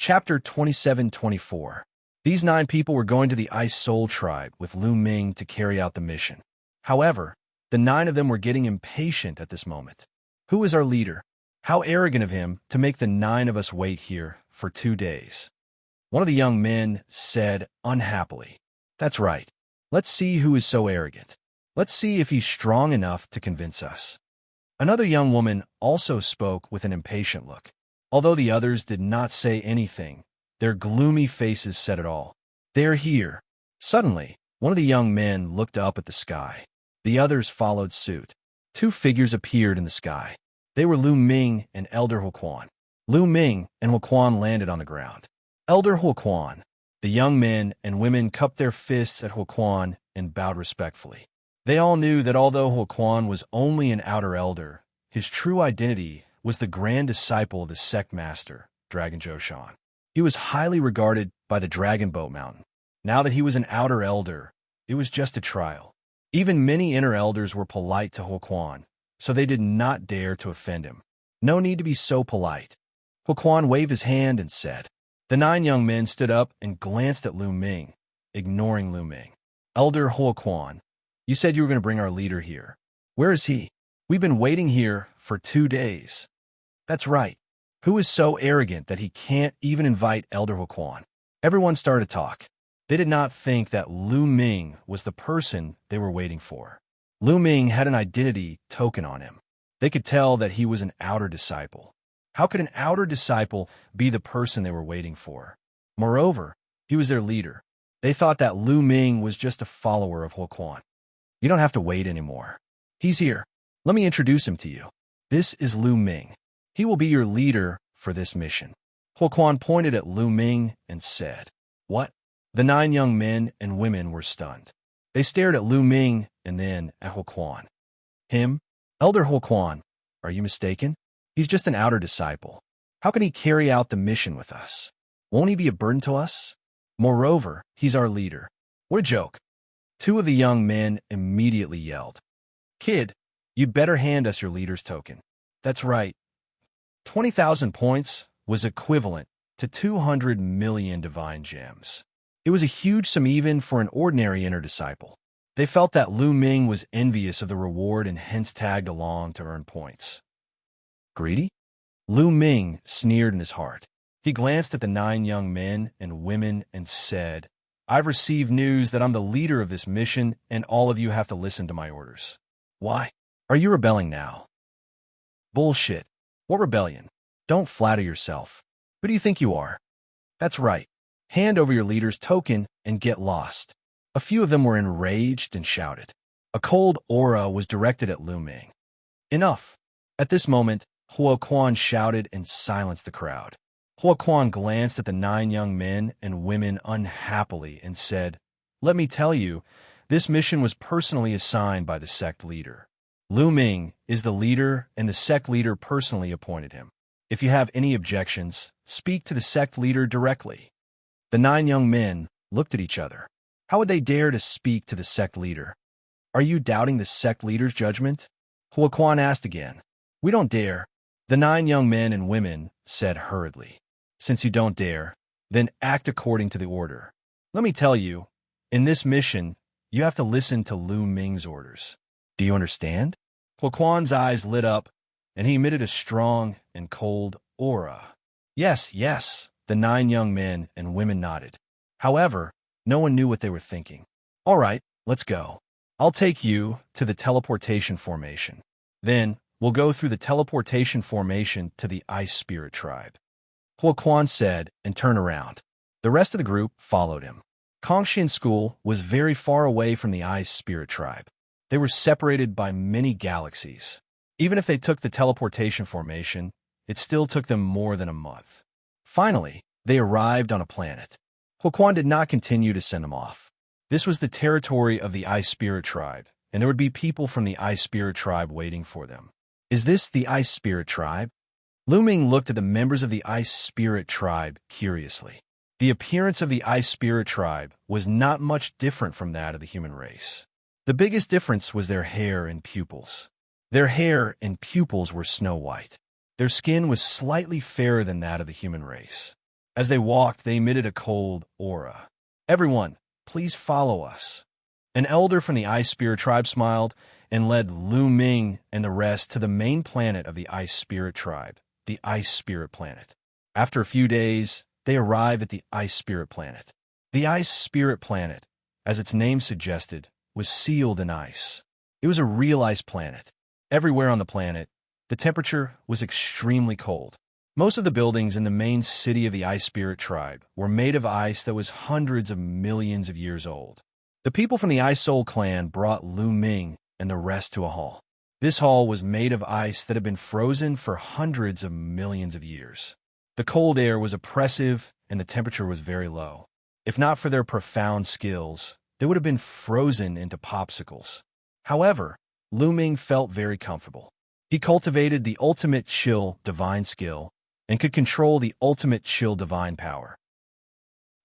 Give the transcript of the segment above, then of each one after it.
Chapter 27-24. These 9 people were going to the Ice Soul Tribe with Lu Ming to carry out the mission. However, the 9 of them were getting impatient at this moment. Who is our leader? How arrogant of him to make the 9 of us wait here for 2 days. One of the young men said unhappily. That's right. Let's see who is so arrogant. Let's see if he's strong enough to convince us. Another young woman also spoke with an impatient look. Although the others did not say anything, their gloomy faces said it all. They're here. Suddenly, one of the young men looked up at the sky. The others followed suit. 2 figures appeared in the sky. They were Lu Ming and Elder Huoquan. Lu Ming and Huoquan landed on the ground. Elder Huoquan. The young men and women cupped their fists at Huoquan and bowed respectfully. They all knew that although Huoquan was only an outer elder, his true identity was the grand disciple of the sect master, Dragon Zhoushan. He was highly regarded by the Dragon Boat Mountain. Now that he was an outer elder, it was just a trial. Even many inner elders were polite to Huoquan, so they did not dare to offend him. No need to be so polite. Huoquan waved his hand and said. The 9 young men stood up and glanced at Lu Ming, ignoring Lu Ming. Elder Huoquan, you said you were going to bring our leader here. Where is he? We've been waiting here for 2 days. That's right. Who is so arrogant that he can't even invite Elder Huoquan? Everyone started to talk. They did not think that Lu Ming was the person they were waiting for. Lu Ming had an identity token on him. They could tell that he was an outer disciple. How could an outer disciple be the person they were waiting for? Moreover, he was their leader. They thought that Lu Ming was just a follower of Huoquan. You don't have to wait anymore. He's here. Let me introduce him to you. This is Lu Ming. He will be your leader for this mission. Huoquan pointed at Lu Ming and said, What? The 9 young men and women were stunned. They stared at Lu Ming and then at Huoquan. Him? Elder Huoquan, are you mistaken? He's just an outer disciple. How can he carry out the mission with us? Won't he be a burden to us? Moreover, he's our leader. What a joke. 2 of the young men immediately yelled. Kid, you'd better hand us your leader's token. That's right. 20,000 points was equivalent to 200 million divine gems. It was a huge sum even for an ordinary inner disciple. They felt that Lu Ming was envious of the reward and hence tagged along to earn points. Greedy? Lu Ming sneered in his heart. He glanced at the 9 young men and women and said, I've received news that I'm the leader of this mission and all of you have to listen to my orders. Why? Are you rebelling now? Bullshit. What rebellion? Don't flatter yourself. Who do you think you are? That's right. Hand over your leader's token and get lost. A few of them were enraged and shouted. A cold aura was directed at Lu Ming. Enough. At this moment, Huoquan shouted and silenced the crowd. Huoquan glanced at the 9 young men and women unhappily and said, Let me tell you, this mission was personally assigned by the sect leader. Lu Ming is the leader and the sect leader personally appointed him. If you have any objections, speak to the sect leader directly. The 9 young men looked at each other. How would they dare to speak to the sect leader? Are you doubting the sect leader's judgment? Huoquan asked again. We don't dare. The 9 young men and women said hurriedly. Since you don't dare, then act according to the order. Let me tell you, in this mission, you have to listen to Lu Ming's orders. Do you understand? Huoquan's eyes lit up, and he emitted a strong and cold aura. Yes, yes, the 9 young men and women nodded. However, no one knew what they were thinking. All right, let's go. I'll take you to the teleportation formation. Then, we'll go through the teleportation formation to the Ice Spirit Tribe. Huoquan said and turned around. The rest of the group followed him. Kongxian School was very far away from the Ice Spirit Tribe. They were separated by many galaxies. Even if they took the teleportation formation, it still took them more than a month. Finally, they arrived on a planet. Huoquan did not continue to send them off. This was the territory of the Ice Spirit Tribe, and there would be people from the Ice Spirit Tribe waiting for them. Is this the Ice Spirit Tribe? Lu Ming looked at the members of the Ice Spirit Tribe curiously. The appearance of the Ice Spirit Tribe was not much different from that of the human race. The biggest difference was their hair and pupils. Their hair and pupils were snow white. Their skin was slightly fairer than that of the human race. As they walked, they emitted a cold aura. "Everyone, please follow us." An elder from the Ice Spirit tribe smiled and led Lu Ming and the rest to the main planet of the Ice Spirit tribe, the Ice Spirit planet. After a few days, they arrived at the Ice Spirit planet. The Ice Spirit planet, as its name suggested, was sealed in ice. It was a real ice planet. Everywhere on the planet, the temperature was extremely cold. Most of the buildings in the main city of the Ice Spirit tribe were made of ice that was hundreds of millions of years old. The people from the Ice Soul clan brought Lu Ming and the rest to a hall. This hall was made of ice that had been frozen for hundreds of millions of years. The cold air was oppressive and the temperature was very low. If not for their profound skills, they would have been frozen into popsicles. However, Lu Ming felt very comfortable. He cultivated the ultimate chill divine skill and could control the ultimate chill divine power.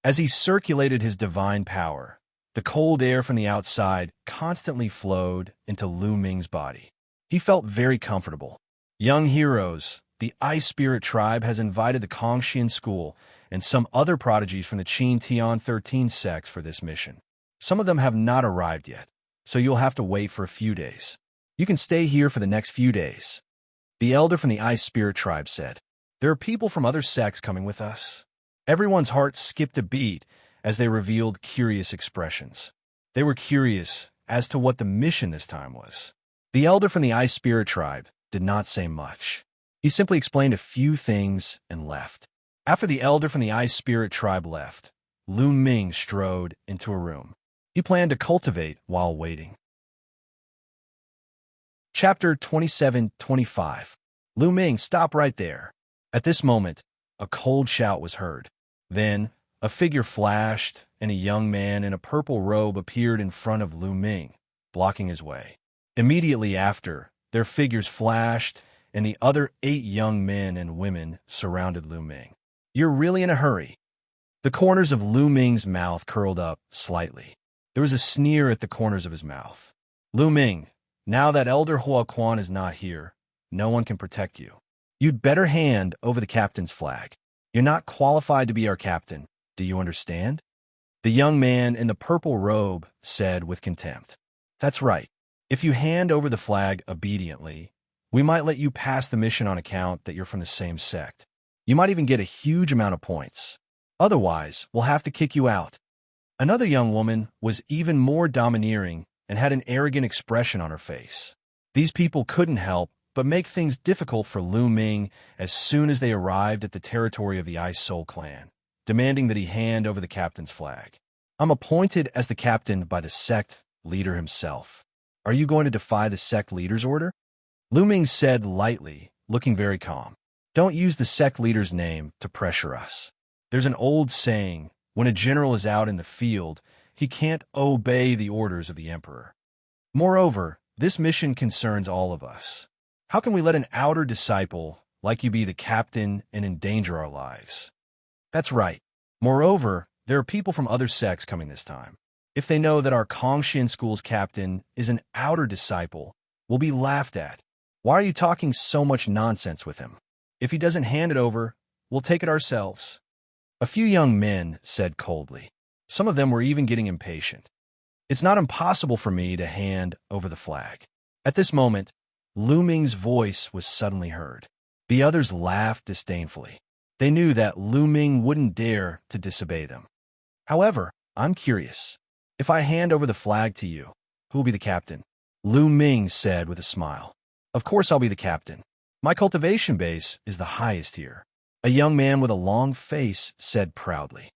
As he circulated his divine power, the cold air from the outside constantly flowed into Lu Ming's body. He felt very comfortable. Young heroes, the Ice Spirit tribe has invited the Xianxia school and some other prodigies from the Qin Tian 13 sects for this mission. Some of them have not arrived yet, so you'll have to wait for a few days. You can stay here for the next few days. The elder from the Ice Spirit tribe said, "There are people from other sects coming with us." Everyone's heart skipped a beat as they revealed curious expressions. They were curious as to what the mission this time was. The elder from the Ice Spirit tribe did not say much. He simply explained a few things and left. After the elder from the Ice Spirit tribe left, Lu Ming strode into a room. He planned to cultivate while waiting. Chapter 27-25. Lu Ming, stop right there. At this moment, a cold shout was heard. Then, a figure flashed, and a young man in a purple robe appeared in front of Lu Ming, blocking his way. Immediately after, their figures flashed, and the other 8 young men and women surrounded Lu Ming. "You're really in a hurry." The corners of Lu Ming's mouth curled up slightly. There was a sneer at the corners of his mouth. "Lu Ming, now that Elder Hua Quan is not here, no one can protect you. You'd better hand over the captain's flag. You're not qualified to be our captain. Do you understand?" The young man in the purple robe said with contempt. "That's right. If you hand over the flag obediently, we might let you pass the mission on account that you're from the same sect. You might even get a huge amount of points. Otherwise, we'll have to kick you out." Another young woman was even more domineering and had an arrogant expression on her face. These people couldn't help but make things difficult for Lu Ming as soon as they arrived at the territory of the Ice Soul clan, demanding that he hand over the captain's flag. "I'm appointed as the captain by the sect leader himself. Are you going to defy the sect leader's order?" Lu Ming said lightly, looking very calm. "Don't use the sect leader's name to pressure us. There's an old saying, when a general is out in the field, he can't obey the orders of the emperor. Moreover, this mission concerns all of us. How can we let an outer disciple like you be the captain and endanger our lives?" "That's right. Moreover, there are people from other sects coming this time. If they know that our Xianxia school's captain is an outer disciple, we'll be laughed at. Why are you talking so much nonsense with him? If he doesn't hand it over, we'll take it ourselves." A few young men said coldly. Some of them were even getting impatient. "It's not impossible for me to hand over the flag." At this moment, Lu Ming's voice was suddenly heard. The others laughed disdainfully. They knew that Lu Ming wouldn't dare to disobey them. "However, I'm curious. If I hand over the flag to you, who will be the captain?" Lu Ming said with a smile. "Of course I'll be the captain. My cultivation base is the highest here." A young man with a long face said proudly.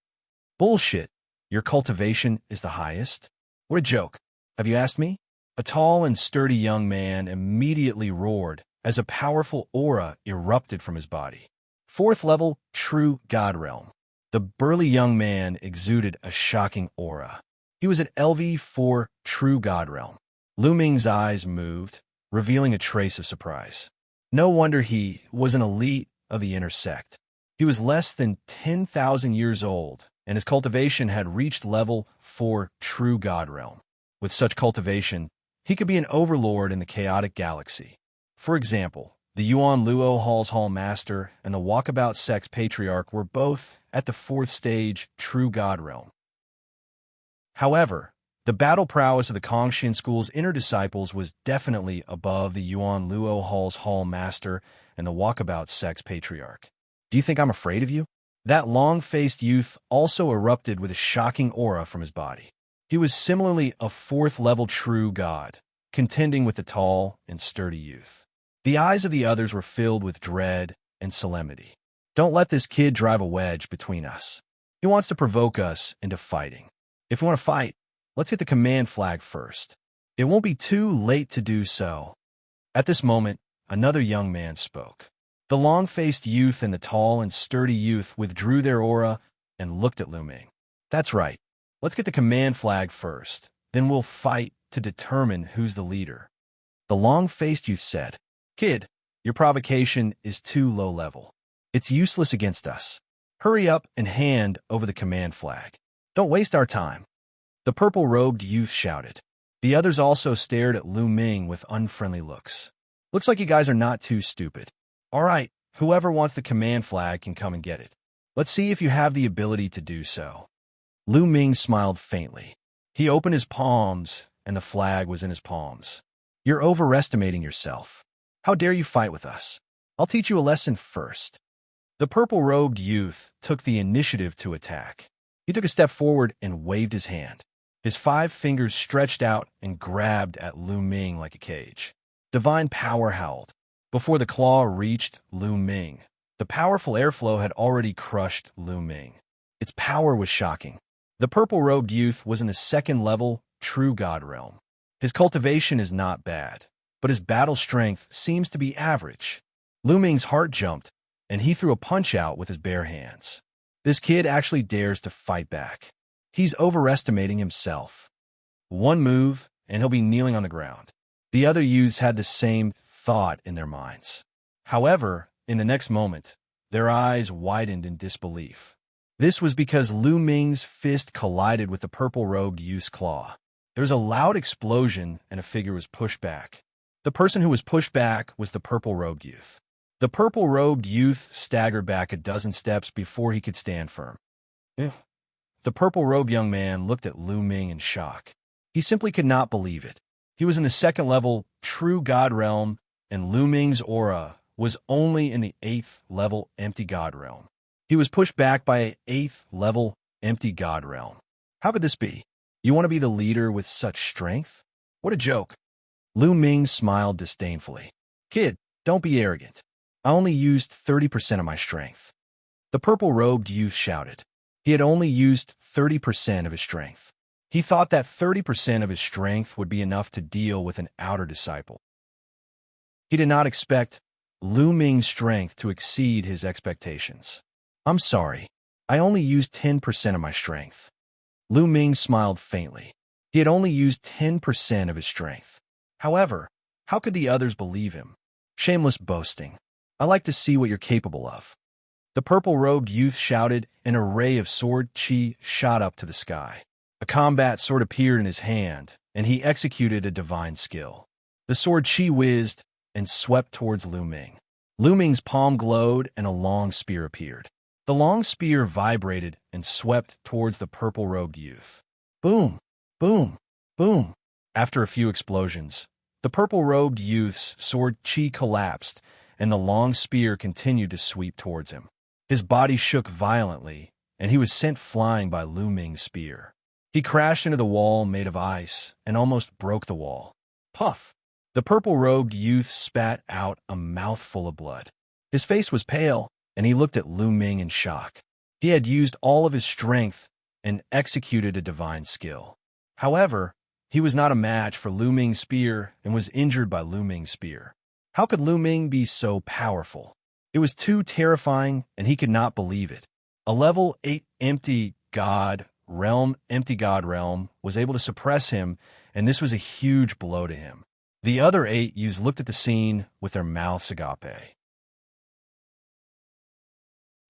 "Bullshit. Your cultivation is the highest? What a joke. Have you asked me?" A tall and sturdy young man immediately roared as a powerful aura erupted from his body. 4th level, true God realm. The burly young man exuded a shocking aura. He was at LV4, true God realm. Lu Ming's eyes moved, revealing a trace of surprise. No wonder he was an elite of the inner sect. He was less than 10,000 years old, and his cultivation had reached level 4, true God realm. With such cultivation, he could be an overlord in the chaotic galaxy. For example, the Yuan Luo Hall's Hall Master and the Walkabout Sect's Patriarch were both at the 4th stage True God Realm. However, the battle prowess of the Kongxian School's inner disciples was definitely above the Yuan Luo Hall's Hall Master and the Walkabout Sect's Patriarch. Do you think I'm afraid of you? That long-faced youth also erupted with a shocking aura from his body. He was similarly a 4th-level true god, contending with the tall and sturdy youth. The eyes of the others were filled with dread and solemnity. Don't let this kid drive a wedge between us. He wants to provoke us into fighting. If we want to fight, let's hit the command flag first. It won't be too late to do so. At this moment, another young man spoke. The long-faced youth and the tall and sturdy youth withdrew their aura and looked at Lu Ming. That's right. Let's get the command flag first. Then we'll fight to determine who's the leader. The long-faced youth said, Kid, your provocation is too low level. It's useless against us. Hurry up and hand over the command flag. Don't waste our time. The purple-robed youth shouted. The others also stared at Lu Ming with unfriendly looks. Looks like you guys are not too stupid. All right, whoever wants the command flag can come and get it. Let's see if you have the ability to do so. Lu Ming smiled faintly. He opened his palms, and the flag was in his palms. You're overestimating yourself. How dare you fight with us? I'll teach you a lesson first. The purple-robed youth took the initiative to attack. He took a step forward and waved his hand. His 5 fingers stretched out and grabbed at Lu Ming like a cage. Divine power howled. Before the claw reached Lu Ming, the powerful airflow had already crushed Lu Ming. Its power was shocking. The purple-robed youth was in the 2nd level True God Realm. His cultivation is not bad, but his battle strength seems to be average. Lu Ming's heart jumped, and he threw a punch out with his bare hands. This kid actually dares to fight back. He's overestimating himself. One move, and he'll be kneeling on the ground. The other youths had the same thought in their minds. However, in the next moment, their eyes widened in disbelief. This was because Lu Ming's fist collided with the purple-robed youth's claw. There was a loud explosion, and a figure was pushed back. The person who was pushed back was the purple-robed youth. The purple-robed youth staggered back a dozen steps before he could stand firm. The purple-robed young man looked at Lu Ming in shock. He simply could not believe it. He was in the 2nd level True God Realm, and Lu Ming's aura was only in the 8th level Empty God Realm. He was pushed back by an 8th level Empty God Realm. How could this be? You want to be the leader with such strength? What a joke. Lu Ming smiled disdainfully. Kid, don't be arrogant. I only used 30% of my strength. The purple-robed youth shouted. He had only used 30% of his strength. He thought that 30% of his strength would be enough to deal with an outer disciple. He did not expect Lu Ming's strength to exceed his expectations. I'm sorry, I only used 10% of my strength. Lu Ming smiled faintly. He had only used 10% of his strength. However, how could the others believe him? Shameless boasting. I like to see what you're capable of. The purple-robed youth shouted, an array of sword chi shot up to the sky. A combat sword appeared in his hand, and he executed a divine skill. The sword chi whizzed and swept towards Lu Ming. Lu Ming's palm glowed, and a long spear appeared. The long spear vibrated and swept towards the purple-robed youth. Boom! Boom! Boom! After a few explosions, the purple-robed youth's sword chi collapsed, and the long spear continued to sweep towards him. His body shook violently, and he was sent flying by Lu Ming's spear. He crashed into the wall made of ice and almost broke the wall. Puff! The purple-robed youth spat out a mouthful of blood. His face was pale, and he looked at Lu Ming in shock. He had used all of his strength and executed a divine skill. However, he was not a match for Lu Ming's spear and was injured by Lu Ming's spear. How could Lu Ming be so powerful? It was too terrifying, and he could not believe it. A level 8 Empty God Realm was able to suppress him, and this was a huge blow to him. The other 8 youths looked at the scene with their mouths agape.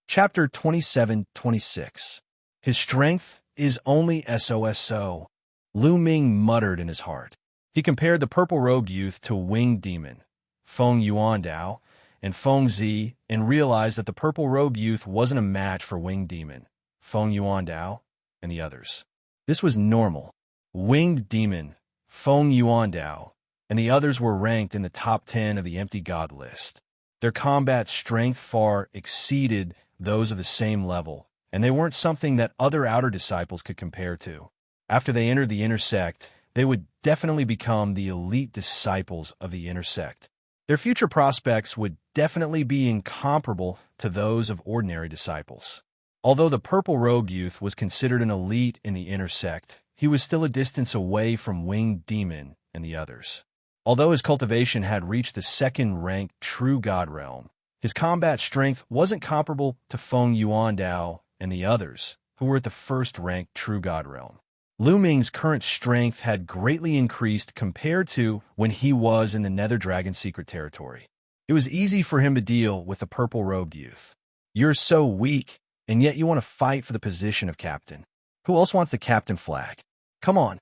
Chapter 27-26. His strength is only SOSO. Lu Ming muttered in his heart. He compared the purple-robed youth to a winged demon, Feng Yuan Dao, and Fengzi and realized that the purple-robed youth wasn't a match for Winged Demon, Feng Yuandao, and the others. This was normal. Winged Demon, Feng Yuandao, and the others were ranked in the top 10 of the Empty God list. Their combat strength far exceeded those of the same level, and they weren't something that other outer disciples could compare to. After they entered the inner sect, they would definitely become the elite disciples of the inner sect. Their future prospects would definitely be incomparable to those of ordinary disciples. Although the purple-robed youth was considered an elite in the inner sect, he was still a distance away from Winged Demon and the others. Although his cultivation had reached the second-ranked True God realm, his combat strength wasn't comparable to Feng Yuandao and the others, who were at the first-ranked True God realm. Lu Ming's current strength had greatly increased compared to when he was in the Nether Dragon secret territory. It was easy for him to deal with the purple-robed youth. You're so weak, and yet you want to fight for the position of captain. Who else wants the captain flag? Come on.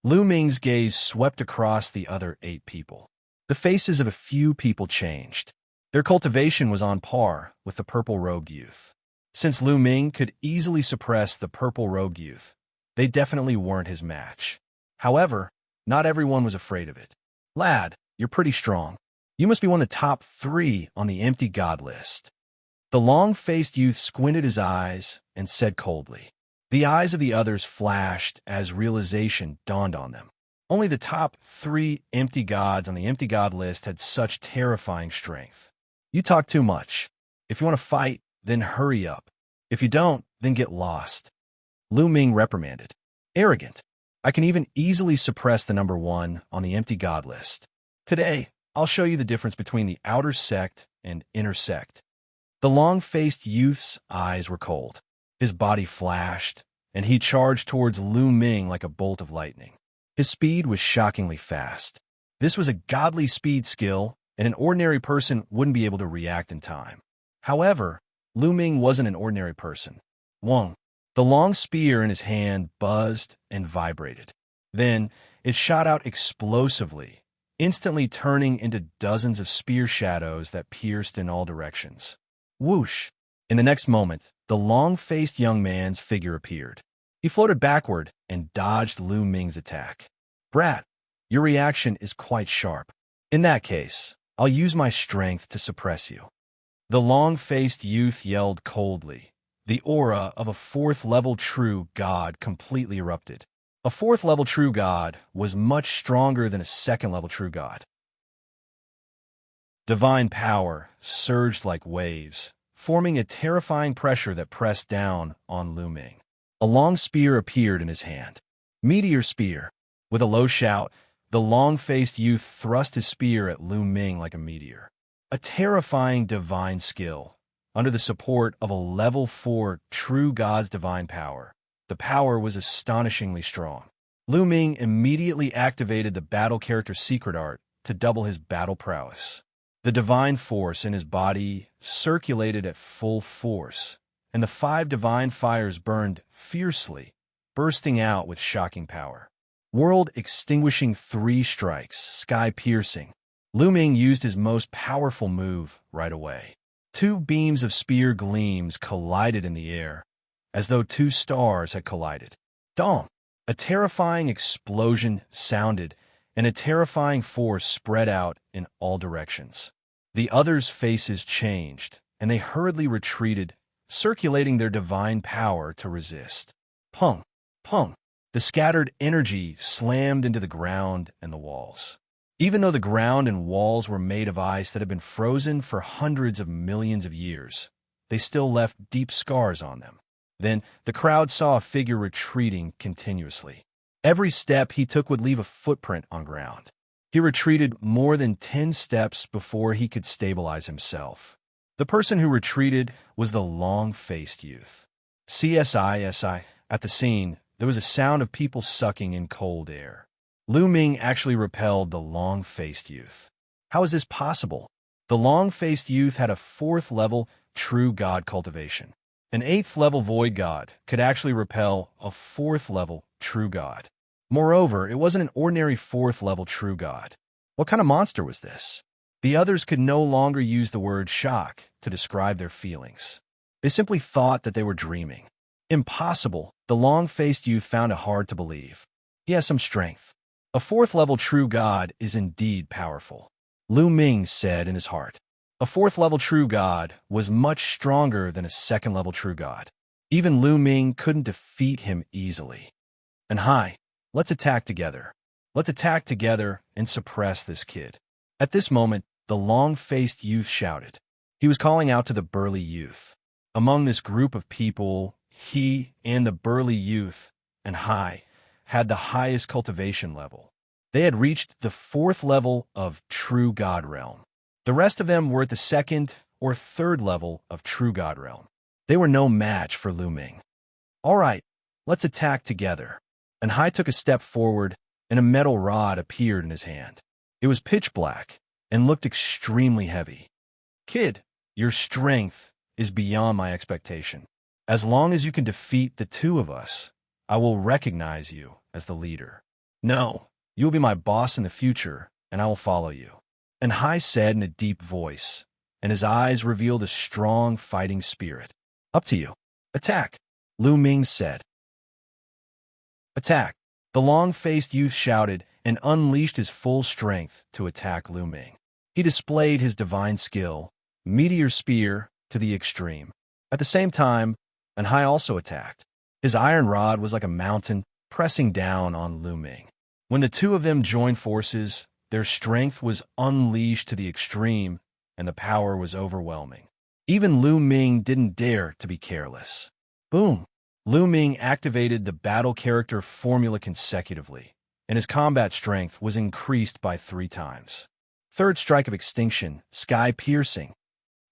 Lu Ming's gaze swept across the other 8 people. The faces of a few people changed. Their cultivation was on par with the purple-robed youth. Since Lu Ming could easily suppress the purple-robed youth, they definitely weren't his match. However, not everyone was afraid of it. Lad, you're pretty strong. You must be one of the top 3 on the Empty God list. The long-faced youth squinted his eyes and said coldly. The eyes of the others flashed as realization dawned on them. Only the top 3 empty gods on the Empty God list had such terrifying strength. You talk too much. If you want to fight, then hurry up. If you don't, then get lost. Lu Ming reprimanded. Arrogant. I can even easily suppress the number 1 on the Empty God list. Today, I'll show you the difference between the outer sect and inner sect. The long-faced youth's eyes were cold. His body flashed, and he charged towards Lu Ming like a bolt of lightning. His speed was shockingly fast. This was a godly speed skill, and an ordinary person wouldn't be able to react in time. However, Lu Ming wasn't an ordinary person. Wong. The long spear in his hand buzzed and vibrated. Then, it shot out explosively, instantly turning into dozens of spear shadows that pierced in all directions. Whoosh! In the next moment, the long-faced young man's figure appeared. He floated backward and dodged Lu Ming's attack. Brat, your reaction is quite sharp. In that case, I'll use my strength to suppress you. The long-faced youth yelled coldly. The aura of a 4th-level True God completely erupted. A 4th-level True God was much stronger than a 2nd-level True God. Divine power surged like waves, forming a terrifying pressure that pressed down on Lu Ming. A long spear appeared in his hand. Meteor Spear. With a low shout, the long-faced youth thrust his spear at Lu Ming like a meteor. A terrifying divine skill. Under the support of a level 4 True God's divine power, the power was astonishingly strong. Lu Ming immediately activated the battle character secret art to double his battle prowess. The divine force in his body circulated at full force, and the 5 divine fires burned fiercely, bursting out with shocking power. World-extinguishing 3 strikes, sky-piercing. Lu Ming used his most powerful move right away. 2 beams of spear gleams collided in the air, as though 2 stars had collided. Dong! A terrifying explosion sounded, and a terrifying force spread out in all directions. The others' faces changed, and they hurriedly retreated, circulating their divine power to resist. Pung! Pung! The scattered energy slammed into the ground and the walls. Even though the ground and walls were made of ice that had been frozen for hundreds of millions of years, they still left deep scars on them. Then the crowd saw a figure retreating continuously. Every step he took would leave a footprint on ground. He retreated more than 10 steps before he could stabilize himself. The person who retreated was the long-faced youth. CSI. At the scene, there was a sound of people sucking in cold air. Lu Ming actually repelled the long-faced youth. How is this possible? The long-faced youth had a 4th-level True God cultivation. An 8th-level Void God could actually repel a 4th-level True God. Moreover, it wasn't an ordinary 4th-level True God. What kind of monster was this? The others could no longer use the word shock to describe their feelings. They simply thought that they were dreaming. Impossible, the long-faced youth found it hard to believe. He has some strength. A fourth-level true god is indeed powerful, Lu Ming said in his heart. A fourth-level true god was much stronger than a second-level true god. Even Lu Ming couldn't defeat him easily. And hi, let's attack together. Let's attack together and suppress this kid. At this moment, the long-faced youth shouted. He was calling out to the burly youth. Among this group of people, he and the burly youth, and Hai, had the highest cultivation level. They had reached the fourth level of True God Realm. The rest of them were at the second or third level of True God Realm. They were no match for Lu Ming. All right, let's attack together. And Hai took a step forward, and a metal rod appeared in his hand. It was pitch black and looked extremely heavy. Kid, your strength is beyond my expectation. As long as you can defeat the two of us, I will recognize you as the leader. No, you will be my boss in the future, and I will follow you. And Hai said in a deep voice, and his eyes revealed a strong fighting spirit. Up to you. Attack, Lu Ming said. Attack. The long-faced youth shouted and unleashed his full strength to attack Lu Ming. He displayed his divine skill, Meteor Spear, to the extreme. At the same time, An Hai also attacked. His iron rod was like a mountain, pressing down on Lu Ming. When the two of them joined forces, their strength was unleashed to the extreme, and the power was overwhelming. Even Lu Ming didn't dare to be careless. Boom! Lu Ming activated the battle character formula consecutively, and his combat strength was increased by 3 times. Third Strike of Extinction, Sky Piercing.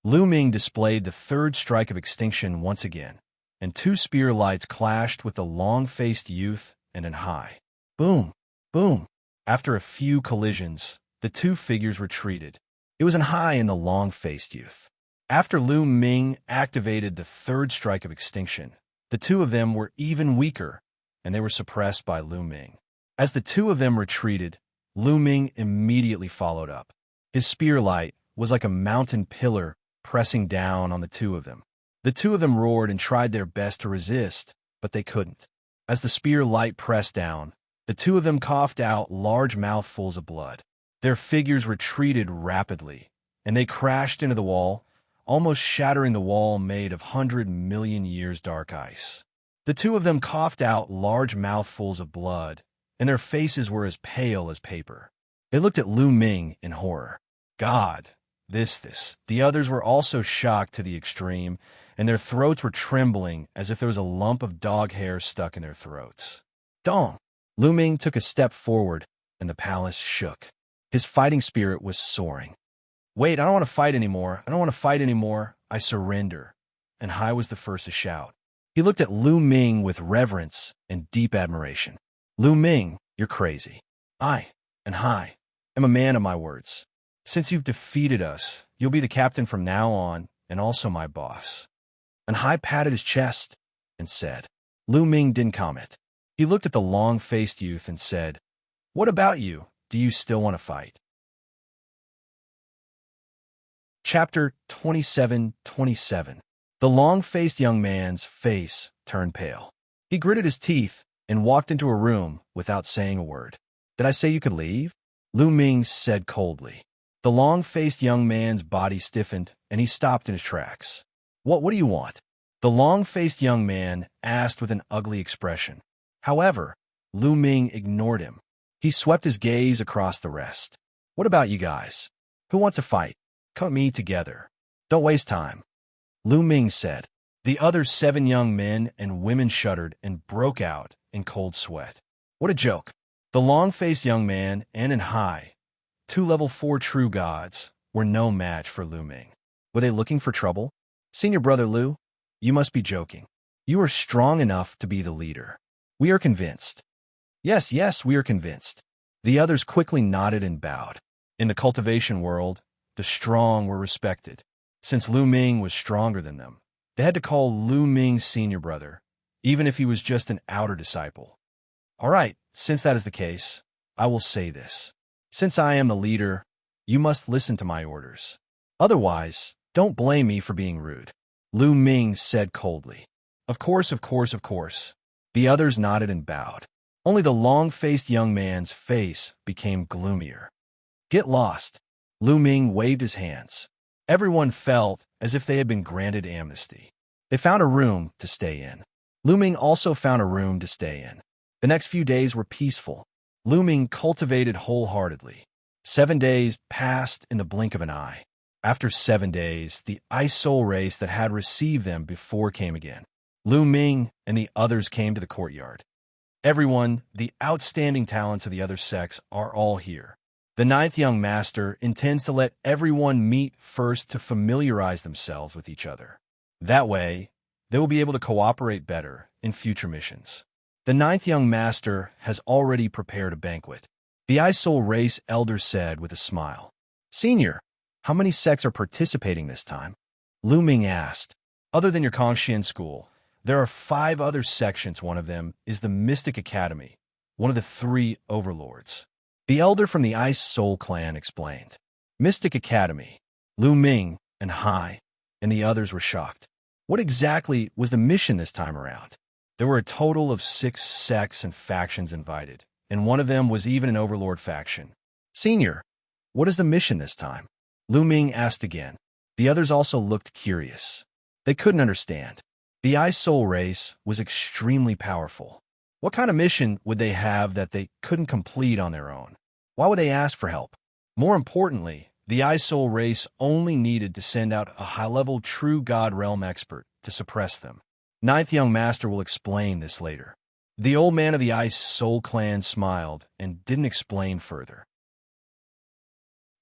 Lu Ming displayed the third strike of extinction once again, and 2 spear lights clashed with the long-faced youth and An Hai. Boom! Boom! After a few collisions, the 2 figures retreated. It was An Hai and the long-faced youth. After Lu Ming activated the third strike of extinction, the 2 of them were even weaker, and they were suppressed by Lu Ming. As the 2 of them retreated, Lu Ming immediately followed up. His spear light was like a mountain pillar pressing down on the 2 of them. The 2 of them roared and tried their best to resist, but they couldn't. As the spear light pressed down, the 2 of them coughed out large mouthfuls of blood. Their figures retreated rapidly, and they crashed into the wall, almost shattering the wall made of 100 million years dark ice. The 2 of them coughed out large mouthfuls of blood, and their faces were as pale as paper. They looked at Lu Ming in horror. God, this. The others were also shocked to the extreme, and their throats were trembling as if there was a lump of dog hair stuck in their throats. Dong! Lu Ming took a step forward, and the palace shook. His fighting spirit was soaring. Wait, I don't want to fight anymore. I surrender. And Hai was the first to shout. He looked at Lu Ming with reverence and deep admiration. Lu Ming, you're crazy. I, and Hai, am a man of my words. Since you've defeated us, you'll be the captain from now on, and also my boss. And Hai patted his chest and said. Lu Ming didn't comment. He looked at the long-faced youth and said, What about you? Do you still want to fight? Chapter 27:27. The long-faced young man's face turned pale. He gritted his teeth and walked into a room without saying a word. Did I say you could leave? Lu Ming said coldly. The long-faced young man's body stiffened, and he stopped in his tracks. What do you want? The long-faced young man asked with an ugly expression. However, Lu Ming ignored him. He swept his gaze across the rest. What about you guys? Who wants to fight? Come meet together. Don't waste time. Lu Ming said. The other 7 young men and women shuddered and broke out in cold sweat. What a joke. The long-faced young man and An Hai, 2 level 4 true gods, were no match for Lu Ming. Were they looking for trouble? Senior brother Lu, you must be joking. You are strong enough to be the leader. We are convinced. Yes, we are convinced. The others quickly nodded and bowed. In the cultivation world, the strong were respected. Since Lu Ming was stronger than them, they had to call Lu Ming senior brother, even if he was just an outer disciple. All right, since that is the case, I will say this. Since I am the leader, You must listen to my orders. Otherwise, don't blame me for being rude. Lu Ming said coldly. Of course, of course, of course. The others nodded and bowed. Only the long-faced young man's face became gloomier. Get lost. Lu Ming waved his hands. Everyone felt as if they had been granted amnesty. They found a room to stay in. Lu Ming also found a room to stay in. The next few days were peaceful. Lu Ming cultivated wholeheartedly. 7 days passed in the blink of an eye. After 7 days, the ice soul race that had received them before came again. Lu Ming and the others came to the courtyard. Everyone, the outstanding talents of the other sex, are all here. The 9th young master intends to let everyone meet first to familiarize themselves with each other. That way, they will be able to cooperate better in future missions. The 9th young master has already prepared a banquet. The Ice Soul Race elder said with a smile. Senior, how many sects are participating this time? Lu Ming asked. Other than your Kongxian school, there are 5 other sections. One of them is the Mystic Academy, one of the 3 overlords. The elder from the Ice Soul clan explained. Mystic Academy. Lu Ming and Hai and the others were shocked. What exactly was the mission this time around? There were a total of 6 sects and factions invited, and one of them was even an overlord faction. Senior, what is the mission this time? Lu Ming asked again. The others also looked curious. They couldn't understand. The Ice Soul race was extremely powerful. What kind of mission would they have that they couldn't complete on their own? Why would they ask for help? More importantly, the Ice Soul race only needed to send out a high-level true God realm expert to suppress them. 9th young master will explain this later. The old man of the Ice Soul clan smiled and didn't explain further.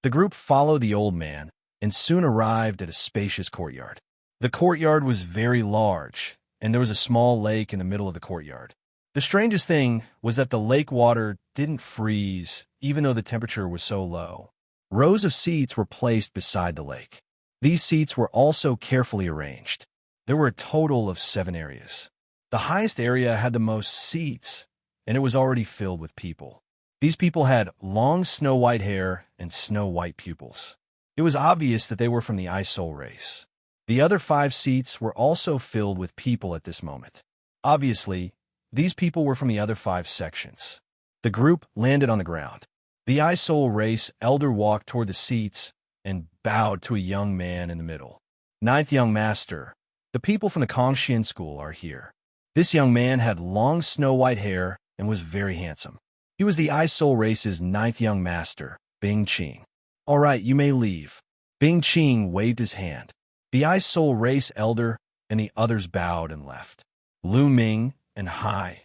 The group followed the old man and soon arrived at a spacious courtyard. The courtyard was very large, and there was a small lake in the middle of the courtyard. The strangest thing was that the lake water didn't freeze, even though the temperature was so low. Rows of seats were placed beside the lake. These seats were also carefully arranged. There were a total of 7 areas. The highest area had the most seats, and it was already filled with people. These people had long snow-white hair and snow-white pupils. It was obvious that they were from the Ice Soul race. The other 5 seats were also filled with people at this moment. Obviously, these people were from the other 5 sections. The group landed on the ground. The Ice Soul race elder walked toward the seats and bowed to a young man in the middle. 9th young master, the people from the Kongxian school are here. This young man had long snow-white hair and was very handsome. He was the Ice Soul race's 9th young master, Bing Qing. All right, you may leave. Bing Qing waved his hand. The Ice Soul race elder and the others bowed and left. Lu Ming and Hai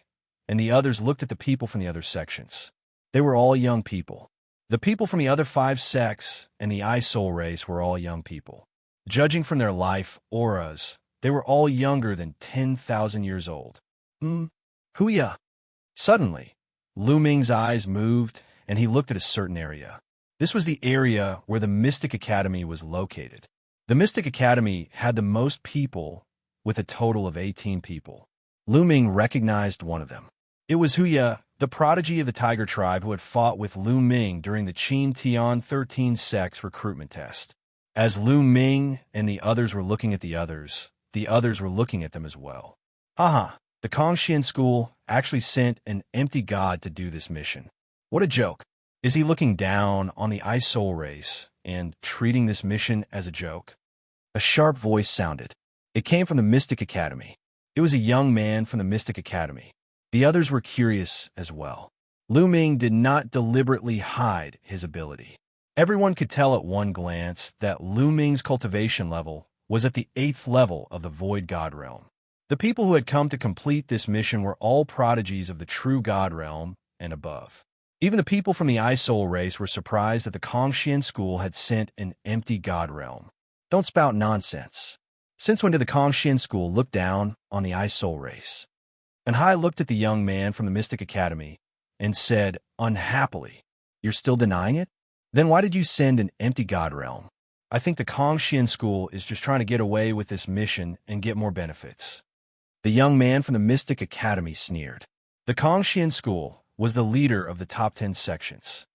and the others looked at the people from the other sections. They were all young people. The people from the other 5 sects and the Ice Soul race were all young people. Judging from their life auras, they were all younger than 10,000 years old. Huya. Suddenly, Lu Ming's eyes moved, and he looked at a certain area. This was the area where the Mystic Academy was located. The Mystic Academy had the most people, with a total of 18 people. Lu Ming recognized one of them. It was Huya, the prodigy of the Tiger tribe who had fought with Lu Ming during the Qin Tian 13 sects recruitment test. As Lu Ming and the others were looking at the others were looking at them as well. Haha, the Kongxian school actually sent an empty god to do this mission. What a joke. Is he looking down on the Ice Soul race and treating this mission as a joke? A sharp voice sounded. It came from the Mystic Academy. It was a young man from the Mystic Academy. The others were curious as well. Lu Ming did not deliberately hide his ability. Everyone could tell at one glance that Lu Ming's cultivation level was at the 8th level of the Void God Realm. The people who had come to complete this mission were all prodigies of the true God Realm and above. Even the people from the Ice Soul race were surprised that the Kongxian school had sent an empty God Realm. Don't spout nonsense. Since when did the Kongxian school look down on the Ice Soul race? And Hai looked at the young man from the Mystic Academy and said, unhappily, "You're still denying it? Then why did you send an empty God Realm? I think the Kongxian school is just trying to get away with this mission and get more benefits." The young man from the Mystic Academy sneered. The Kongxian school was the leader of the top 10 sections.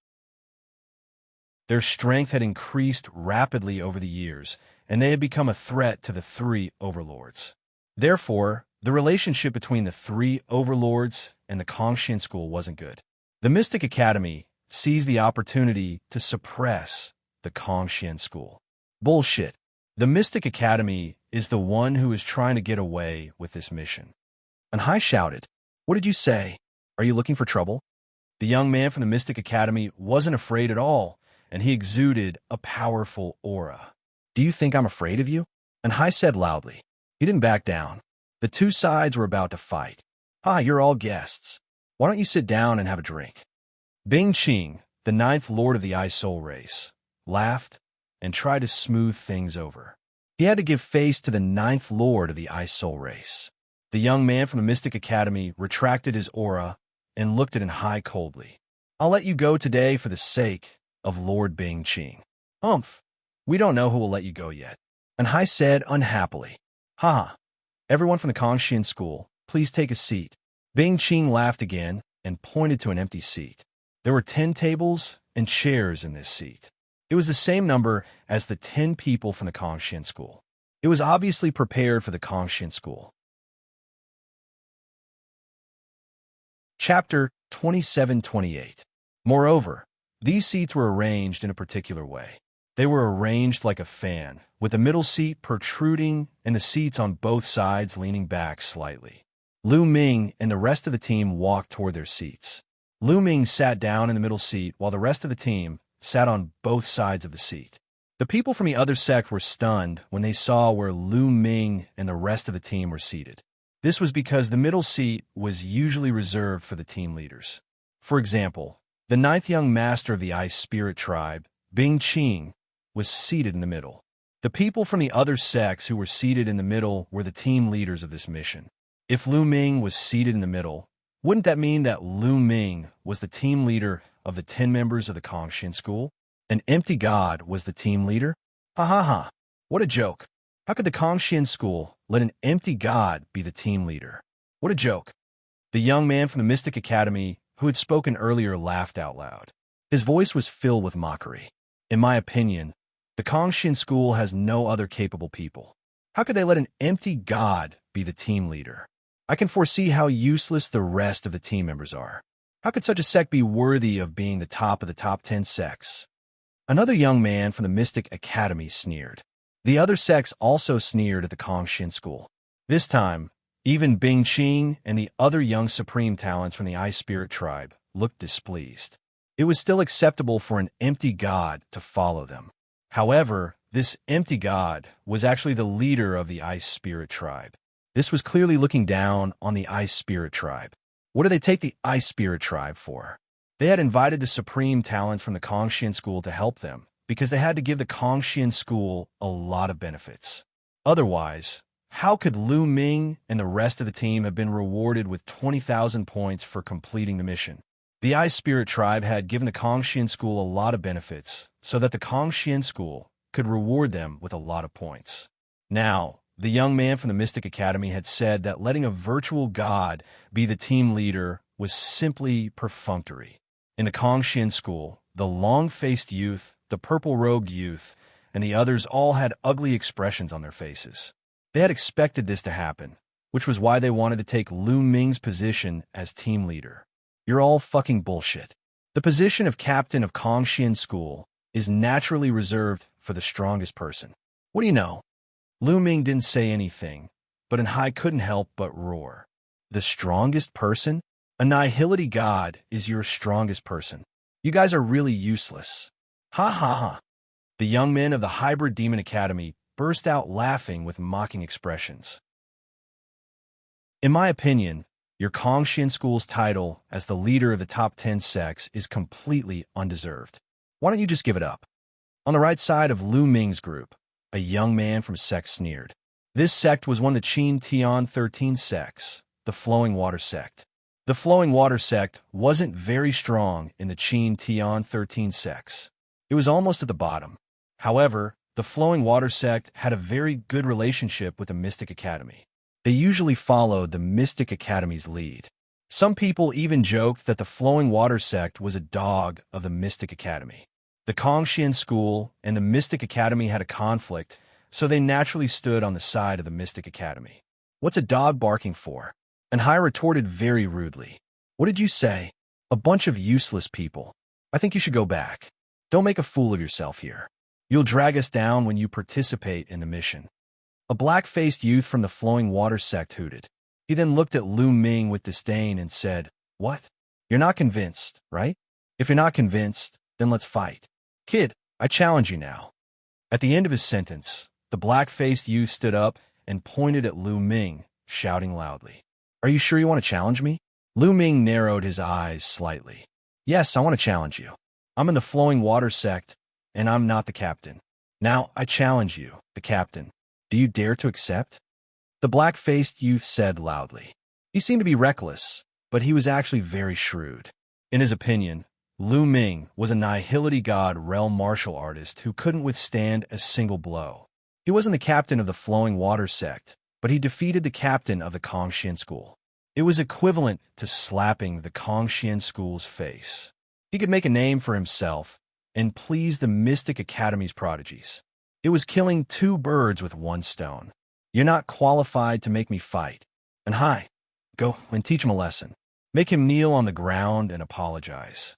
Their strength had increased rapidly over the years, and they had become a threat to the three overlords. Therefore, the relationship between the three overlords and the Kongxian school wasn't good. The Mystic Academy seized the opportunity to suppress the Kongxian school. Bullshit. The Mystic Academy is the one who is trying to get away with this mission. Anhai shouted, "What did you say? Are you looking for trouble?" The young man from the Mystic Academy wasn't afraid at all, and he exuded a powerful aura. "Do you think I'm afraid of you?" Anhai said loudly. He didn't back down. The two sides were about to fight. "Hi, you're all guests. Why don't you sit down and have a drink?" Bing Qing, the ninth lord of the Ice Soul race, laughed and tried to smooth things over. He had to give face to the ninth lord of the Ice Soul race. The young man from the Mystic Academy retracted his aura and looked at Anhai coldly. "I'll let you go today for the sake of Lord Bing Qing." "Humph, we don't know who will let you go yet," Anhai said unhappily. "Haha, everyone from the Kongxian school, please take a seat." Bing Qing laughed again and pointed to an empty seat. There were 10 tables and chairs in this seat. It was the same number as the 10 people from the Kongxian school. It was obviously prepared for the Kongxian school. Chapter 27-28. Moreover, these seats were arranged in a particular way. They were arranged like a fan, with the middle seat protruding and the seats on both sides leaning back slightly. Lu Ming and the rest of the team walked toward their seats. Lu Ming sat down in the middle seat while the rest of the team sat on both sides of the seat. The people from the other sect were stunned when they saw where Lu Ming and the rest of the team were seated. This was because the middle seat was usually reserved for the team leaders. For example, the ninth young master of the Ice Spirit tribe, Bing Qing, was seated in the middle. The people from the other sects who were seated in the middle were the team leaders of this mission. If Lu Ming was seated in the middle, wouldn't that mean that Lu Ming was the team leader of the 10 members of the Kongxian school? An empty god was the team leader? Ha ha ha. What a joke. How could the Kongxian school let an empty god be the team leader? What a joke. The young man from the Mystic Academy who had spoken earlier laughed out loud. His voice was filled with mockery. In my opinion, the Kongxian school has no other capable people. How could they let an empty god be the team leader? I can foresee how useless the rest of the team members are. How could such a sect be worthy of being the top of the top 10 sects? Another young man from the Mystic Academy sneered. The other sects also sneered at the Kongxian school. This time, even Bing Qing and the other young supreme talents from the Ice Spirit tribe looked displeased. It was still acceptable for an empty god to follow them. However, this empty god was actually the leader of the Ice Spirit tribe. This was clearly looking down on the Ice Spirit tribe. What did they take the Ice Spirit tribe for? They had invited the supreme talent from the Kongxian school to help them because they had to give the Kongxian school a lot of benefits. Otherwise, how could Lu Ming and the rest of the team have been rewarded with 20,000 points for completing the mission? The Ice Spirit tribe had given the Kongxian school a lot of benefits so that the Kongxian school could reward them with a lot of points. Now, the young man from the Mystic Academy had said that letting a virtual god be the team leader was simply perfunctory. In the Kongxian school, the long-faced youth, the purple-robed youth, and the others all had ugly expressions on their faces. They had expected this to happen, which was why they wanted to take Lu Ming's position as team leader. You're all fucking bullshit. The position of captain of Kongxian school is naturally reserved for the strongest person. What do you know? Lu Ming didn't say anything, but Anhai couldn't help but roar. The strongest person? Annihility God is your strongest person. You guys are really useless. Ha ha ha. The young men of the Hybrid Demon Academy burst out laughing with mocking expressions. In my opinion, your Kongxian school's title as the leader of the top 10 sects is completely undeserved. Why don't you just give it up? On the right side of Lu Ming's group, a young man from sect sneered. This sect was one of the Qin Tian 13 sects, the Flowing Water sect. The Flowing Water sect wasn't very strong in the Qin Tian 13 sects. It was almost at the bottom. However, the Flowing Water sect had a very good relationship with the Mystic Academy. They usually followed the Mystic Academy's lead. Some people even joked that the Flowing Water sect was a dog of the Mystic Academy. The Xianxia school and the Mystic Academy had a conflict, so they naturally stood on the side of the Mystic Academy. "What's a dog barking for?" And Hai retorted very rudely. "What did you say? A bunch of useless people. I think you should go back. Don't make a fool of yourself here. You'll drag us down when you participate in the mission." A black-faced youth from the Flowing Water sect hooted. He then looked at Lu Ming with disdain and said, "What? You're not convinced, right? If you're not convinced, then let's fight. Kid, I challenge you now." At the end of his sentence, the black-faced youth stood up and pointed at Lu Ming, shouting loudly, "Are you sure you want to challenge me?" Lu Ming narrowed his eyes slightly. "Yes, I want to challenge you. I'm in the Flowing Water sect, and I'm not the captain. Now, I challenge you, the captain. Do you dare to accept?" The black-faced youth said loudly. He seemed to be reckless, but he was actually very shrewd. In his opinion, Lu Ming was a nihility god realm martial artist who couldn't withstand a single blow. He wasn't the captain of the Flowing Water sect, but he defeated the captain of the Xianxia school. It was equivalent to slapping the Xianxia school's face. He could make a name for himself and please the Mystic Academy's prodigies. It was killing two birds with one stone. "You're not qualified to make me fight. And Hai, go and teach him a lesson. Make him kneel on the ground and apologize."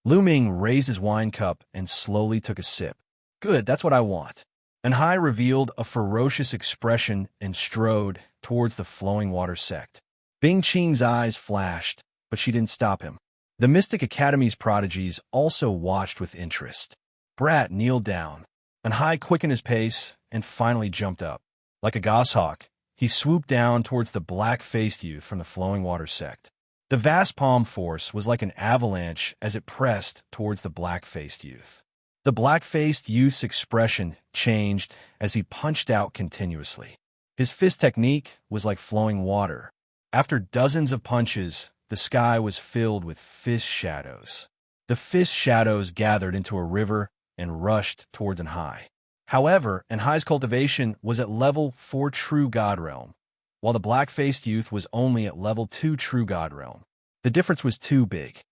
Lu Ming raised his wine cup and slowly took a sip. "Good, that's what I want." And Hai revealed a ferocious expression and strode towards the Flowing Water sect. Bing Qing's eyes flashed, but she didn't stop him. The Mystic Academy's prodigies also watched with interest. Brat kneeled down, and Hai quickened his pace and finally jumped up. Like a goshawk, he swooped down towards the black-faced youth from the Flowing Water sect. The vast palm force was like an avalanche as it pressed towards the black-faced youth. The black-faced youth's expression changed as he punched out continuously. His fist technique was like flowing water. After dozens of punches, the sky was filled with fist shadows. The fist shadows gathered into a river and rushed towards Anhai. However, Anhai's cultivation was at level 4 True God Realm, while the black-faced youth was only at level 2 True God Realm. The difference was too big.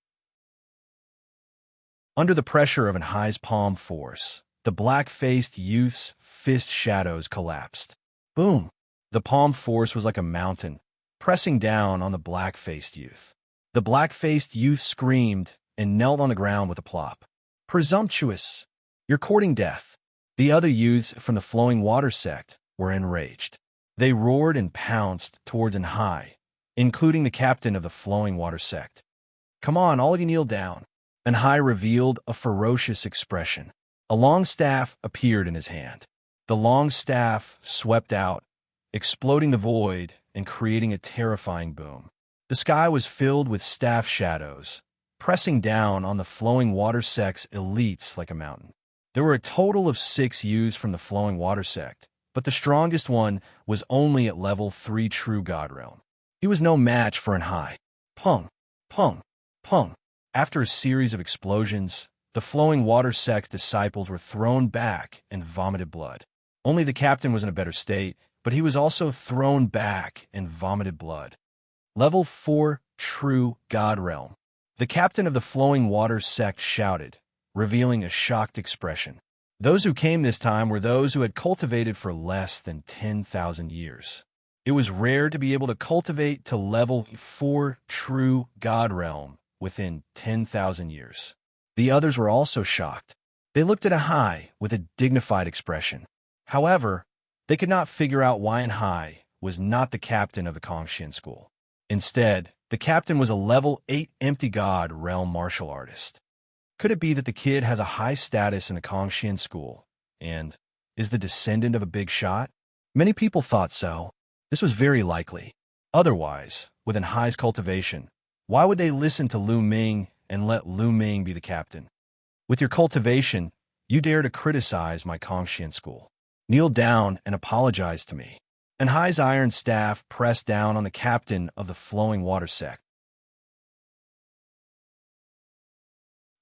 Under the pressure of Anhai's palm force, the black-faced youth's fist shadows collapsed. Boom! The palm force was like a mountain, pressing down on the black-faced youth. The black-faced youth screamed and knelt on the ground with a plop. "Presumptuous! You're courting death." The other youths from the Flowing Water sect were enraged. They roared and pounced towards Anhai, including the captain of the Flowing Water sect. "Come on, all of you kneel down." Anhai revealed a ferocious expression. A long staff appeared in his hand. The long staff swept out, exploding the void and creating a terrifying boom. The sky was filled with staff shadows, pressing down on the Flowing Water sect's elites like a mountain. There were a total of 6 youths from the Flowing Water sect, but the strongest one was only at level 3 True God Realm. He was no match for Anhai. Pung, pung, pung. After a series of explosions, the Flowing Water sect's disciples were thrown back and vomited blood. Only the captain was in a better state, but he was also thrown back and vomited blood. Level 4 True God Realm. The captain of the Flowing Water sect shouted, revealing a shocked expression. Those who came this time were those who had cultivated for less than 10,000 years. It was rare to be able to cultivate to level 4 True God Realm within 10,000 years. The others were also shocked. They looked at Anhai with a dignified expression. However, they could not figure out why Anhai was not the captain of the Xianxia school. Instead, the captain was a level 8 Empty God Realm martial artist. Could it be that the kid has a high status in the Xianxia school and is the descendant of a big shot? Many people thought so. This was very likely. Otherwise, with Anhai's cultivation, why would they listen to Lu Ming and let Lu Ming be the captain? With your cultivation, you dare to criticize my Xianxia school. Kneel down and apologize to me. Anhai's iron staff pressed down on the captain of the Flowing Water sect.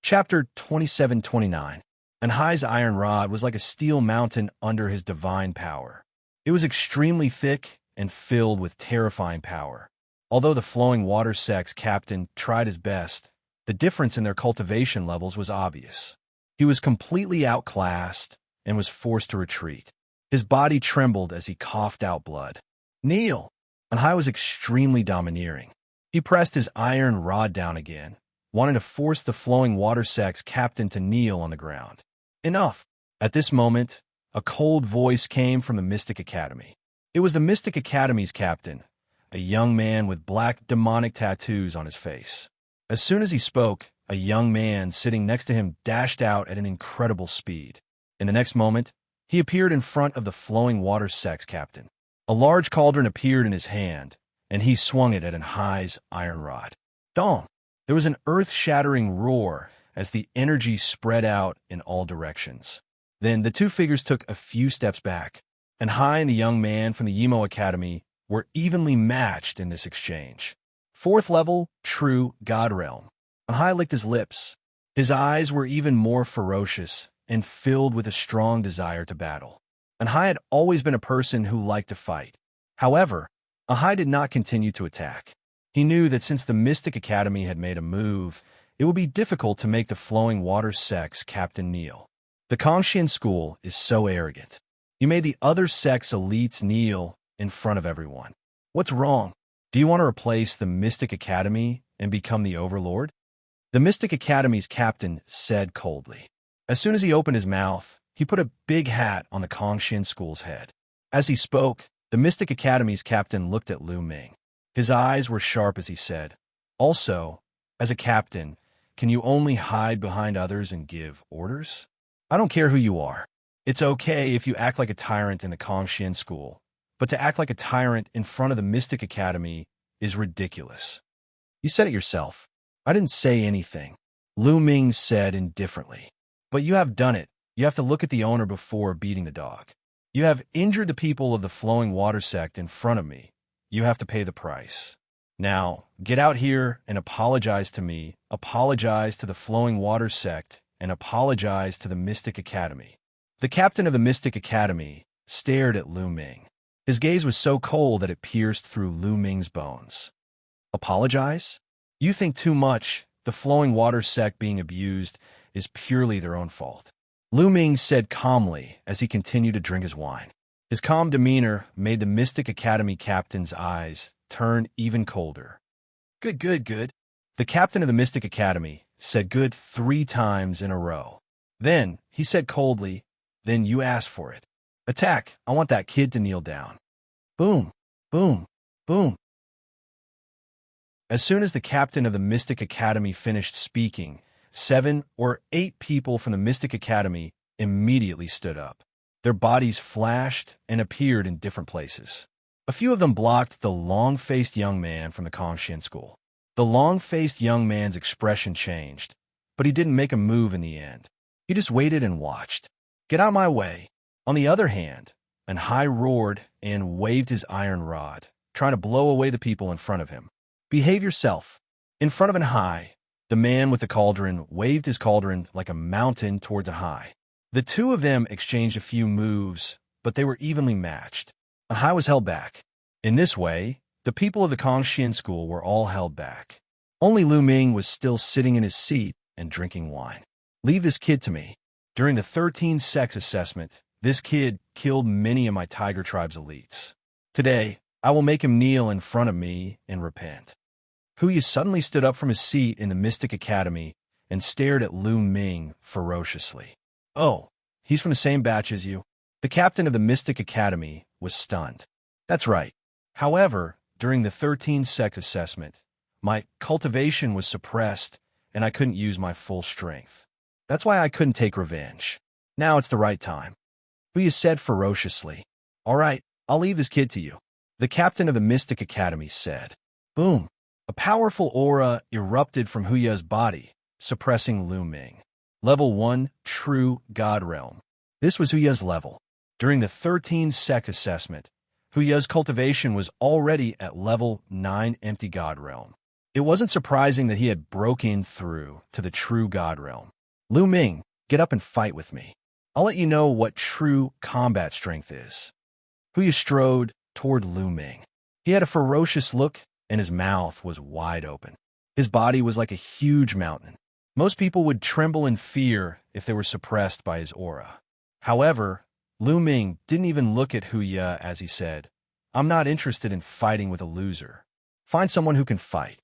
Chapter 27-29. Anhai's iron rod was like a steel mountain under his divine power. It was extremely thick and filled with terrifying power. Although the Flowing Water sect's captain tried his best, the difference in their cultivation levels was obvious. He was completely outclassed and was forced to retreat. His body trembled as he coughed out blood. "Kneel!" Anhai was extremely domineering. He pressed his iron rod down again, wanting to force the flowing water sect's captain to kneel on the ground. "Enough!" At this moment, a cold voice came from the Mystic Academy. It was the Mystic Academy's captain, a young man with black demonic tattoos on his face. As soon as he spoke, a young man sitting next to him dashed out at an incredible speed. In the next moment, he appeared in front of the flowing water sect's captain. A large cauldron appeared in his hand, and he swung it at Anhai's iron rod. Dong! There was an earth-shattering roar as the energy spread out in all directions. Then the two figures took a few steps back. Anhai and the young man from the Emo Academy were evenly matched in this exchange. Fourth level, true God Realm. Anhai licked his lips. His eyes were even more ferocious and filled with a strong desire to battle. Anhai had always been a person who liked to fight. However, Anhai did not continue to attack. He knew that since the Mystic Academy had made a move, it would be difficult to make the flowing water sect's captain kneel. The Xianxia school is so arrogant. You made the other sect's elites kneel in front of everyone. What's wrong? Do you want to replace the Mystic Academy and become the Overlord? The Mystic Academy's captain said coldly. As soon as he opened his mouth, he put a big hat on the Xianxia school's head. As he spoke, the Mystic Academy's captain looked at Lu Ming. His eyes were sharp as he said, "Also, as a captain, can you only hide behind others and give orders? I don't care who you are. It's okay if you act like a tyrant in the Xianxia school, but to act like a tyrant in front of the Mystic Academy is ridiculous." "You said it yourself." "I didn't say anything," Lu Ming said indifferently. "But you have done it. You have to look at the owner before beating the dog. You have injured the people of the flowing water sect in front of me. You have to pay the price. Now, get out here and apologize to me, apologize to the flowing water sect, and apologize to the Mystic Academy." The captain of the Mystic Academy stared at Lu Ming. His gaze was so cold that it pierced through Lu Ming's bones. "Apologize? You think too much. The flowing water sect being abused is purely their own fault," Lu Ming said calmly as he continued to drink his wine. His calm demeanor made the Mystic Academy captain's eyes turn even colder. Good, good, good." The captain of the Mystic Academy said good 3 times in a row. Then he said coldly, "Then you asked for it. Attack! I want that kid to kneel down." Boom, boom, boom. As soon as the captain of the Mystic Academy finished speaking, 7 or 8 people from the Mystic Academy immediately stood up. Their bodies flashed and appeared in different places. A few of them blocked the long-faced young man from the Xianxia school. The long-faced young man's expression changed, but he didn't make a move in the end. He just waited and watched. "Get out of my way." On the other hand, Anhai roared and waved his iron rod, trying to blow away the people in front of him. "Behave yourself." In front of Anhai, the man with the cauldron waved his cauldron like a mountain towards Anhai. The two of them exchanged a few moves, but they were evenly matched. Anhai was held back. In this way, the people of the Xianxia school were all held back. Only Lu Ming was still sitting in his seat and drinking wine. "Leave this kid to me. During the 13 sex assessment, this kid killed many of my Tiger Tribe's elites. Today, I will make him kneel in front of me and repent." Huya suddenly stood up from his seat in the Mystic Academy and stared at Lu Ming ferociously. "Oh, he's from the same batch as you?" The captain of the Mystic Academy was stunned. "That's right. However, during the 13 sex assessment, my cultivation was suppressed and I couldn't use my full strength. That's why I couldn't take revenge. Now it's the right time," Huya said ferociously. "All right, I'll leave this kid to you," the captain of the Mystic Academy said. Boom! A powerful aura erupted from Huya's body, suppressing Lu Ming. Level 1, True God Realm. This was Huya's level. During the 13 sect assessment, Huya's cultivation was already at level 9 Empty God Realm. It wasn't surprising that he had broken through to the True God Realm. "Lu Ming, get up and fight with me. I'll let you know what true combat strength is." Huya strode toward Lu Ming. He had a ferocious look, and his mouth was wide open. His body was like a huge mountain. Most people would tremble in fear if they were suppressed by his aura. However, Lu Ming didn't even look at Wuxia as he said, "I'm not interested in fighting with a loser. Find someone who can fight."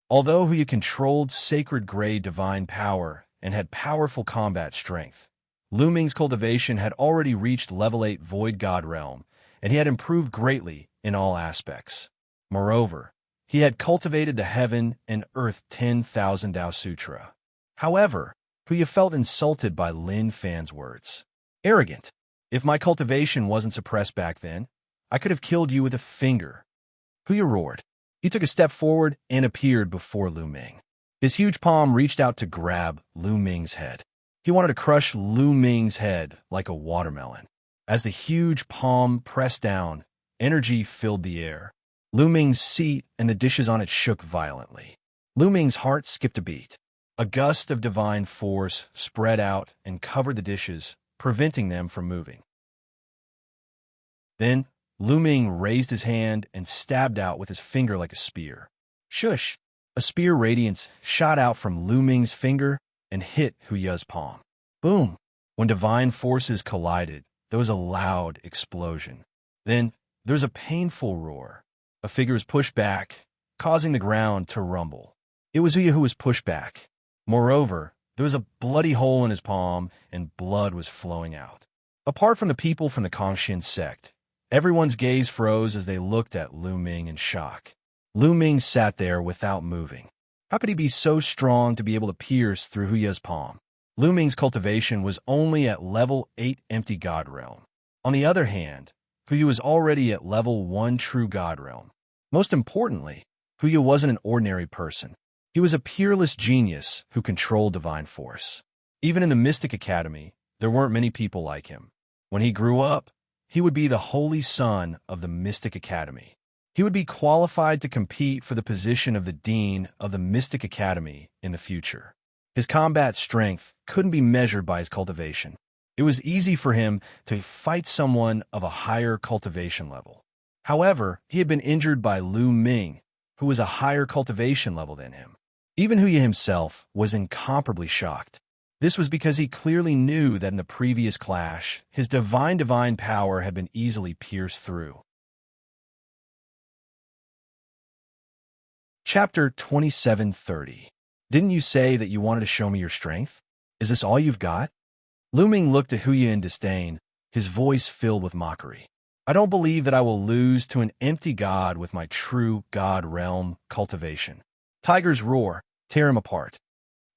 Although Wuxia controlled sacred gray divine power and had powerful combat strength, Lu Ming's cultivation had already reached level 8 Void God Realm, and he had improved greatly in all aspects. Moreover, he had cultivated the Heaven and Earth 10,000 Dao Sutra. However, Wuxia felt insulted by Lin Fan's words. Arrogant. If my cultivation wasn't suppressed back then, I could have killed you with a finger. Wuxia roared. He took a step forward and appeared before Lu Ming. His huge palm reached out to grab Lu Ming's head. He wanted to crush Lu Ming's head like a watermelon. As the huge palm pressed down, energy filled the air. Lu Ming's seat and the dishes on it shook violently. Lu Ming's heart skipped a beat. A gust of divine force spread out and covered the dishes, preventing them from moving. Then, Lu Ming raised his hand and stabbed out with his finger like a spear. Shush! A spear radiance shot out from Lu Ming's finger and hit Wuxia's palm. Boom! When divine forces collided, there was a loud explosion. Then, there was a painful roar. A figure was pushed back, causing the ground to rumble. It was Wuxia who was pushed back. Moreover, there was a bloody hole in his palm, and blood was flowing out. Apart from the people from the Kongxian sect, everyone's gaze froze as they looked at Lu Ming in shock. Lu Ming sat there without moving. How could he be so strong to be able to pierce through Wuxia's palm? Lu Ming's cultivation was only at level 8 Empty God Realm. On the other hand, Wuxia was already at level 1 True God Realm. Most importantly, Wuxia wasn't an ordinary person. He was a peerless genius who controlled divine force. Even in the Mystic Academy, there weren't many people like him. When he grew up, he would be the holy son of the Mystic Academy. He would be qualified to compete for the position of the Dean of the Mystic Academy in the future. His combat strength couldn't be measured by his cultivation. It was easy for him to fight someone of a higher cultivation level. However, he had been injured by Lu Ming, who was a higher cultivation level than him. Even Wuxia himself was incomparably shocked. This was because he clearly knew that in the previous clash, his divine power had been easily pierced through. Chapter 2730. Didn't you say that you wanted to show me your strength? Is this all you've got? Lu Ming looked at Wuxia in disdain, his voice filled with mockery. I don't believe that I will lose to an empty god with my true god realm cultivation. Tigers roar, tear him apart.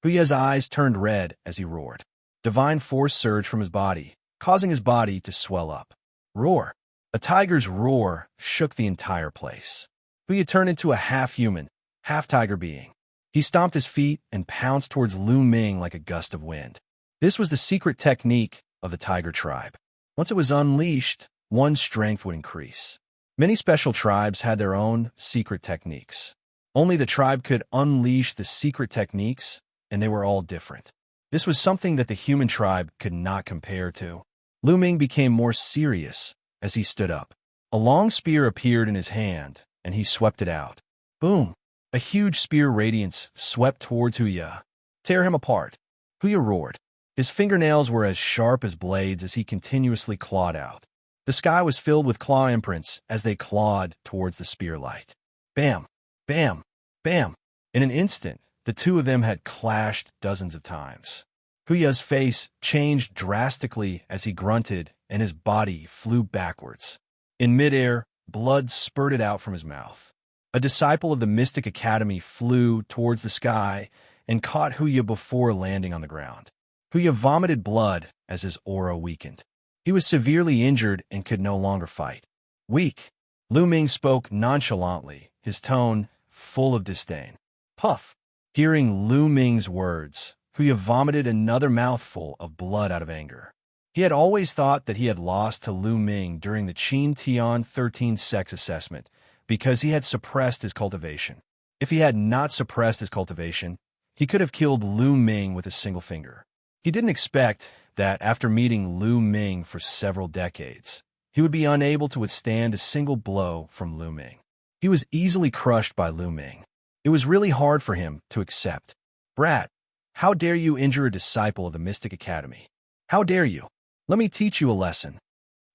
Wuxia's eyes turned red as he roared. Divine force surged from his body, causing his body to swell up. Roar! A tiger's roar shook the entire place. Wuxia turned into a half-human, half-tiger being. He stomped his feet and pounced towards Lu Ming like a gust of wind. This was the secret technique of the tiger tribe. Once it was unleashed, one's strength would increase. Many special tribes had their own secret techniques. Only the tribe could unleash the secret techniques, and they were all different. This was something that the human tribe could not compare to. Lu Ming became more serious as he stood up. A long spear appeared in his hand, and he swept it out. Boom! A huge spear radiance swept towards Wuxia. Tear him apart. Wuxia roared. His fingernails were as sharp as blades as he continuously clawed out. The sky was filled with claw imprints as they clawed towards the spear light. Bam! Bam! Bam! In an instant, the two of them had clashed dozens of times. Wuxia's face changed drastically as he grunted and his body flew backwards. In midair, blood spurted out from his mouth. A disciple of the Mystic Academy flew towards the sky and caught Wuxia before landing on the ground. Wuxia vomited blood as his aura weakened. He was severely injured and could no longer fight. Weak. Lu Ming spoke nonchalantly, his tone full of disdain. Puff! Hearing Lu Ming's words, Wuxia vomited another mouthful of blood out of anger. He had always thought that he had lost to Lu Ming during the Qin Tian 13 sex assessment because he had suppressed his cultivation. If he had not suppressed his cultivation, he could have killed Lu Ming with a single finger. He didn't expect that after meeting Lu Ming for several decades, he would be unable to withstand a single blow from Lu Ming. He was easily crushed by Lu Ming. It was really hard for him to accept. Brat! How dare you injure a disciple of the Mystic Academy? How dare you? Let me teach you a lesson.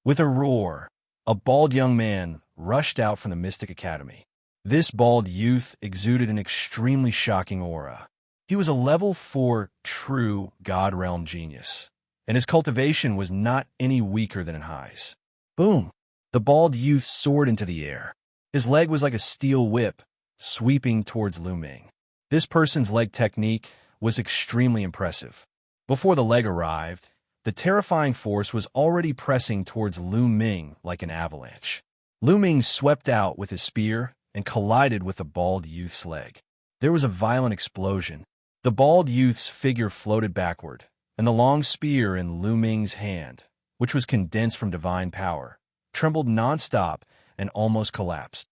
With a roar, a bald young man rushed out from the Mystic Academy. This bald youth exuded an extremely shocking aura. He was a level 4 true God Realm genius, and his cultivation was not any weaker than in Hai's. Boom! The bald youth soared into the air. His leg was like a steel whip, sweeping towards Lu Ming. This person's leg technique was extremely impressive. Before the leg arrived, the terrifying force was already pressing towards Lu Ming like an avalanche. Lu Ming swept out with his spear and collided with the bald youth's leg. There was a violent explosion. The bald youth's figure floated backward, and the long spear in Lu Ming's hand, which was condensed from divine power, trembled nonstop and almost collapsed.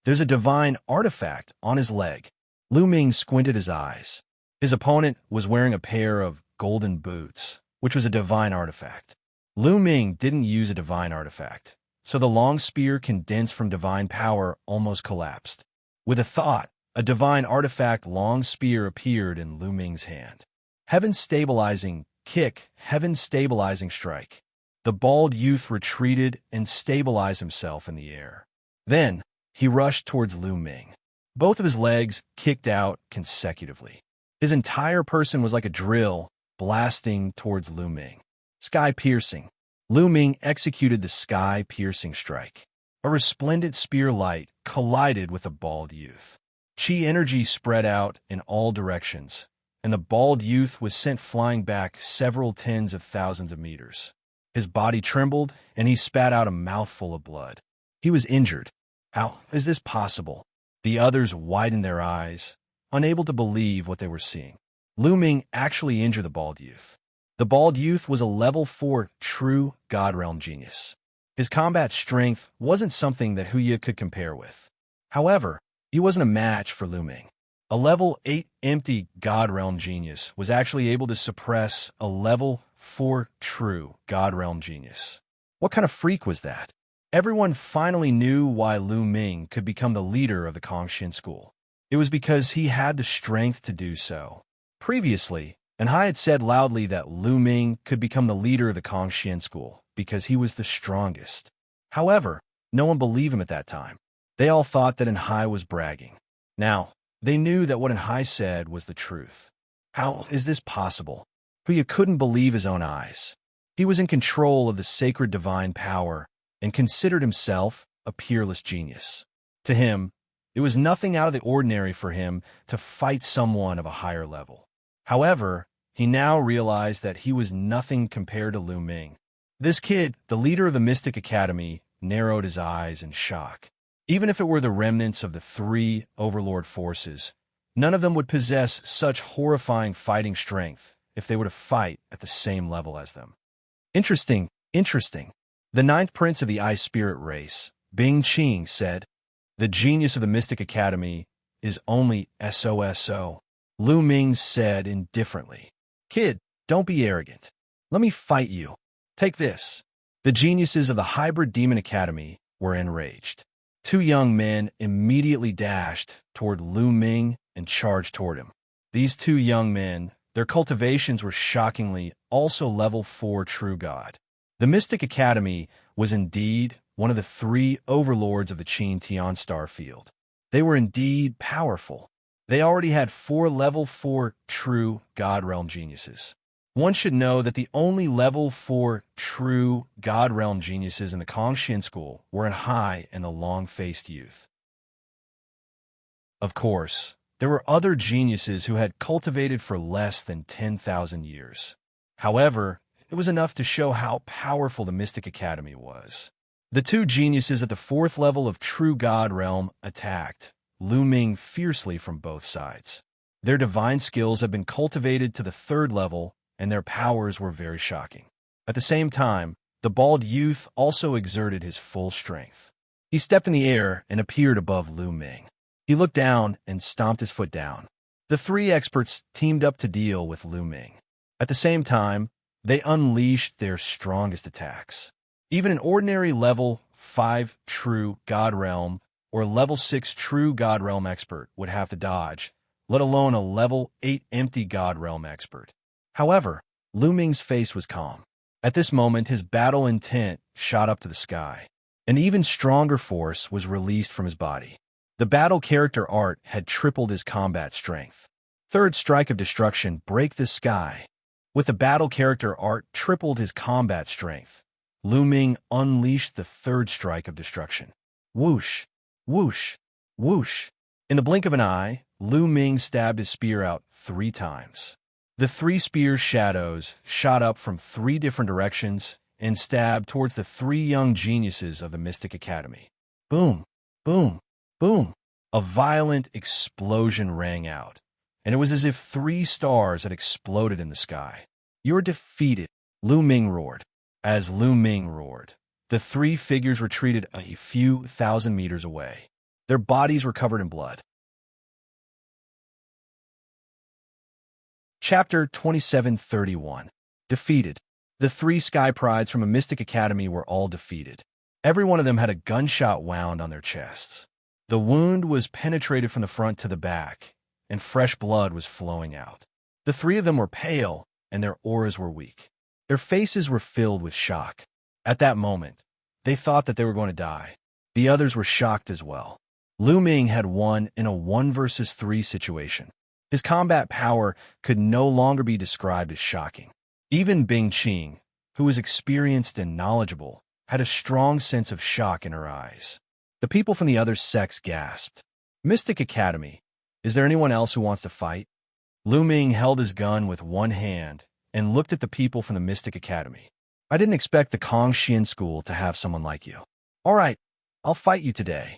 There's a divine artifact on his leg. Lu Ming squinted his eyes. His opponent was wearing a pair of golden boots, which was a divine artifact. Lu Ming didn't use a divine artifact, so the long spear condensed from divine power almost collapsed. With a thought, a divine artifact long spear appeared in Lu Ming's hand. Heaven stabilizing kick, heaven stabilizing strike. The bald youth retreated and stabilized himself in the air. Then, he rushed towards Lu Ming. Both of his legs kicked out consecutively. His entire person was like a drill, blasting towards Lu Ming. Sky-piercing. Lu Ming executed the sky-piercing strike. A resplendent spear light collided with the bald youth. Chi energy spread out in all directions, and the bald youth was sent flying back several tens of thousands of meters. His body trembled, and he spat out a mouthful of blood. He was injured. How is this possible? The others widened their eyes, unable to believe what they were seeing. Lu Ming actually injured the bald youth. The bald youth was a level 4 true God Realm genius. His combat strength wasn't something that Huya could compare with. However, he wasn't a match for Lu Ming. A level 8 empty God Realm genius was actually able to suppress a level 4 true God Realm genius. What kind of freak was that? Everyone finally knew why Lu Ming could become the leader of the Kongxian school. It was because he had the strength to do so. Previously, Anhai had said loudly that Lu Ming could become the leader of the Kongxian school because he was the strongest. However, no one believed him at that time. They all thought that Anhai was bragging. Now, they knew that what Anhai said was the truth. How is this possible? Huya couldn't believe his own eyes. He was in control of the sacred divine power and considered himself a peerless genius. To him, it was nothing out of the ordinary for him to fight someone of a higher level. However, he now realized that he was nothing compared to Lu Ming. This kid, the leader of the Mystic Academy, narrowed his eyes in shock. Even if it were the remnants of the 3 overlord forces, none of them would possess such horrifying fighting strength if they were to fight at the same level as them. Interesting. The 9th prince of the Ice Spirit race, Bing Qing, said, "The genius of the Mystic Academy is only SOSO. Lu Ming said indifferently, "Kid, don't be arrogant. Let me fight you. Take this." The geniuses of the Hybrid Demon Academy were enraged. 2 young men immediately dashed toward Lu Ming and charged toward him. These 2 young men, their cultivations were shockingly also level 4 true God. The Mystic Academy was indeed one of the 3 overlords of the Qin Tian star field. They were indeed powerful. They already had 4 level 4 true God Realm geniuses. One should know that the only level 4 true God Realm geniuses in the Kongxian school were Anhai and the long-faced youth. Of course, there were other geniuses who had cultivated for less than 10,000 years. However, it was enough to show how powerful the Mystic Academy was. The 2 geniuses at the 4th level of true God Realm attacked, Lu Ming fiercely from both sides. Their divine skills had been cultivated to the 3rd level, and their powers were very shocking. At the same time, the bald youth also exerted his full strength. He stepped in the air and appeared above Lu Ming. He looked down and stomped his foot down. The 3 experts teamed up to deal with Lu Ming. At the same time, they unleashed their strongest attacks. Even an ordinary level 5 true God Realm or level 6 true God Realm expert would have to dodge, let alone a level 8 empty God Realm expert. However, Lu Ming's face was calm. At this moment, his battle intent shot up to the sky. An even stronger force was released from his body. The battle character art had tripled his combat strength. Third strike of destruction, break the sky. With the battle character art tripled his combat strength, Lu Ming unleashed the third strike of destruction. Whoosh, whoosh, whoosh. In the blink of an eye, Lu Ming stabbed his spear out 3 times. The 3 spear shadows shot up from 3 different directions and stabbed towards the 3 young geniuses of the Mystic Academy. Boom, boom, boom. A violent explosion rang out, and it was as if 3 stars had exploded in the sky. "You're defeated," Lu Ming roared. As Lu Ming roared, the 3 figures retreated a few thousand meters away. Their bodies were covered in blood. Chapter 2731. Defeated. The 3 Sky Prides from a Mystic Academy were all defeated. Every one of them had a gunshot wound on their chests. The wound was penetrated from the front to the back, and fresh blood was flowing out. The 3 of them were pale, and their auras were weak. Their faces were filled with shock. At that moment, they thought that they were going to die. The others were shocked as well. Lu Ming had won in a 1 versus 3 situation. His combat power could no longer be described as shocking. Even Bing Qing, who was experienced and knowledgeable, had a strong sense of shock in her eyes. The people from the other sects gasped. "Mystic Academy, is there anyone else who wants to fight?" Lu Ming held his gun with one hand and looked at the people from the Mystic Academy. "I didn't expect the Xianxia school to have someone like you. All right, I'll fight you today."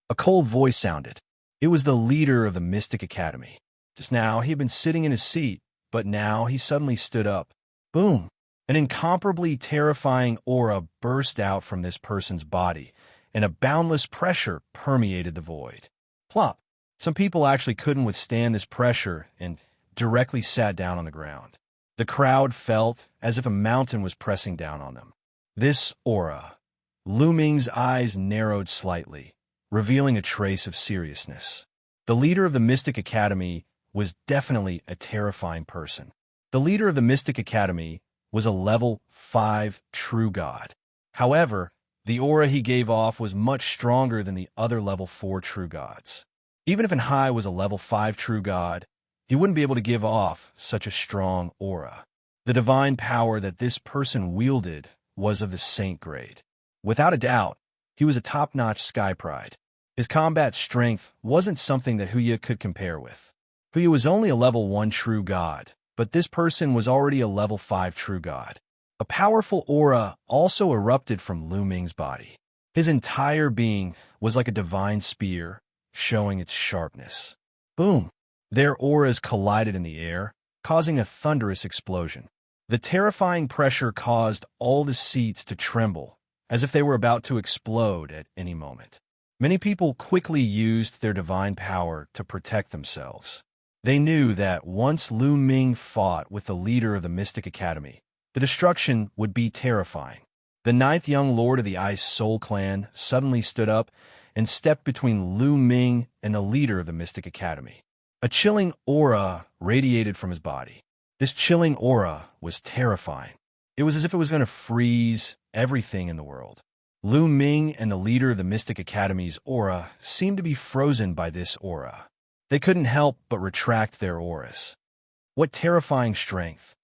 A cold voice sounded. It was the leader of the Mystic Academy. Just now, he had been sitting in his seat, but now he suddenly stood up. Boom! An incomparably terrifying aura burst out from this person's body, and a boundless pressure permeated the void. Plop! Some people actually couldn't withstand this pressure and directly sat down on the ground. The crowd felt as if a mountain was pressing down on them. This aura. Lu Ming's eyes narrowed slightly, revealing a trace of seriousness. The leader of the Mystic Academy was definitely a terrifying person. The leader of the Mystic Academy was a level 5 true god. However, the aura he gave off was much stronger than the other level 4 true gods. Even if Hai was a level 5 true god, he wouldn't be able to give off such a strong aura. The divine power that this person wielded was of the saint grade. Without a doubt, he was a top-notch Sky Pride. His combat strength wasn't something that Huya could compare with. Huya was only a level 1 true god, but this person was already a level 5 true god. A powerful aura also erupted from Lu Ming's body. His entire being was like a divine spear, showing its sharpness. Boom! Their auras collided in the air, causing a thunderous explosion. The terrifying pressure caused all the seats to tremble, as if they were about to explode at any moment. Many people quickly used their divine power to protect themselves. They knew that once Lu Ming fought with the leader of the Mystic Academy, the destruction would be terrifying. The 9th young lord of the Ice Soul Clan suddenly stood up and stepped between Lu Ming and the leader of the Mystic Academy. A chilling aura radiated from his body. This chilling aura was terrifying. It was as if it was going to freeze everything in the world. Lu Ming and the leader of the Mystic Academy's aura seemed to be frozen by this aura. They couldn't help but retract their auras. What terrifying strength!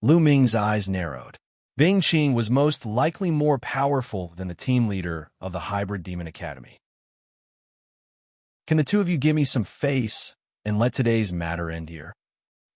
Lu Ming's eyes narrowed. Bing Qing was most likely more powerful than the team leader of the Hybrid Demon Academy. "Can the 2 of you give me some face and let today's matter end here?"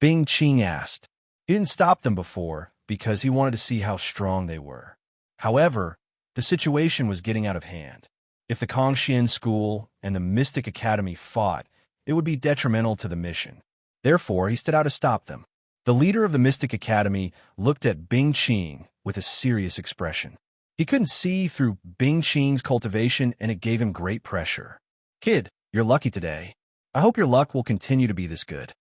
Bing Qing asked. He didn't stop them before because he wanted to see how strong they were. However, the situation was getting out of hand. If the Xianxia school and the Mystic Academy fought, it would be detrimental to the mission. Therefore, he stood out to stop them. The leader of the Mystic Academy looked at Bing Qing with a serious expression. He couldn't see through Bing Qing's cultivation, and it gave him great pressure. "Kid, you're lucky today. I hope your luck will continue to be this good."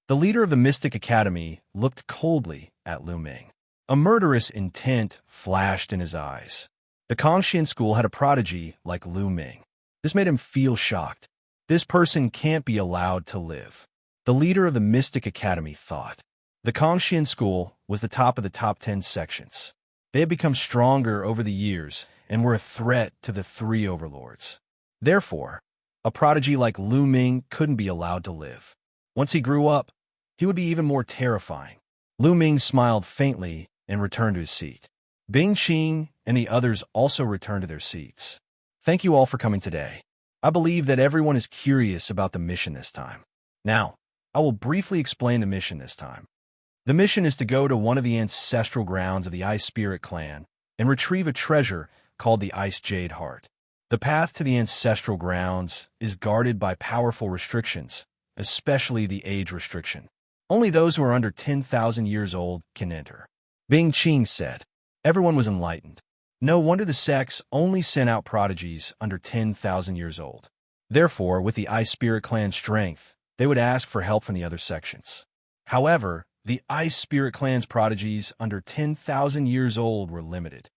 The leader of the Mystic Academy looked coldly at Lu Ming. A murderous intent flashed in his eyes. The Xianxia school had a prodigy like Lu Ming. This made him feel shocked. This person can't be allowed to live. The leader of the Mystic Academy thought. The Xianxia school was the top of the top 10 sections. They had become stronger over the years and were a threat to the three overlords. Therefore, a prodigy like Lu Ming couldn't be allowed to live. Once he grew up, he would be even more terrifying. Lu Ming smiled faintly and returned to his seat. Bing Qing and the others also returned to their seats. Thank you all for coming today. I believe that everyone is curious about the mission this time. Now, I will briefly explain the mission this time. The mission is to go to one of the ancestral grounds of the Ice Spirit clan and retrieve a treasure called the Ice Jade Heart. The path to the ancestral grounds is guarded by powerful restrictions, especially the age restriction. Only those who are under 10,000 years old can enter. Bing Qing said. Everyone was enlightened. No wonder the sects only sent out prodigies under 10,000 years old. Therefore, with the Ice Spirit clan's strength, they would ask for help from the other sections. However, the Ice Spirit clan's prodigies under 10,000 years old were limited.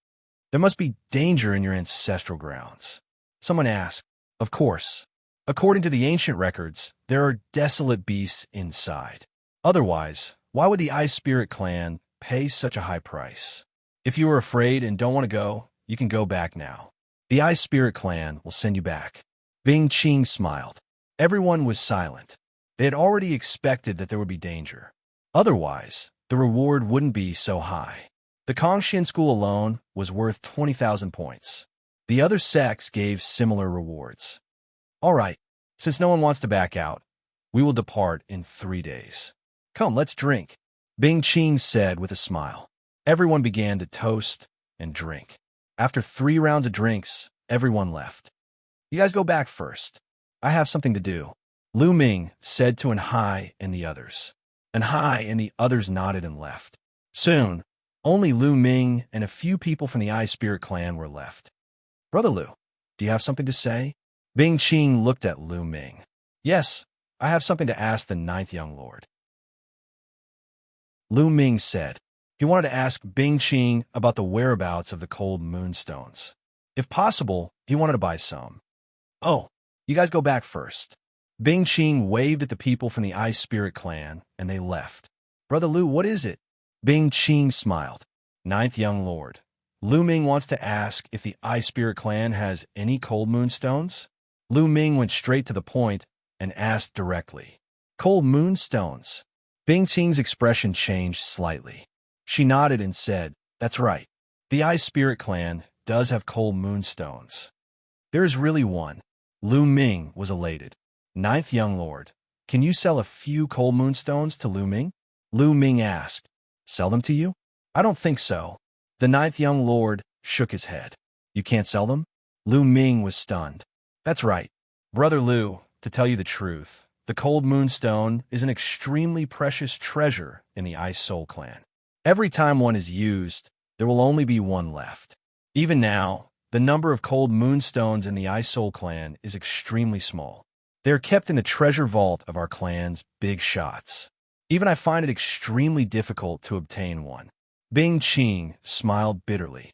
There must be danger in your ancestral grounds. Someone asked. Of course. According to the ancient records, there are desolate beasts inside. Otherwise, why would the Ice Spirit clan pay such a high price? If you are afraid and don't want to go, you can go back now. The Ice Spirit clan will send you back. Bing Qing smiled. Everyone was silent. They had already expected that there would be danger. Otherwise, the reward wouldn't be so high. The Xianxia school alone was worth 20,000 points. The other sects gave similar rewards. All right, since no one wants to back out, we will depart in 3 days. Come, let's drink, Bing Qing said with a smile. Everyone began to toast and drink. After 3 rounds of drinks, everyone left. You guys go back first. I have something to do, Lu Ming said to Anhai and the others. Anhai and the others nodded and left. Soon, only Lu Ming and a few people from the Ice Spirit clan were left. Brother Lu, do you have something to say? Bing Qing looked at Lu Ming. Yes, I have something to ask the 9th young lord. Lu Ming said. He wanted to ask Bing Qing about the whereabouts of the cold moonstones. If possible, he wanted to buy some. Oh, you guys go back first. Bing Qing waved at the people from the Ice Spirit clan, and they left. Brother Lu, what is it? Bing Qing smiled. 9th young lord. Lu Ming wants to ask if the Ice Spirit clan has any cold moonstones. Lu Ming went straight to the point and asked directly. Cold moonstones. Bing Qing's expression changed slightly. She nodded and said, That's right. The Ice Spirit clan does have cold moonstones. There is really one. Lu Ming was elated. 9th young lord, can you sell a few cold moonstones to Lu Ming? Lu Ming asked. Sell them to you? I don't think so. The 9th young lord shook his head. You can't sell them? Lu Ming was stunned. That's right. Brother Lu, to tell you the truth, the cold moonstone is an extremely precious treasure in the Ice Soul clan. Every time one is used, there will only be one left. Even now, the number of cold moonstones in the Ice Soul clan is extremely small. They are kept in the treasure vault of our clan's big shots. Even I find it extremely difficult to obtain one. Bing Qing smiled bitterly.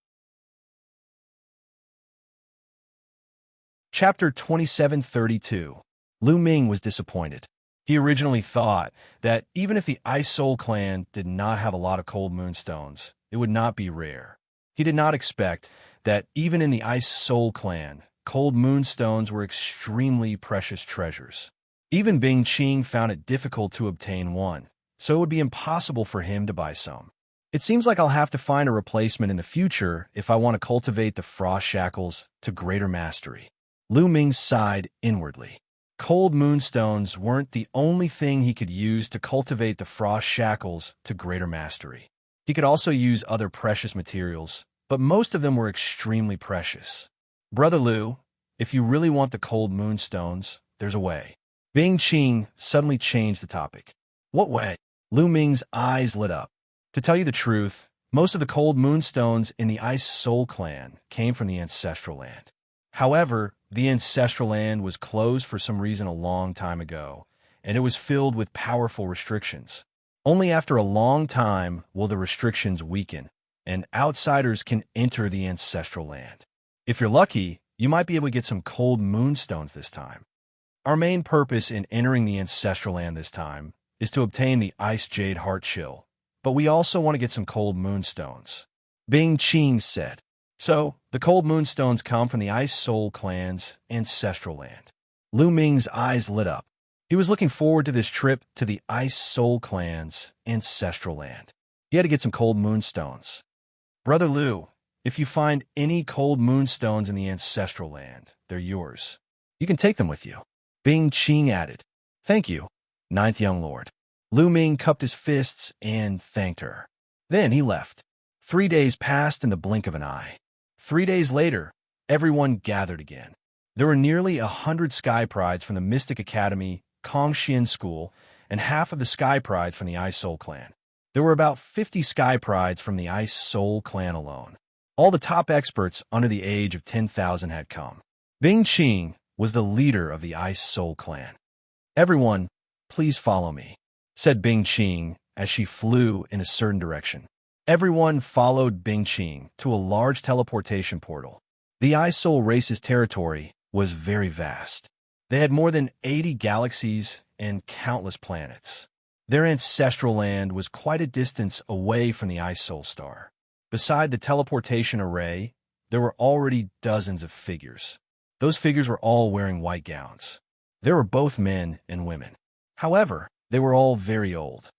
Chapter 2732. Lu Ming was disappointed. He originally thought that even if the Ice Soul clan did not have a lot of cold moonstones, it would not be rare. He did not expect that even in the Ice Soul clan, cold moonstones were extremely precious treasures. Even Bing Qing found it difficult to obtain one, so it would be impossible for him to buy some. It seems like I'll have to find a replacement in the future if I want to cultivate the frost shackles to greater mastery. Lu Ming sighed inwardly. Cold moonstones weren't the only thing he could use to cultivate the frost shackles to greater mastery. He could also use other precious materials, but most of them were extremely precious. Brother Lu, if you really want the cold moonstones, there's a way. Bing Qing suddenly changed the topic. What way? Lu Ming's eyes lit up. To tell you the truth, most of the cold moonstones in the Ice Soul clan came from the Ancestral Land. However, the Ancestral Land was closed for some reason a long time ago, and it was filled with powerful restrictions. Only after a long time will the restrictions weaken, and outsiders can enter the Ancestral Land. If you're lucky, you might be able to get some cold moonstones this time. Our main purpose in entering the ancestral land this time is to obtain the Ice Jade Heart Chill, but we also want to get some cold moonstones. Bing Qing said. So, the cold moonstones come from the Ice Soul clan's ancestral land. Lu Ming's eyes lit up. He was looking forward to this trip to the Ice Soul clan's ancestral land. He had to get some cold moonstones. Brother Lu, if you find any cold moonstones in the ancestral land, they're yours. You can take them with you. Bing Qing added. Thank you, Ninth Young Lord. Lu Ming cupped his fists and thanked her. Then he left. 3 days passed in the blink of an eye. 3 days later, everyone gathered again. There were nearly 100 Sky Prides from the Mystic Academy, Kongxian School, and half of the Sky Prides from the Ice Soul clan. There were about 50 Sky Prides from the Ice Soul clan alone. All the top experts under the age of 10,000 had come. Bing Qing was the leader of the Ice Soul clan. Everyone, please follow me, said Bing Qing as she flew in a certain direction. Everyone followed Bing Qing to a large teleportation portal. The Ice Soul race's territory was very vast. They had more than 80 galaxies and countless planets. Their ancestral land was quite a distance away from the Ice Soul star. Beside the teleportation array, there were already dozens of figures. Those figures were all wearing white gowns. There were both men and women. However, they were all very old.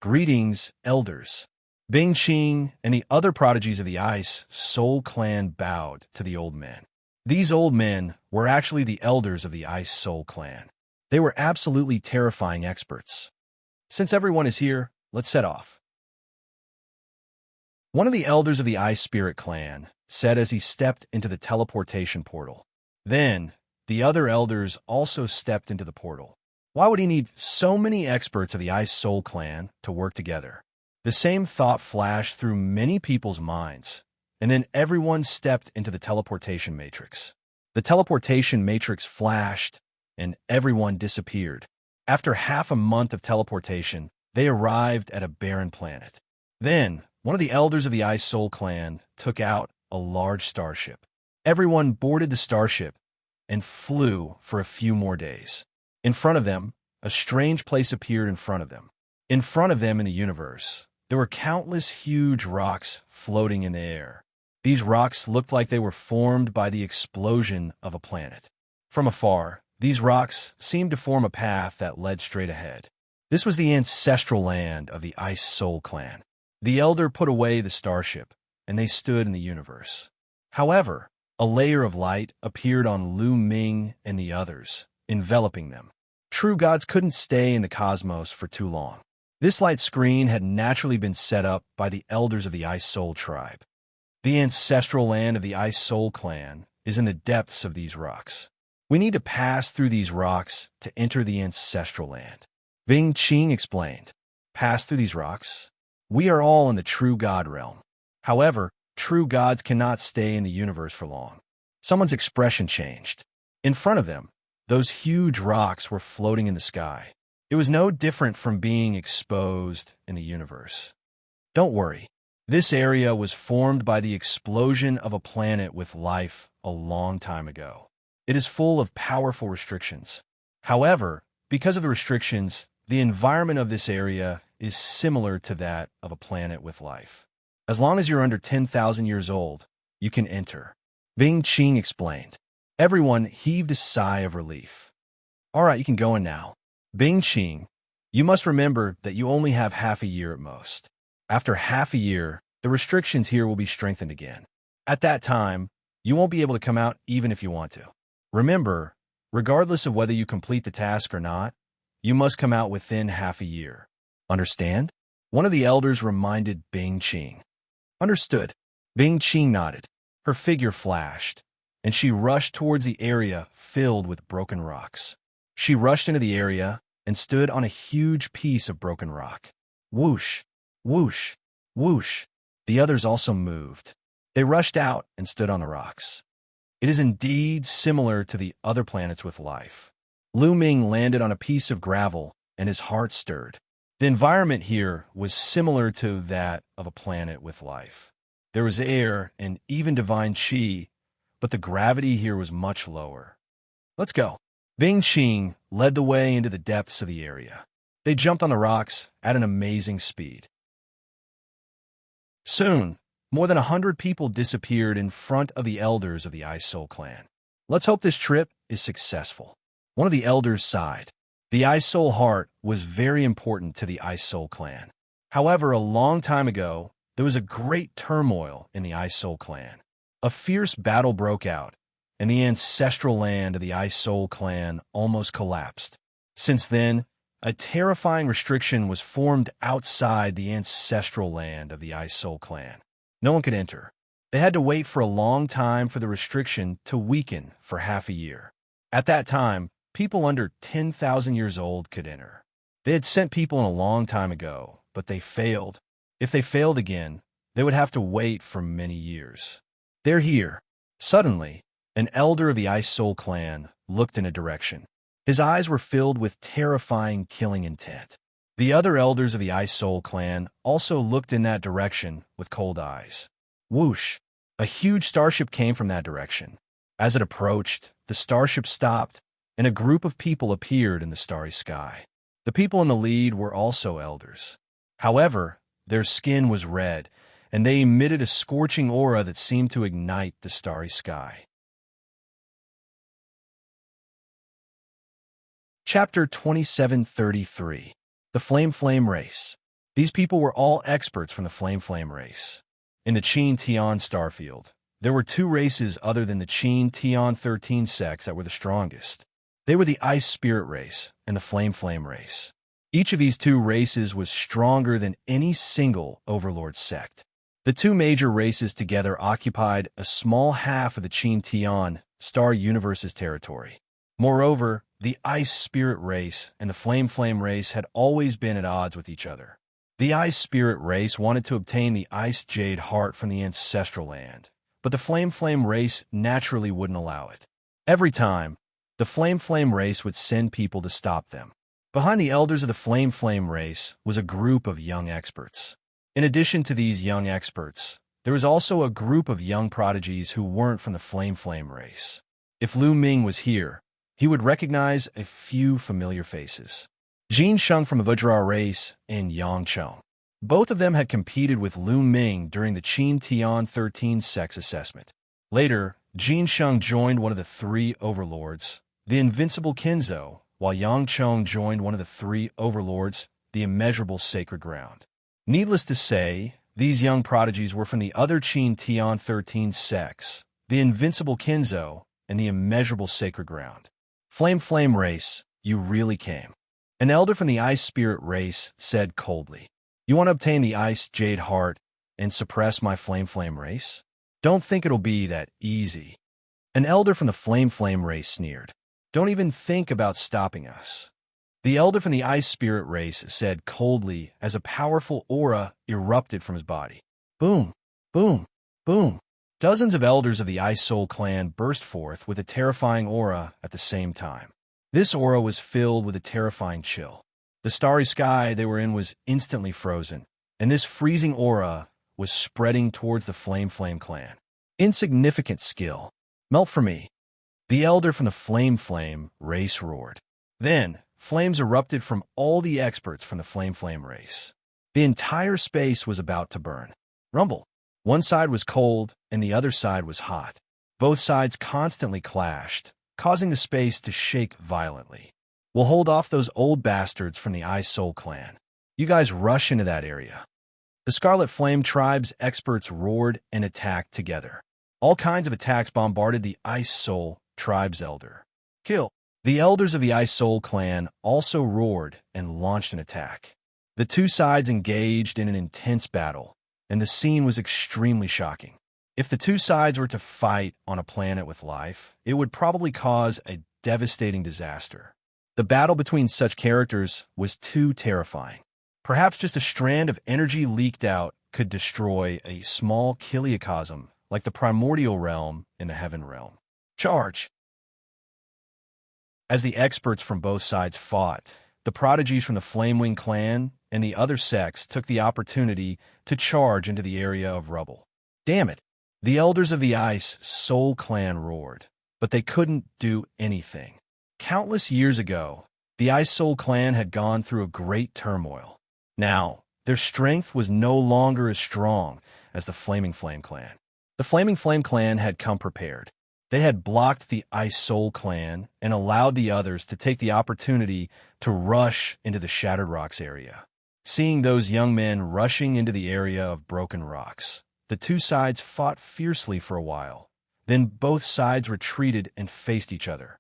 Greetings, elders. Bing Qing and the other prodigies of the Ice Soul clan bowed to the old men. These old men were actually the elders of the Ice Soul clan. They were absolutely terrifying experts. Since everyone is here, let's set off. One of the elders of the Ice Spirit clan said as he stepped into the teleportation portal. Then, the other elders also stepped into the portal. Why would he need so many experts of the Ice Soul clan to work together? The same thought flashed through many people's minds, and then everyone stepped into the teleportation matrix. The teleportation matrix flashed, and everyone disappeared. After half a month of teleportation, they arrived at a barren planet. Then, one of the elders of the Ice Soul clan took out a large starship. Everyone boarded the starship and flew for a few more days. In front of them, a strange place appeared in front of them. In front of them in the universe, there were countless huge rocks floating in the air. These rocks looked like they were formed by the explosion of a planet. From afar, these rocks seemed to form a path that led straight ahead. This was the ancestral land of the Ice Soul clan. The elder put away the starship, and they stood in the universe. However, a layer of light appeared on Lu Ming and the others, enveloping them. True gods couldn't stay in the cosmos for too long. This light screen had naturally been set up by the elders of the Ice Soul tribe. The ancestral land of the Ice Soul clan is in the depths of these rocks. We need to pass through these rocks to enter the ancestral land. Bing Qing explained. Pass through these rocks? We are all in the true god realm. However, true gods cannot stay in the universe for long. Someone's expression changed. In front of them, those huge rocks were floating in the sky. It was no different from being exposed in the universe. Don't worry. This area was formed by the explosion of a planet with life a long time ago. It is full of powerful restrictions. However, because of the restrictions, the environment of this area is similar to that of a planet with life. As long as you're under 10,000 years old, you can enter. Bing Qing explained. Everyone heaved a sigh of relief. All right, you can go in now. Bing Qing, you must remember that you only have half a year at most. After half a year, the restrictions here will be strengthened again. At that time, you won't be able to come out even if you want to. Remember, regardless of whether you complete the task or not, you must come out within half a year. Understand? One of the elders reminded Bing Qing. Understood. Bing Qing nodded. Her figure flashed, and she rushed towards the area filled with broken rocks. She rushed into the area and stood on a huge piece of broken rock. Whoosh, whoosh, whoosh. The others also moved. They rushed out and stood on the rocks. It is indeed similar to the other planets with life. Lu Ming landed on a piece of gravel, and his heart stirred. The environment here was similar to that of a planet with life. There was air and even divine qi, but the gravity here was much lower. Let's go. Bing Qing led the way into the depths of the area. They jumped on the rocks at an amazing speed. Soon, more than 100 people disappeared in front of the elders of the Ice Soul clan. Let's hope this trip is successful. One of the elders sighed. The Ice Soul heart was very important to the Ice Soul clan. However, a long time ago, there was a great turmoil in the Ice Soul clan. A fierce battle broke out, and the ancestral land of the Ice Soul clan almost collapsed. Since then, a terrifying restriction was formed outside the ancestral land of the Ice Soul clan. No one could enter. They had to wait for a long time for the restriction to weaken for half a year. At that time, people under 10,000 years old could enter. They had sent people in a long time ago, but they failed. If they failed again, they would have to wait for many years. They're here. Suddenly, an elder of the Ice Soul clan looked in a direction. His eyes were filled with terrifying killing intent. The other elders of the Ice Soul clan also looked in that direction with cold eyes. Whoosh! A huge starship came from that direction. As it approached, the starship stopped, and a group of people appeared in the starry sky. The people in the lead were also elders. However, their skin was red, and they emitted a scorching aura that seemed to ignite the starry sky. Chapter 2733. The Flame Race. These people were all experts from the Flame race. In the Qin Tian starfield, there were two races other than the Qin Tian 13 sects that were the strongest. They were the Ice Spirit race and the Flame race. Each of these two races was stronger than any single Overlord sect. The two major races together occupied a small half of the Qin Tian star universe's territory. Moreover, the Ice Spirit race and the Flame race had always been at odds with each other. The Ice Spirit race wanted to obtain the Ice Jade Heart from the ancestral land, but the Flame race naturally wouldn't allow it. Every time, the Flame race would send people to stop them. Behind the elders of the Flame race was a group of young experts. In addition to these young experts, there was also a group of young prodigies who weren't from the Flame race. If Lu Ming was here, he would recognize a few familiar faces. Xianxia from the Vajra race and Yang Chong. Both of them had competed with Lu Ming during the Qin Tian 13 sex assessment. Later, Xianxia joined one of the three overlords, the Invincible Kinzo, while Yang Chong joined one of the three overlords, the Immeasurable Sacred Ground. Needless to say, these young prodigies were from the other Qin Tian 13 sects, the Invincible Kinzo, and the Immeasurable Sacred Ground. Flame race, you really came. An elder from the Ice Spirit race said coldly, "You want to obtain the Ice Jade Heart and suppress my Flame race? Don't think it'll be that easy." An elder from the Flame race sneered, "Don't even think about stopping us." The elder from the Ice Spirit race said coldly as a powerful aura erupted from his body. Boom, boom, boom. Dozens of elders of the Ice Soul clan burst forth with a terrifying aura at the same time. This aura was filled with a terrifying chill. The starry sky they were in was instantly frozen, and this freezing aura was spreading towards the Flame clan. Insignificant skill. Melt for me. The elder from the Flame race roared. Then, flames erupted from all the experts from the Flame race. The entire space was about to burn. Rumble. One side was cold, and the other side was hot. Both sides constantly clashed, causing the space to shake violently. We'll hold off those old bastards from the Ice Soul clan. You guys rush into that area. The Scarlet Flame tribe's experts roared and attacked together. All kinds of attacks bombarded the Ice Soul tribe's elder. Kill. The elders of the Ice Soul clan also roared and launched an attack. The two sides engaged in an intense battle, and the scene was extremely shocking. If the two sides were to fight on a planet with life, it would probably cause a devastating disaster. The battle between such characters was too terrifying. Perhaps just a strand of energy leaked out could destroy a small kiliocosm like the primordial realm in the heaven realm. Charge! As the experts from both sides fought, the prodigies from the Flamewing clan and the other sects took the opportunity to charge into the area of rubble. Damn it! The elders of the Ice Soul clan roared, but they couldn't do anything. Countless years ago, the Ice Soul clan had gone through a great turmoil. Now, their strength was no longer as strong as the Flaming Flame clan. The Flaming Flame clan had come prepared. They had blocked the Ice Soul clan and allowed the others to take the opportunity to rush into the Shattered Rocks area. Seeing those young men rushing into the area of broken rocks, the two sides fought fiercely for a while. Then both sides retreated and faced each other.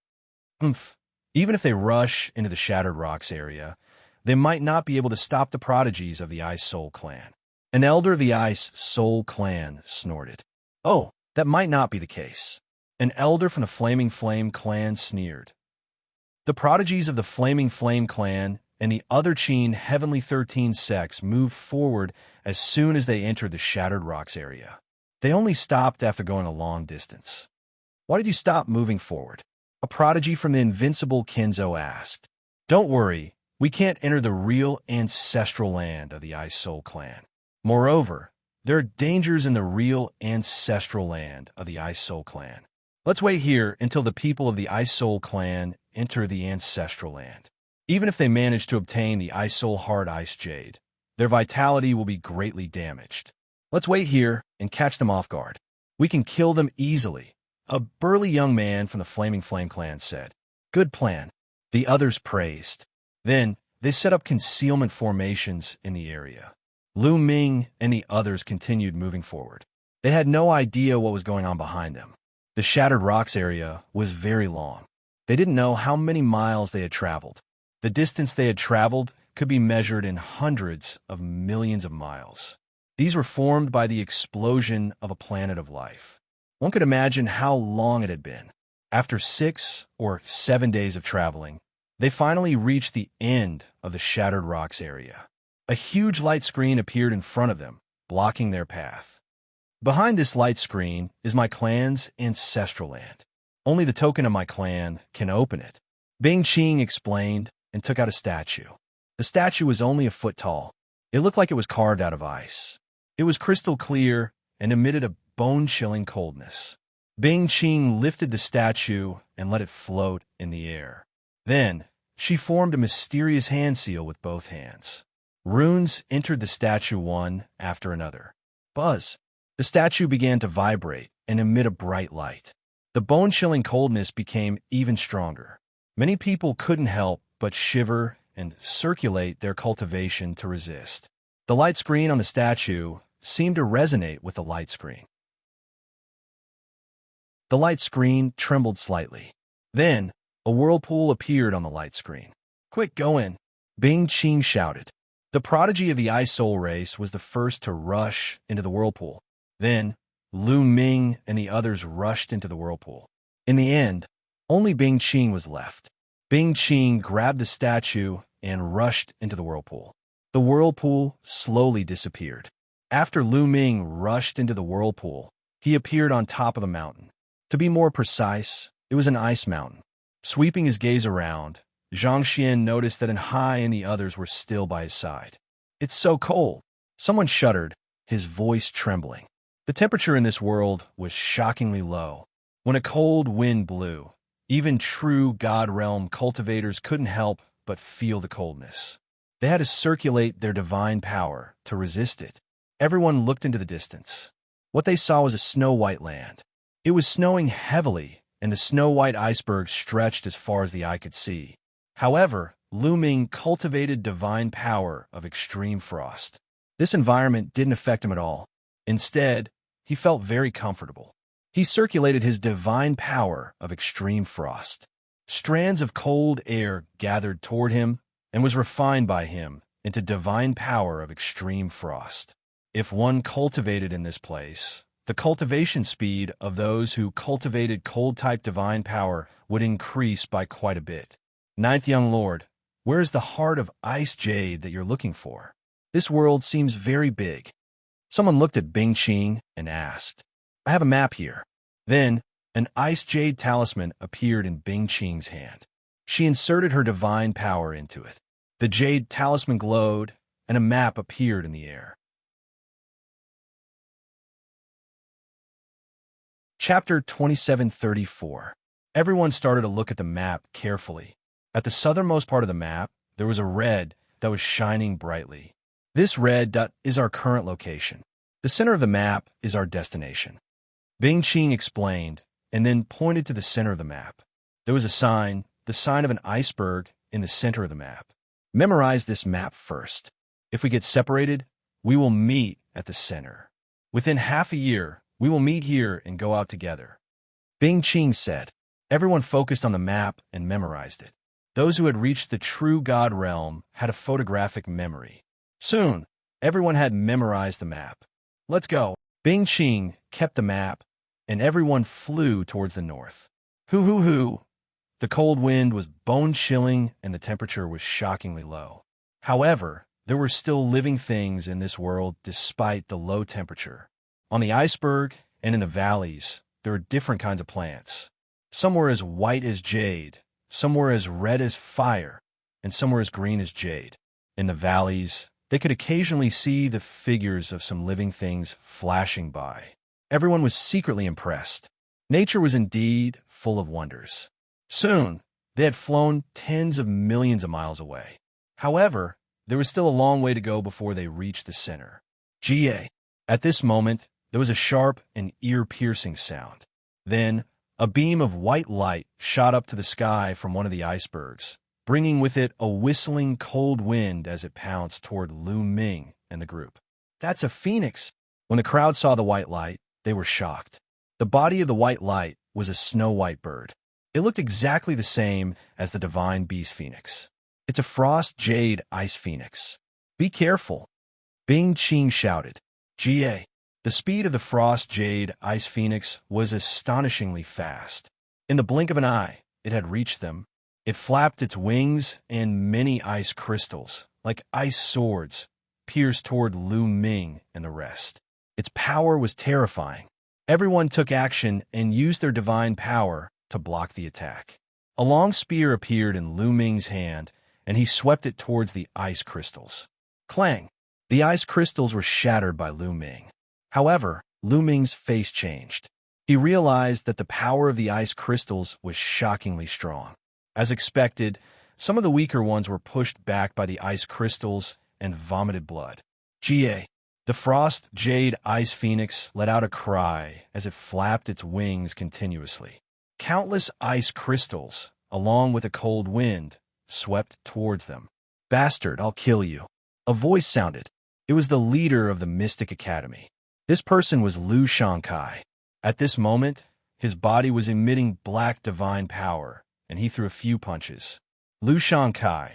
Even if they rush into the Shattered Rocks area, they might not be able to stop the prodigies of the Ice Soul clan. An elder of the Ice Soul clan snorted. Oh, that might not be the case. An elder from the Flaming Flame clan sneered. The prodigies of the Flaming Flame clan and the other Qin Heavenly 13 sects moved forward as soon as they entered the Shattered Rocks area. They only stopped after going a long distance. Why did you stop moving forward? A prodigy from the invincible Kenzo asked. Don't worry, we can't enter the real ancestral land of the Ice Soul clan. Moreover, there are dangers in the real ancestral land of the Ice Soul clan. Let's wait here until the people of the Ice Soul clan enter the ancestral land. Even if they manage to obtain the Ice Soul Hard Ice Jade, their vitality will be greatly damaged. Let's wait here and catch them off guard. We can kill them easily, a burly young man from the Flaming Flame clan said. Good plan. The others praised. Then, they set up concealment formations in the area. Lu Ming and the others continued moving forward. They had no idea what was going on behind them. The Shattered Rocks area was very long. They didn't know how many miles they had traveled. The distance they had traveled could be measured in hundreds of millions of miles. These were formed by the explosion of a planet of life. One could imagine how long it had been. After 6 or 7 days of traveling, they finally reached the end of the Shattered Rocks area. A huge light screen appeared in front of them, blocking their path. Behind this light screen is my clan's ancestral land. Only the token of my clan can open it. Bing Qing explained and took out a statue. The statue was only a foot tall. It looked like it was carved out of ice. It was crystal clear and emitted a bone-chilling coldness. Bing Qing lifted the statue and let it float in the air. Then, she formed a mysterious hand seal with both hands. Runes entered the statue one after another. Buzz! The statue began to vibrate and emit a bright light. The bone-chilling coldness became even stronger. Many people couldn't help but shiver and circulate their cultivation to resist. The light screen on the statue seemed to resonate with the light screen. The light screen trembled slightly. Then, a whirlpool appeared on the light screen. Quick, go in! Bing Qing shouted. The prodigy of the Ice Soul race was the first to rush into the whirlpool. Then, Lu Ming and the others rushed into the whirlpool. In the end, only Bing Qing was left. Bing Qing grabbed the statue and rushed into the whirlpool. The whirlpool slowly disappeared. After Lu Ming rushed into the whirlpool, he appeared on top of the mountain. To be more precise, it was an ice mountain. Sweeping his gaze around, Xianxia noticed that Hai and the others were still by his side. It's so cold. Someone shuddered, his voice trembling. The temperature in this world was shockingly low. When a cold wind blew, even true God Realm cultivators couldn't help but feel the coldness. They had to circulate their divine power to resist it. Everyone looked into the distance. What they saw was a snow-white land. It was snowing heavily, and the snow-white icebergs stretched as far as the eye could see. However, Lu Ming cultivated divine power of extreme frost. This environment didn't affect him at all. Instead, he felt very comfortable. He circulated his divine power of extreme frost. Strands of cold air gathered toward him and was refined by him into divine power of extreme frost. If one cultivated in this place, the cultivation speed of those who cultivated cold-type divine power would increase by quite a bit. Ninth Young Lord, where is the heart of ice jade that you're looking for? This world seems very big. Someone looked at Bing Qing and asked, I have a map here. Then, an ice jade talisman appeared in Bing Qing's hand. She inserted her divine power into it. The jade talisman glowed, and a map appeared in the air. Chapter 2734. Everyone started to look at the map carefully. At the southernmost part of the map, there was a red that was shining brightly. This red dot is our current location. The center of the map is our destination. Bing Qing explained, and then pointed to the center of the map. There was a sign, the sign of an iceberg, in the center of the map. Memorize this map first. If we get separated, we will meet at the center. Within half a year, we will meet here and go out together. Bing Qing said. Everyone focused on the map and memorized it. Those who had reached the true God realm had a photographic memory. Soon, everyone had memorized the map. Let's go. Bing Qing kept the map, and everyone flew towards the north. Hoo. The cold wind was bone-chilling and the temperature was shockingly low. However, there were still living things in this world despite the low temperature. On the iceberg and in the valleys, there were different kinds of plants. Some were as white as jade, some were as red as fire, and some were as green as jade. In the valleys, they could occasionally see the figures of some living things flashing by. Everyone was secretly impressed. Nature was indeed full of wonders. Soon, they had flown tens of millions of miles away. However, there was still a long way to go before they reached the center. Ga. At this moment, there was a sharp and ear-piercing sound. Then, a beam of white light shot up to the sky from one of the icebergs, bringing with it a whistling cold wind as it pounced toward Lu Ming and the group. That's a phoenix! When the crowd saw the white light, they were shocked. The body of the white light was a snow-white bird. It looked exactly the same as the divine beast phoenix. It's a frost jade ice phoenix. Be careful! Bing Qing shouted. Ga. The speed of the frost jade ice phoenix was astonishingly fast. In the blink of an eye, it had reached them. It flapped its wings, and many ice crystals, like ice swords, pierced toward Lu Ming and the rest. Its power was terrifying. Everyone took action and used their divine power to block the attack. A long spear appeared in Lu Ming's hand, and he swept it towards the ice crystals. Clang! The ice crystals were shattered by Lu Ming. However, Lu Ming's face changed. He realized that the power of the ice crystals was shockingly strong. As expected, some of the weaker ones were pushed back by the ice crystals and vomited blood. Ga. The frost jade ice phoenix let out a cry as it flapped its wings continuously. Countless ice crystals, along with a cold wind, swept towards them. Bastard, I'll kill you. A voice sounded. It was the leader of the Mystic Academy. This person was Lu Xianxia. At this moment, his body was emitting black divine power, and he threw a few punches. Lu Xianxia,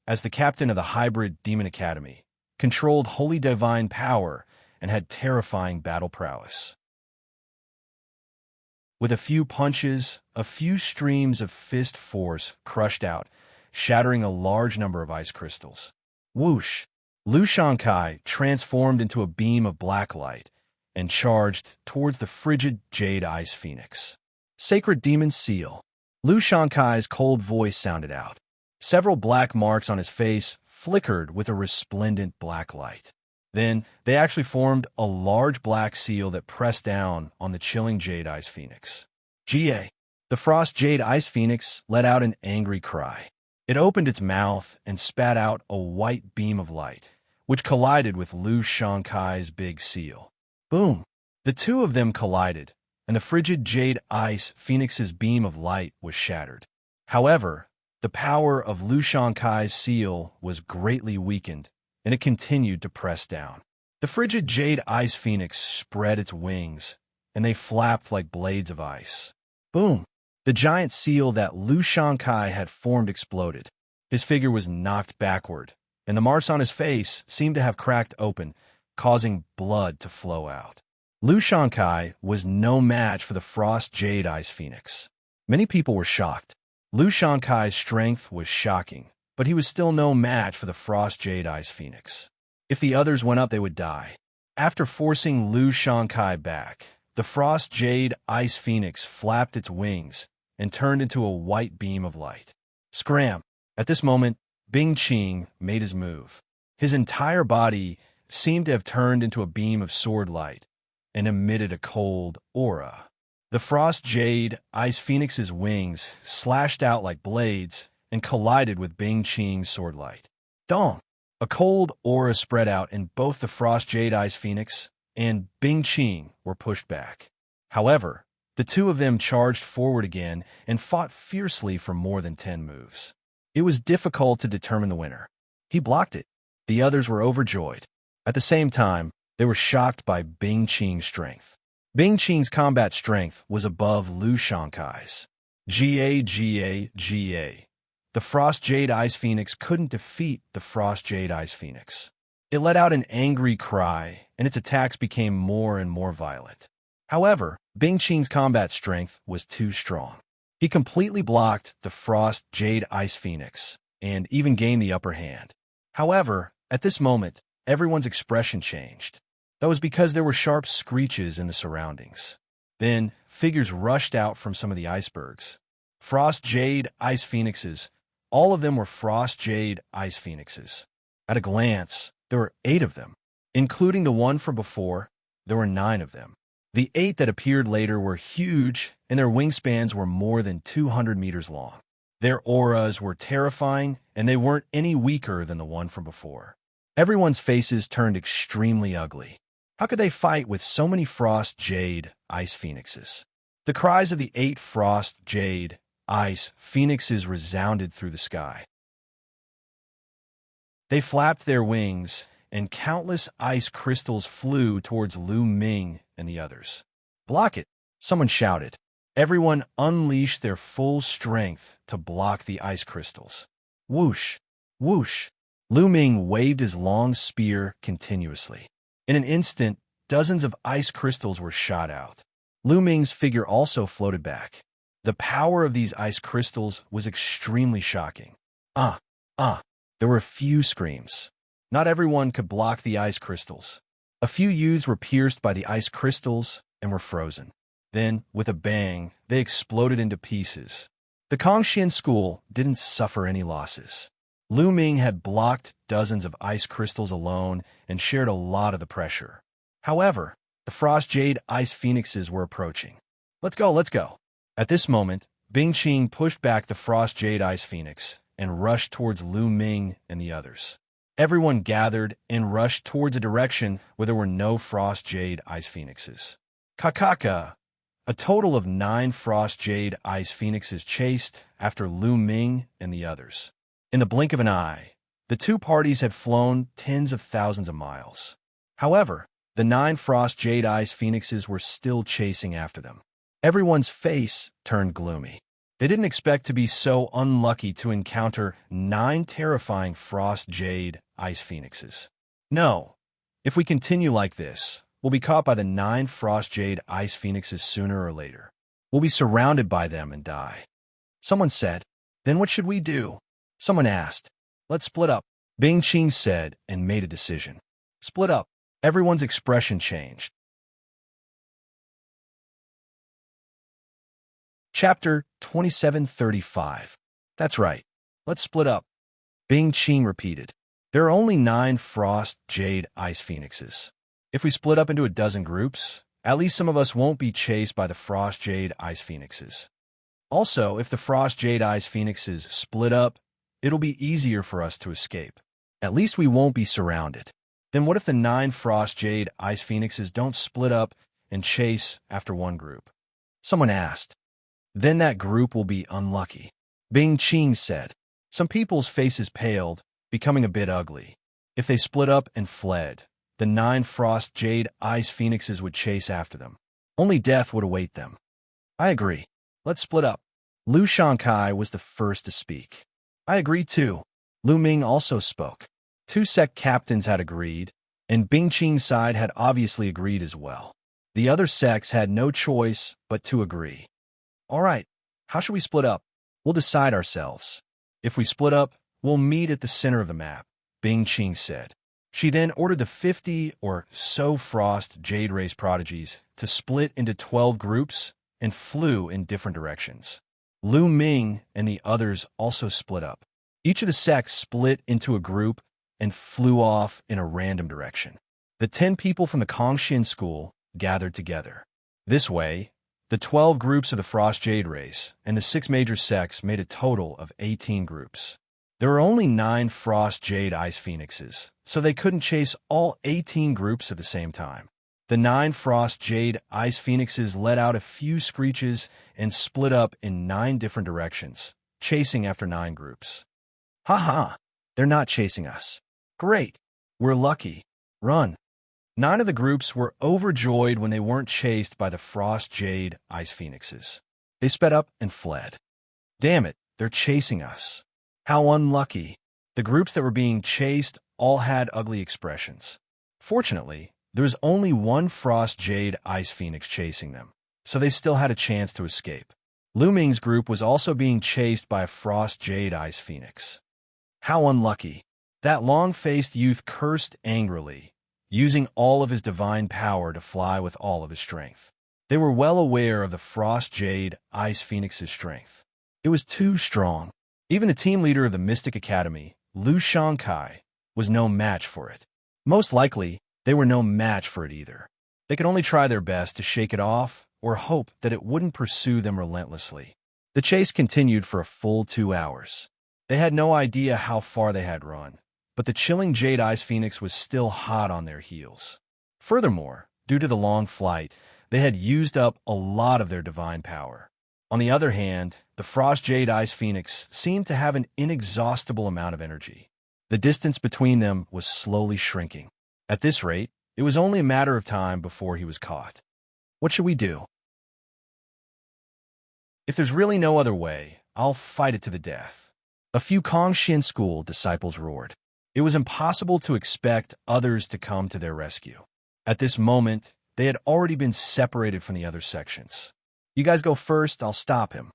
as the captain of the Hybrid Demon Academy, controlled holy divine power and had terrifying battle prowess. With a few punches, a few streams of fist force crushed out, shattering a large number of ice crystals. Whoosh! Lu Xianxia transformed into a beam of black light and charged towards the frigid jade ice phoenix. Sacred Demon Seal. Lu Xianxia's cold voice sounded out. Several black marks on his face flickered with a resplendent black light. Then, they actually formed a large black seal that pressed down on the chilling jade ice phoenix. Ga. The frost jade ice phoenix let out an angry cry. It opened its mouth and spat out a white beam of light, which collided with Lu Xianxia's big seal. Boom! The two of them collided, and the frigid jade ice phoenix's beam of light was shattered. However, the power of Lu Xianxia's seal was greatly weakened, and it continued to press down. The frigid jade ice phoenix spread its wings, and they flapped like blades of ice. Boom! The giant seal that Lu Xianxia had formed exploded. His figure was knocked backward, and the marks on his face seemed to have cracked open, causing blood to flow out. Lu Xianxia was no match for the frost jade ice phoenix. Many people were shocked. Lu Xianxia's strength was shocking, but he was still no match for the frost jade ice phoenix. If the others went up, they would die. After forcing Lu Xianxia back, the frost jade ice phoenix flapped its wings and turned into a white beam of light. Scram! At this moment, Bing Qing made his move. His entire body seemed to have turned into a beam of sword light and emitted a cold aura. The Frost Jade Ice Phoenix's wings slashed out like blades and collided with Bing Qing's swordlight. Dong! A cold aura spread out, and both the Frost Jade Ice Phoenix and Bing Qing were pushed back. However, the two of them charged forward again and fought fiercely for more than 10 moves. It was difficult to determine the winner. He blocked it. The others were overjoyed. At the same time, they were shocked by Bing Qing's strength. Bing Qing's combat strength was above Lu Xianxia's. Ga. The Frost Jade Ice Phoenix couldn't defeat the Frost Jade Ice Phoenix. It let out an angry cry, and its attacks became more and more violent. However, Bing Qing's combat strength was too strong. He completely blocked the Frost Jade Ice Phoenix, and even gained the upper hand. However, at this moment, everyone's expression changed. That was because there were sharp screeches in the surroundings. Then, figures rushed out from some of the icebergs. Frost Jade Ice Phoenixes. All of them were Frost Jade Ice Phoenixes. At a glance, there were 8 of them. Including the one from before, there were 9 of them. The 8 that appeared later were huge, and their wingspans were more than 200 meters long. Their auras were terrifying, and they weren't any weaker than the one from before. Everyone's faces turned extremely ugly. How could they fight with so many Frost Jade Ice Phoenixes? The cries of the 8 Frost Jade Ice Phoenixes resounded through the sky. They flapped their wings, and countless ice crystals flew towards Lu Ming and the others. "Block it!" someone shouted. Everyone unleashed their full strength to block the ice crystals. Whoosh! Whoosh! Lu Ming waved his long spear continuously. In an instant, dozens of ice crystals were shot out. Lu Ming's figure also floated back. The power of these ice crystals was extremely shocking. There were a few screams. Not everyone could block the ice crystals. A few youths were pierced by the ice crystals and were frozen. Then, with a bang, they exploded into pieces. The Xianxia school didn't suffer any losses. Lu Ming had blocked dozens of ice crystals alone and shared a lot of the pressure. However, the Frost Jade Ice Phoenixes were approaching. Let's go. At this moment, Bing Qing pushed back the Frost Jade Ice Phoenix and rushed towards Lu Ming and the others. Everyone gathered and rushed towards a direction where there were no Frost Jade Ice Phoenixes. Kakaka! A total of 9 Frost Jade Ice Phoenixes chased after Lu Ming and the others. In the blink of an eye, the two parties had flown tens of thousands of miles. However, the 9 Frost Jade Ice Phoenixes were still chasing after them. Everyone's face turned gloomy. They didn't expect to be so unlucky to encounter 9 terrifying Frost Jade Ice Phoenixes. No, if we continue like this, we'll be caught by the 9 Frost Jade Ice Phoenixes sooner or later. We'll be surrounded by them and die. Someone said, "Then what should we do?" Someone asked. "Let's split up," Bing Qing said and made a decision. Split up. Everyone's expression changed. Chapter 2735. That's right. Let's split up. Bing Qing repeated. There are only 9 Frost Jade Ice Phoenixes. If we split up into a dozen groups, at least some of us won't be chased by the Frost Jade Ice Phoenixes. Also, if the Frost Jade Ice Phoenixes split up, it'll be easier for us to escape. At least we won't be surrounded. Then what if the 9 Frost Jade Ice Phoenixes don't split up and chase after one group? Someone asked. Then that group will be unlucky. Bing Qing said. Some people's faces paled, becoming a bit ugly. If they split up and fled, the 9 Frost Jade Ice Phoenixes would chase after them. Only death would await them. I agree. Let's split up. Lu Xianxia was the first to speak. I agree too. Lu Ming also spoke. 2 sect captains had agreed, and Bing Qing's side had obviously agreed as well. The other sects had no choice but to agree. All right, how should we split up? We'll decide ourselves. If we split up, we'll meet at the center of the map, Bing Qing said. She then ordered the 50 or so Frost Jade Race prodigies to split into 12 groups and flew in different directions. Lu Ming and the others also split up. Each of the sects split into a group and flew off in a random direction. The 10 people from the Xianxia school gathered together. This way, The 12 groups of the Frost Jade race and the 6 major sects made a total of 18 groups. There were only 9 Frost Jade Ice Phoenixes, so they couldn't chase all 18 groups at the same time. The 9 Frost Jade Ice Phoenixes let out a few screeches and split up in 9 different directions, chasing after 9 groups. Ha! They're not chasing us. Great! We're lucky. Run! 9 of the groups were overjoyed when they weren't chased by the Frost Jade Ice Phoenixes. They sped up and fled. Damn it, they're chasing us. How unlucky. The groups that were being chased all had ugly expressions. Fortunately, there was only one Frost Jade Ice Phoenix chasing them, so they still had a chance to escape. Lu Ming's group was also being chased by a Frost Jade Ice Phoenix. How unlucky. That long-faced youth cursed angrily, using all of his divine power to fly with all of his strength. They were well aware of the Frost Jade Ice Phoenix's strength. It was too strong. Even the team leader of the Mystic Academy, Xianxia, was no match for it. Most likely, they were no match for it either. They could only try their best to shake it off or hope that it wouldn't pursue them relentlessly. The chase continued for a full 2 hours. They had no idea how far they had run, but the chilling Jade Ice Phoenix was still hot on their heels. Furthermore, due to the long flight, they had used up a lot of their divine power. On the other hand, the Frost Jade Ice Phoenix seemed to have an inexhaustible amount of energy. The distance between them was slowly shrinking. At this rate, it was only a matter of time before he was caught. What should we do? If there's really no other way, I'll fight it to the death. A few Kongxian school disciples roared. It was impossible to expect others to come to their rescue. At this moment, they had already been separated from the other sections. You guys go first, I'll stop him.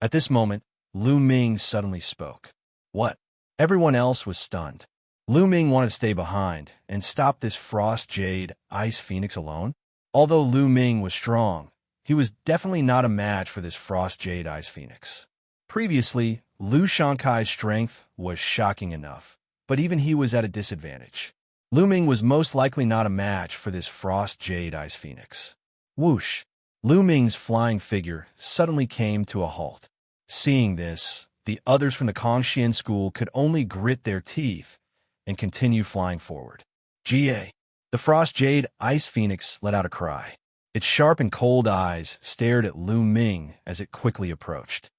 At this moment, Lu Ming suddenly spoke. What? Everyone else was stunned. Lu Ming wanted to stay behind and stop this Frost Jade Ice Phoenix alone. Although Lu Ming was strong, he was definitely not a match for this Frost Jade Ice Phoenix. Previously, Lu Xianxi's strength was shocking enough, but even he was at a disadvantage. Lu Ming was most likely not a match for this Frost Jade Ice Phoenix. Whoosh! Lu Ming's flying figure suddenly came to a halt. Seeing this, the others from the Kongxian school could only grit their teeth and continue flying forward. Ga! The Frost Jade Ice Phoenix let out a cry. Its sharp and cold eyes stared at Lu Ming as it quickly approached.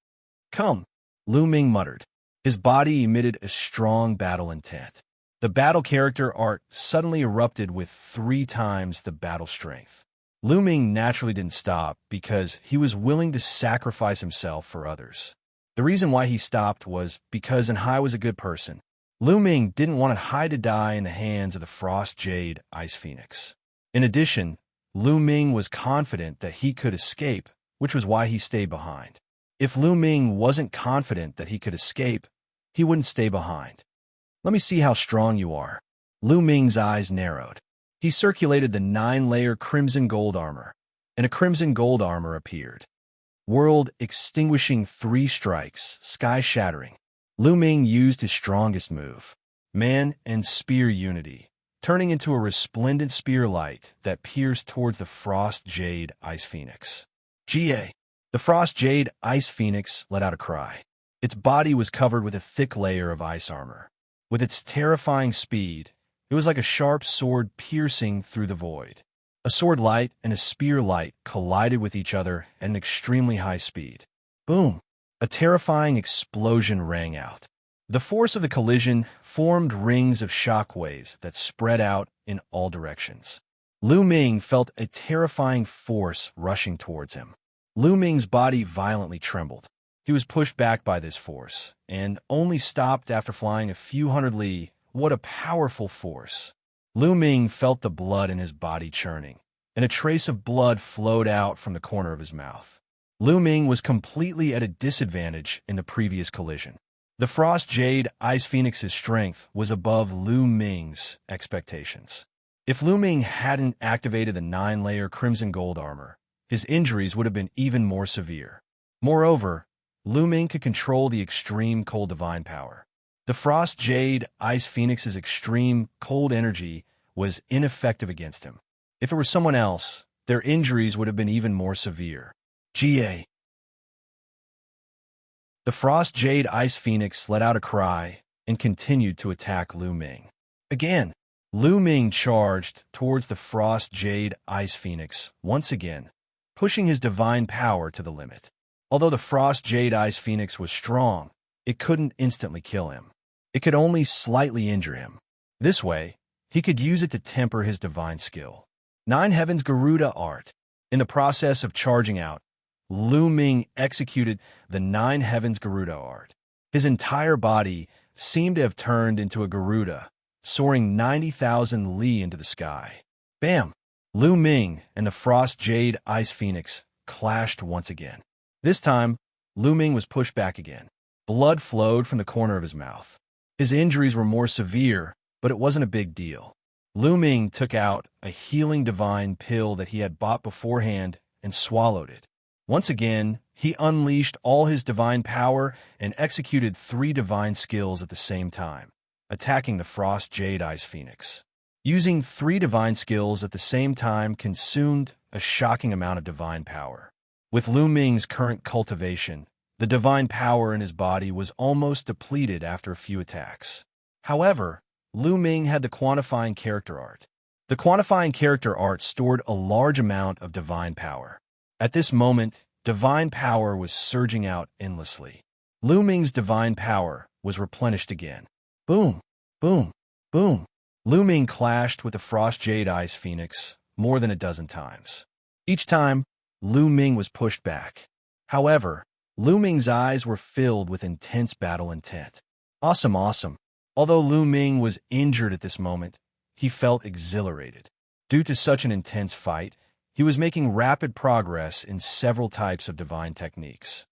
Come! Lu Ming muttered. His body emitted a strong battle intent. The battle character art suddenly erupted with 3 times the battle strength. Lu Ming naturally didn't stop because he was willing to sacrifice himself for others. The reason why he stopped was because Enhai was a good person. Lu Ming didn't want Enhai to die in the hands of the Frost Jade Ice Phoenix. In addition, Lu Ming was confident that he could escape, which was why he stayed behind. If Lu Ming wasn't confident that he could escape, he wouldn't stay behind. Let me see how strong you are. Lu Ming's eyes narrowed. He circulated the 9-layer crimson gold armor, and a crimson gold armor appeared. World extinguishing 3 strikes, sky-shattering. Lu Ming used his strongest move, Man and Spear Unity, turning into a resplendent spear light that pierced towards the Frost Jade Ice Phoenix. Ga! The Frost Jade Ice Phoenix let out a cry. Its body was covered with a thick layer of ice armor. With its terrifying speed, it was like a sharp sword piercing through the void. A sword light and a spear light collided with each other at an extremely high speed. Boom! A terrifying explosion rang out. The force of the collision formed rings of shock waves that spread out in all directions. Lu Ming felt a terrifying force rushing towards him. Lu Ming's body violently trembled. He was pushed back by this force, and only stopped after flying a few hundred li. What a powerful force! Lu Ming felt the blood in his body churning, and a trace of blood flowed out from the corner of his mouth. Lu Ming was completely at a disadvantage in the previous collision. The Frost Jade Ice Phoenix's strength was above Lu Ming's expectations. If Lu Ming hadn't activated the 9-layer crimson gold armor, his injuries would have been even more severe. Moreover, Lu Ming could control the extreme cold divine power. The Frost Jade Ice Phoenix's extreme cold energy was ineffective against him. If it were someone else, their injuries would have been even more severe. GA. The Frost Jade Ice Phoenix let out a cry and continued to attack Lu Ming. Again, Lu Ming charged towards the Frost Jade Ice Phoenix once again, pushing his divine power to the limit. Although the Frost Jade Ice Phoenix was strong, it couldn't instantly kill him. It could only slightly injure him. This way, he could use it to temper his divine skill. Nine Heavens Garuda Art. In the process of charging out, Lu Ming executed the Nine Heavens Garuda Art. His entire body seemed to have turned into a Garuda, soaring 90,000 li into the sky. Bam! Lu Ming and the Frost Jade Ice Phoenix clashed once again. This time, Lu Ming was pushed back again. Blood flowed from the corner of his mouth. His injuries were more severe, but it wasn't a big deal. Lu Ming took out a healing divine pill that he had bought beforehand and swallowed it. Once again, he unleashed all his divine power and executed 3 divine skills at the same time, attacking the Frost Jade Ice Phoenix. Using 3 divine skills at the same time consumed a shocking amount of divine power. With Lu Ming's current cultivation, the divine power in his body was almost depleted after a few attacks. However, Lu Ming had the quantifying character art. The quantifying character art stored a large amount of divine power. At this moment, divine power was surging out endlessly. Lu Ming's divine power was replenished again. Boom, boom, boom. Lu Ming clashed with the Frost Jade Ice Phoenix more than a dozen times. Each time, Lu Ming was pushed back. However, Lu Ming's eyes were filled with intense battle intent. Awesome, awesome. Although Lu Ming was injured at this moment, he felt exhilarated. Due to such an intense fight, he was making rapid progress in several types of divine techniques.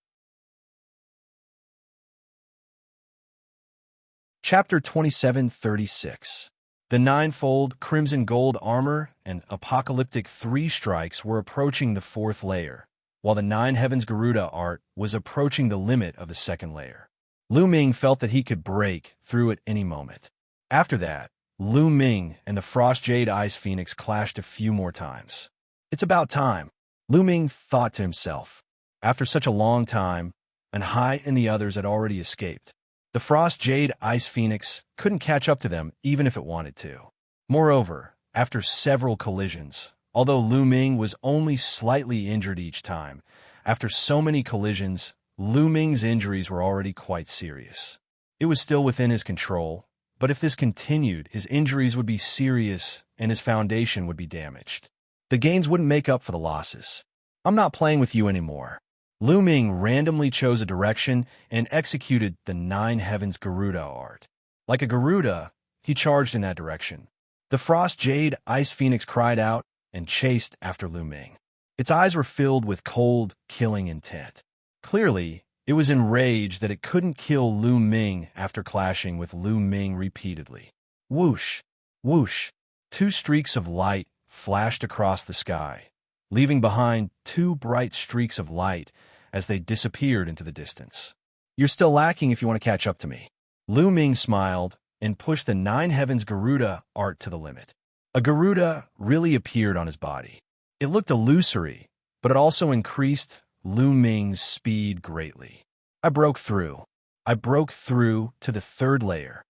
Chapter 2736. The ninefold crimson gold armor and apocalyptic 3 strikes were approaching the 4th layer, while the Nine Heavens Garuda art was approaching the limit of the 2nd layer. Lu Ming felt that he could break through at any moment. After that, Lu Ming and the Frost Jade Ice Phoenix clashed a few more times. It's about time, Lu Ming thought to himself. After such a long time, and Hai and the others had already escaped. The Frost Jade Ice Phoenix couldn't catch up to them even if it wanted to. Moreover, after several collisions, although Lu Ming was only slightly injured each time, after so many collisions, Lu Ming's injuries were already quite serious. It was still within his control, but if this continued, his injuries would be serious and his foundation would be damaged. The gains wouldn't make up for the losses. I'm not playing with you anymore. Lu Ming randomly chose a direction and executed the Nine Heavens Garuda art. Like a Garuda, he charged in that direction. The Frost Jade Ice Phoenix cried out and chased after Lu Ming. Its eyes were filled with cold, killing intent. Clearly, it was enraged that it couldn't kill Lu Ming after clashing with Lu Ming repeatedly. Whoosh, whoosh. 2 streaks of light flashed across the sky, leaving behind 2 bright streaks of light as they disappeared into the distance. You're still lacking if you want to catch up to me. Lu Ming smiled and pushed the Nine Heavens Garuda art to the limit. A Garuda really appeared on his body. It looked illusory, but it also increased Lu Ming's speed greatly. I broke through. I broke through to the 3rd layer.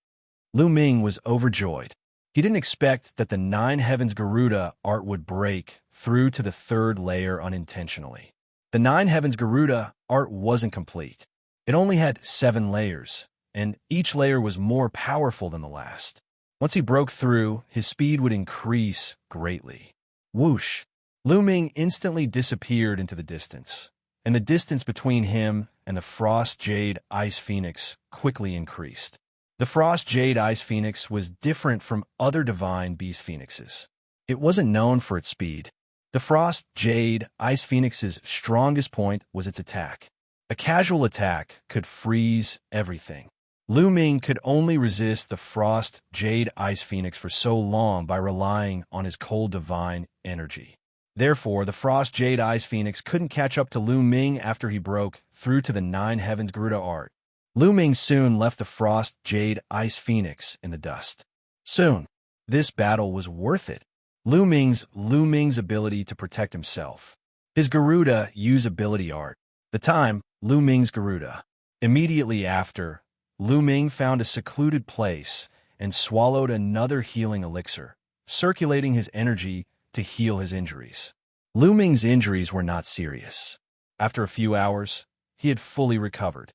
Lu Ming was overjoyed. He didn't expect that the Nine Heavens Garuda art would break through to the 3rd layer unintentionally. The Nine Heavens Garuda art wasn't complete. It only had 7 layers, and each layer was more powerful than the last. Once he broke through, his speed would increase greatly. Whoosh! Lu Ming instantly disappeared into the distance, and the distance between him and the Frost Jade Ice Phoenix quickly increased. The Frost Jade Ice Phoenix was different from other divine beast phoenixes. It wasn't known for its speed. The Frost Jade Ice Phoenix's strongest point was its attack. A casual attack could freeze everything. Lu Ming could only resist the Frost Jade Ice Phoenix for so long by relying on his cold divine energy. Therefore, the Frost Jade Ice Phoenix couldn't catch up to Lu Ming after he broke through to the Nine Heavens Garuda art. Lu Ming soon left the Frost Jade Ice Phoenix in the dust. Soon, this battle was worth it. Lu Ming's ability to protect himself. His Garuda usability art. The time, Lu Ming's Garuda. Immediately after, Lu Ming found a secluded place and swallowed another healing elixir, circulating his energy to heal his injuries. Lu Ming's injuries were not serious. After a few hours, he had fully recovered.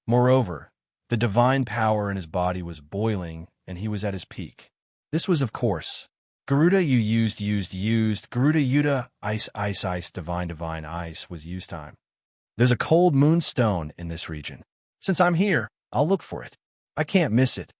Moreover, the divine power in his body was boiling and he was at his peak. This was, of course, Garuda you used, Garuda Yuda, ice, divine, ice was use time. There's a cold moonstone in this region. Since I'm here, I'll look for it. I can't miss it.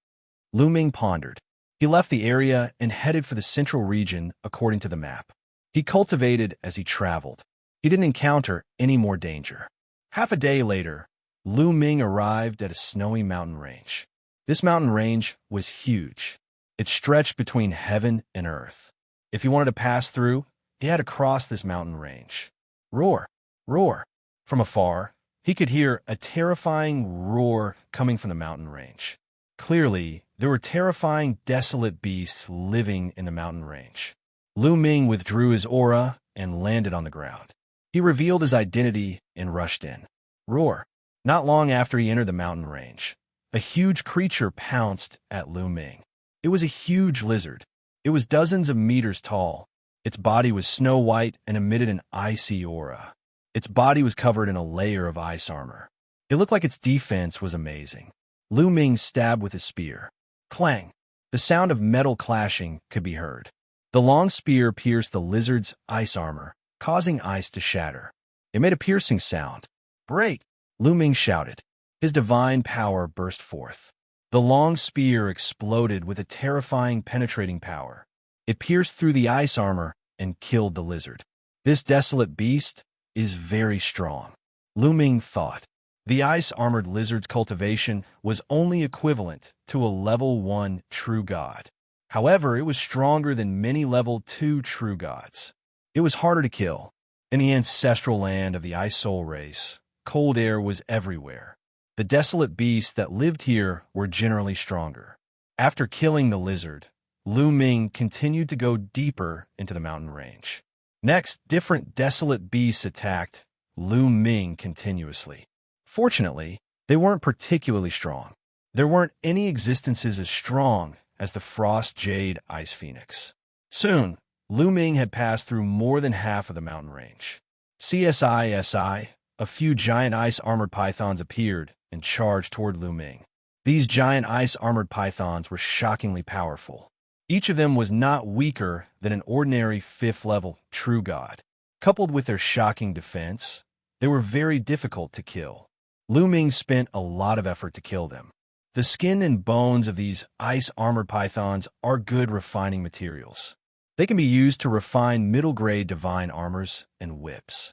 Lu Ming pondered. He left the area and headed for the central region according to the map. He cultivated as he traveled. He didn't encounter any more danger. Half a day later, Lu Ming arrived at a snowy mountain range. This mountain range was huge. It stretched between heaven and earth. If he wanted to pass through, he had to cross this mountain range. Roar, roar. From afar, he could hear a terrifying roar coming from the mountain range. Clearly, there were terrifying, desolate beasts living in the mountain range. Lu Ming withdrew his aura and landed on the ground. He revealed his identity and rushed in. Roar. Not long after he entered the mountain range, a huge creature pounced at Lu Ming. It was a huge lizard. It was dozens of meters tall. Its body was snow white and emitted an icy aura. Its body was covered in a layer of ice armor. It looked like its defense was amazing. Lu Ming stabbed with his spear. Clang! The sound of metal clashing could be heard. The long spear pierced the lizard's ice armor, causing ice to shatter. It made a piercing sound. Break! Lu Ming shouted. His divine power burst forth. The long spear exploded with a terrifying penetrating power. It pierced through the ice armor and killed the lizard. This desolate beast is very strong, Lu Ming thought. The ice-armored lizard's cultivation was only equivalent to a level 1 true god. However, it was stronger than many level 2 true gods. It was harder to kill. In the ancestral land of the Ice Soul race, cold air was everywhere. The desolate beasts that lived here were generally stronger. After killing the lizard, Lu Ming continued to go deeper into the mountain range. Next, different desolate beasts attacked Lu Ming continuously. Fortunately, they weren't particularly strong. There weren't any existences as strong as the Frost Jade Ice Phoenix. Soon, Lu Ming had passed through more than half of the mountain range. CSI, a few giant ice-armored pythons appeared and charged toward Lu Ming. These giant ice-armored pythons were shockingly powerful. Each of them was not weaker than an ordinary 5th-level true god. Coupled with their shocking defense, they were very difficult to kill. Lu Ming spent a lot of effort to kill them. The skin and bones of these ice-armored pythons are good refining materials. They can be used to refine middle-grade divine armors and whips.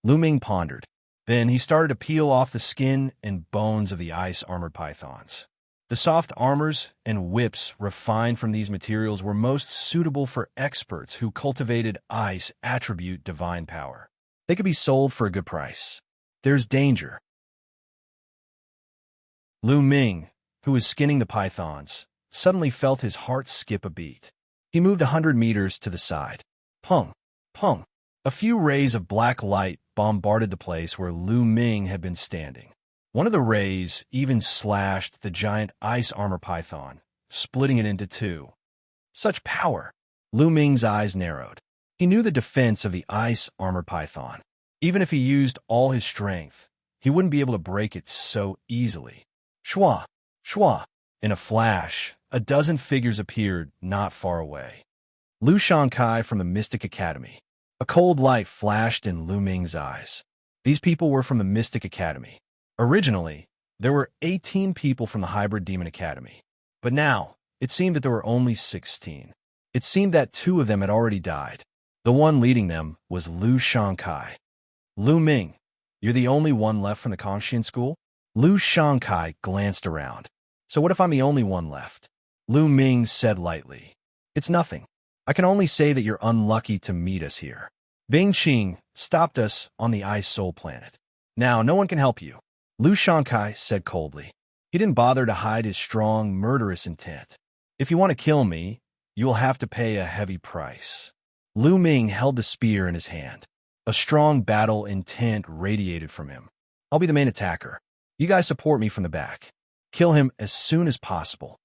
Lu Ming pondered. Then he started to peel off the skin and bones of the ice-armored pythons. The soft armors and whips refined from these materials were most suitable for experts who cultivated ice attribute divine power. They could be sold for a good price. There's danger. Lu Ming, who was skinning the pythons, suddenly felt his heart skip a beat. He moved 100 meters to the side. Pung, pung. A few rays of black light bombarded the place where Lu Ming had been standing. One of the rays even slashed the giant ice armor python, splitting it into two. Such power! Lu Ming's eyes narrowed. He knew the defense of the ice armor python. Even if he used all his strength, he wouldn't be able to break it so easily. Shua! Shua! In a flash, a dozen figures appeared not far away. Lu Xianxia from the Mystic Academy. A cold light flashed in Lu Ming's eyes. These people were from the Mystic Academy. Originally, there were 18 people from the Hybrid Demon Academy, but now it seemed that there were only 16. It seemed that 2 of them had already died. The one leading them was Lu Xianxia. Lu Ming, you're the only one left from the Conscience School? Lu Xianxia glanced around. So what if I'm the only one left? Lu Ming said lightly. It's nothing. I can only say that you're unlucky to meet us here. Bing Qing stopped us on the Ice Soul planet. Now no one can help you. Lu Xianxia said coldly. He didn't bother to hide his strong, murderous intent. If you want to kill me, you will have to pay a heavy price. Lu Ming held the spear in his hand. A strong battle intent radiated from him. I'll be the main attacker. You guys support me from the back. Kill him as soon as possible.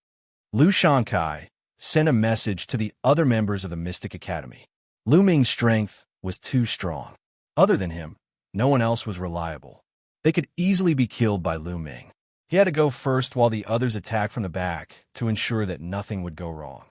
Lu Xianxia sent a message to the other members of the Mystic Academy. Lu Ming's strength was too strong. Other than him, no one else was reliable. They could easily be killed by Lu Ming. He had to go first while the others attacked from the back to ensure that nothing would go wrong.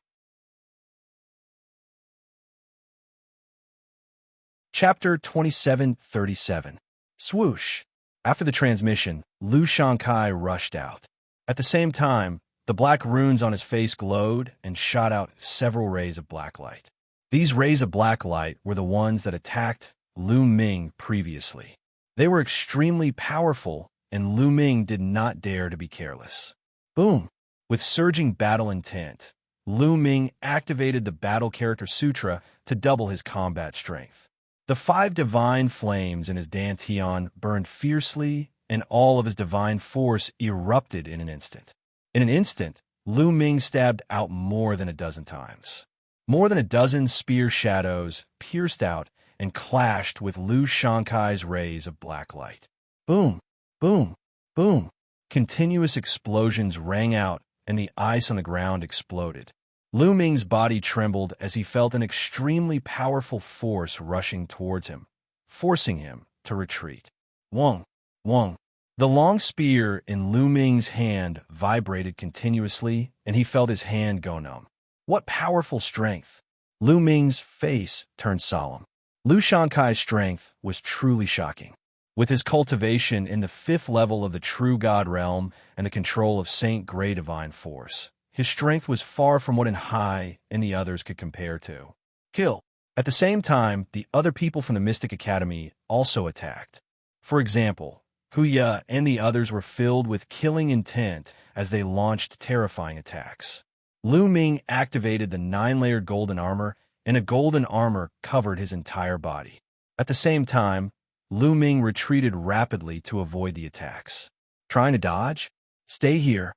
Chapter 2737. Swoosh. After the transmission, Lu Xianxia rushed out. At the same time, the black runes on his face glowed and shot out several rays of black light. These rays of black light were the ones that attacked Lu Ming previously. They were extremely powerful, and Lu Ming did not dare to be careless. Boom! With surging battle intent, Lu Ming activated the Battle Character Sutra to double his combat strength. The 5 divine flames in his dantian burned fiercely, and all of his divine force erupted in an instant. In an instant, Lu Ming stabbed out more than a dozen times. More than a dozen spear shadows pierced out and clashed with Lu Xianxia's rays of black light. Boom, boom, boom. Continuous explosions rang out, and the ice on the ground exploded. Lu Ming's body trembled as he felt an extremely powerful force rushing towards him, forcing him to retreat. Wong, wong. The long spear in Lu Ming's hand vibrated continuously, and he felt his hand go numb. What powerful strength! Lu Ming's face turned solemn. Lu Xianxia's strength was truly shocking. With his cultivation in the 5th level of the True God realm and the control of Saint Grey Divine Force, his strength was far from what Hai and the others could compare to. Kill. At the same time, the other people from the Mystic Academy also attacked. For example, Wuxia and the others were filled with killing intent as they launched terrifying attacks. Lu Ming activated the 9-layered golden armor, and a golden armor covered his entire body. At the same time, Lu Ming retreated rapidly to avoid the attacks. Trying to dodge? Stay here.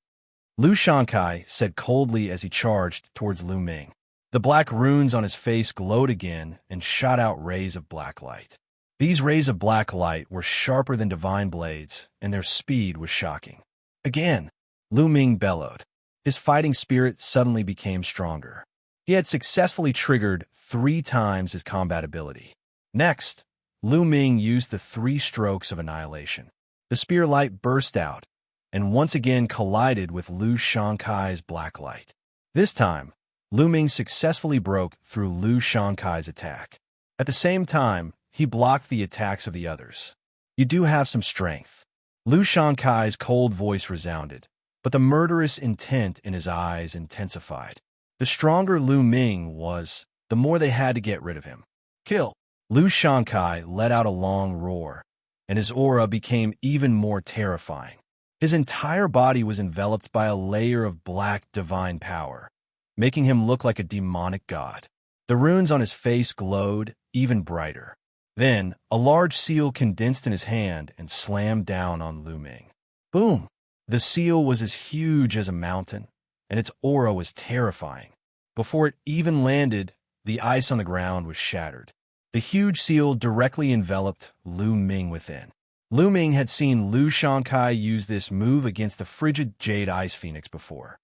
Lu Xianxia said coldly as he charged towards Lu Ming. The black runes on his face glowed again and shot out rays of black light. These rays of black light were sharper than divine blades, and their speed was shocking. Again, Lu Ming bellowed. His fighting spirit suddenly became stronger. He had successfully triggered 3 times his combat ability. Next, Lu Ming used the 3 strokes of annihilation. The spear light burst out, and once again collided with Lu Xianxia's black light. This time, Lu Ming successfully broke through Lu Xianxia's attack. At the same time, he blocked the attacks of the others. You do have some strength. Lu Xianxia's cold voice resounded, but the murderous intent in his eyes intensified. The stronger Lu Ming was, the more they had to get rid of him. Kill. Lu Xianxia let out a long roar, and his aura became even more terrifying. His entire body was enveloped by a layer of black divine power, making him look like a demonic god. The runes on his face glowed even brighter. Then, a large seal condensed in his hand and slammed down on Lu Ming. Boom! The seal was as huge as a mountain, and its aura was terrifying. Before it even landed, the ice on the ground was shattered. The huge seal directly enveloped Lu Ming within. Lu Ming had seen Lu Xianxia use this move against the frigid Jade Ice Phoenix before.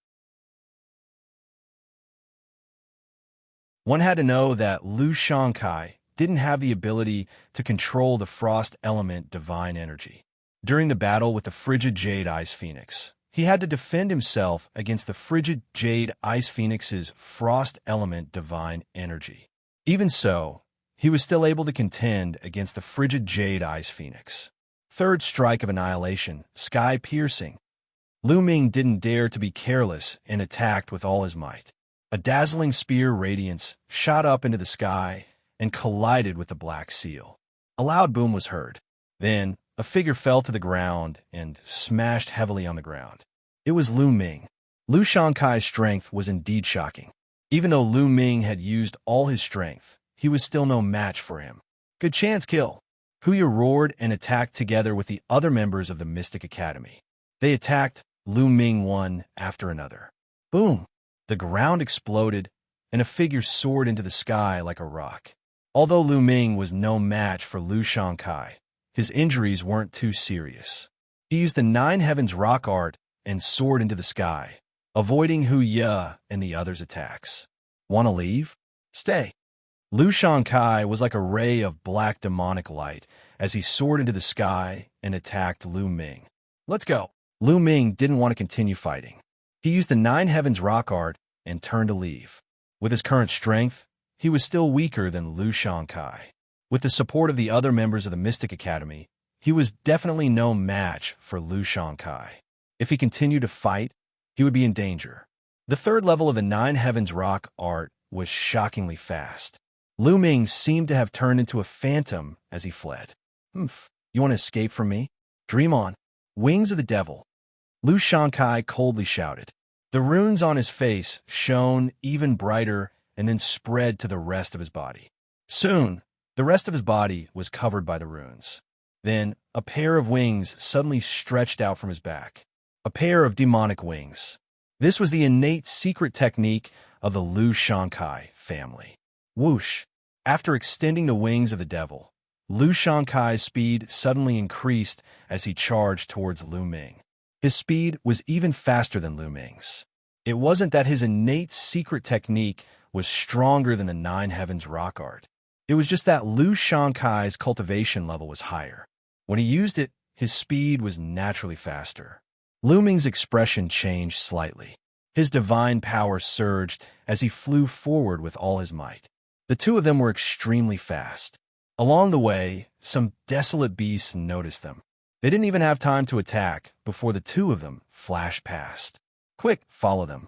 One had to know that Lu Xianxia didn't have the ability to control the frost element divine energy. During the battle with the frigid Jade Ice Phoenix, he had to defend himself against the frigid Jade Ice Phoenix's frost element divine energy. Even so, he was still able to contend against the frigid Jade Ice Phoenix. 3rd strike of annihilation, sky-piercing. Lu Ming didn't dare to be careless and attacked with all his might. A dazzling spear radiance shot up into the sky and collided with the black seal. A loud boom was heard. Then, a figure fell to the ground and smashed heavily on the ground. It was Lu Ming. Lu Xianxia's strength was indeed shocking. Even though Lu Ming had used all his strength, he was still no match for him. Good chance, kill. Wuxia roared and attacked together with the other members of the Mystic Academy. They attacked Lu Ming one after another. Boom! The ground exploded, and a figure soared into the sky like a rock. Although Lu Ming was no match for Lu Xianxia, his injuries weren't too serious. He used the Nine Heavens rock art and soared into the sky, avoiding Hu Ye and the others' attacks. Want to leave? Stay. Lu Xianxia was like a ray of black demonic light as he soared into the sky and attacked Lu Ming. Let's go. Lu Ming didn't want to continue fighting. He used the Nine Heavens rock art and turned to leave. With his current strength, he was still weaker than Lu Xianxia. With the support of the other members of the Mystic Academy, he was definitely no match for Lu Xianxia. If he continued to fight, he would be in danger. The third level of the Nine Heavens rock art was shockingly fast. Lu Ming seemed to have turned into a phantom as he fled. You want to escape from me? Dream on. Wings of the devil. Lu Xianxia coldly shouted. The runes on his face shone even brighter and then spread to the rest of his body. Soon, the rest of his body was covered by the runes. Then, a pair of wings suddenly stretched out from his back. A pair of demonic wings. This was the innate secret technique of the Lu Xianxia family. Whoosh! After extending the wings of the devil, Lu Xianxia's speed suddenly increased as he charged towards Lu Ming. His speed was even faster than Lu Ming's. It wasn't that his innate secret technique was stronger than the Nine Heavens rock art. It was just that Lu Xianxia's cultivation level was higher. When he used it, his speed was naturally faster. Lu Ming's expression changed slightly. His divine power surged as he flew forward with all his might. The two of them were extremely fast. Along the way, some desolate beasts noticed them. They didn't even have time to attack before the two of them flashed past. Quick, follow them.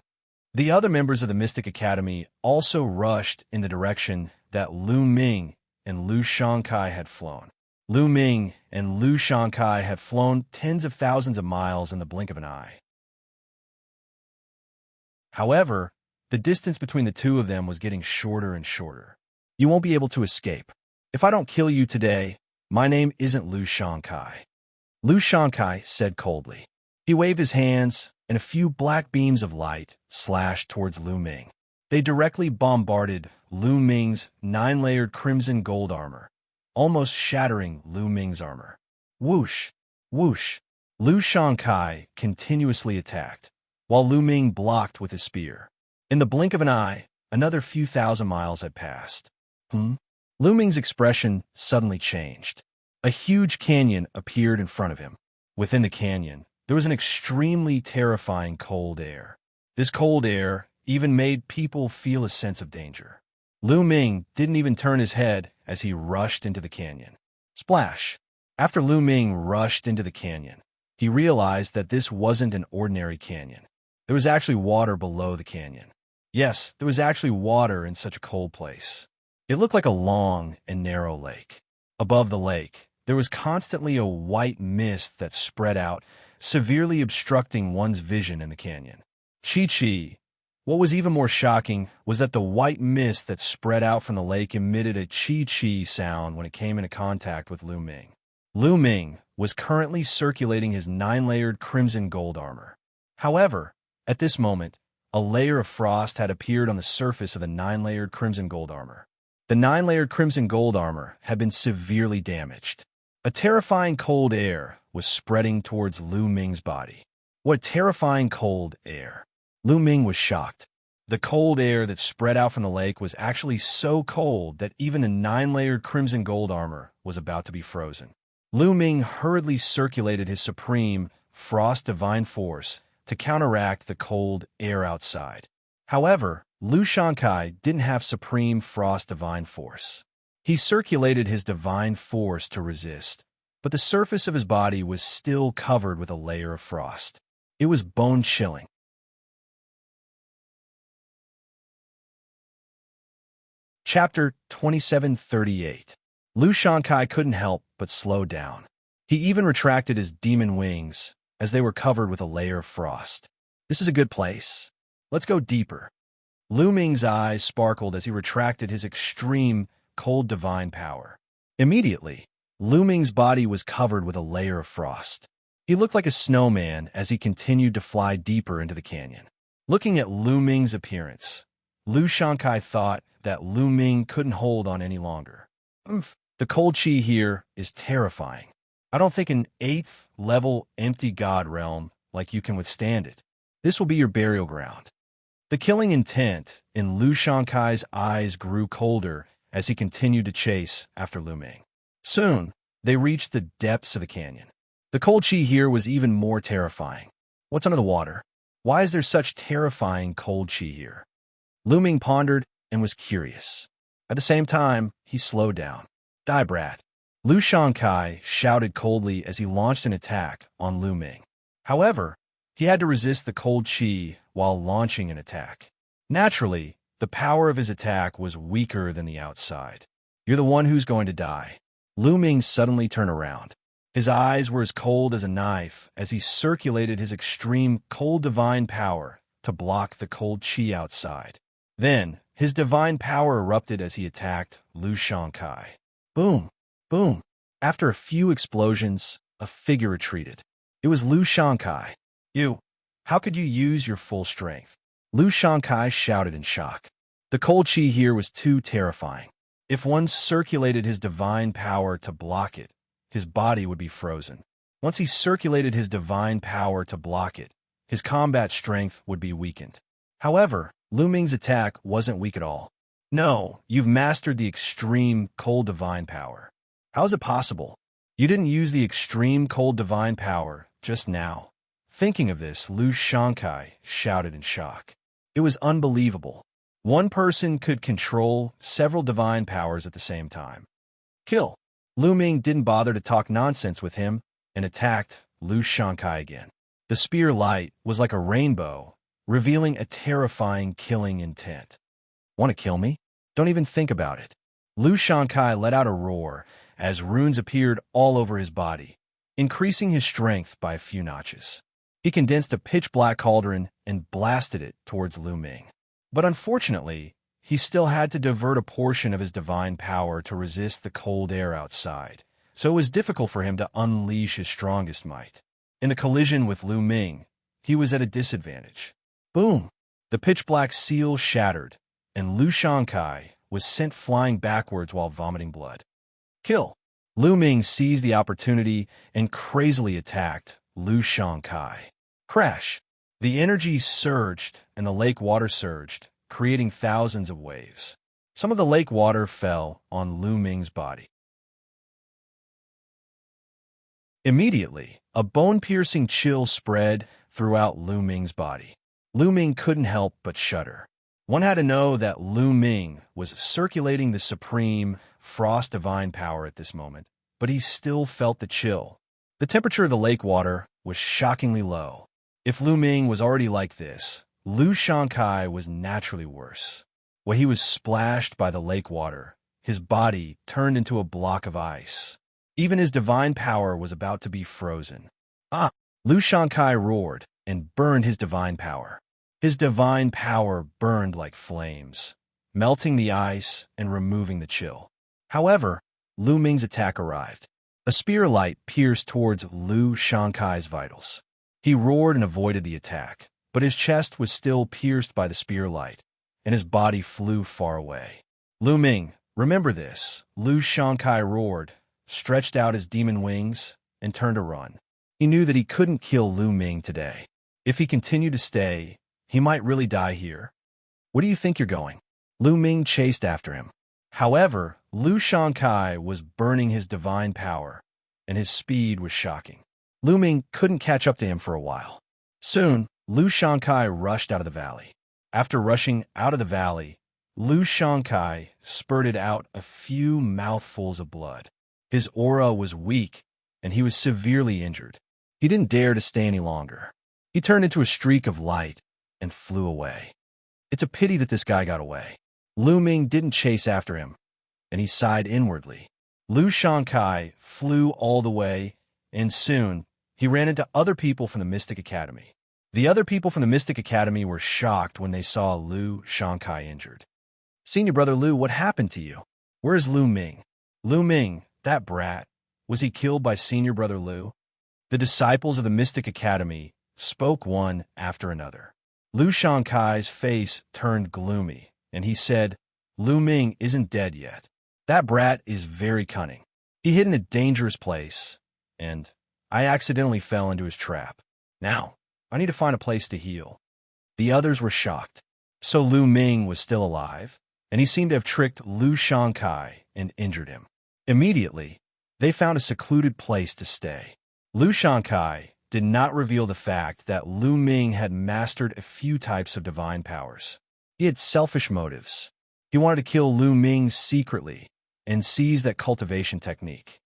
The other members of the Mystic Academy also rushed in the direction that Lu Ming and Lu Xianxia had flown. Lu Ming and Lu Xianxia had flown tens of thousands of miles in the blink of an eye. However, the distance between the two of them was getting shorter and shorter. You won't be able to escape. If I don't kill you today, my name isn't Lu Xianxia. Lu Xianxia said coldly. He waved his hands, and a few black beams of light slashed towards Lu Ming. They directly bombarded Lu Ming's 9-layered crimson gold armor, almost shattering Lu Ming's armor. Whoosh! Whoosh! Lu Xianxia continuously attacked, while Lu Ming blocked with his spear. In the blink of an eye, another few thousand miles had passed. Lu Ming's expression suddenly changed. A huge canyon appeared in front of him. Within the canyon, there was an extremely terrifying cold air. This cold air even made people feel a sense of danger. Lu Ming didn't even turn his head as he rushed into the canyon. Splash! After Lu Ming rushed into the canyon, he realized that this wasn't an ordinary canyon. There was actually water below the canyon. Yes, there was actually water in such a cold place. It looked like a long and narrow lake. Above the lake, there was constantly a white mist that spread out, severely obstructing one's vision in the canyon. Chi. What was even more shocking was that the white mist that spread out from the lake emitted a chi sound when it came into contact with Lu Ming. Lu Ming was currently circulating his 9-layered crimson gold armor. However, at this moment, a layer of frost had appeared on the surface of the 9-layered crimson gold armor. The 9-layered crimson gold armor had been severely damaged. A terrifying cold air was spreading towards Lu Ming's body. What terrifying cold air! Lu Ming was shocked. The cold air that spread out from the lake was actually so cold that even the 9-layered crimson gold armor was about to be frozen. Lu Ming hurriedly circulated his supreme frost divine force to counteract the cold air outside. However, Lu Xianxia didn't have supreme frost divine force. He circulated his divine force to resist, but the surface of his body was still covered with a layer of frost. It was bone-chilling. Chapter 2738. Lu Xianxia couldn't help but slow down. He even retracted his demon wings, as they were covered with a layer of frost. This is a good place. Let's go deeper. Lu Ming's eyes sparkled as he retracted his extreme, cold divine power. Immediately, Lu Ming's body was covered with a layer of frost. He looked like a snowman as he continued to fly deeper into the canyon. Looking at Lu Ming's appearance, Lu Xianxia thought that Lu Ming couldn't hold on any longer. The cold chi here is terrifying. I don't think an 8th level empty god realm like you can withstand it. This will be your burial ground. The killing intent in Lu Xianxia's eyes grew colder as he continued to chase after Lu Ming. Soon, they reached the depths of the canyon. The cold chi here was even more terrifying. What's under the water? Why is there such terrifying cold chi here? Lu Ming pondered and was curious. At the same time, he slowed down. Die, brat. Lu Xianxia shouted coldly as he launched an attack on Lu Ming. However, he had to resist the cold chi while launching an attack. Naturally, the power of his attack was weaker than the outside. You're the one who's going to die. Lu Ming suddenly turned around. His eyes were as cold as a knife as he circulated his extreme cold divine power to block the cold chi outside. Then, his divine power erupted as he attacked Lu Xianxia. Boom! Boom! After a few explosions, a figure retreated. It was Lu Xianxia. You! How could you use your full strength? Lu Xianxia shouted in shock. The cold chi here was too terrifying. If one circulated his divine power to block it, his body would be frozen. Once he circulated his divine power to block it, his combat strength would be weakened. However, Lu Ming's attack wasn't weak at all. No, you've mastered the extreme cold divine power. How is it possible? You didn't use the extreme cold divine power just now. Thinking of this, Lu Xianxia shouted in shock. It was unbelievable. One person could control several divine powers at the same time. Kill. Lu Ming didn't bother to talk nonsense with him and attacked Lu Xianxia again. The spear light was like a rainbow, revealing a terrifying killing intent. Want to kill me? Don't even think about it. Lu Xianxia let out a roar as runes appeared all over his body, increasing his strength by a few notches. He condensed a pitch-black cauldron and blasted it towards Lu Ming. But unfortunately, he still had to divert a portion of his divine power to resist the cold air outside, so it was difficult for him to unleash his strongest might. In the collision with Lu Ming, he was at a disadvantage. Boom! The pitch-black seal shattered, and Lu Xianxia was sent flying backwards while vomiting blood. Kill! Lu Ming seized the opportunity and crazily attacked Lu Xianxia. Crash! The energy surged and the lake water surged, creating thousands of waves. Some of the lake water fell on Lu Ming's body. Immediately, a bone-piercing chill spread throughout Lu Ming's body. Lu Ming couldn't help but shudder. One had to know that Lu Ming was circulating the supreme frost divine power at this moment, but he still felt the chill. The temperature of the lake water was shockingly low. If Lu Ming was already like this, Lu Xianxia was naturally worse. When he was splashed by the lake water, his body turned into a block of ice. Even his divine power was about to be frozen. Ah! Lu Xianxia roared and burned his divine power. His divine power burned like flames, melting the ice and removing the chill. However, Lu Ming's attack arrived. A spear light pierced towards Lu Xianxia's vitals. He roared and avoided the attack, but his chest was still pierced by the spear light, and his body flew far away. Lu Ming, remember this, Lu Xianxia roared, stretched out his demon wings, and turned to run. He knew that he couldn't kill Lu Ming today. If he continued to stay, he might really die here. Where do you think you're going? Lu Ming chased after him. However, Lu Xianxia was burning his divine power, and his speed was shocking. Lu Ming couldn't catch up to him for a while. Soon, Lu Xianxia rushed out of the valley. After rushing out of the valley, Lu Xianxia spurted out a few mouthfuls of blood. His aura was weak, and he was severely injured. He didn't dare to stay any longer. He turned into a streak of light and flew away. It's a pity that this guy got away. Lu Ming didn't chase after him, and he sighed inwardly. Lu Xianxia flew all the way, and soon he ran into other people from the Mystic Academy. The other people from the Mystic Academy were shocked when they saw Lu Xianxia injured. Senior Brother Lu, what happened to you? Where is Lu Ming? Lu Ming, that brat, was he killed by Senior Brother Lu? The disciples of the Mystic Academy spoke one after another. Lu Shankai's face turned gloomy, and he said, Lu Ming isn't dead yet. That brat is very cunning. He hid in a dangerous place, and I accidentally fell into his trap. Now, I need to find a place to heal. The others were shocked. So Lu Ming was still alive, and he seemed to have tricked Lu Shankai and injured him. Immediately, they found a secluded place to stay. Lu Shankai did not reveal the fact that Lu Ming had mastered a few types of divine powers. He had selfish motives. He wanted to kill Lu Ming secretly and seize that cultivation technique.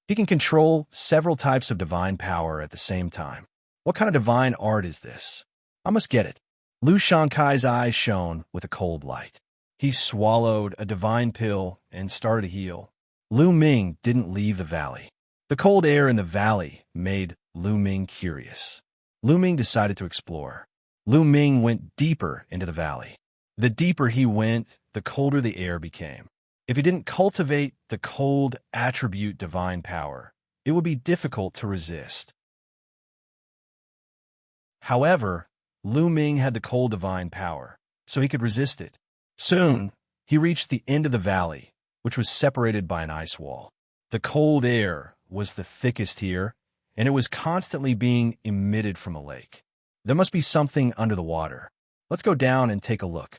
He can control several types of divine power at the same time. What kind of divine art is this? I must get it. Lu Shankai's eyes shone with a cold light. He swallowed a divine pill and started to heal. Lu Ming didn't leave the valley. The cold air in the valley made Lu Ming curious. Lu Ming decided to explore. Lu Ming went deeper into the valley. The deeper he went, the colder the air became. If he didn't cultivate the cold attribute divine power, it would be difficult to resist. However, Lu Ming had the cold divine power, so he could resist it. Soon, he reached the end of the valley, which was separated by an ice wall. The cold air was the thickest here, and it was constantly being emitted from a lake. There must be something under the water. Let's go down and take a look.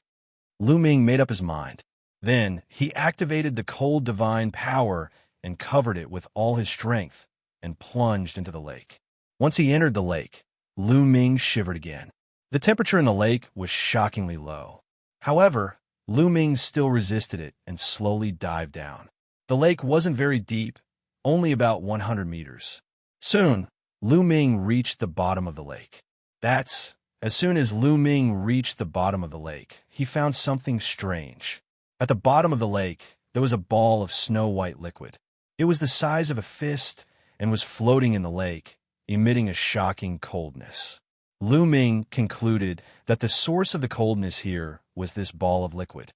Lu Ming made up his mind. Then, he activated the cold divine power and covered it with all his strength and plunged into the lake. Once he entered the lake, Lu Ming shivered again. The temperature in the lake was shockingly low. However, Lu Ming still resisted it and slowly dived down. The lake wasn't very deep, only about 100 meters. Soon, Lu Ming reached the bottom of the lake. As soon as Lu Ming reached the bottom of the lake, he found something strange. At the bottom of the lake, there was a ball of snow-white liquid. It was the size of a fist and was floating in the lake, emitting a shocking coldness. Lu Ming concluded that the source of the coldness here was this ball of liquid.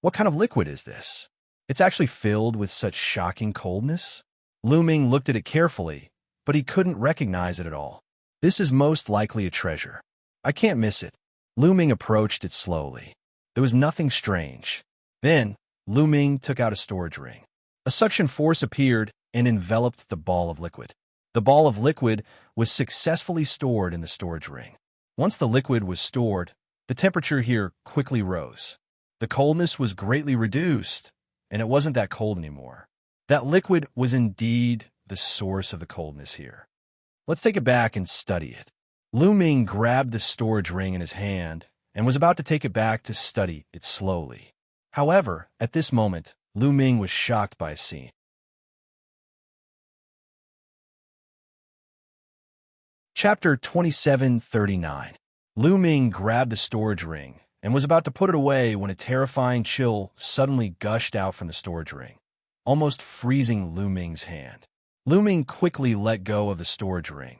What kind of liquid is this? It's actually filled with such shocking coldness? Lu Ming looked at it carefully, but he couldn't recognize it at all. This is most likely a treasure. I can't miss it. Lu Ming approached it slowly. There was nothing strange. Then, Lu Ming took out a storage ring. A suction force appeared and enveloped the ball of liquid. The ball of liquid was successfully stored in the storage ring. Once the liquid was stored, the temperature here quickly rose. The coldness was greatly reduced, and it wasn't that cold anymore. That liquid was indeed the source of the coldness here. Let's take it back and study it. Lu Ming grabbed the storage ring in his hand and was about to take it back to study it slowly. However, at this moment, Lu Ming was shocked by a scene. Chapter 2739. Lu Ming grabbed the storage ring and was about to put it away when a terrifying chill suddenly gushed out from the storage ring, almost freezing Lu Ming's hand. Lu Ming quickly let go of the storage ring,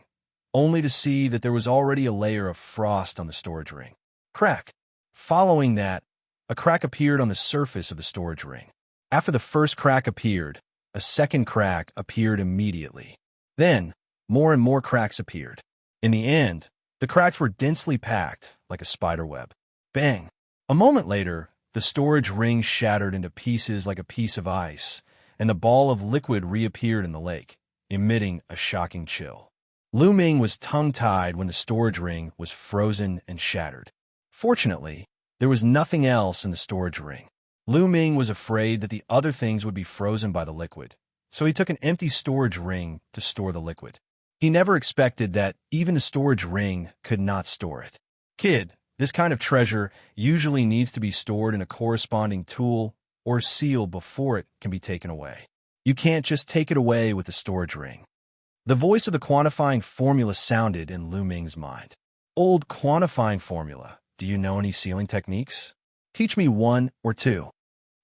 only to see that there was already a layer of frost on the storage ring. Crack. Following that, a crack appeared on the surface of the storage ring. After the first crack appeared, a second crack appeared immediately. Then, more and more cracks appeared. In the end, the cracks were densely packed like a spider web. Bang! A moment later, the storage ring shattered into pieces like a piece of ice, and the ball of liquid reappeared in the lake, emitting a shocking chill. Lu Ming was tongue-tied when the storage ring was frozen and shattered. Fortunately, there was nothing else in the storage ring. Lu Ming was afraid that the other things would be frozen by the liquid, so he took an empty storage ring to store the liquid. He never expected that even the storage ring could not store it. Kid, this kind of treasure usually needs to be stored in a corresponding tool or seal before it can be taken away. You can't just take it away with the storage ring. The voice of the quantifying formula sounded in Lu Ming's mind. Old quantifying formula. Do you know any sealing techniques? Teach me one or two.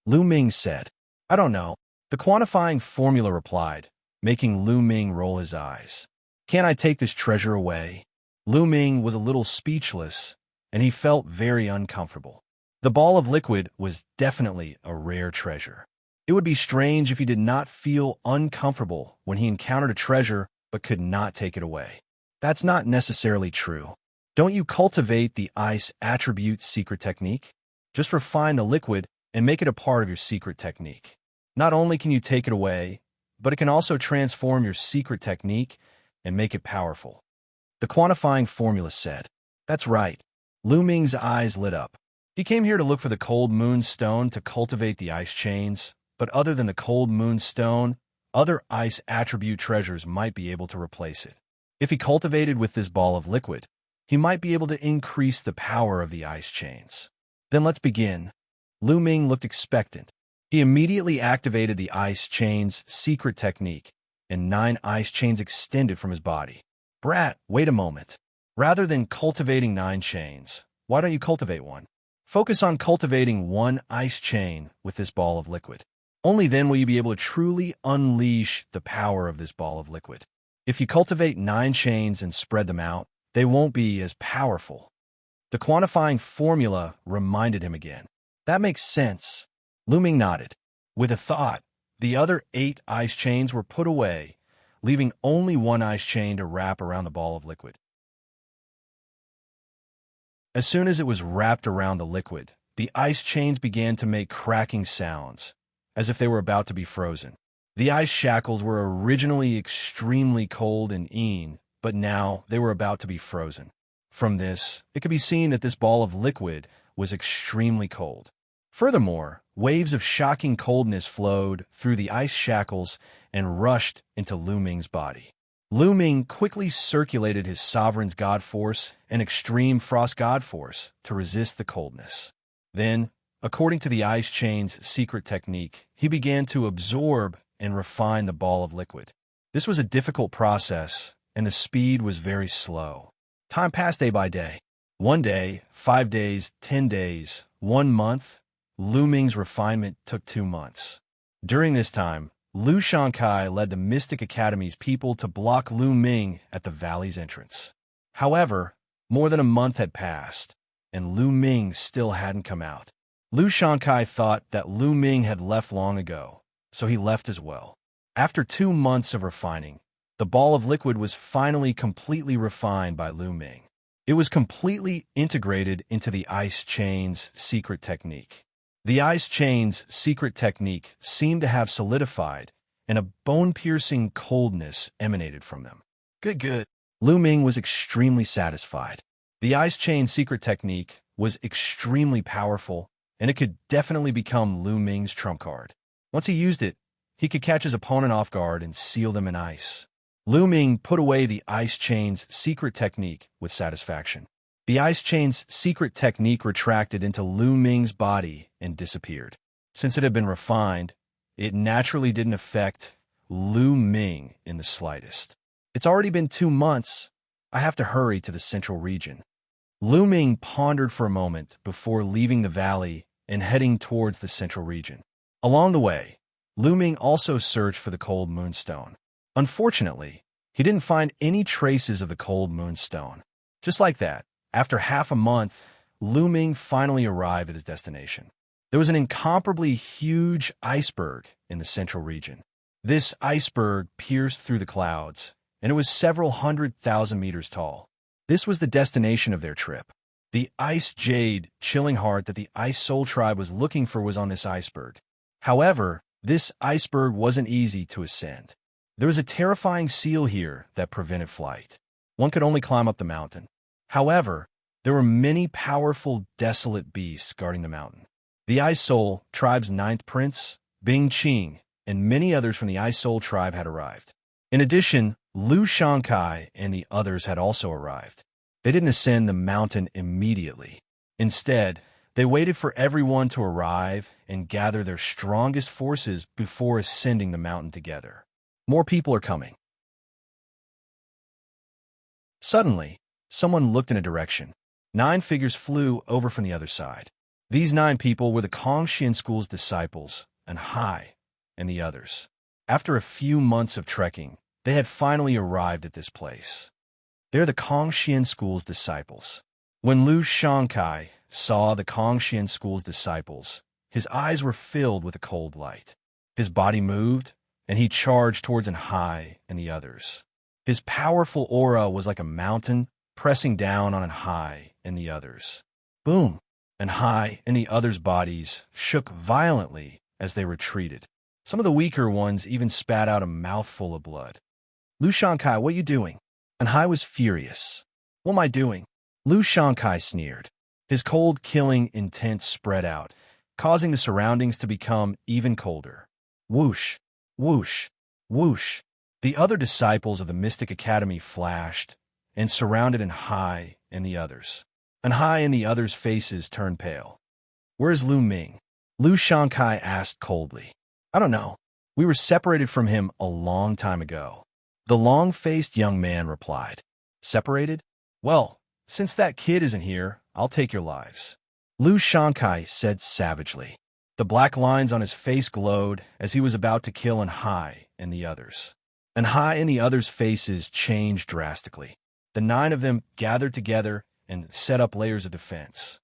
Lu Ming said. I don't know. The quantifying formula replied, making Lu Ming roll his eyes. Can't I take this treasure away? Lu Ming was a little speechless, and he felt very uncomfortable. The ball of liquid was definitely a rare treasure. It would be strange if he did not feel uncomfortable when he encountered a treasure but could not take it away. That's not necessarily true. Don't you cultivate the ice attribute secret technique? Just refine the liquid and make it a part of your secret technique. Not only can you take it away, but it can also transform your secret technique and make it powerful. The quantifying formula said. That's right. Lu Ming's eyes lit up. He came here to look for the cold moon stone to cultivate the ice chains, but other than the cold moon stone, other ice attribute treasures might be able to replace it. If he cultivated with this ball of liquid, he might be able to increase the power of the ice chains. Then let's begin. Lu Ming looked expectant. He immediately activated the ice chains secret technique, and 9 ice chains extended from his body. Brat, wait a moment. Rather than cultivating 9 chains, why don't you cultivate one? Focus on cultivating 1 ice chain with this ball of liquid. Only then will you be able to truly unleash the power of this ball of liquid. If you cultivate 9 chains and spread them out, they won't be as powerful. The quantifying formula reminded him again. That makes sense. Lu Ming nodded. With a thought, the other 8 ice chains were put away, leaving only 1 ice chain to wrap around the ball of liquid. As soon as it was wrapped around the liquid, the ice chains began to make cracking sounds, as if they were about to be frozen. The ice shackles were originally extremely cold and keen, but now they were about to be frozen. From this, it could be seen that this ball of liquid was extremely cold. Furthermore, waves of shocking coldness flowed through the ice shackles and rushed into Lu Ming's body. Lu Ming quickly circulated his sovereign's god force and extreme frost god force to resist the coldness. Then, according to the ice chain's secret technique, he began to absorb and refine the ball of liquid. This was a difficult process, and the speed was very slow. Time passed day by day. 1 day, 5 days, 10 days, 1 month. Lu Ming's refinement took 2 months. During this time, Xianxia led the Mystic Academy's people to block Lu Ming at the valley's entrance. However, more than a month had passed, and Lu Ming still hadn't come out. Xianxia thought that Lu Ming had left long ago, so he left as well. After 2 months of refining, the ball of liquid was finally completely refined by Lu Ming. It was completely integrated into the ice chain's secret technique. The ice chain's secret technique seemed to have solidified, and a bone-piercing coldness emanated from them. Good. Lu Ming was extremely satisfied. The ice chain's secret technique was extremely powerful, and it could definitely become Lu Ming's trump card. Once he used it, he could catch his opponent off guard and seal them in ice. Lu Ming put away the ice chain's secret technique with satisfaction. The ice chain's secret technique retracted into Lu Ming's body and disappeared. Since it had been refined, it naturally didn't affect Lu Ming in the slightest. It's already been 2 months. I have to hurry to the central region. Lu Ming pondered for a moment before leaving the valley and heading towards the central region. Along the way, Lu Ming also searched for the cold moonstone. Unfortunately, he didn't find any traces of the cold moonstone. Just like that, after half a month, Lu Ming finally arrived at his destination. There was an incomparably huge iceberg in the central region. This iceberg pierced through the clouds, and it was several 100,000 meters tall. This was the destination of their trip. The ice jade chilling heart that the Ice Soul Tribe was looking for was on this iceberg. However, this iceberg wasn't easy to ascend. There was a terrifying seal here that prevented flight. One could only climb up the mountain. However, there were many powerful, desolate beasts guarding the mountain. The Ice Soul Tribe's 9th prince, Bing Qing, and many others from the Ice Soul Tribe had arrived. In addition, Xianxia and the others had also arrived. They didn't ascend the mountain immediately. Instead, they waited for everyone to arrive and gather their strongest forces before ascending the mountain together. More people are coming. Suddenly, someone looked in a direction. 9 figures flew over from the other side. These 9 people were the Xianxia school's disciples, and Hai, and the others. After a few months of trekking, they had finally arrived at this place. They're the Xianxia school's disciples. When Xianxia saw the Xianxia school's disciples, his eyes were filled with a cold light. His body moved, and he charged towards Hai and the others. His powerful aura was like a mountain, pressing down on Hai and the others. Boom! And Hai and the others' bodies shook violently as they retreated. Some of the weaker ones even spat out a mouthful of blood. Lu Xianxia, what are you doing? And Hai was furious. What am I doing? Lu Xianxia sneered. His cold, killing intent spread out, causing the surroundings to become even colder. Whoosh, whoosh, whoosh. The other disciples of the Mystic Academy flashed and surrounded Hai and the others. And Hai and the others' faces turned pale. Where's Lu Ming? Lu Xianxia asked coldly. I don't know. We were separated from him a long time ago. The long-faced young man replied. Separated? Well, since that kid isn't here, I'll take your lives. Lu Xianxia said savagely. The black lines on his face glowed as he was about to kill Hai and the others. Hai and the others' faces changed drastically. The 9 of them gathered together and set up layers of defense.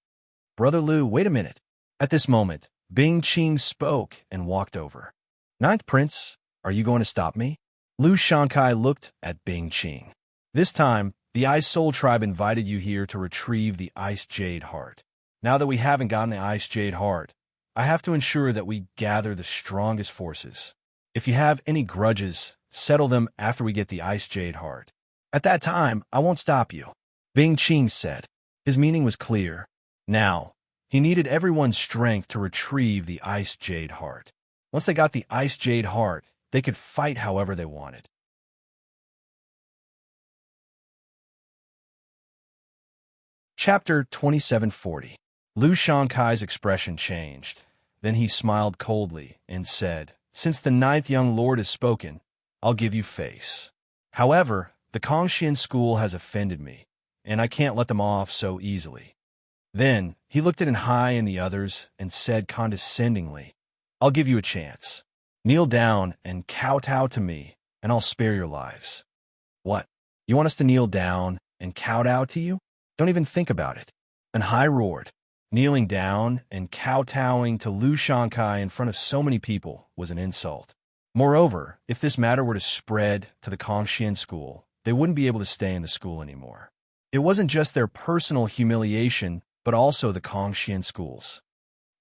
Brother Lu, wait a minute. At this moment, Bing Qing spoke and walked over. Ninth Prince, are you going to stop me? Lu Xianxia looked at Bing Qing. This time, the Ice Soul Tribe invited you here to retrieve the Ice Jade Heart. Now that we haven't gotten the Ice Jade Heart, I have to ensure that we gather the strongest forces. If you have any grudges, settle them after we get the Ice Jade Heart. At that time, I won't stop you. Bing Qing said. His meaning was clear. Now, he needed everyone's strength to retrieve the Ice Jade Heart. Once they got the Ice Jade Heart, they could fight however they wanted. Chapter 2740. Lu Xianxia's expression changed. Then he smiled coldly and said, Since the 9th young lord has spoken, I'll give you face. However, the Kongxian school has offended me, and I can't let them off so easily. Then he looked at Hai and the others and said condescendingly, I'll give you a chance. Kneel down and kowtow to me, and I'll spare your lives. What? You want us to kneel down and kowtow to you? Don't even think about it. Hai roared. Kneeling down and kowtowing to Lu Xianxia in front of so many people was an insult. Moreover, if this matter were to spread to the Kongxian school, they wouldn't be able to stay in the school anymore. It wasn't just their personal humiliation, but also the Kongxian schools.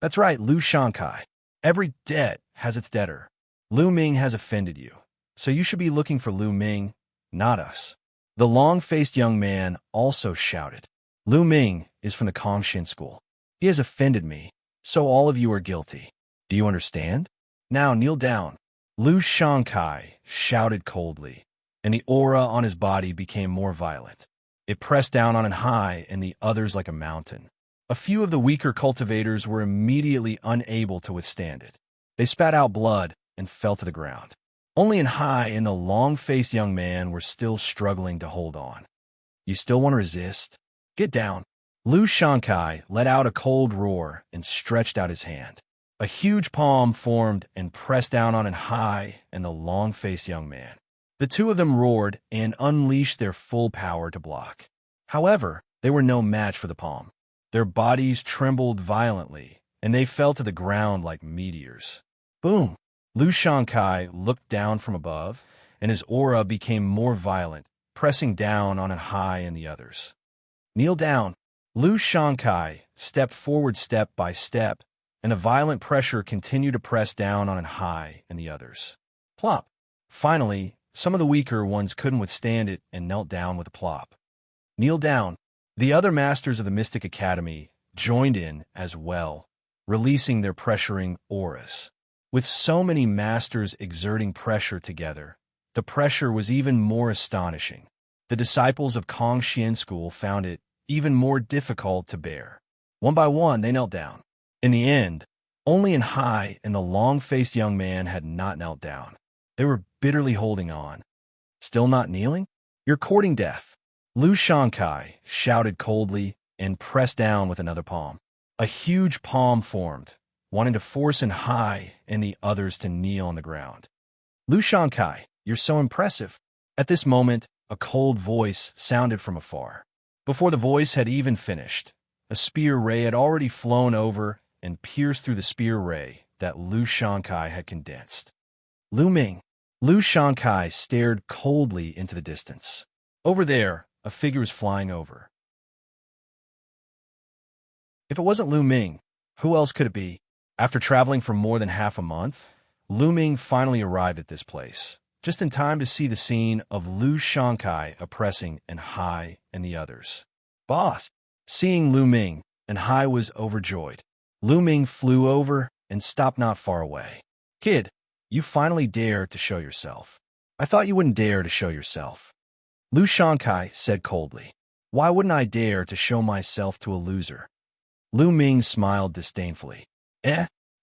That's right, Lu Xianxia. Every debt has its debtor. Lu Ming has offended you, so you should be looking for Lu Ming, not us. The long-faced young man also shouted. Lu Ming is from the Kongxian school. He has offended me, so all of you are guilty. Do you understand? Now kneel down. Lu Xianxia shouted coldly, and the aura on his body became more violent. It pressed down on Hai and the others like a mountain. A few of the weaker cultivators were immediately unable to withstand it. They spat out blood and fell to the ground. Only Hai and the long-faced young man were still struggling to hold on. You still want to resist? Get down. Lu Xianxia let out a cold roar and stretched out his hand. A huge palm formed and pressed down on Hai and the long-faced young man. The 2 of them roared and unleashed their full power to block. However, they were no match for the palm. Their bodies trembled violently, and they fell to the ground like meteors. Boom! Lu Xianxia looked down from above, and his aura became more violent, pressing down on Hai and the others. Kneel down. Lu Xianxia stepped forward step by step, and a violent pressure continued to press down on Hai and the others. Plop! Finally, some of the weaker ones couldn't withstand it and knelt down with a plop. Kneel down. The other masters of the Mystic Academy joined in as well, releasing their pressuring auras. With so many masters exerting pressure together, the pressure was even more astonishing. The disciples of Kongxian school found it even more difficult to bear. One by one, they knelt down. In the end, only Hai and the long-faced young man had not knelt down. They were bitterly holding on. Still not kneeling? You're courting death. Lu Xianxia shouted coldly and pressed down with another palm. A huge palm formed, wanting to force Hai and the others to kneel on the ground. Lu Xianxia, you're so impressive. At this moment, a cold voice sounded from afar. Before the voice had even finished, a spear ray had already flown over and pierced through the spear ray that Lu Xianxia had condensed. Lu Ming. Lu Xianxia stared coldly into the distance. Over there, a figure was flying over. If it wasn't Lu Ming, who else could it be? After traveling for more than half a month, Lu Ming finally arrived at this place, just in time to see the scene of Lu Xianxia oppressing and Hai and the others. Boss! Seeing Lu Ming, and Hai was overjoyed. Lu Ming flew over and stopped not far away. Kid, you finally dare to show yourself. I thought you wouldn't dare to show yourself. Lu Xianxia said coldly. Why wouldn't I dare to show myself to a loser? Lu Ming smiled disdainfully.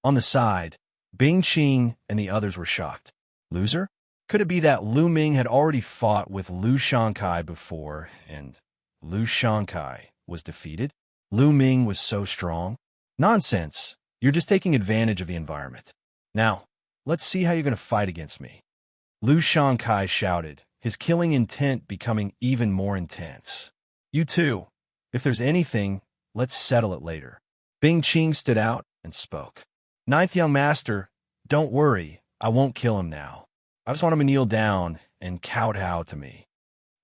On the side, Bing Qing and the others were shocked. Loser? Could it be that Lu Ming had already fought with Lu Xianxia before, and Lu Xianxia was defeated? Lu Ming was so strong? Nonsense. You're just taking advantage of the environment. Now, let's see how you're going to fight against me. Lu Xianxia shouted, his killing intent becoming even more intense. You too. If there's anything, let's settle it later. Bing Qing stood out and spoke. Ninth young master, don't worry, I won't kill him now. I just want him to kneel down and kowtow to me.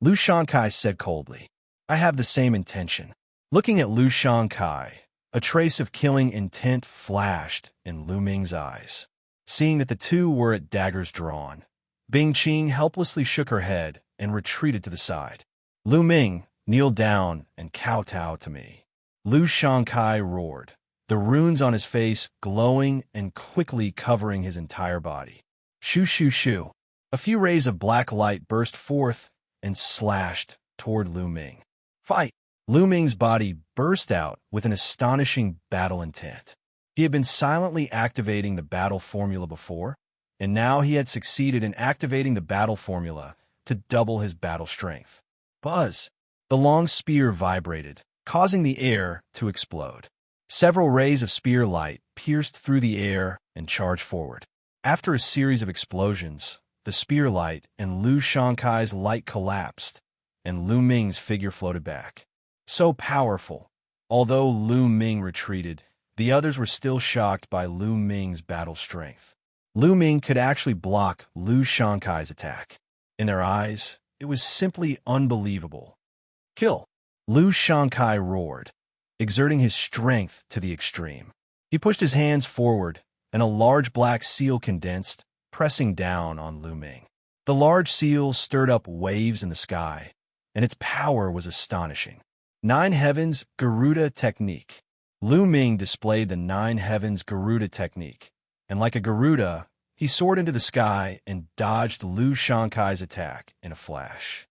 Lu Xianxia said coldly. I have the same intention. Looking at Lu Xianxia, a trace of killing intent flashed in Lu Ming's eyes. Seeing that the two were at daggers drawn, Bing Qing helplessly shook her head and retreated to the side. Lu Ming, kneel down and kowtow to me. Lu Xianxia roared, the runes on his face glowing and quickly covering his entire body. Shoo shoo shoo. A few rays of black light burst forth and slashed toward Lu Ming. Fight! Lu Ming's body burst out with an astonishing battle intent. He had been silently activating the battle formula before, and now he had succeeded in activating the battle formula to double his battle strength. Buzz! The long spear vibrated, causing the air to explode. Several rays of spear light pierced through the air and charged forward. After a series of explosions, the spear light and Lu Xianxia's light collapsed, and Lu Ming's figure floated back. So powerful. Although Lu Ming retreated, the others were still shocked by Lu Ming's battle strength. Lu Ming could actually block Lu Xianxia's attack. In their eyes, it was simply unbelievable. Kill! Lu Xianxia roared, exerting his strength to the extreme. He pushed his hands forward, and a large black seal condensed, pressing down on Lu Ming. The large seal stirred up waves in the sky, and its power was astonishing. Nine Heavens Garuda Technique. Lu Ming displayed the Nine Heavens Garuda Technique, and like a Garuda, he soared into the sky and dodged Lu Xianxia's attack in a flash.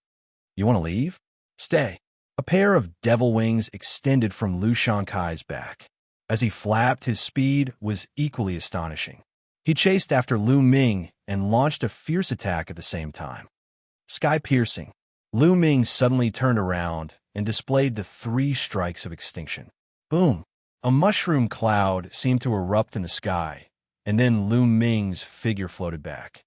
You want to leave? Stay. A pair of devil wings extended from Lu Xianxia's back. As he flapped, his speed was equally astonishing. He chased after Lu Ming and launched a fierce attack at the same time. Sky-piercing. Lu Ming suddenly turned around and displayed the 3 strikes of extinction. Boom! A mushroom cloud seemed to erupt in the sky, and then Lu Ming's figure floated back.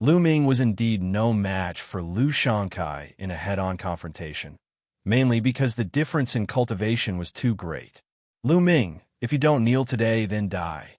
Lu Ming was indeed no match for Lu Xianxia in a head-on confrontation, mainly because the difference in cultivation was too great. Lu Ming, if you don't kneel today, then die.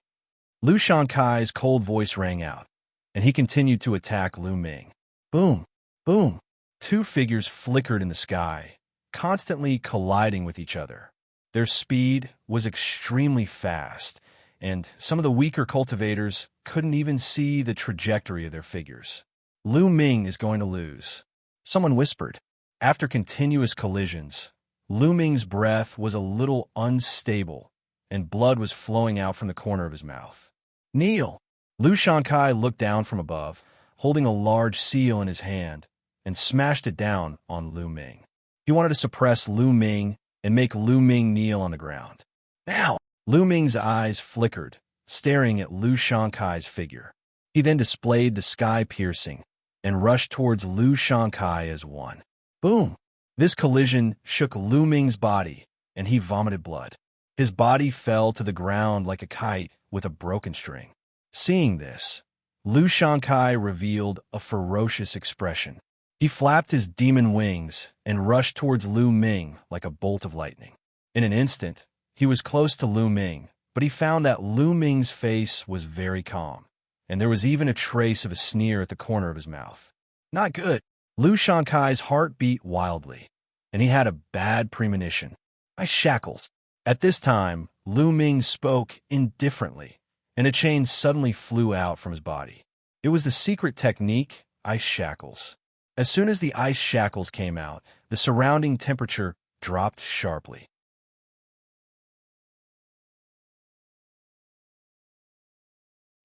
Lu Xianxia's cold voice rang out, and he continued to attack Lu Ming. Boom! Boom! 2 figures flickered in the sky, constantly colliding with each other. Their speed was extremely fast, and some of the weaker cultivators couldn't even see the trajectory of their figures. Lu Ming is going to lose. Someone whispered. After continuous collisions, Lu Ming's breath was a little unstable, and blood was flowing out from the corner of his mouth. Kneel! Lu Xianxia looked down from above, holding a large seal in his hand, and smashed it down on Lu Ming. He wanted to suppress Lu Ming and make Lu Ming kneel on the ground. Now! Lu Ming's eyes flickered, staring at Lu Xianxia's figure. He then displayed the sky-piercing and rushed towards Lu Xianxia as one. Boom! This collision shook Lu Ming's body, and he vomited blood. His body fell to the ground like a kite with a broken string. Seeing this, Lu Xianxia revealed a ferocious expression. He flapped his demon wings and rushed towards Lu Ming like a bolt of lightning. In an instant, he was close to Lu Ming, but he found that Lu Ming's face was very calm, and there was even a trace of a sneer at the corner of his mouth. Not good. Lu Shankai's heart beat wildly, and he had a bad premonition. Ice shackles. At this time, Lu Ming spoke indifferently, and a chain suddenly flew out from his body. It was the secret technique, ice shackles. As soon as the ice shackles came out, the surrounding temperature dropped sharply.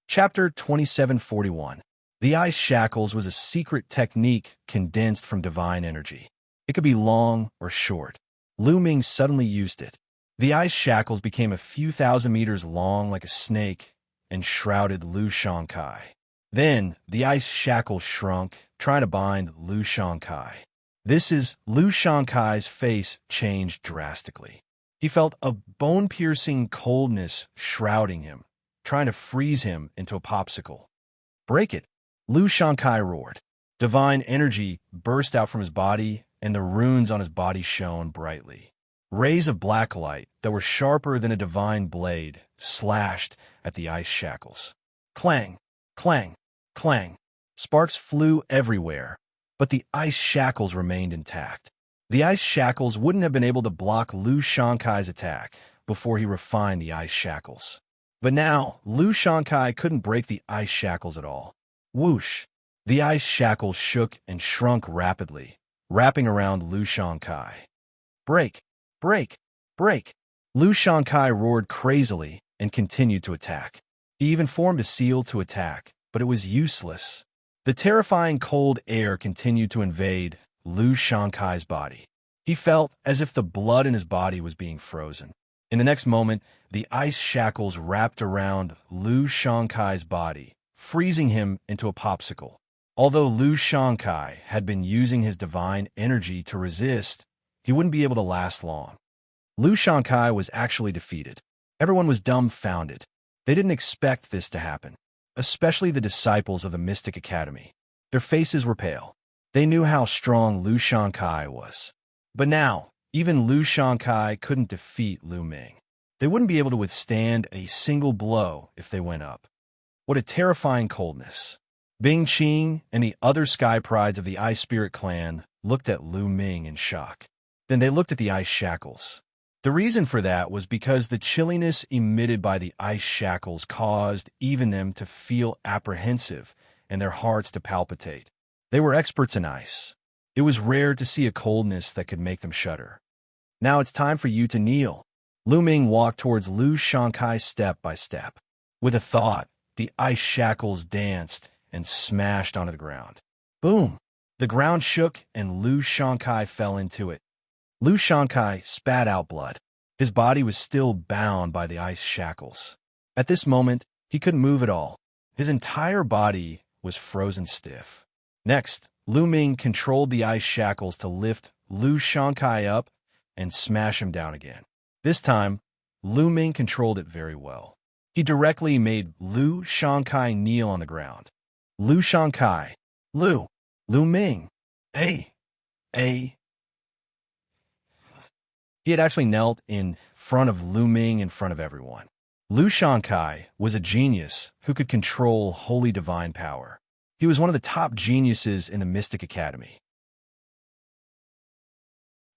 Chapter 2741. The ice shackles was a secret technique condensed from divine energy. It could be long or short. Lu Ming suddenly used it. The ice shackles became a few thousand meters long like a snake and shrouded Lu Shankai. Then, the ice shackles shrunk, trying to bind Lu Shankai. Lu Shankai's face changed drastically. He felt a bone-piercing coldness shrouding him, trying to freeze him into a popsicle. Break it! Lu Shankai roared. Divine energy burst out from his body, and the runes on his body shone brightly. Rays of black light that were sharper than a divine blade slashed at the ice shackles. Clang! Clang! Clang! Sparks flew everywhere, but the ice shackles remained intact. The ice shackles wouldn't have been able to block Lu Shankai's attack before he refined the ice shackles. But now, Lu Shankai couldn't break the ice shackles at all. Whoosh! The ice shackles shook and shrunk rapidly, wrapping around Lu Shankai. Break! Break! Break! Lu Shankai roared crazily and continued to attack. He even formed a seal to attack, but it was useless. The terrifying cold air continued to invade Lu Shankai's body. He felt as if the blood in his body was being frozen. In the next moment, the ice shackles wrapped around Lu Shankai's body, freezing him into a popsicle. Although Lu Shankai had been using his divine energy to resist, he wouldn't be able to last long. Lu Shankai was actually defeated. Everyone was dumbfounded. They didn't expect this to happen, especially the disciples of the Mystic Academy. Their faces were pale. They knew how strong Lu Shankai was. But now, even Lu Shankai couldn't defeat Lu Ming. They wouldn't be able to withstand a single blow if they went up. What a terrifying coldness. Bing Qing and the other Sky Prides of the Ice Spirit clan looked at Lu Ming in shock. Then they looked at the ice shackles. The reason for that was because the chilliness emitted by the ice shackles caused even them to feel apprehensive and their hearts to palpitate. They were experts in ice. It was rare to see a coldness that could make them shudder. Now it's time for you to kneel. Lu Ming walked towards Lu Shankai step by step. With a thought, the ice shackles danced and smashed onto the ground. Boom! The ground shook and Lu Shankai fell into it. Lu Shankai spat out blood. His body was still bound by the ice shackles. At this moment, he couldn't move at all. His entire body was frozen stiff. Next, Lu Ming controlled the ice shackles to lift Lu Shankai up and smash him down again. This time, Lu Ming controlled it very well. He directly made Lu Shankai kneel on the ground. Lu Shankai. Lu Ming. Hey. He had actually knelt in front of Lu Ming in front of everyone. Lu Shankai was a genius who could control holy divine power. He was one of the top geniuses in the Mystic Academy.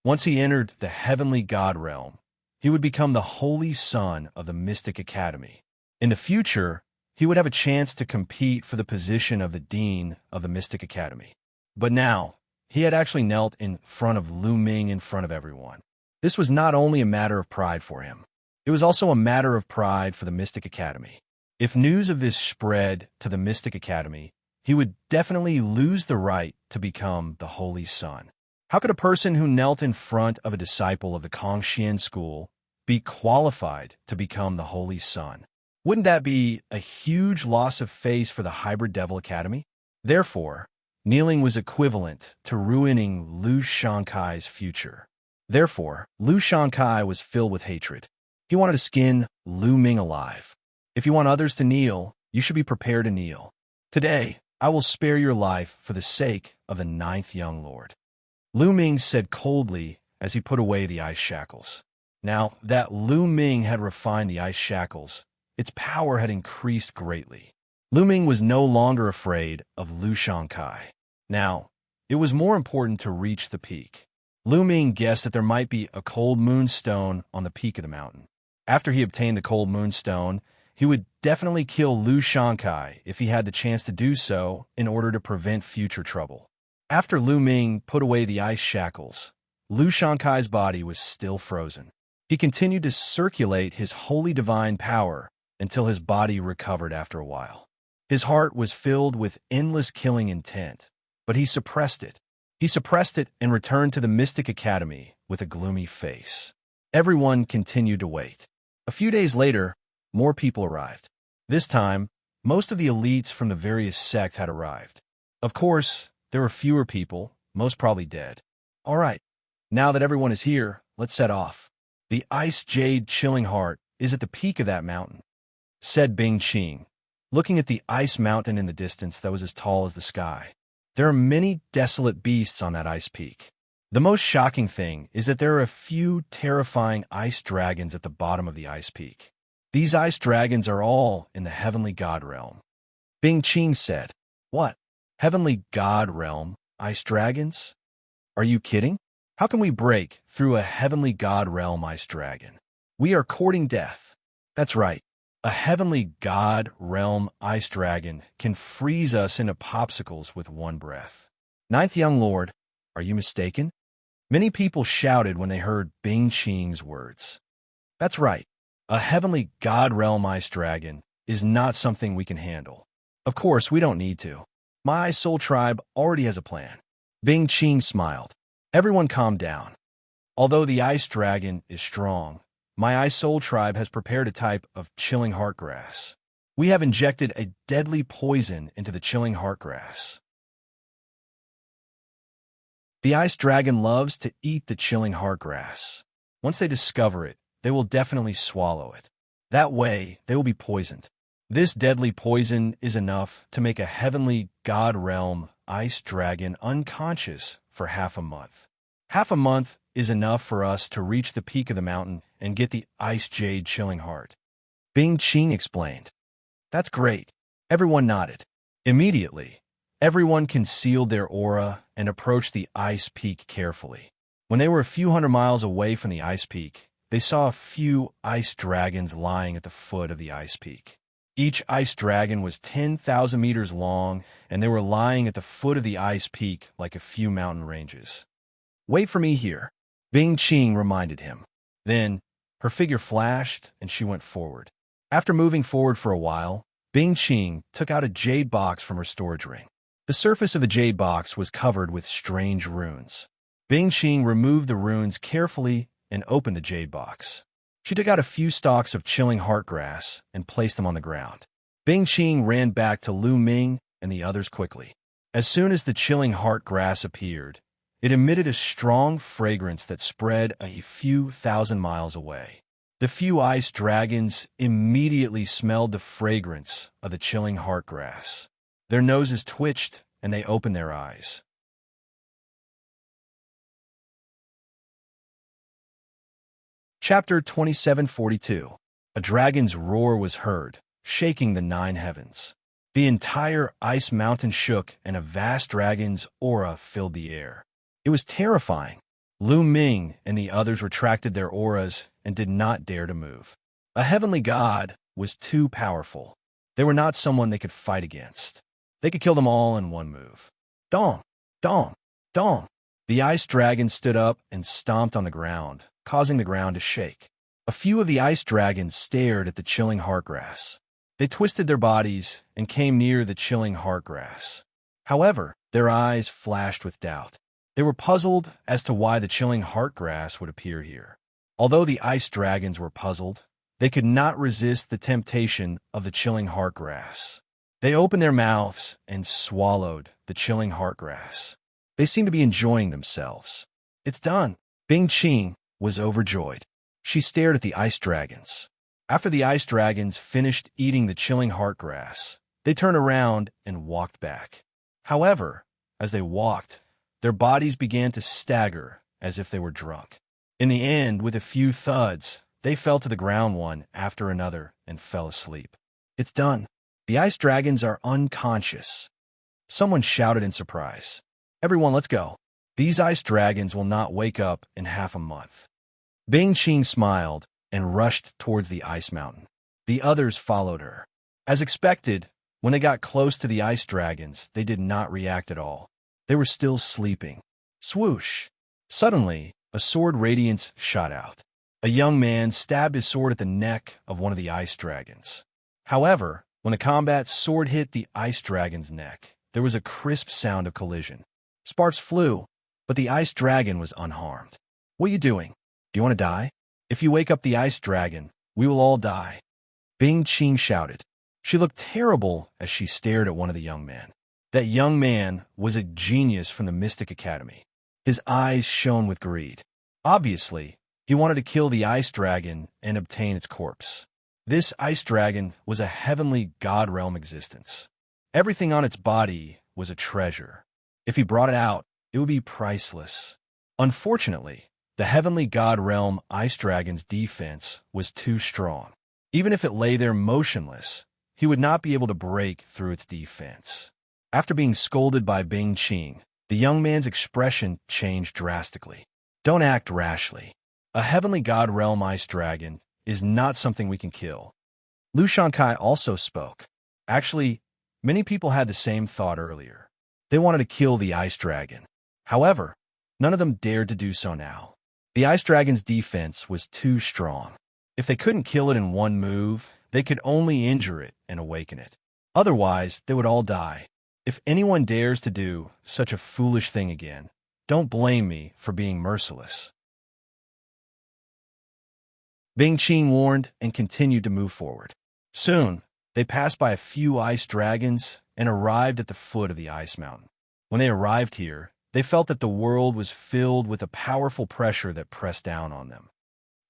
Once he entered the heavenly god realm, he would become the holy son of the Mystic Academy. In the future, he would have a chance to compete for the position of the dean of the Mystic Academy. But now, he had actually knelt in front of Lu Ming in front of everyone. This was not only a matter of pride for him. It was also a matter of pride for the Mystic Academy. If news of this spread to the Mystic Academy, he would definitely lose the right to become the Holy Son. How could a person who knelt in front of a disciple of the Kongxian school be qualified to become the Holy Son? Wouldn't that be a huge loss of face for the Hybrid Devil Academy? Therefore, kneeling was equivalent to ruining Lu Shankai's future. Therefore, Lu Shankai was filled with hatred. He wanted to skin Lu Ming alive. If you want others to kneel, you should be prepared to kneel. Today, I will spare your life for the sake of the ninth young lord. Lu Ming said coldly as he put away the ice shackles. Now that Lu Ming had refined the ice shackles, its power had increased greatly. Lu Ming was no longer afraid of Lu Shankai. Now, It was more important to reach the peak. Lu Ming guessed that there might be a cold moonstone on the peak of the mountain. After he obtained the cold moonstone, he would definitely kill Lu Xianxia if he had the chance to do so in order to prevent future trouble. After Lu Ming put away the ice shackles, Lu Xianxia's body was still frozen. He continued to circulate his holy divine power until his body recovered after a while. His heart was filled with endless killing intent, but he suppressed it. He suppressed it and returned to the Mystic Academy with a gloomy face. Everyone continued to wait. A few days later, more people arrived. This time, most of the elites from the various sects had arrived. Of course, there were fewer people, most probably dead. All right, now that everyone is here, let's set off. The Ice Jade Chilling Heart is at the peak of that mountain, said Bing Qing, looking at the ice mountain in the distance that was as tall as the sky. There are many desolate beasts on that ice peak. The most shocking thing is that there are a few terrifying ice dragons at the bottom of the ice peak. These ice dragons are all in the heavenly god realm. Bing Qing said, "What? Heavenly god realm? Ice dragons? Are you kidding? How can we break through a heavenly god realm ice dragon? We are courting death." That's right. A heavenly god realm ice dragon can freeze us into popsicles with one breath. Ninth Young Lord, are you mistaken? Many people shouted when they heard Bing Qing's words. That's right. A heavenly god realm ice dragon is not something we can handle. Of course, we don't need to. My soul tribe already has a plan. Bing Qing smiled. Everyone calmed down. Although the ice dragon is strong, my Ice Soul tribe has prepared a type of chilling heart grass. We have injected a deadly poison into the chilling heart grass. The ice dragon loves to eat the chilling heart grass. Once they discover it, they will definitely swallow it. That way, they will be poisoned. This deadly poison is enough to make a heavenly god realm ice dragon unconscious for half a month. Half a month is enough for us to reach the peak of the mountain and get the Ice Jade Chilling Heart. Bing Qing explained. That's great. Everyone nodded. Immediately, everyone concealed their aura and approached the ice peak carefully. When they were a few hundred miles away from the ice peak, they saw a few ice dragons lying at the foot of the ice peak. Each ice dragon was 10,000 meters long, and they were lying at the foot of the ice peak like a few mountain ranges. Wait for me here, Bing Qing reminded him. Then, her figure flashed and she went forward. After moving forward for a while, Bing Qing took out a jade box from her storage ring. The surface of the jade box was covered with strange runes. Bing Qing removed the runes carefully and opened the jade box. She took out a few stalks of chilling heart grass and placed them on the ground. Bing Qing ran back to Lu Ming and the others quickly. As soon as the chilling heart grass appeared, it emitted a strong fragrance that spread a few thousand miles away. The few ice dragons immediately smelled the fragrance of the chilling heart grass. Their noses twitched and they opened their eyes. Chapter 2742. A dragon's roar was heard, shaking the 9 heavens. The entire ice mountain shook and a vast dragon's aura filled the air. It was terrifying. Lu Ming and the others retracted their auras and did not dare to move. A heavenly god was too powerful. They were not someone they could fight against. They could kill them all in one move. Dong! Dong! Dong! The ice dragon stood up and stomped on the ground, causing the ground to shake. A few of the ice dragons stared at the chilling heart grass. They twisted their bodies and came near the chilling heart grass. However, their eyes flashed with doubt. They were puzzled as to why the chilling heart grass would appear here. Although the ice dragons were puzzled, they could not resist the temptation of the chilling heart grass. They opened their mouths and swallowed the chilling heart grass. They seemed to be enjoying themselves. It's done. Bing Qing was overjoyed. She stared at the ice dragons. After the ice dragons finished eating the chilling heart grass, they turned around and walked back. However, as they walked, their bodies began to stagger as if they were drunk. In the end, with a few thuds, they fell to the ground one after another and fell asleep. It's done. The ice dragons are unconscious. Someone shouted in surprise. Everyone, let's go. These ice dragons will not wake up in half a month. Bing Qing smiled and rushed towards the ice mountain. The others followed her. As expected, when they got close to the ice dragons, they did not react at all. They were still sleeping. Swoosh! Suddenly, a sword radiance shot out. A young man stabbed his sword at the neck of one of the ice dragons. However, when the combat's sword hit the ice dragon's neck, there was a crisp sound of collision. Sparks flew, but the ice dragon was unharmed. What are you doing? Do you want to die? If you wake up the ice dragon, we will all die. Bing Qing shouted. She looked terrible as she stared at one of the young men. That young man was a genius from the Mystic Academy. His eyes shone with greed. Obviously, he wanted to kill the ice dragon and obtain its corpse. This ice dragon was a heavenly god realm existence. Everything on its body was a treasure. If he brought it out, it would be priceless. Unfortunately, the heavenly god realm ice dragon's defense was too strong. Even if it lay there motionless, he would not be able to break through its defense. After being scolded by Bing Qing, the young man's expression changed drastically. Don't act rashly. A heavenly god realm ice dragon is not something we can kill. Xianxia also spoke. Actually, many people had the same thought earlier. They wanted to kill the ice dragon. However, none of them dared to do so now. The ice dragon's defense was too strong. If they couldn't kill it in one move, they could only injure it and awaken it. Otherwise, they would all die. If anyone dares to do such a foolish thing again, don't blame me for being merciless. Bing Qing warned and continued to move forward. Soon, they passed by a few ice dragons and arrived at the foot of the ice mountain. When they arrived here, they felt that the world was filled with a powerful pressure that pressed down on them.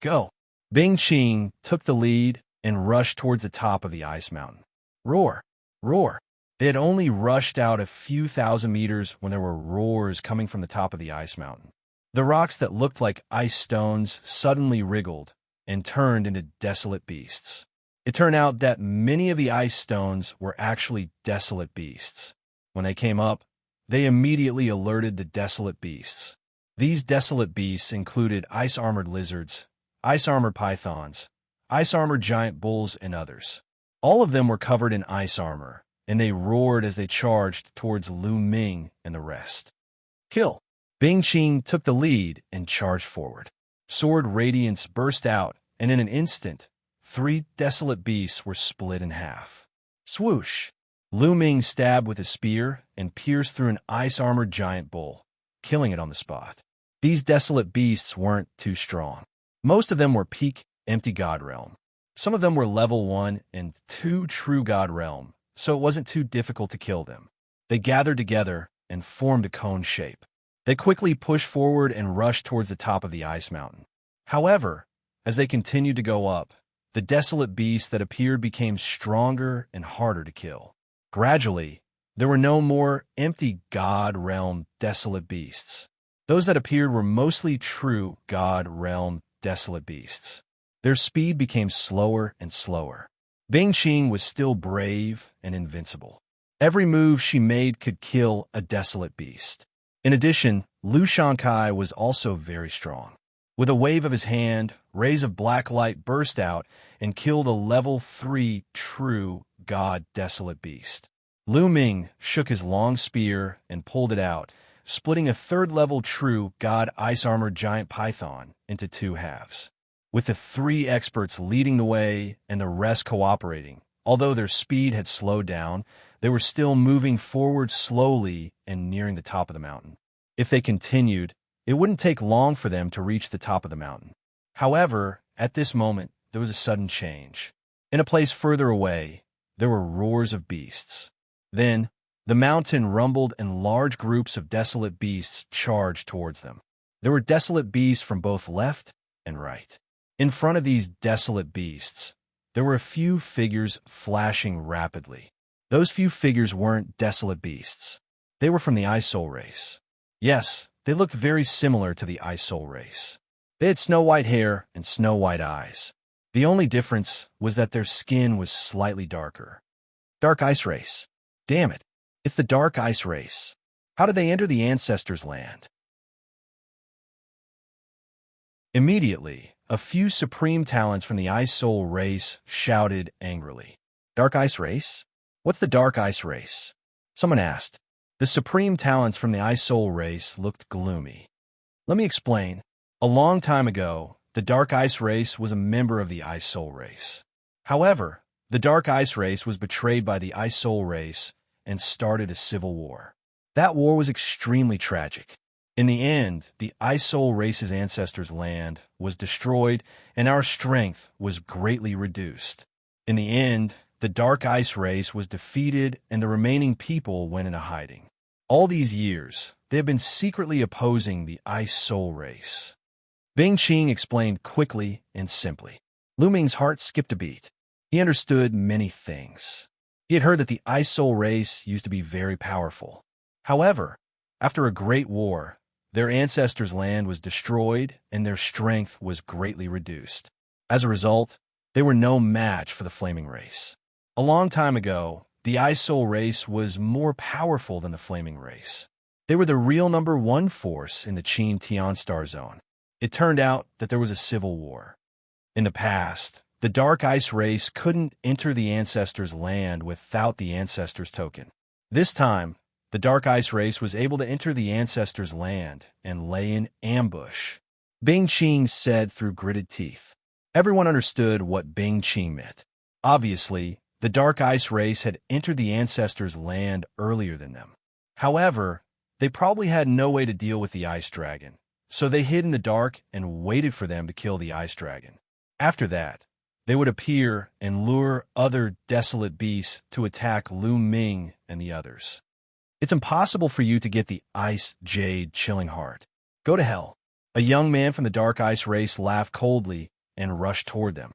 Go! Bing Qing took the lead and rushed towards the top of the ice mountain. Roar! Roar! They had only rushed out a few thousand meters when there were roars coming from the top of the ice mountain. The rocks that looked like ice stones suddenly wriggled and turned into desolate beasts. It turned out that many of the ice stones were actually desolate beasts. When they came up, they immediately alerted the desolate beasts. These desolate beasts included ice-armored lizards, ice-armored pythons, ice-armored giant bulls, and others. All of them were covered in ice armor, and they roared as they charged towards Lu Ming and the rest. Kill! Bing Qing took the lead and charged forward. Sword radiance burst out, and in an instant, 3 desolate beasts were split in half. Swoosh! Lu Ming stabbed with his spear and pierced through an ice-armored giant bull, killing it on the spot. These desolate beasts weren't too strong. Most of them were peak empty god realm. Some of them were level 1 and 2 true god realm, so it wasn't too difficult to kill them. They gathered together and formed a cone shape. They quickly pushed forward and rushed towards the top of the ice mountain. However, as they continued to go up, the desolate beasts that appeared became stronger and harder to kill. Gradually, there were no more empty god realm desolate beasts. Those that appeared were mostly true god realm desolate beasts. Their speed became slower and slower. Bing Qing was still brave and invincible. Every move she made could kill a desolate beast. In addition, Xianxia was also very strong. With a wave of his hand, rays of black light burst out and killed a level 3 true god desolate beast. Lu Ming shook his long spear and pulled it out, splitting a 3rd level true god ice-armored giant python into 2 halves. With the 3 experts leading the way and the rest cooperating, although their speed had slowed down, they were still moving forward slowly and nearing the top of the mountain. If they continued, it wouldn't take long for them to reach the top of the mountain. However, at this moment, there was a sudden change. In a place further away, there were roars of beasts. Then, the mountain rumbled and large groups of desolate beasts charged towards them. There were desolate beasts from both left and right. In front of these desolate beasts, there were a few figures flashing rapidly. Those few figures weren't desolate beasts. They were from the Ice Soul race. Yes, they looked very similar to the Ice Soul race. They had snow-white hair and snow-white eyes. The only difference was that their skin was slightly darker. Dark Ice race. Damn it, it's the Dark Ice race. How did they enter the ancestors' land? Immediately, a few supreme talents from the Ice Soul race shouted angrily. Dark Ice race? What's the Dark Ice race? Someone asked. The supreme talents from the Ice Soul race looked gloomy. Let me explain. A long time ago, the Dark Ice race was a member of the Ice Soul race. However, the Dark Ice race was betrayed by the Ice Soul race and started a civil war. That war was extremely tragic. In the end, the Ice Soul race's ancestors' land was destroyed and our strength was greatly reduced. In the end, the Dark Ice race was defeated and the remaining people went into hiding. All these years, they have been secretly opposing the Ice Soul race. Bing Qing explained quickly and simply. Lu Ming's heart skipped a beat. He understood many things. He had heard that the Ice Soul race used to be very powerful. However, after a great war, their ancestors' land was destroyed and their strength was greatly reduced. As a result, they were no match for the Flaming race. A long time ago, the Ice Soul race was more powerful than the Flaming race. They were the real #1 force in the Qin Tian Star Zone. It turned out that there was a civil war. In the past, the Dark Ice race couldn't enter the ancestors' land without the ancestors' token. This time, the Dark Ice race was able to enter the ancestors' land and lay in ambush. Bing Qing said through gritted teeth. Everyone understood what Bing Qing meant. Obviously, the Dark Ice race had entered the ancestors' land earlier than them. However, they probably had no way to deal with the Ice Dragon, so they hid in the dark and waited for them to kill the Ice Dragon. After that, they would appear and lure other desolate beasts to attack Lu Ming and the others. It's impossible for you to get the Ice Jade Chilling Heart. Go to hell. A young man from the Dark Ice race laughed coldly and rushed toward them.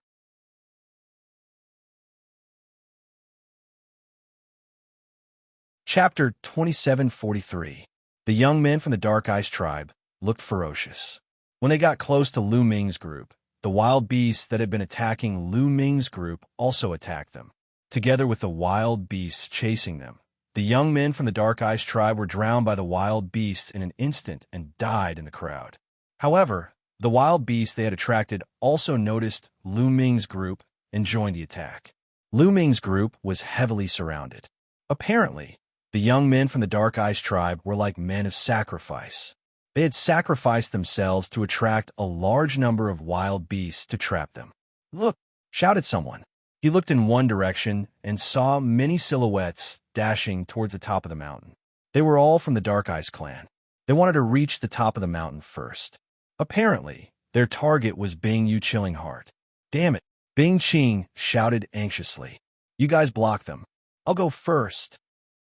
Chapter 2743. The young men from the Dark Ice tribe looked ferocious. When they got close to Lu Ming's group, the wild beasts that had been attacking Lu Ming's group also attacked them. Together with the wild beasts chasing them, the young men from the Dark Ice tribe were drowned by the wild beasts in an instant and died in the crowd. However, the wild beasts they had attracted also noticed Lu Ming's group and joined the attack. Lu Ming's group was heavily surrounded. Apparently, the young men from the Dark Ice tribe were like men of sacrifice. They had sacrificed themselves to attract a large number of wild beasts to trap them. Look! Shouted someone. He looked in one direction and saw many silhouettes dashing towards the top of the mountain. They were all from the Dark Ice clan. They wanted to reach the top of the mountain first. Apparently, their target was Bing Yu Chilling Heart. Damn it! Bing Qing shouted anxiously. You guys block them. I'll go first.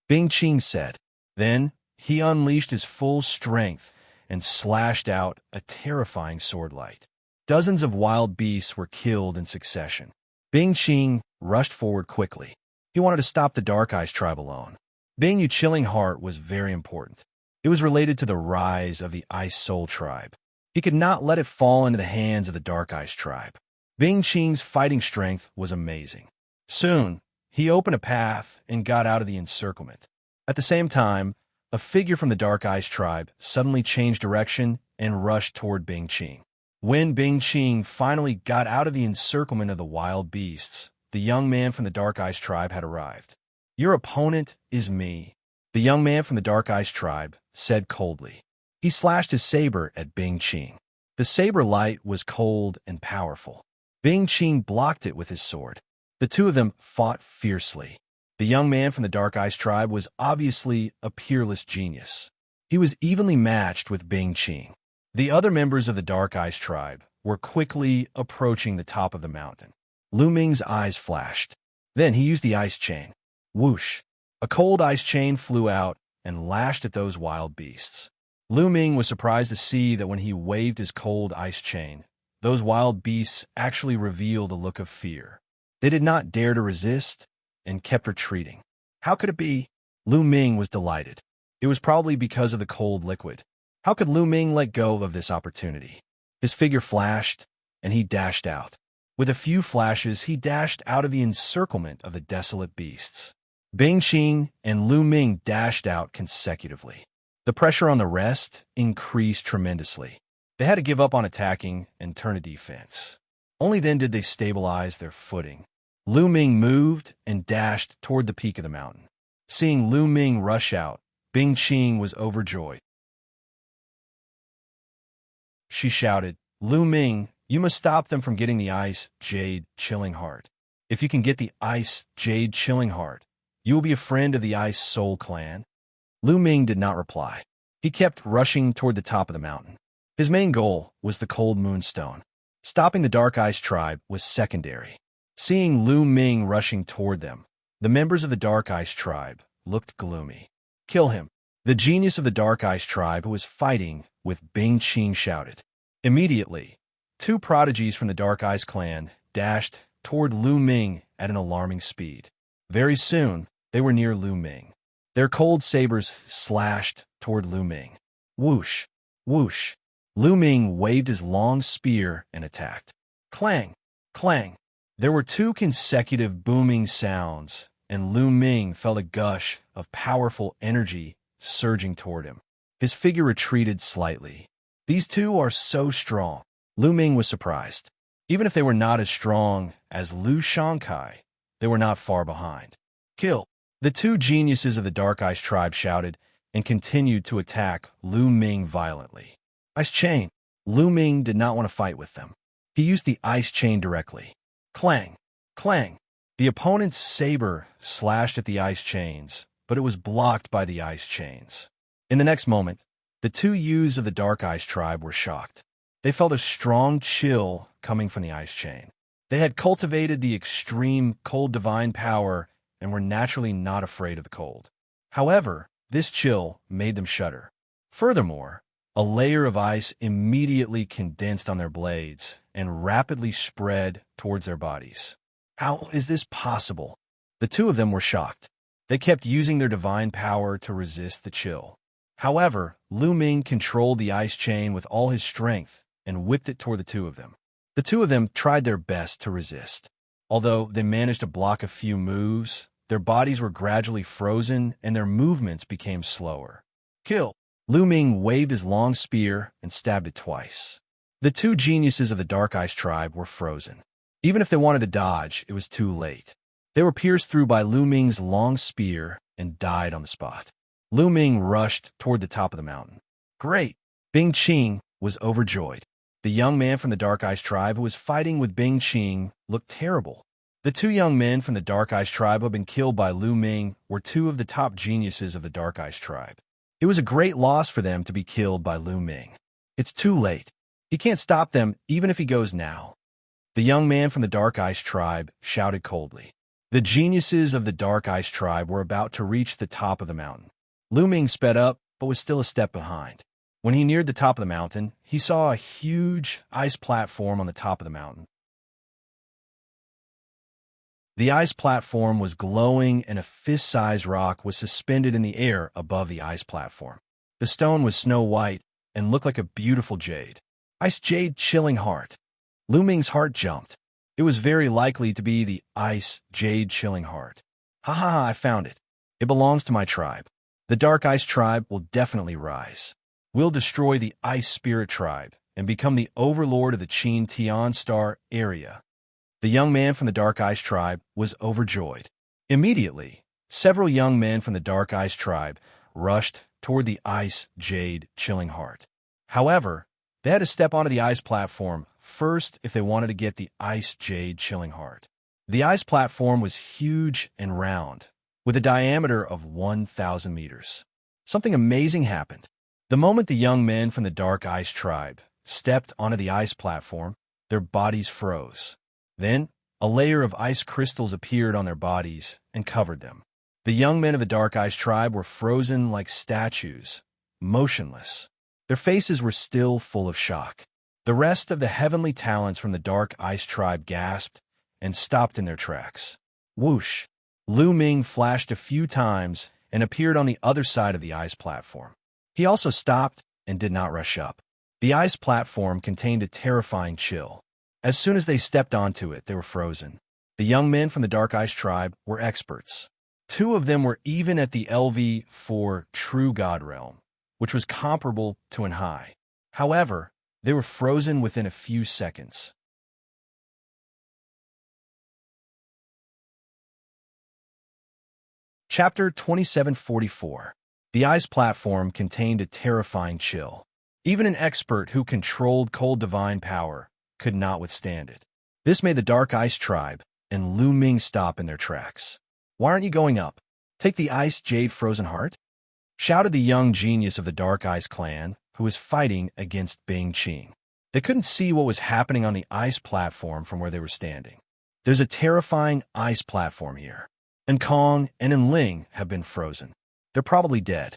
Bing Qing said. Then, he unleashed his full strength and slashed out a terrifying sword light. Dozens of wild beasts were killed in succession. Bing Qing rushed forward quickly. He wanted to stop the Dark Ice tribe alone. Bing Yu Chilling Heart was very important. It was related to the rise of the Ice Soul tribe. He could not let it fall into the hands of the Dark Ice tribe. Bing Qing's fighting strength was amazing. Soon, he opened a path and got out of the encirclement. At the same time, a figure from the Dark Ice tribe suddenly changed direction and rushed toward Bing Qing. When Bing Qing finally got out of the encirclement of the wild beasts, the young man from the Dark Ice tribe had arrived. Your opponent is me, the young man from the Dark Ice tribe said coldly. He slashed his saber at Bing Qing. The saber light was cold and powerful. Bing Qing blocked it with his sword. The two of them fought fiercely. The young man from the Dark Ice tribe was obviously a peerless genius. He was evenly matched with Bing Qing. The other members of the Dark Ice tribe were quickly approaching the top of the mountain. Lu Ming's eyes flashed. Then he used the ice chain. Whoosh! A cold ice chain flew out and lashed at those wild beasts. Lu Ming was surprised to see that when he waved his cold ice chain, those wild beasts actually revealed a look of fear. They did not dare to resist and kept retreating. How could it be? Lu Ming was delighted. It was probably because of the cold liquid. How could Lu Ming let go of this opportunity? His figure flashed, and he dashed out. With a few flashes, he dashed out of the encirclement of the desolate beasts. Bing Qing and Lu Ming dashed out consecutively. The pressure on the rest increased tremendously. They had to give up on attacking and turn to defense. Only then did they stabilize their footing. Lu Ming moved and dashed toward the peak of the mountain. Seeing Lu Ming rush out, Bing Qing was overjoyed. She shouted, "Lu Ming, you must stop them from getting the Ice Jade Chilling Heart. If you can get the Ice Jade Chilling Heart, you will be a friend of the Ice Soul Clan." Lu Ming did not reply. He kept rushing toward the top of the mountain. His main goal was the Cold Moonstone. Stopping the Dark Ice Tribe was secondary. Seeing Lu Ming rushing toward them, the members of the Dark Ice Tribe looked gloomy. "Kill him!" The genius of the Dark Ice Tribe who was fighting with Bing Qing shouted. Immediately, two prodigies from the Dark Ice Clan dashed toward Lu Ming at an alarming speed. Very soon, they were near Lu Ming. Their cold sabers slashed toward Lu Ming. Whoosh! Whoosh! Lu Ming waved his long spear and attacked. Clang! Clang! There were two consecutive booming sounds, and Lu Ming felt a gush of powerful energy surging toward him. His figure retreated slightly. These two are so strong. Lu Ming was surprised. Even if they were not as strong as Lu Xianxia, they were not far behind. Kill! The two geniuses of the Dark Ice Tribe shouted and continued to attack Lu Ming violently. Ice Chain! Lu Ming did not want to fight with them. He used the Ice Chain directly. Clang! Clang! The opponent's saber slashed at the ice chains, but it was blocked by the ice chains. In the next moment, the two youths of the Dark Ice Tribe were shocked. They felt a strong chill coming from the ice chain. They had cultivated the extreme cold divine power and were naturally not afraid of the cold. However, this chill made them shudder. Furthermore, a layer of ice immediately condensed on their blades and rapidly spread towards their bodies. How is this possible? The two of them were shocked. They kept using their divine power to resist the chill. However, Lu Ming controlled the ice chain with all his strength and whipped it toward the two of them. The two of them tried their best to resist. Although they managed to block a few moves, their bodies were gradually frozen and their movements became slower. Kill! Lu Ming waved his long spear and stabbed it twice. The two geniuses of the Dark Ice Tribe were frozen. Even if they wanted to dodge, it was too late. They were pierced through by Lu Ming's long spear and died on the spot. Lu Ming rushed toward the top of the mountain. Great! Bing Qing was overjoyed. The young man from the Dark Ice Tribe who was fighting with Bing Qing looked terrible. The two young men from the Dark Ice Tribe who had been killed by Lu Ming were two of the top geniuses of the Dark Ice Tribe. It was a great loss for them to be killed by Lu Ming. It's too late. He can't stop them even if he goes now. The young man from the Dark Ice Tribe shouted coldly. The geniuses of the Dark Ice Tribe were about to reach the top of the mountain. Lu Ming sped up, but was still a step behind. When he neared the top of the mountain, he saw a huge ice platform on the top of the mountain. The ice platform was glowing and a fist-sized rock was suspended in the air above the ice platform. The stone was snow white and looked like a beautiful jade. Ice Jade Chilling Heart. Lu Ming's heart jumped. It was very likely to be the Ice Jade Chilling Heart. Ha ha ha, I found it. It belongs to my tribe. The Dark Ice Tribe will definitely rise. We'll destroy the Ice Spirit Tribe and become the overlord of the Qin Tian Star area. The young man from the Dark Ice Tribe was overjoyed. Immediately, several young men from the Dark Ice Tribe rushed toward the Ice Jade Chilling Heart. However, they had to step onto the ice platform first if they wanted to get the Ice Jade Chilling Heart. The ice platform was huge and round, with a diameter of 1,000 meters. Something amazing happened. The moment the young men from the Dark Ice Tribe stepped onto the ice platform, their bodies froze. Then, a layer of ice crystals appeared on their bodies and covered them. The young men of the Dark Ice Tribe were frozen like statues, motionless. Their faces were still full of shock. The rest of the heavenly talents from the Dark Ice Tribe gasped and stopped in their tracks. Whoosh! Lu Ming flashed a few times and appeared on the other side of the ice platform. He also stopped and did not rush up. The ice platform contained a terrifying chill. As soon as they stepped onto it, they were frozen. The young men from the Dark Ice Tribe were experts. Two of them were even at the LV4 True God Realm. which was comparable to an high. However, they were frozen within a few seconds. Chapter 2744. The ice platform contained a terrifying chill. Even an expert who controlled cold divine power could not withstand it. This made the Dark Ice Tribe and Lu Ming stop in their tracks. "Why aren't you going up? Take the Ice Jade Frozen Heart?" shouted the young genius of the Dark Ice clan, who was fighting against Bing Qing. They couldn't see what was happening on the ice platform from where they were standing. "There's a terrifying ice platform here. And Kong and Ling have been frozen. They're probably dead."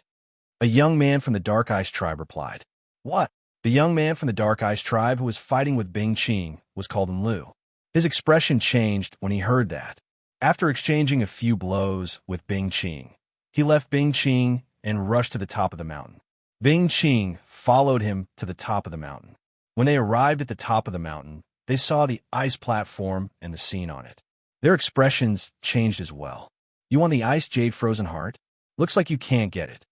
A young man from the Dark Ice Tribe replied. "What?" The young man from the Dark Ice Tribe who was fighting with Bing Qing was called Lu. His expression changed when he heard that. After exchanging a few blows with Bing Qing, he left Bing Qing and rushed to the top of the mountain. Bing Qing followed him to the top of the mountain. When they arrived at the top of the mountain, they saw the ice platform and the scene on it. Their expressions changed as well. "You want the Ice Jade Frozen Heart? Looks like you can't get it."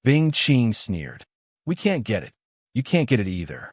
Bing Qing sneered. "We can't get it. You can't get it either."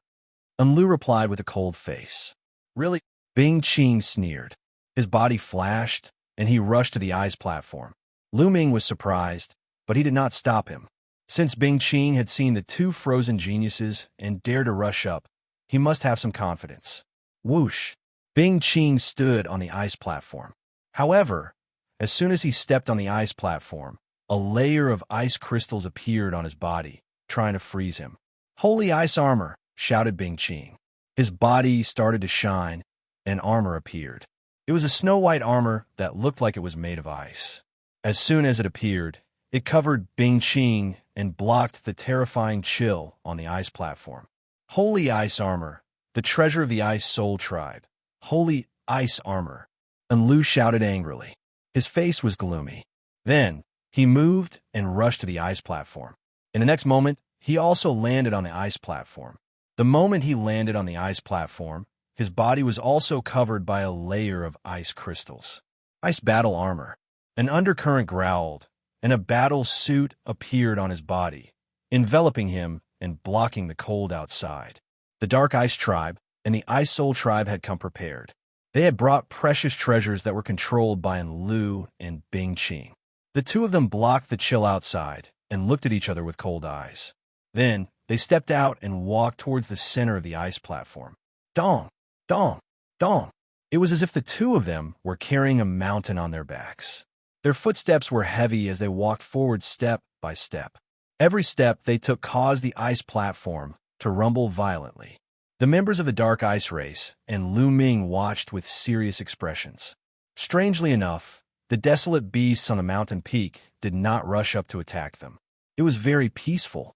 Lu replied with a cold face. "Really?" Bing Qing sneered. His body flashed, and he rushed to the ice platform. Lu Ming was surprised, but he did not stop him. Since Bing Qing had seen the two frozen geniuses and dared to rush up, he must have some confidence. Whoosh! Bing Qing stood on the ice platform. However, as soon as he stepped on the ice platform, a layer of ice crystals appeared on his body, trying to freeze him. "Holy ice armor!" shouted Bing Qing. His body started to shine, and armor appeared. It was a snow-white armor that looked like it was made of ice. As soon as it appeared, it covered Bing Qing and blocked the terrifying chill on the ice platform. "Holy ice armor, the treasure of the Ice Soul Tribe. Holy ice armor!" And Lu shouted angrily. His face was gloomy. Then, he moved and rushed to the ice platform. In the next moment, he also landed on the ice platform. The moment he landed on the ice platform, his body was also covered by a layer of ice crystals. Ice battle armor. An undercurrent growled, and a battle suit appeared on his body, enveloping him and blocking the cold outside. The Dark Ice Tribe and the Ice Soul Tribe had come prepared. They had brought precious treasures that were controlled by Lu and Bing Qing. The two of them blocked the chill outside and looked at each other with cold eyes. Then, they stepped out and walked towards the center of the ice platform. Dong! Dong! Dong! It was as if the two of them were carrying a mountain on their backs. Their footsteps were heavy as they walked forward step by step. Every step they took caused the ice platform to rumble violently. The members of the Dark Ice Race and Lu Ming watched with serious expressions. Strangely enough, the desolate beasts on the mountain peak did not rush up to attack them. It was very peaceful.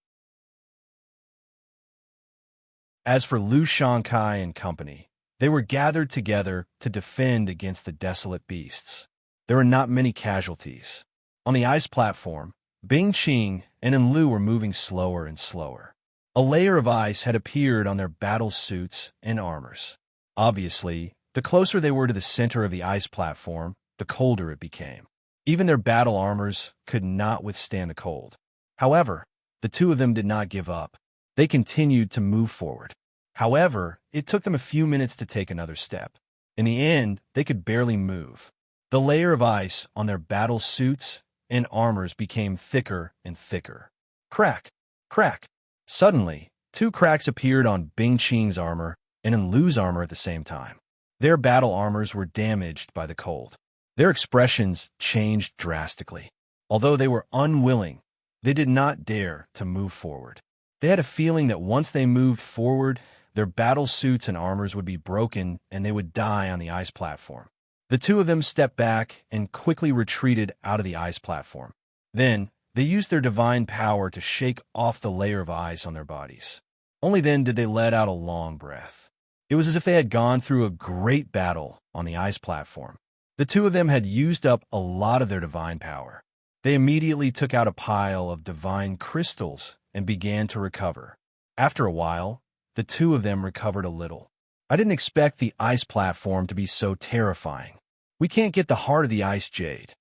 As for Lu Xianxia and company, they were gathered together to defend against the desolate beasts. There were not many casualties. On the ice platform, Bing Qing and Lu were moving slower and slower. A layer of ice had appeared on their battle suits and armors. Obviously, the closer they were to the center of the ice platform, the colder it became. Even their battle armors could not withstand the cold. However, the two of them did not give up. They continued to move forward. However, it took them a few minutes to take another step. In the end, they could barely move. The layer of ice on their battle suits and armors became thicker and thicker. Crack! Crack! Suddenly, two cracks appeared on Bing Qing's armor and in Lu's armor at the same time. Their battle armors were damaged by the cold. Their expressions changed drastically. Although they were unwilling, they did not dare to move forward. They had a feeling that once they moved forward, their battle suits and armors would be broken and they would die on the ice platform. The two of them stepped back and quickly retreated out of the ice platform. Then, they used their divine power to shake off the layer of ice on their bodies. Only then did they let out a long breath. It was as if they had gone through a great battle on the ice platform. The two of them had used up a lot of their divine power. They immediately took out a pile of divine crystals and began to recover. After a while, the two of them recovered a little. I didn't expect the ice platform to be so terrifying. We can't get the heart of the ice jade.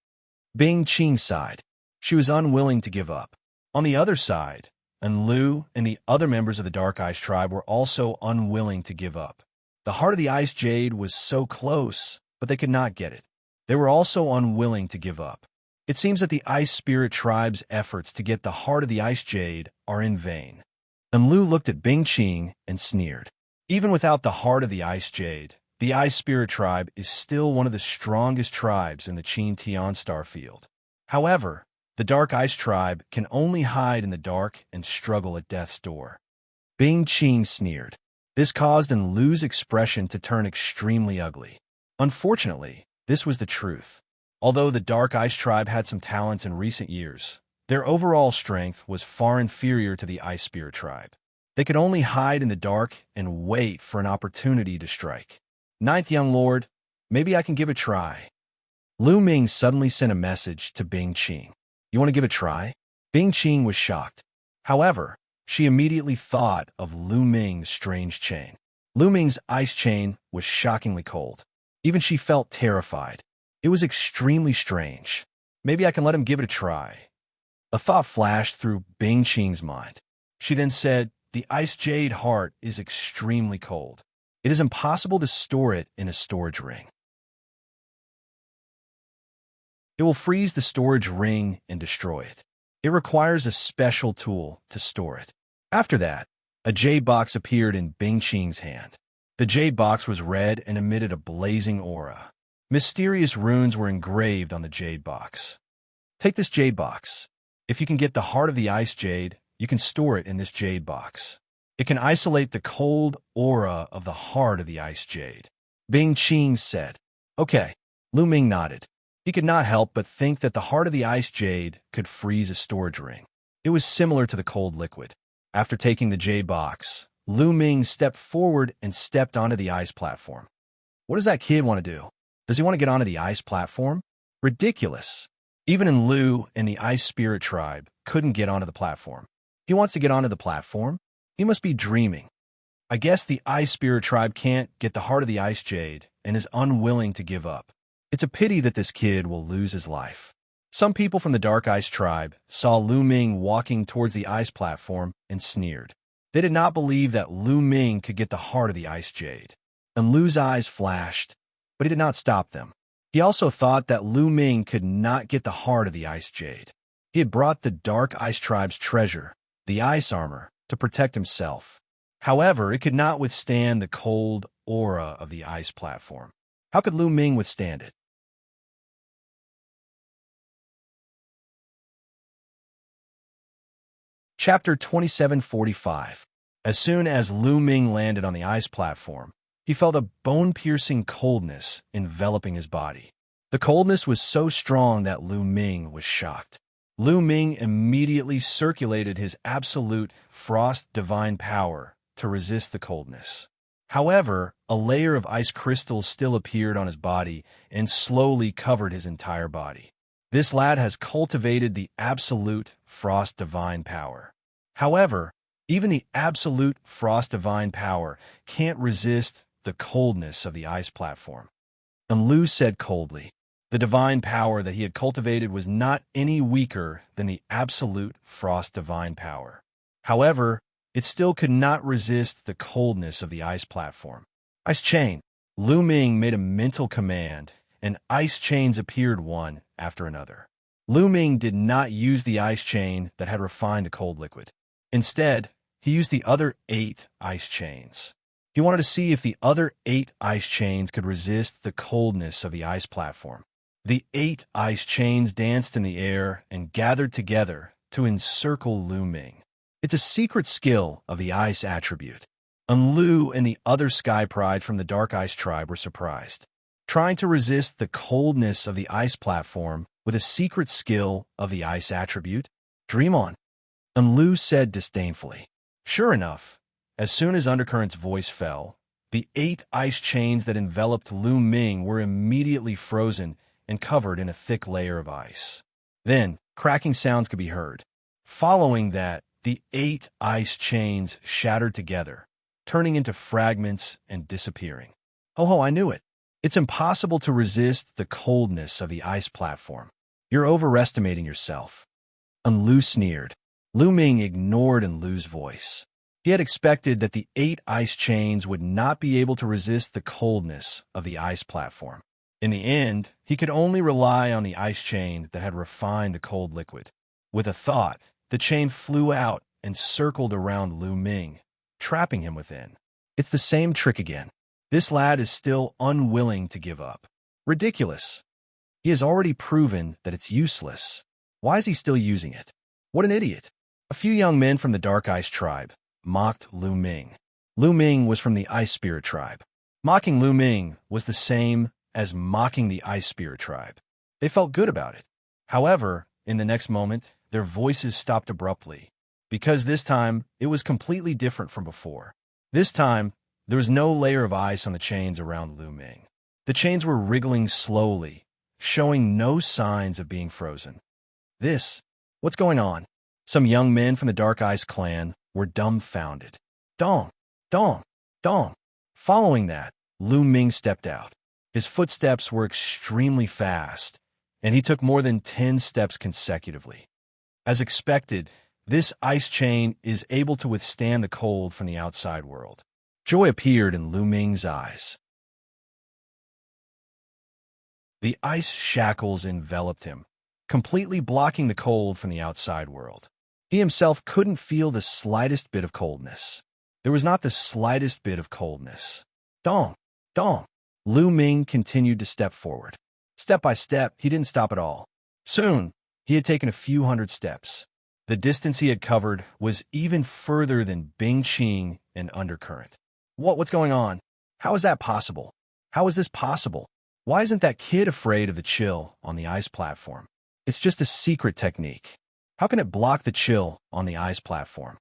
Bing Qing sighed. She was unwilling to give up. On the other side, and Lu and the other members of the Dark Ice tribe were also unwilling to give up. The heart of the Ice Jade was so close, but they could not get it. They were also unwilling to give up. It seems that the Ice Spirit tribe's efforts to get the heart of the Ice Jade are in vain. And Lu looked at Bingqing and sneered. Even without the heart of the Ice Jade, the Ice Spirit tribe is still one of the strongest tribes in the Qin Tian star field. However, the Dark Ice tribe can only hide in the dark and struggle at death's door. Bingqing sneered. This caused Lu's expression to turn extremely ugly. Unfortunately, this was the truth. Although the Dark Ice tribe had some talents in recent years, their overall strength was far inferior to the Ice Spirit tribe. They could only hide in the dark and wait for an opportunity to strike. Ninth young lord, maybe I can give a try. Lu Ming suddenly sent a message to Bingqing. You want to give a try? Bingqing was shocked. However, she immediately thought of Lu Ming's strange chain. Lu Ming's ice chain was shockingly cold. Even she felt terrified. It was extremely strange. Maybe I can let him give it a try. A thought flashed through Bingqing's mind. She then said, the Ice Jade heart is extremely cold. It is impossible to store it in a storage ring. It will freeze the storage ring and destroy it. It requires a special tool to store it. After that, a jade box appeared in Bingqing's hand. The jade box was red and emitted a blazing aura. Mysterious runes were engraved on the jade box. Take this jade box. If you can get the heart of the Ice Jade, you can store it in this jade box. It can isolate the cold aura of the heart of the Ice Jade. Bingqing said. Okay. Lu Ming nodded. He could not help but think that the heart of the Ice Jade could freeze a storage ring. It was similar to the cold liquid. After taking the jade box, Lu Ming stepped forward and stepped onto the ice platform. What does that kid want to do? Does he want to get onto the ice platform? Ridiculous. Even Lu and the Ice Spirit tribe couldn't get onto the platform. He wants to get onto the platform? He must be dreaming. I guess the Ice Spirit tribe can't get the heart of the Ice Jade and is unwilling to give up. It's a pity that this kid will lose his life. Some people from the Dark Ice tribe saw Lu Ming walking towards the ice platform and sneered. They did not believe that Lu Ming could get the heart of the Ice Jade. And Lu's eyes flashed, but he did not stop them. He also thought that Lu Ming could not get the heart of the Ice Jade. He had brought the Dark Ice tribe's treasure, the ice armor, to protect himself. However, it could not withstand the cold aura of the ice platform. How could Lu Ming withstand it? Chapter 2745. As soon as Lu Ming landed on the ice platform, he felt a bone-piercing coldness enveloping his body. The coldness was so strong that Lu Ming was shocked. Lu Ming immediately circulated his absolute frost divine power to resist the coldness. However, a layer of ice crystals still appeared on his body and slowly covered his entire body. This lad has cultivated the absolute frost divine power. However, even the absolute frost divine power can't resist the coldness of the ice platform. And Lu said coldly, the divine power that he had cultivated was not any weaker than the absolute frost divine power. However, it still could not resist the coldness of the ice platform. Ice chain. Lu Ming made a mental command, and ice chains appeared one after another. Lu Ming did not use the ice chain that had refined the cold liquid. Instead, he used the other 8 ice chains. He wanted to see if the other 8 ice chains could resist the coldness of the ice platform. The 8 ice chains danced in the air and gathered together to encircle Lu Ming. It's a secret skill of the ice attribute. And Lu and the other Sky Pride from the Dark Ice tribe were surprised. Trying to resist the coldness of the ice platform with a secret skill of the ice attribute? Dream on. And Lu said disdainfully. Sure enough, as soon as Undercurrent's voice fell, the 8 ice chains that enveloped Lu Ming were immediately frozen and covered in a thick layer of ice. Then, cracking sounds could be heard. Following that, the 8 ice chains shattered together, turning into fragments and disappearing. Oh, I knew it. It's impossible to resist the coldness of the ice platform. You're overestimating yourself. And Lu sneered. Lu Ming ignored Lu's voice. He had expected that the 8 ice chains would not be able to resist the coldness of the ice platform. In the end, he could only rely on the ice chain that had refined the cold liquid. With a thought, the chain flew out and circled around Lu Ming, trapping him within. It's the same trick again. This lad is still unwilling to give up. Ridiculous. He has already proven that it's useless. Why is he still using it? What an idiot. A few young men from the Dark Ice tribe mocked Lu Ming. Lu Ming was from the Ice Spirit tribe. Mocking Lu Ming was the same as mocking the Ice Spirit tribe. They felt good about it. However, in the next moment, their voices stopped abruptly, because this time it was completely different from before. This time, there was no layer of ice on the chains around Lu Ming. The chains were wriggling slowly, showing no signs of being frozen. What's going on? Some young men from the Dark Ice clan were dumbfounded. Dong, dong, dong. Following that, Lu Ming stepped out. His footsteps were extremely fast, and he took more than 10 steps consecutively. As expected, this ice chain is able to withstand the cold from the outside world. Joy appeared in Lu Ming's eyes. The ice shackles enveloped him, completely blocking the cold from the outside world. He himself couldn't feel the slightest bit of coldness. There was not the slightest bit of coldness. Dong, dong. Lu Ming continued to step forward. Step by step, he didn't stop at all. Soon, he had taken a few hundred steps. The distance he had covered was even further than Bingqing and Undercurrent. What's going on? How is that possible? How is this possible? Why isn't that kid afraid of the chill on the ice platform? It's just a secret technique. How can it block the chill on the ice platform?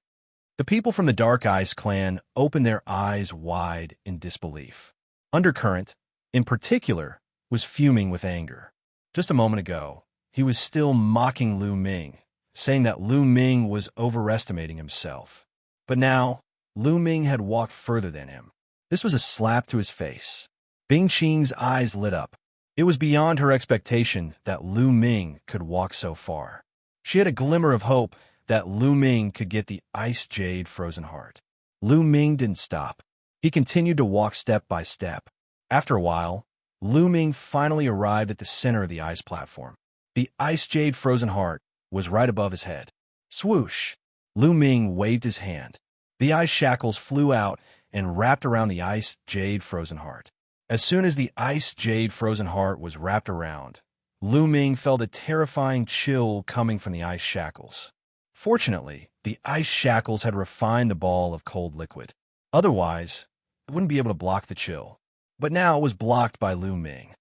The people from the Dark Ice clan opened their eyes wide in disbelief. Undercurrent, in particular, was fuming with anger. Just a moment ago, he was still mocking Lu Ming, saying that Lu Ming was overestimating himself. But now, Lu Ming had walked further than him. This was a slap to his face. Bingqing's eyes lit up. It was beyond her expectation that Lu Ming could walk so far. She had a glimmer of hope that Lu Ming could get the Ice Jade Frozen Heart. Lu Ming didn't stop. He continued to walk step by step. After a while, Lu Ming finally arrived at the center of the ice platform. The Ice Jade Frozen Heart was right above his head. Swoosh! Lu Ming waved his hand. The ice shackles flew out and wrapped around the Ice Jade Frozen Heart. As soon as the Ice Jade Frozen Heart was wrapped around, Lu Ming felt a terrifying chill coming from the ice shackles. Fortunately, the ice shackles had refined the ball of cold liquid. Otherwise, it wouldn't be able to block the chill. But now it was blocked by Lu Ming.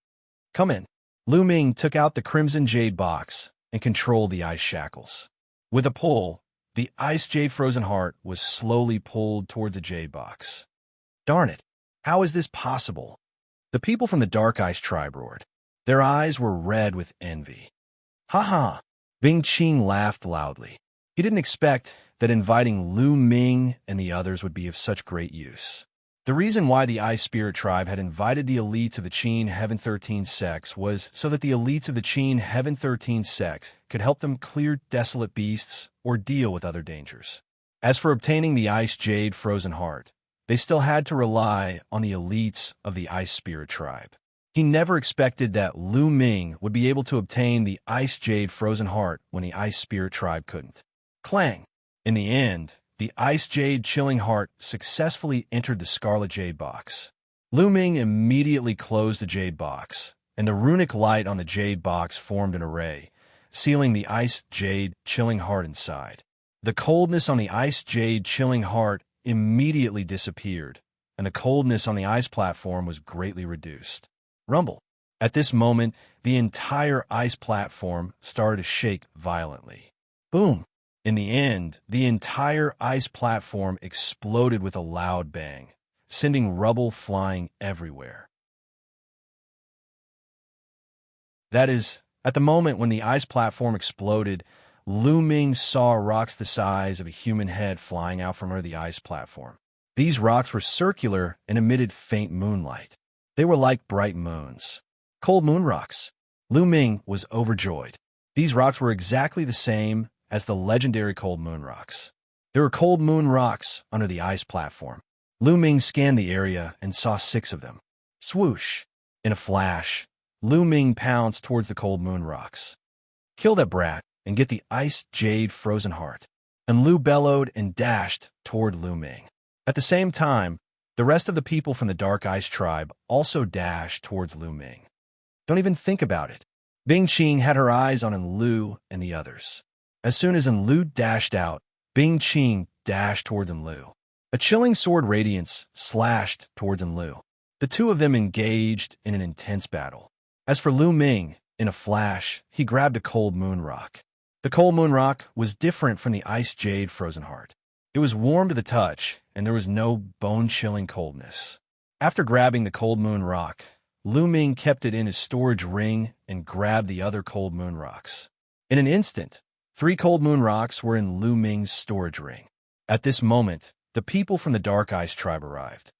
Come in. Lu Ming took out the Crimson Jade box and controlled the ice shackles. With a pull, the Ice Jade Frozen Heart was slowly pulled towards the jade box. Darn it! How is this possible? The people from the Dark Ice tribe roared. Their eyes were red with envy. Ha ha! Bingqing laughed loudly. He didn't expect that inviting Lu Ming and the others would be of such great use. The reason why the Ice Spirit tribe had invited the elites of the Qin Heaven 13 sects was so that the elites of the Qin Heaven 13 sects could help them clear desolate beasts or deal with other dangers. As for obtaining the Ice Jade Frozen Heart, they still had to rely on the elites of the Ice Spirit tribe. He never expected that Lu Ming would be able to obtain the Ice Jade Frozen Heart when the Ice Spirit tribe couldn't. Clang! In the end, the Ice Jade Chilling Heart successfully entered the Scarlet Jade box. Lu Ming immediately closed the Jade box, and the runic light on the Jade box formed an array, sealing the Ice Jade Chilling Heart inside. The coldness on the Ice Jade Chilling Heart immediately disappeared, and the coldness on the ice platform was greatly reduced. Rumble. At this moment, the entire ice platform started to shake violently. Boom! In the end, the entire ice platform exploded with a loud bang, sending rubble flying everywhere. That is, at the moment when the ice platform exploded, Lu Ming saw rocks the size of a human head flying out from under the ice platform. These rocks were circular and emitted faint moonlight. They were like bright moons. Cold moon rocks. Lu Ming was overjoyed. These rocks were exactly the same as the legendary Cold Moon Rocks. There were Cold Moon Rocks under the ice platform. Lu Ming scanned the area and saw 6 of them. Swoosh! In a flash, Lu Ming pounced towards the Cold Moon Rocks. Kill that brat and get the ice jade frozen heart. And Lu bellowed and dashed toward Lu Ming. At the same time, the rest of the people from the Dark Ice tribe also dashed towards Lu Ming. Don't even think about it. Bing Qing had her eyes on Enlu and the others. As soon as Enlu dashed out, Bing Qing dashed towards Enlu. A chilling sword radiance slashed towards Enlu. The two of them engaged in an intense battle. As for Lu Ming, in a flash, he grabbed a Cold Moon Rock. The Cold Moon Rock was different from the Ice Jade Frozen Heart. It was warm to the touch, and there was no bone-chilling coldness. After grabbing the Cold Moon Rock, Lu Ming kept it in his storage ring and grabbed the other Cold Moon Rocks. In an instant, 3 Cold Moon Rocks were in Lu Ming's storage ring. At this moment, the people from the Dark Ice tribe arrived.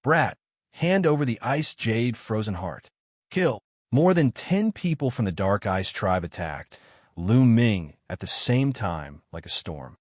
Brat, hand over the Ice Jade Frozen Heart. Kill. More than 10 people from the Dark Ice tribe attacked Lu Ming at the same time like a storm.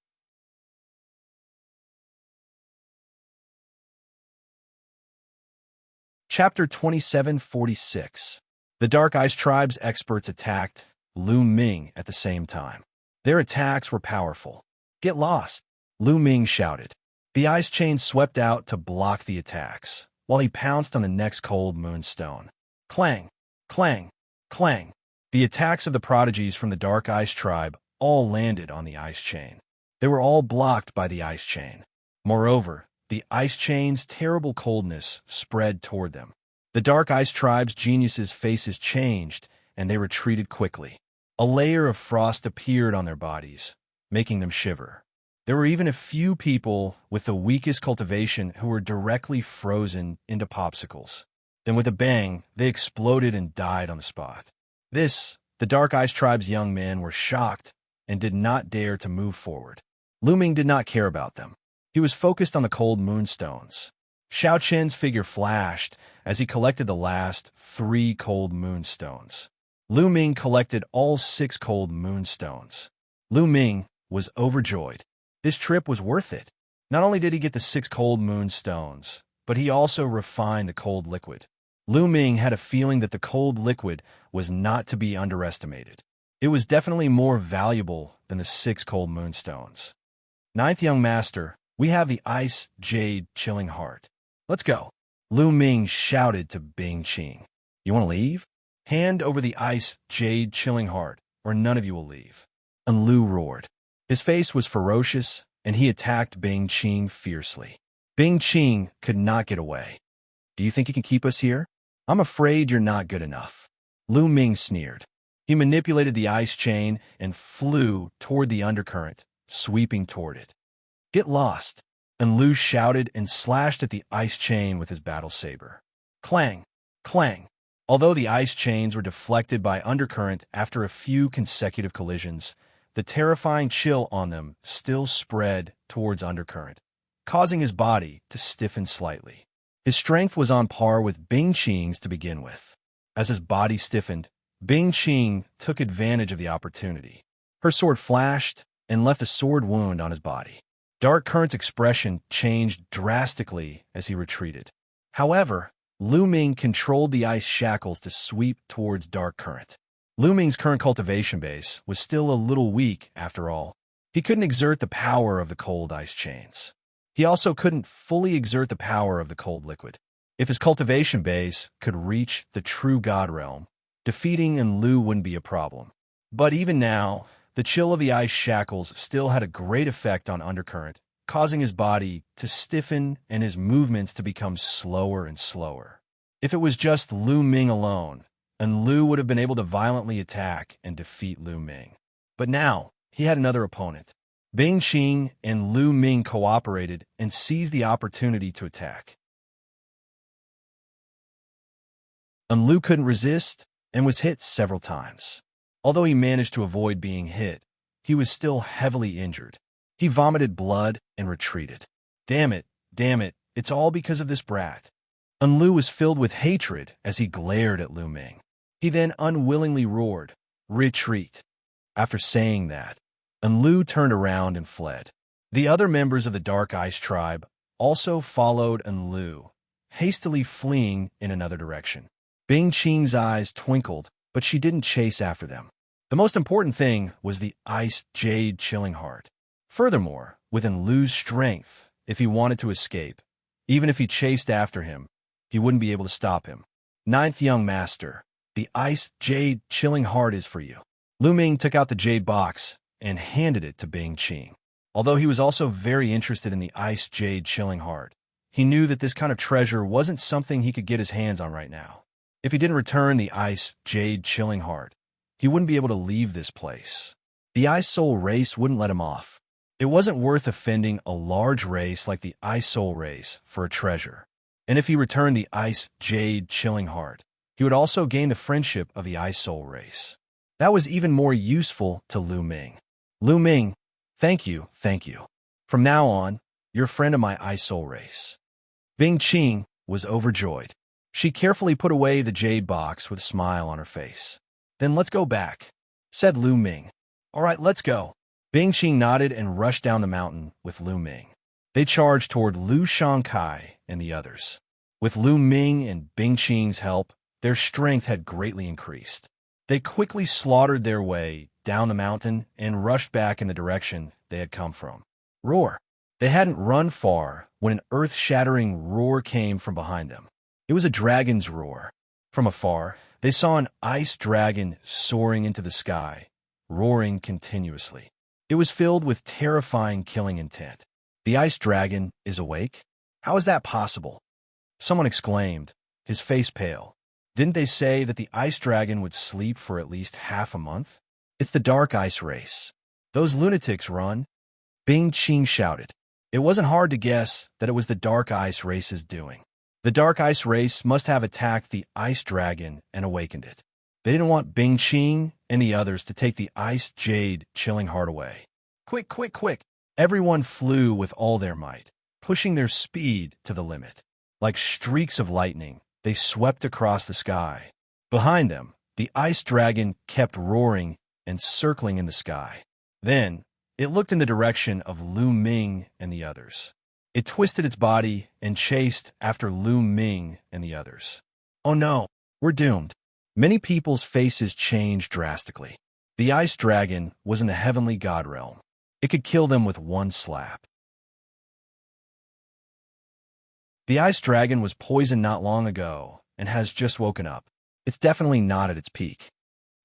Chapter 2746. The Dark Ice tribe's experts attacked Lu Ming at the same time. Their attacks were powerful. Get lost, Lu Ming shouted. The ice chain swept out to block the attacks, while he pounced on the next Cold Moon Stone. Clang, clang, clang. The attacks of the prodigies from the Dark Ice tribe all landed on the ice chain. They were all blocked by the ice chain. Moreover, the ice chain's terrible coldness spread toward them. The Dark Ice tribe's geniuses' faces changed, and they retreated quickly. A layer of frost appeared on their bodies, making them shiver. There were even a few people with the weakest cultivation who were directly frozen into popsicles. Then with a bang, they exploded and died on the spot. The Dark Ice tribe's young men were shocked and did not dare to move forward. Lu Ming did not care about them. He was focused on the Cold Moon Stones. Xiao figure flashed as he collected the last 3 Cold Moon Stones. Lu Ming collected all 6 Cold Moon Stones. Lu Ming was overjoyed. This trip was worth it. Not only did he get the 6 Cold Moon Stones, but he also refined the cold liquid. Lu Ming had a feeling that the cold liquid was not to be underestimated. It was definitely more valuable than the 6 Cold Moon Stones. 9th Young Master, we have the Ice Jade Chilling Heart. Let's go. Lu Ming shouted to Bing Qing. You want to leave? Hand over the Ice Jade Chilling Heart, or none of you will leave. And Lu roared. His face was ferocious, and he attacked Bing Qing fiercely. Bing Qing could not get away. Do you think you can keep us here? I'm afraid you're not good enough. Lu Ming sneered. He manipulated the ice chain and flew toward the undercurrent, sweeping toward it. Get lost. And Lu shouted and slashed at the ice chain with his battle saber. Clang, clang. Although the ice chains were deflected by undercurrent after a few consecutive collisions, the terrifying chill on them still spread towards undercurrent, causing his body to stiffen slightly. His strength was on par with Bing Qing's to begin with. As his body stiffened, Bing Qing took advantage of the opportunity. Her sword flashed and left a sword wound on his body. Dark Current's expression changed drastically as he retreated. However, Lu Ming controlled the ice shackles to sweep towards Dark Current. Lu Ming's current cultivation base was still a little weak after all. He couldn't exert the power of the cold ice chains. He also couldn't fully exert the power of the cold liquid. If his cultivation base could reach the true God realm, defeating Enlu wouldn't be a problem. But even now, the chill of the ice shackles still had a great effect on undercurrent, causing his body to stiffen and his movements to become slower and slower. If it was just Lu Ming alone, Enlu would have been able to violently attack and defeat Lu Ming. But now, he had another opponent. Bing Qing and Lu Ming cooperated and seized the opportunity to attack. Enlu couldn't resist and was hit several times. Although he managed to avoid being hit, he was still heavily injured. He vomited blood and retreated. Damn it, it's all because of this brat. Enlu was filled with hatred as he glared at Lu Ming. He then unwillingly roared, "Retreat." After saying that, and Lu turned around and fled. The other members of the Dark Ice tribe also followed Lu, hastily fleeing in another direction. Bing Qing's eyes twinkled, but she didn't chase after them. The most important thing was the ice jade chilling heart. Furthermore, within Lu's strength, if he wanted to escape, even if he chased after him, he wouldn't be able to stop him. Ninth young master, the ice jade chilling heart is for you. Lu Ming took out the jade box and handed it to Bing Qing. Although he was also very interested in the ice jade chilling heart, he knew that this kind of treasure wasn't something he could get his hands on right now. If he didn't return the ice jade chilling heart, he wouldn't be able to leave this place. The Ice Soul race wouldn't let him off. It wasn't worth offending a large race like the Ice Soul race for a treasure. And if he returned the ice jade chilling heart, he would also gain the friendship of the Ice Soul race. That was even more useful to Lu Ming. Lu Ming, thank you. From now on, you're a friend of my Ice Soul race. Bing Qing was overjoyed. She carefully put away the jade box with a smile on her face. Then let's go back, said Lu Ming. All right, let's go. Bing Qing nodded and rushed down the mountain with Lu Ming. They charged toward Lu Xianxia and the others. With Lu Ming and Bing Qing's help, their strength had greatly increased. They quickly slaughtered their way down the mountain and rushed back in the direction they had come from. Roar! They hadn't run far when an earth-shattering roar came from behind them. It was a dragon's roar. From afar, they saw an ice dragon soaring into the sky, roaring continuously. It was filled with terrifying killing intent. The ice dragon is awake? How is that possible? Someone exclaimed, his face pale. Didn't they say that the ice dragon would sleep for at least half a month? It's the Dark Ice race. Those lunatics run. Bing Qing shouted. It wasn't hard to guess that it was the Dark Ice race's doing. The Dark Ice race must have attacked the ice dragon and awakened it. They didn't want Bing Qing and the others to take the ice jade chilling heart away. Quick! Everyone flew with all their might, pushing their speed to the limit. Like streaks of lightning, they swept across the sky. Behind them, the ice dragon kept roaring and circling in the sky. Then, it looked in the direction of Lu Ming and the others. It twisted its body and chased after Lu Ming and the others. Oh no, we're doomed. Many people's faces changed drastically. The ice dragon was in the heavenly god realm. It could kill them with one slap. The ice dragon was poisoned not long ago and has just woken up. It's definitely not at its peak.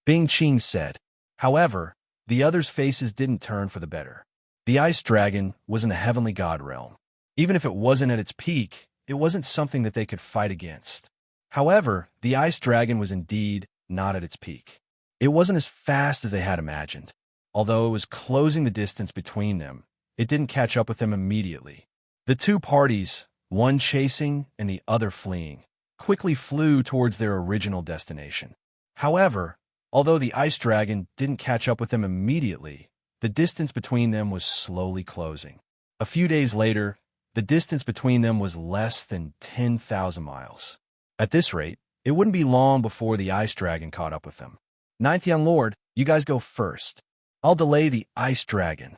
Bing Qing said. However, the others' faces didn't turn for the better. The ice dragon was in the heavenly god realm. Even if it wasn't at its peak, it wasn't something that they could fight against. However, the ice dragon was indeed not at its peak. It wasn't as fast as they had imagined. Although it was closing the distance between them, it didn't catch up with them immediately. The two parties, one chasing and the other fleeing, quickly flew towards their original destination. However, although the ice dragon didn't catch up with them immediately, the distance between them was slowly closing. A few days later, the distance between them was less than 10,000 miles. At this rate, it wouldn't be long before the ice dragon caught up with them. Ninth young lord, you guys go first. I'll delay the ice dragon.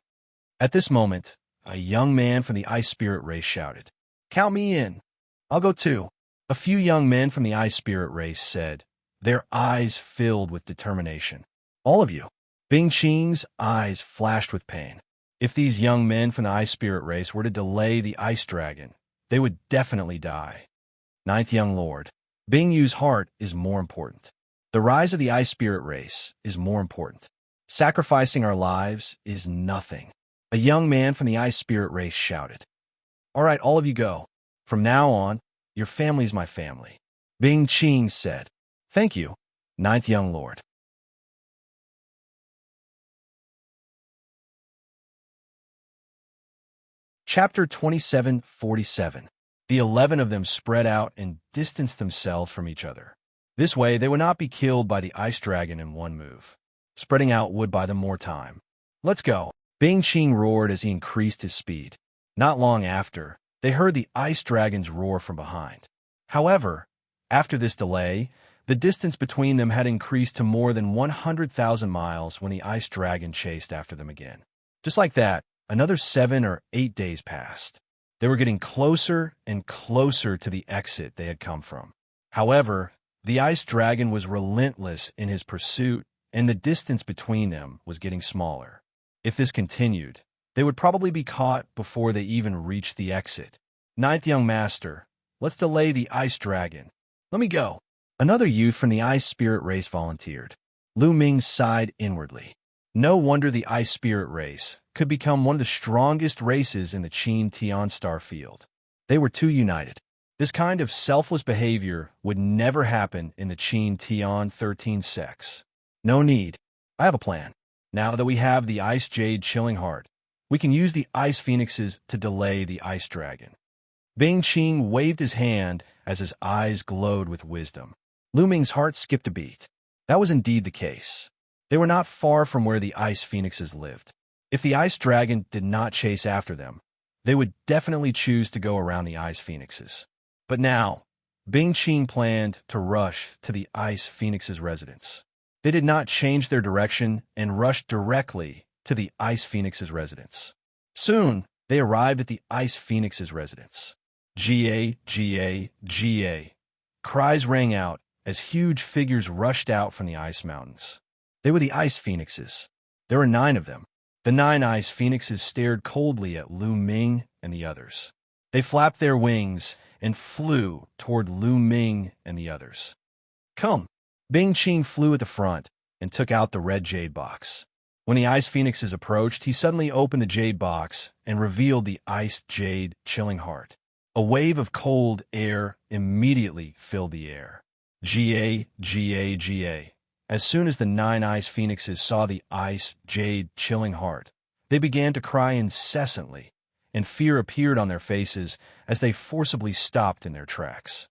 At this moment, a young man from the ice spirit race shouted, Count me in. I'll go too. A few young men from the ice spirit race said, their eyes filled with determination. All of you. Bing Qing's eyes flashed with pain. If these young men from the ice spirit race were to delay the ice dragon, they would definitely die. Ninth young lord, Bing Yu's heart is more important. The rise of the ice spirit race is more important. Sacrificing our lives is nothing. A young man from the ice spirit race shouted. All right, all of you go. From now on, your family's my family. Bing Qing said. Thank you, ninth young lord. Chapter 27:47. The 11 of them spread out and distanced themselves from each other. This way, they would not be killed by the ice dragon in one move. Spreading out would buy them more time. Let's go. Bing Qing roared as he increased his speed. Not long after, they heard the ice dragon's roar from behind. However, after this delay, The distance between them had increased to more than 100,000 miles when the ice dragon chased after them again. Just like that, another 7 or 8 days passed. They were getting closer and closer to the exit they had come from. However, the ice dragon was relentless in his pursuit, and the distance between them was getting smaller. If this continued, they would probably be caught before they even reached the exit. Ninth young master, let's delay the ice dragon. Let me go. Another youth from the ice spirit race volunteered. Lu Ming sighed inwardly. No wonder the ice spirit race could become one of the strongest races in the Qin Tian star field. They were too united. This kind of selfless behavior would never happen in the Qin Tian 13 sects. No need. I have a plan. Now that we have the ice jade chilling heart, we can use the ice phoenixes to delay the ice dragon. Bing Qing waved his hand as his eyes glowed with wisdom. Lu Ming's heart skipped a beat. That was indeed the case. They were not far from where the ice phoenixes lived. If the ice dragon did not chase after them, they would definitely choose to go around the ice phoenixes. But now, Bing Qing planned to rush to the ice phoenix's residence. They did not change their direction and rushed directly to the ice phoenix's residence. Soon, they arrived at the ice phoenix's residence. Ga, Ga, Ga. Cries rang out as huge figures rushed out from the ice mountains. They were the ice phoenixes. There were 9 of them. The 9 ice phoenixes stared coldly at Lu Ming and the others. They flapped their wings and flew toward Lu Ming and the others. Come! Bing Qing flew at the front and took out the red jade box. When the ice phoenixes approached, he suddenly opened the jade box and revealed the ice jade chilling heart. A wave of cold air immediately filled the air. Ga, Ga, Ga. As soon as the 9 ice phoenixes saw the ice jade chilling heart, they began to cry incessantly, and fear appeared on their faces as they forcibly stopped in their tracks.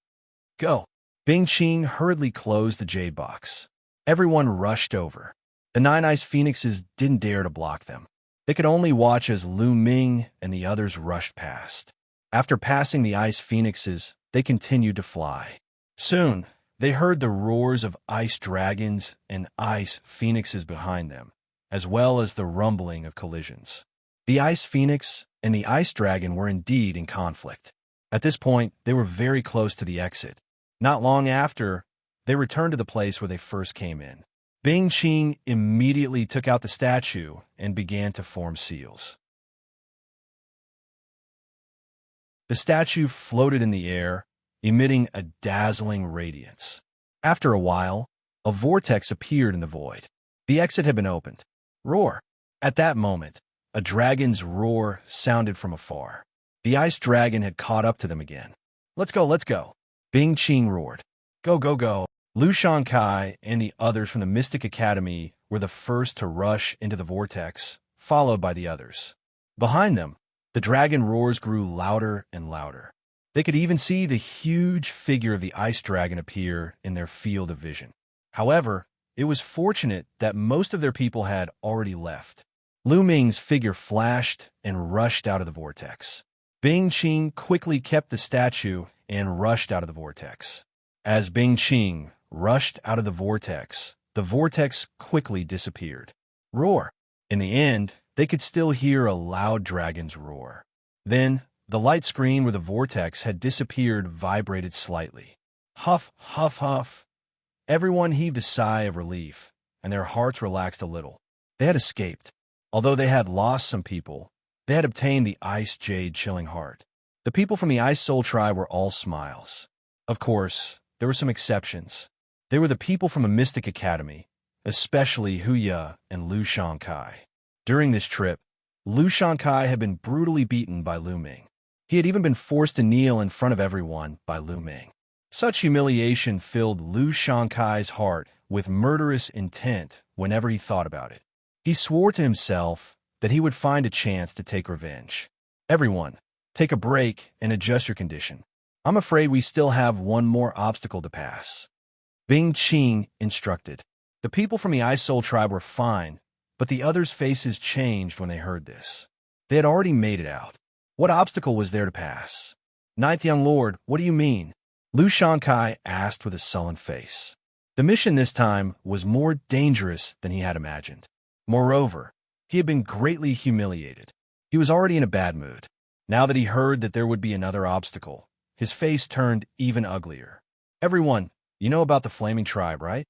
Go! Bing Qing hurriedly closed the jade box. Everyone rushed over. The 9 ice phoenixes didn't dare to block them. They could only watch as Lu Ming and the others rushed past. After passing the ice phoenixes, they continued to fly. Soon, they heard the roars of ice dragons and ice phoenixes behind them, as well as the rumbling of collisions. The ice phoenix and the ice dragon were indeed in conflict. At this point, they were very close to the exit. Not long after, they returned to the place where they first came in. Bing Qing immediately took out the statue and began to form seals. The statue floated in the air, emitting a dazzling radiance. After a while, a vortex appeared in the void. The exit had been opened. Roar! At that moment, a dragon's roar sounded from afar. The ice dragon had caught up to them again. Let's go, let's go! Bing Qing roared. Go, go, go! Lu Xianxia and the others from the Mystic Academy were the first to rush into the vortex, followed by the others. Behind them, the dragon roars grew louder and louder. They could even see the huge figure of the ice dragon appear in their field of vision. However, it was fortunate that most of their people had already left. Lu Ming's figure flashed and rushed out of the vortex. Bing Qing quickly kept the statue and rushed out of the vortex. As Bing Qing rushed out of the vortex quickly disappeared. Roar! In the end, they could still hear a loud dragon's roar. Then, the light screen where the vortex had disappeared vibrated slightly. Huff, huff, huff. Everyone heaved a sigh of relief, and their hearts relaxed a little. They had escaped. Although they had lost some people, they had obtained the ice jade chilling heart. The people from the Ice Soul tribe were all smiles. Of course, there were some exceptions. They were the people from the Mystic Academy, especially Wuxia and Lu Xianxia. During this trip, Lu Xianxia had been brutally beaten by Lu Ming. He had even been forced to kneel in front of everyone by Lu Ming. Such humiliation filled Lu Xianxia's heart with murderous intent whenever he thought about it. He swore to himself that he would find a chance to take revenge. Everyone, take a break and adjust your condition. I'm afraid we still have one more obstacle to pass. Bing Qing instructed. The people from the Ice Soul tribe were fine, but the others' faces changed when they heard this. They had already made it out. What obstacle was there to pass? Ninth young lord, what do you mean? Lu Xianxia asked with a sullen face. The mission this time was more dangerous than he had imagined. Moreover, he had been greatly humiliated. He was already in a bad mood. Now that he heard that there would be another obstacle, his face turned even uglier. Everyone, you know about the Flaming Tribe, right?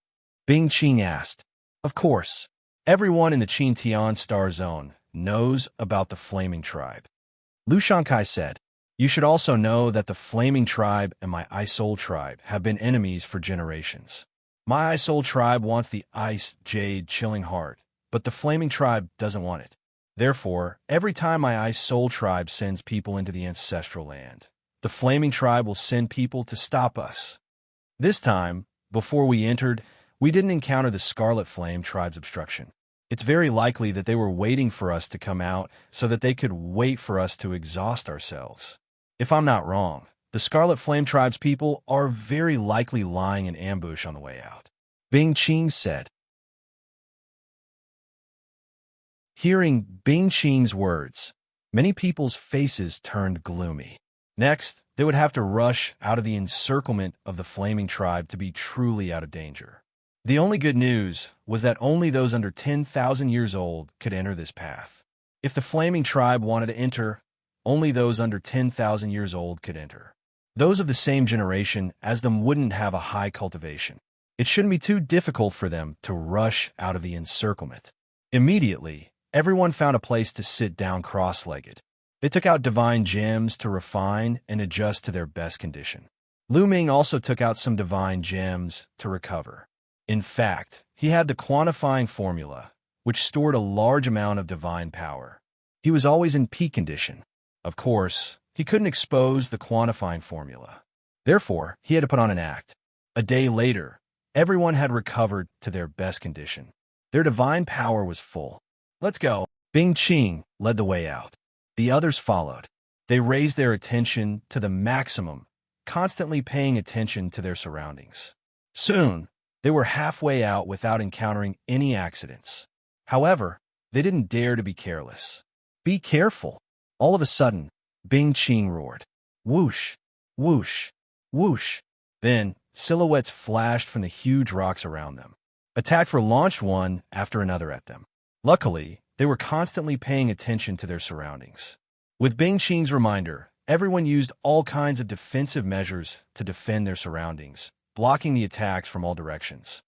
Bing Qing asked. Of course. Everyone in the Qin Star Zone knows about the Flaming Tribe. Lu Xianxia said. You should also know that the Flaming Tribe and my Ice Soul Tribe have been enemies for generations. My Ice Soul Tribe wants the Ice Jade Chilling Heart, but the Flaming Tribe doesn't want it. Therefore, every time my Ice Soul Tribe sends people into the ancestral land, the Flaming Tribe will send people to stop us. This time, before we entered, we didn't encounter the Scarlet Flame Tribe's obstruction. It's very likely that they were waiting for us to come out so that they could wait for us to exhaust ourselves. If I'm not wrong, the Scarlet Flame Tribe's people are very likely lying in ambush on the way out. Bing Qing said. Hearing Bing Qing's words, many people's faces turned gloomy. Next, they would have to rush out of the encirclement of the Flaming Tribe to be truly out of danger. The only good news was that only those under 10,000 years old could enter this path. If the Flaming Tribe wanted to enter, only those under 10,000 years old could enter. Those of the same generation as them wouldn't have a high cultivation. It shouldn't be too difficult for them to rush out of the encirclement. Immediately, everyone found a place to sit down cross-legged. They took out divine gems to refine and adjust to their best condition. Lu Ming also took out some divine gems to recover. In fact, he had the quantifying formula, which stored a large amount of divine power. He was always in peak condition. Of course, he couldn't expose the quantifying formula. Therefore, he had to put on an act. A day later, everyone had recovered to their best condition. Their divine power was full. Let's go. Bing Qing led the way out. The others followed. They raised their attention to the maximum, constantly paying attention to their surroundings. Soon, they were halfway out without encountering any accidents. However, they didn't dare to be careless. Be careful. All of a sudden, Bing Qing roared. Whoosh, whoosh, whoosh. Then, silhouettes flashed from the huge rocks around them. Attackers launched one after another at them. Luckily, they were constantly paying attention to their surroundings. With Bing Qing's reminder, everyone used all kinds of defensive measures to defend their surroundings, blocking the attacks from all directions.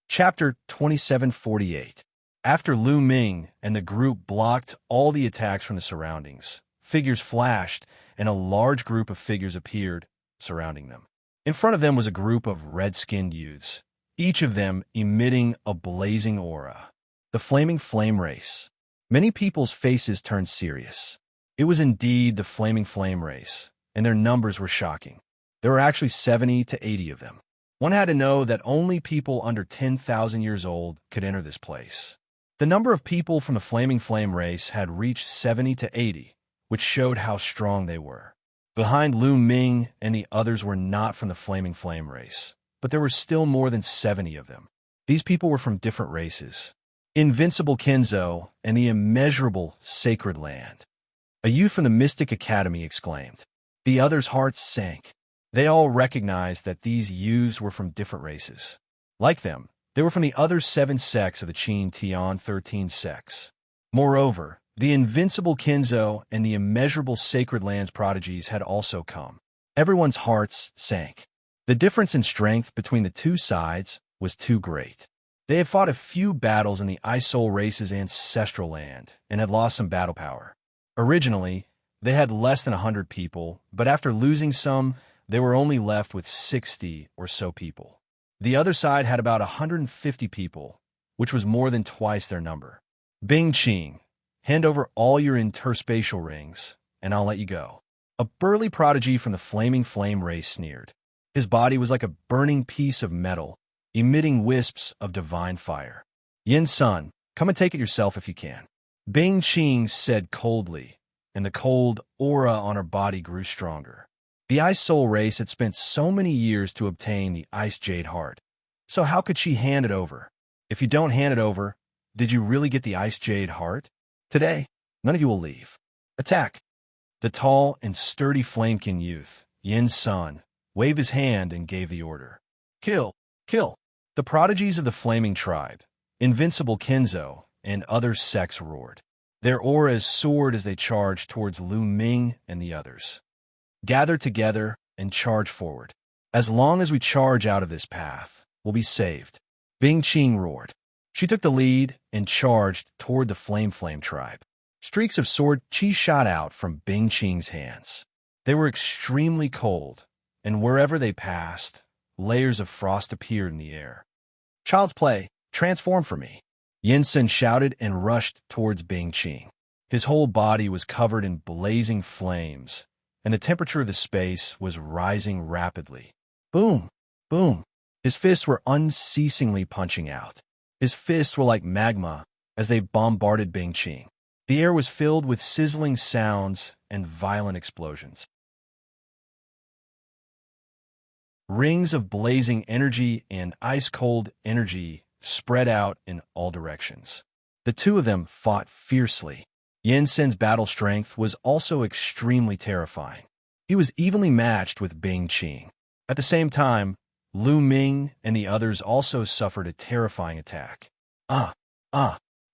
Chapter 2748. After Lu Ming and the group blocked all the attacks from the surroundings, figures flashed, and a large group of figures appeared, surrounding them. In front of them was a group of red-skinned youths, each of them emitting a blazing aura. The Flaming Flame Race. Many people's faces turned serious. It was indeed the Flaming Flame Race, and their numbers were shocking. There were actually 70 to 80 of them. One had to know that only people under 10,000 years old could enter this place. The number of people from the Flaming Flame Race had reached 70 to 80, which showed how strong they were. Behind Lu Ming and the others were not from the Flaming Flame Race, but there were still more than 70 of them. These people were from different races. Invincible Kenzo and the immeasurable Sacred Land. A youth from the Mystic Academy exclaimed. The others' hearts sank. They all recognized that these youths were from different races. Like them, they were from the other 7 sects of the Qin Tian 13 sects. Moreover, the invincible Kenzo and the immeasurable Sacred Lands prodigies had also come. Everyone's hearts sank. The difference in strength between the two sides was too great. They had fought a few battles in the Ice Soul Race's ancestral land and had lost some battle power. Originally, they had less than 100 people, but after losing some, they were only left with 60 or so people. The other side had about 150 people, which was more than twice their number. Bing Qing, hand over all your interspatial rings, and I'll let you go. A burly prodigy from the Flaming Flame Race sneered. His body was like a burning piece of metal, emitting wisps of divine fire. Yin Sun, come and take it yourself if you can. Bing Qing said coldly, and the cold aura on her body grew stronger. The Ice Soul Race had spent so many years to obtain the Ice Jade Heart. So how could she hand it over? If you don't hand it over, did you really get the Ice Jade Heart? Today, none of you will leave. Attack! The tall and sturdy flamekin youth, Yin's son, waved his hand and gave the order. Kill! Kill! The prodigies of the flaming tribe, invincible Kenzo, and other sects roared. Their auras soared as they charged towards Lu Ming and the others. Gather together and charge forward. As long as we charge out of this path, we'll be saved. Bing Qing roared. She took the lead and charged toward the Flame tribe. Streaks of sword chi shot out from Bing Qing's hands. They were extremely cold, and wherever they passed, layers of frost appeared in the air. Child's play, transform for me. Yinsen shouted and rushed towards Bing Qing. His whole body was covered in blazing flames, and the temperature of the space was rising rapidly. Boom! Boom! His fists were unceasingly punching out. His fists were like magma as they bombarded Bing Qing. The air was filled with sizzling sounds and violent explosions. Rings of blazing energy and ice-cold energy spread out in all directions. The two of them fought fiercely. Yinsen's battle strength was also extremely terrifying. He was evenly matched with Bing Qing. At the same time, Lu Ming and the others also suffered a terrifying attack.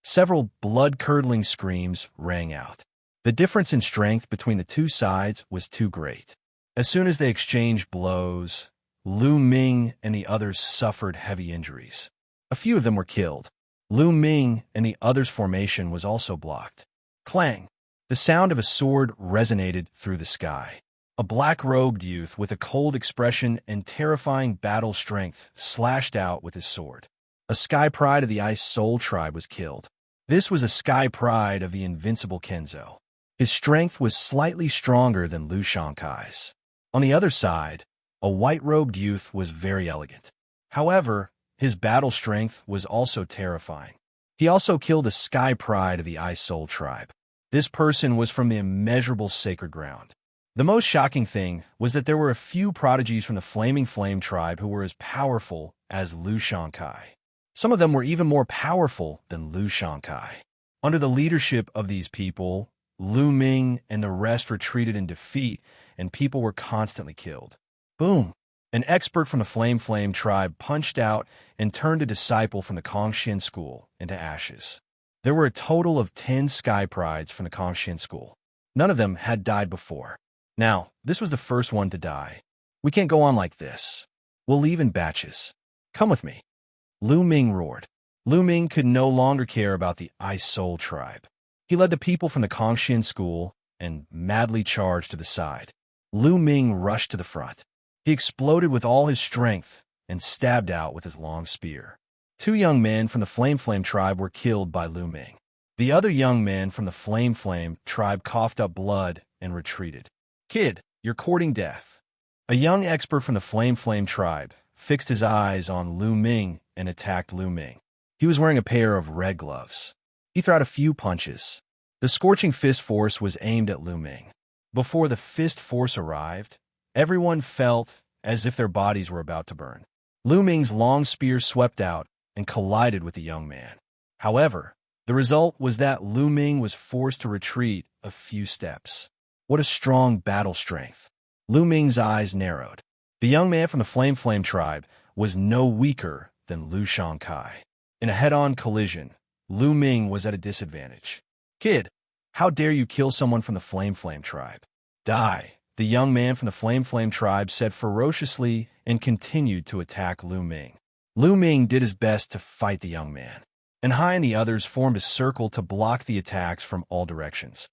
Several blood-curdling screams rang out. The difference in strength between the two sides was too great. As soon as they exchanged blows, Lu Ming and the others suffered heavy injuries. A few of them were killed. Lu Ming and the others' formation was also blocked. Clang! The sound of a sword resonated through the sky. A black-robed youth with a cold expression and terrifying battle strength slashed out with his sword. A Sky Pride of the Ice Soul tribe was killed. This was a Sky Pride of the invincible Kenzo. His strength was slightly stronger than Lu Xianxia's. On the other side, a white-robed youth was very elegant. However, his battle strength was also terrifying. He also killed a Sky Pride of the Ice Soul tribe. This person was from the immeasurable sacred ground. The most shocking thing was that there were a few prodigies from the Flaming Flame tribe who were as powerful as Lu Xianxia. Some of them were even more powerful than Lu Xianxia. Under the leadership of these people, Lu Ming and the rest retreated in defeat, and people were constantly killed. Boom! An expert from the Flame tribe punched out and turned a disciple from the Kongxian school into ashes. There were a total of 10 Sky Prides from the Kongxian school. None of them had died before. Now, this was the first one to die. We can't go on like this. We'll leave in batches. Come with me. Lu Ming roared. Lu Ming could no longer care about the Ice Soul tribe. He led the people from the Kongxian school and madly charged to the side. Lu Ming rushed to the front. He exploded with all his strength and stabbed out with his long spear. 2 young men from the Flame tribe were killed by Lu Ming. The other young men from the Flame tribe coughed up blood and retreated. Kid, you're courting death. A young expert from the Flame tribe fixed his eyes on Lu Ming and attacked Lu Ming. He was wearing a pair of red gloves. He threw out a few punches. The scorching fist force was aimed at Lu Ming. Before the fist force arrived, everyone felt as if their bodies were about to burn. Lu Ming's long spear swept out and collided with the young man. However, the result was that Lu Ming was forced to retreat a few steps. What a strong battle strength. Lu Ming's eyes narrowed. The young man from the Flame tribe was no weaker than Lu Xianxia. In a head-on collision, Lu Ming was at a disadvantage. Kid, how dare you kill someone from the Flame tribe? Die, the young man from the Flame tribe said ferociously and continued to attack Lu Ming. Lu Ming did his best to fight the young man, and Hai and the others formed a circle to block the attacks from all directions.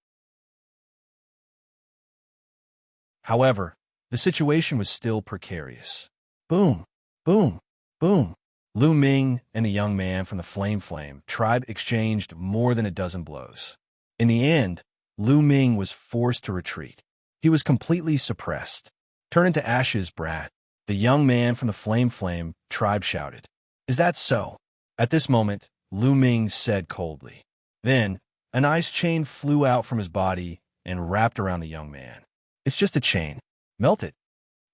However, the situation was still precarious. Boom, boom, boom. Lu Ming and the young man from the Flame tribe exchanged more than a dozen blows. In the end, Lu Ming was forced to retreat. He was completely suppressed. Turn into ashes, brat. The young man from the Flame tribe shouted. Is that so? At this moment, Lu Ming said coldly. Then, an ice chain flew out from his body and wrapped around the young man. It's just a chain. Melt it.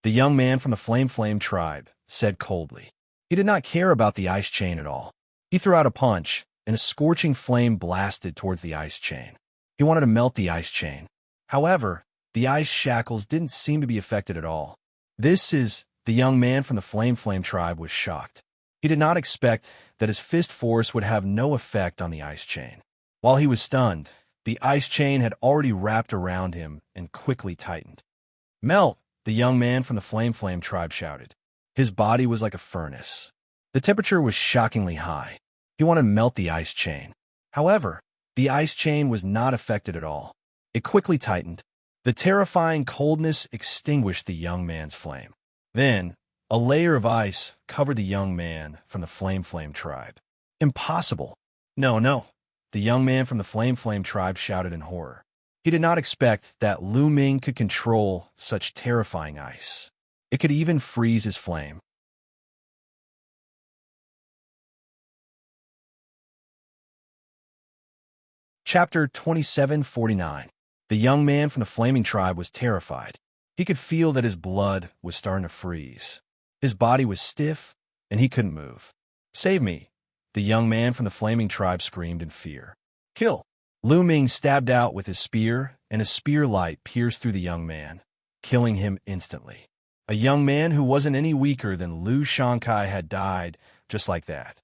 The young man from the Flame tribe said coldly. He did not care about the ice chain at all. He threw out a punch, and a scorching flame blasted towards the ice chain. He wanted to melt the ice chain. However, the ice shackles didn't seem to be affected at all. The young man from the Flame tribe was shocked. He did not expect that his fist force would have no effect on the ice chain. While he was stunned, the ice chain had already wrapped around him and quickly tightened. "Melt!" the young man from the Flame tribe shouted. His body was like a furnace. The temperature was shockingly high. He wanted to melt the ice chain. However, the ice chain was not affected at all. It quickly tightened. The terrifying coldness extinguished the young man's flame. Then, a layer of ice covered the young man from the Flame tribe. "Impossible!" "No, no!" the young man from the Flame tribe shouted in horror. He did not expect that Lu Ming could control such terrifying ice. It could even freeze his flame. Chapter 2749. The young man from the Flaming tribe was terrified. He could feel that his blood was starting to freeze. His body was stiff, and he couldn't move. "Save me!" the young man from the Flaming tribe screamed in fear. "Kill!" Lu Ming stabbed out with his spear, and his spear light pierced through the young man, killing him instantly. A young man who wasn't any weaker than Lu Xianxia had died just like that.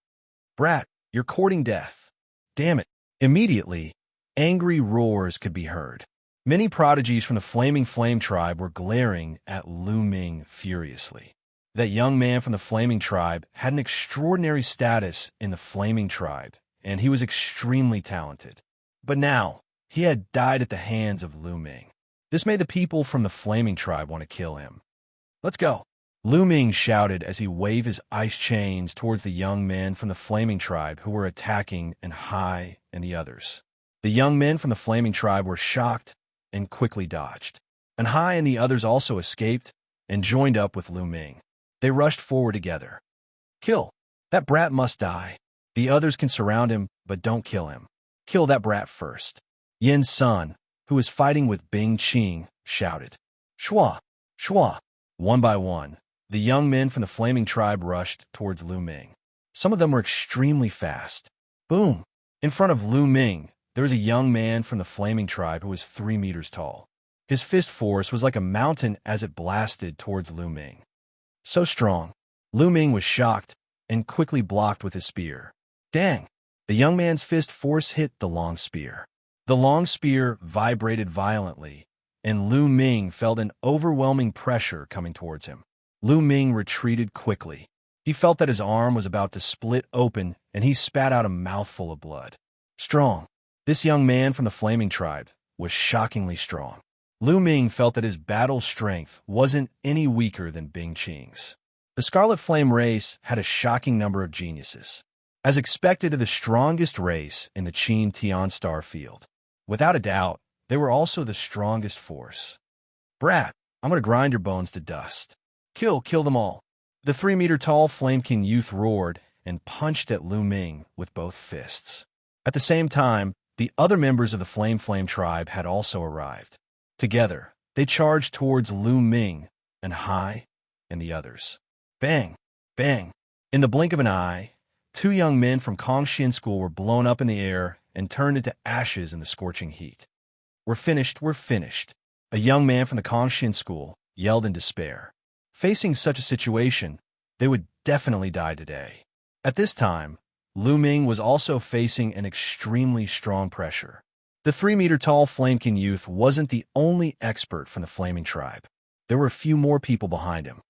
"Brat, you're courting death. Damn it." Immediately, angry roars could be heard. Many prodigies from the Flaming tribe were glaring at Lu Ming furiously. That young man from the Flaming tribe had an extraordinary status in the Flaming tribe, and he was extremely talented. But now, he had died at the hands of Lu Ming. This made the people from the Flaming tribe want to kill him. "Let's go!" Lu Ming shouted as he waved his ice chains towards the young men from the Flaming tribe who were attacking Hai and the others. The young men from the Flaming tribe were shocked and quickly dodged. Hai and the others also escaped and joined up with Lu Ming. They rushed forward together. "Kill! That brat must die. The others can surround him, but don't kill him. Kill that brat first." Yin's son, who was fighting with Bing Qing, shouted. "Shua! Shua!" One by one, the young men from the Flaming tribe rushed towards Lu Ming. Some of them were extremely fast. Boom! In front of Lu Ming, there was a young man from the Flaming tribe who was 3 meters tall. His fist force was like a mountain as it blasted towards Lu Ming. So strong. Lu Ming was shocked and quickly blocked with his spear. Dang! The young man's fist force hit the long spear. The long spear vibrated violently, and Lu Ming felt an overwhelming pressure coming towards him. Lu Ming retreated quickly. He felt that his arm was about to split open, and he spat out a mouthful of blood. Strong. This young man from the Flaming tribe was shockingly strong. Lu Ming felt that his battle strength wasn't any weaker than Bing Qing's. The Scarlet Flame race had a shocking number of geniuses. As expected of the strongest race in the Qin Tian star field. Without a doubt, they were also the strongest force. "Brat, I'm going to grind your bones to dust. Kill them all." The 3-meter-tall Flamekin youth roared and punched at Lu Ming with both fists. At the same time, the other members of the Flame tribe had also arrived. Together, they charged towards Lu Ming and Hai and the others. Bang! Bang! In the blink of an eye, 2 young men from Kongxian School were blown up in the air and turned into ashes in the scorching heat. We're finished. A young man from the Kongxian School yelled in despair. Facing such a situation, they would definitely die today. At this time, Lu Ming was also facing an extremely strong pressure. The 3-meter-tall Flamekin youth wasn't the only expert from the Flaming tribe. There were a few more people behind him.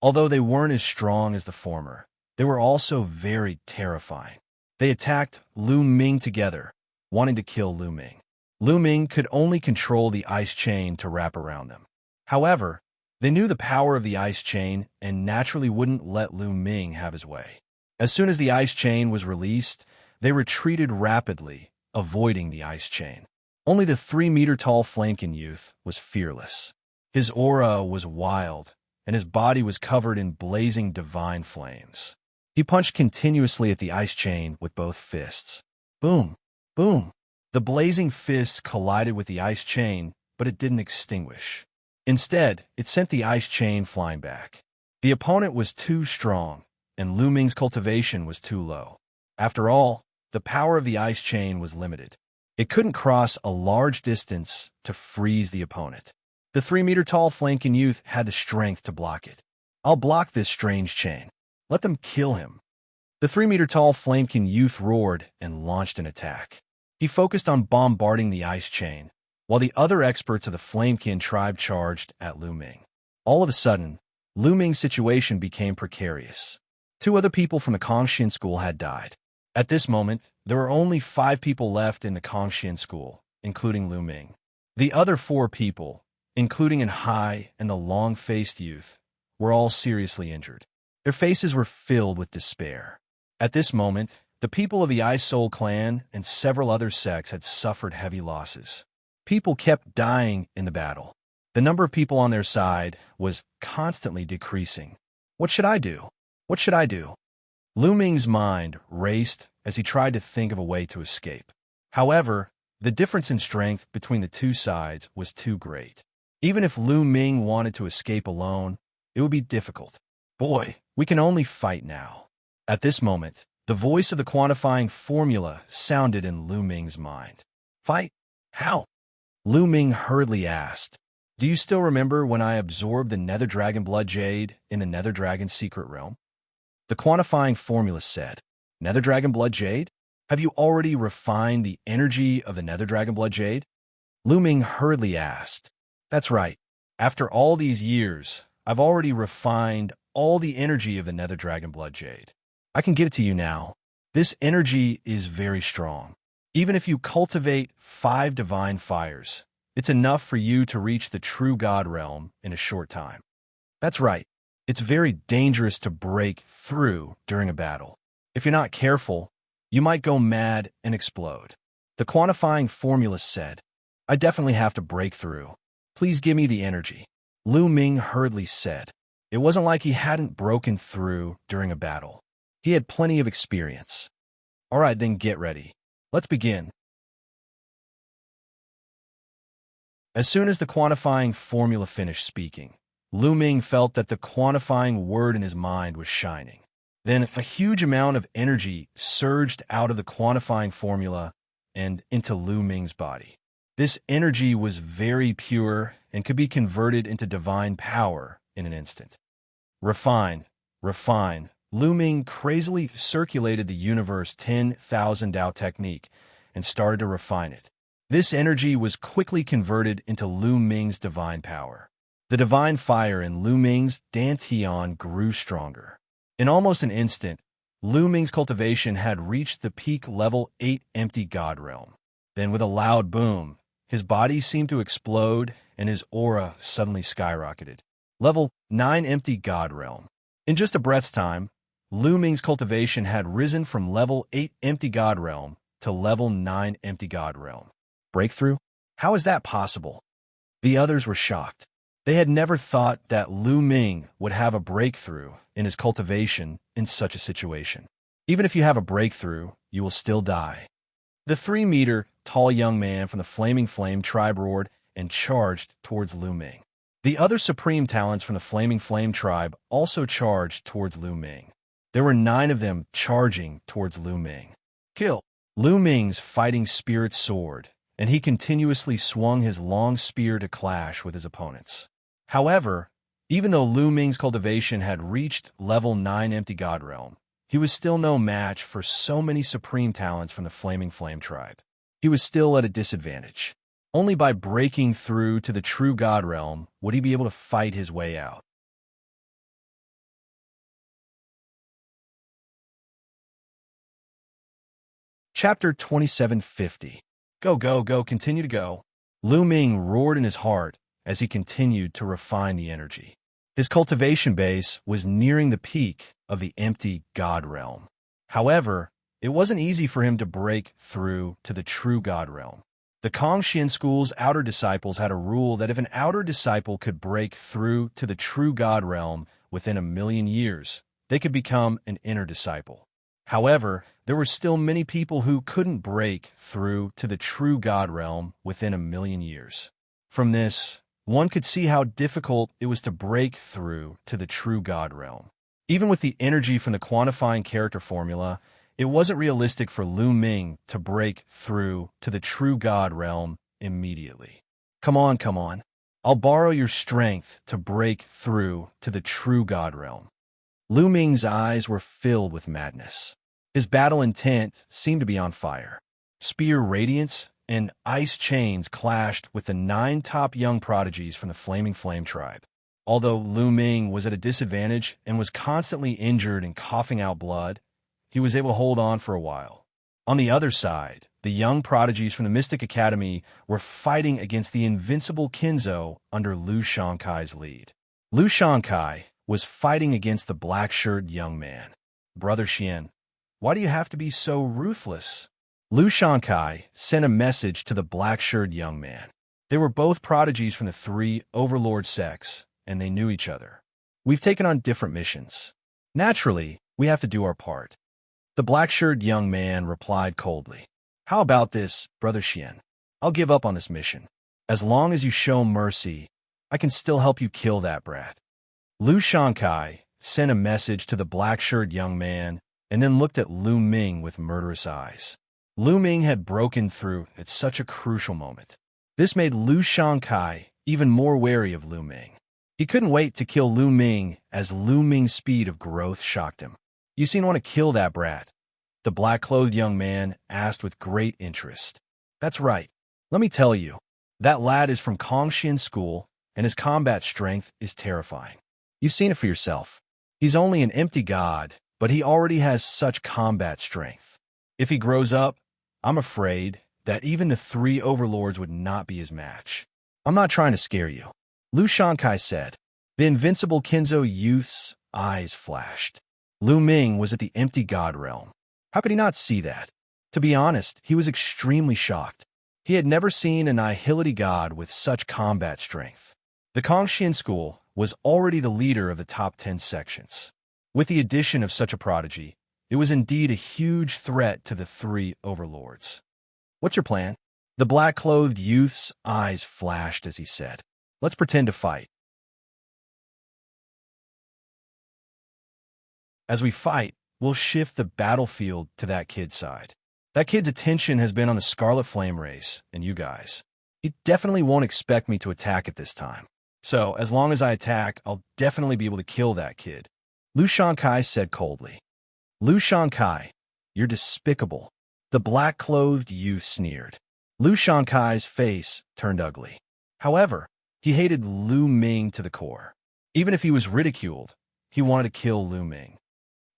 Although they weren't as strong as the former, they were also very terrifying. They attacked Lu Ming together, wanting to kill Lu Ming. Lu Ming could only control the ice chain to wrap around them. However, they knew the power of the ice chain and naturally wouldn't let Lu Ming have his way. As soon as the ice chain was released, they retreated rapidly, avoiding the ice chain. Only the 3-meter-tall Flamekin youth was fearless. His aura was wild, and his body was covered in blazing divine flames. He punched continuously at the ice chain with both fists. Boom! Boom! The blazing fists collided with the ice chain, but it didn't extinguish. Instead, it sent the ice chain flying back. The opponent was too strong, and Lu Ming's cultivation was too low. After all, the power of the ice chain was limited. It couldn't cross a large distance to freeze the opponent. The 3-meter-tall flamekin youth had the strength to block it. I'll block this strange chain. Let them kill him. The 3-meter-tall flamekin youth roared and launched an attack. He focused on bombarding the ice chain, while the other experts of the flamekin tribe charged at Lu Ming. All of a sudden, Lu Ming's situation became precarious. 2 other people from the Xianxia school had died. At this moment, there were only 5 people left in the Xianxia school, including Lu Ming. The other 4 people, including an Hai and the long-faced youth, were all seriously injured. Their faces were filled with despair. At this moment, the people of the Ice Soul clan and several other sects had suffered heavy losses. People kept dying in the battle. The number of people on their side was constantly decreasing. What should I do? What should I do? Lu Ming's mind raced as he tried to think of a way to escape. However, the difference in strength between the 2 sides was too great. Even if Lu Ming wanted to escape alone, it would be difficult. Boy, we can only fight now. At this moment, the voice of the quantifying formula sounded in Lu Ming's mind. Fight? How? Lu Ming hurriedly asked. Do you still remember when I absorbed the Nether Dragon Blood Jade in the Nether Dragon's secret realm? The quantifying formula said, Nether Dragon Blood Jade? Have you already refined the energy of the Nether Dragon Blood Jade? Lu Ming hurriedly asked. That's right. After all these years, I've already refined all the energy of the Nether Dragon Blood Jade. I can give it to you now. This energy is very strong. Even if you cultivate 5 divine fires, it's enough for you to reach the true God realm in a short time. That's right. It's very dangerous to break through during a battle. If you're not careful, you might go mad and explode. The quantifying formula said, I definitely have to break through. Please give me the energy. Lu Ming hurriedly said. It wasn't like he hadn't broken through during a battle. He had plenty of experience. All right, then get ready. Let's begin. As soon as the quantifying formula finished speaking, Lu Ming felt that the quantifying word in his mind was shining. Then a huge amount of energy surged out of the quantifying formula and into Lu Ming's body. This energy was very pure and could be converted into divine power in an instant. Refine. Lu Ming crazily circulated the universe 10,000 Dao technique and started to refine it. This energy was quickly converted into Lu Ming's divine power. The divine fire in Lu Ming's dantian grew stronger. In almost an instant, Lu Ming's cultivation had reached the peak level 8 empty God realm. Then with a loud boom, his body seemed to explode and his aura suddenly skyrocketed. Level 9 empty God realm. In just a breath's time, Lu Ming's cultivation had risen from level 8 empty God realm to level 9 empty God realm. Breakthrough? How is that possible? The others were shocked. They had never thought that Lu Ming would have a breakthrough in his cultivation in such a situation. Even if you have a breakthrough, you will still die. The 3-meter-tall young man from the Flaming Flame tribe roared and charged towards Lu Ming. The other supreme talents from the Flaming Flame tribe also charged towards Lu Ming. There were 9 of them charging towards Lu Ming. Kill! Lu Ming's fighting spirit soared, and he continuously swung his long spear to clash with his opponents. However, even though Lu Ming's cultivation had reached level 9 empty God realm, he was still no match for so many supreme talents from the Flaming Flame tribe. He was still at a disadvantage. Only by breaking through to the true God realm would he be able to fight his way out. Chapter 2750. Go, continue to go. Lu Ming roared in his heart as he continued to refine the energy. His cultivation base was nearing the peak of the empty God realm. However, it wasn't easy for him to break through to the true God realm. The Xianxia school's outer disciples had a rule that if an outer disciple could break through to the true God realm within 1,000,000 years, they could become an inner disciple. However, there were still many people who couldn't break through to the true God realm within 1,000,000 years. From this, one could see how difficult it was to break through to the true God realm. Even with the energy from the quantifying character formula, It wasn't realistic for Lu Ming to break through to the true God realm immediately. Come on, come on. I'll borrow your strength to break through to the true God realm. Lu Ming's eyes were filled with madness. His battle intent seemed to be on fire. Spear radiance and ice chains clashed with the 9 top young prodigies from the Flaming Flame tribe. Although Lu Ming was at a disadvantage and was constantly injured and coughing out blood, he was able to hold on for a while. On the other side, the young prodigies from the Mystic Academy were fighting against the invincible Kinzo under Lu Xianxia's lead. Lu Xianxia was fighting against the black-shirted young man. Brother Xian, why do you have to be so ruthless? Lu Xianxia sent a message to the black-shirted young man. They were both prodigies from the 3 overlord sects, and they knew each other. We've taken on different missions. Naturally, we have to do our part. The black-shirted young man replied coldly. How about this, Brother Xian? I'll give up on this mission. As long as you show mercy, I can still help you kill that brat. Lu Xianxia sent a message to the black-shirted young man and then looked at Lu Ming with murderous eyes. Lu Ming had broken through at such a crucial moment. This made Lu Xianxia even more wary of Lu Ming. He couldn't wait to kill Lu Ming as Lu Ming's speed of growth shocked him. You seem to want to kill that brat, the black-clothed young man asked with great interest. That's right. Let me tell you, that lad is from Kongxian School, and his combat strength is terrifying. You've seen it for yourself. He's only an empty god, but he already has such combat strength. If he grows up, I'm afraid that even the 3 overlords would not be his match. I'm not trying to scare you, Lu Xianxia said. The invincible Kinzo youth's eyes flashed. Lu Ming was at the empty god realm. How could he not see that? To be honest, he was extremely shocked. He had never seen an Annihility god with such combat strength. The Kongxian School was already the leader of the top 10 sections. With the addition of such a prodigy, it was indeed a huge threat to the 3 overlords. What's your plan? The black-clothed youth's eyes flashed as he said, Let's pretend to fight. As we fight, we'll shift the battlefield to that kid's side. That kid's attention has been on the Scarlet Flame race, and you guys. He definitely won't expect me to attack at this time. So, as long as I attack, I'll definitely be able to kill that kid, Lu Xianxia said coldly. Lu Xianxia, you're despicable, the black-clothed youth sneered. Lu Xianxia's face turned ugly. However, he hated Lu Ming to the core. Even if he was ridiculed, he wanted to kill Lu Ming.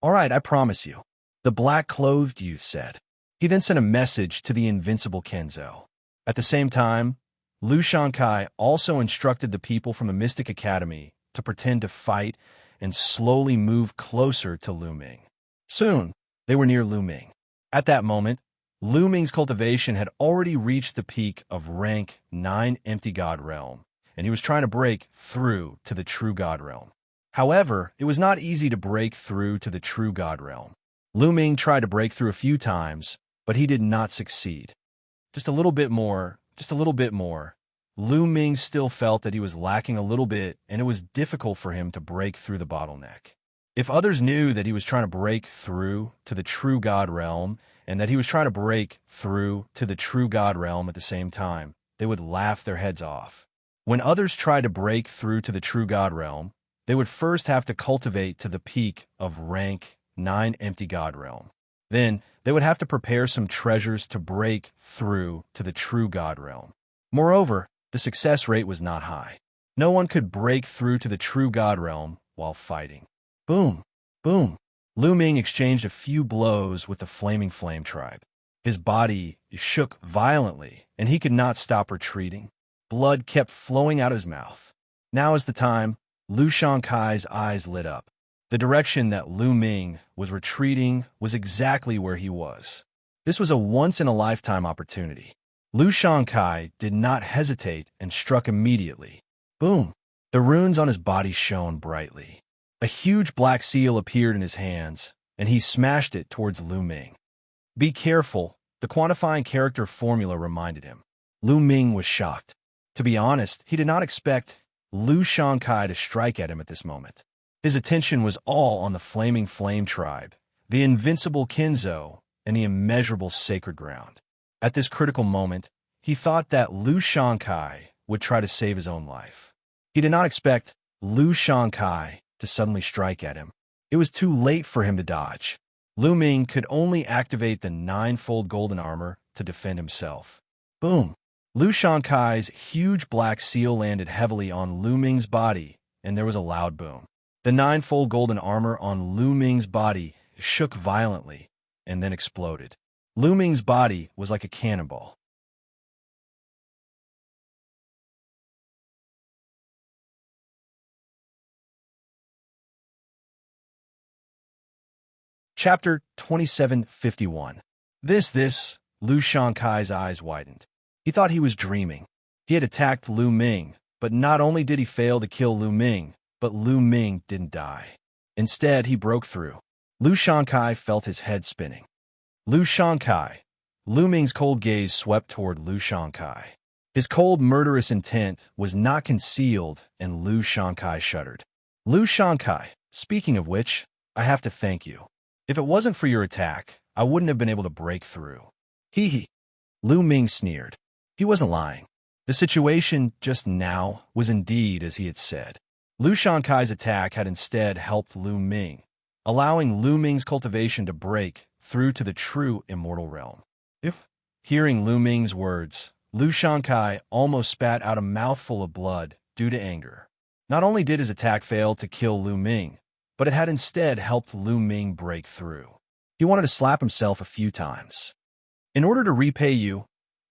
All right, I promise you, the black-clothed youth said. He then sent a message to the invincible Kinzo. At the same time, Lu Xianxia also instructed the people from the Mystic Academy to pretend to fight and slowly move closer to Lu Ming. Soon, they were near Lu Ming. At that moment, Lu Ming's cultivation had already reached the peak of rank 9 Empty God Realm, and he was trying to break through to the True God Realm. However, it was not easy to break through to the True God Realm. Lu Ming tried to break through a few times, but he did not succeed. Just a little bit more. Lu Ming still felt that he was lacking a little bit, and it was difficult for him to break through the bottleneck. If others knew that he was trying to break through to the True God Realm, and that he was trying to break through to the True God Realm at the same time, they would laugh their heads off. When others tried to break through to the True God Realm, they would first have to cultivate to the peak of rank 9 Empty God Realm. Then, they would have to prepare some treasures to break through to the True God Realm. Moreover, the success rate was not high. No one could break through to the True God Realm while fighting. Boom! Boom! Lu Ming exchanged a few blows with the Flaming Flame tribe. His body shook violently, and he could not stop retreating. Blood kept flowing out of his mouth. Now is the time. Lu Xianxia's eyes lit up. The direction that Lu Ming was retreating was exactly where he was. This was a once-in-a-lifetime opportunity. Lu Xianxia did not hesitate and struck immediately. Boom! The runes on his body shone brightly. A huge black seal appeared in his hands, and he smashed it towards Lu Ming. Be careful, the quantifying character formula reminded him. Lu Ming was shocked. To be honest, he did not expect Lu Xianxia to strike at him at this moment. His attention was all on the Flaming Flame tribe, the invincible Kinzo, and the immeasurable sacred ground. At this critical moment, he thought that Lu Xianxia would try to save his own life. He did not expect Lu Xianxia to suddenly strike at him. It was too late for him to dodge. Lu Ming could only activate the ninefold golden armor to defend himself. Boom! Lu Xianxia's huge black seal landed heavily on Lu Ming's body, and there was a loud boom. The ninefold golden armor on Lu Ming's body shook violently and then exploded. Lu Ming's body was like a cannonball. Chapter 2751. Lu Xianxia's eyes widened. He thought he was dreaming. He had attacked Lu Ming, but not only did he fail to kill Lu Ming, but Lu Ming didn't die. Instead, he broke through. Lu Xianxia felt his head spinning. Lu Xianxia. Lu Ming's cold gaze swept toward Lu Xianxia. His cold, murderous intent was not concealed, and Lu Xianxia shuddered. Lu Xianxia, speaking of which, I have to thank you. If it wasn't for your attack, I wouldn't have been able to break through. Hee hee. Lu Ming sneered. He wasn't lying. The situation just now was indeed as he had said. Lu Xianxia's attack had instead helped Lu Ming, allowing Lu Ming's cultivation to break through to the true immortal realm. Hearing Lu Ming's words, Lu Xianxia almost spat out a mouthful of blood due to anger. Not only did his attack fail to kill Lu Ming, but it had instead helped Lu Ming break through. He wanted to slap himself a few times. In order to repay you,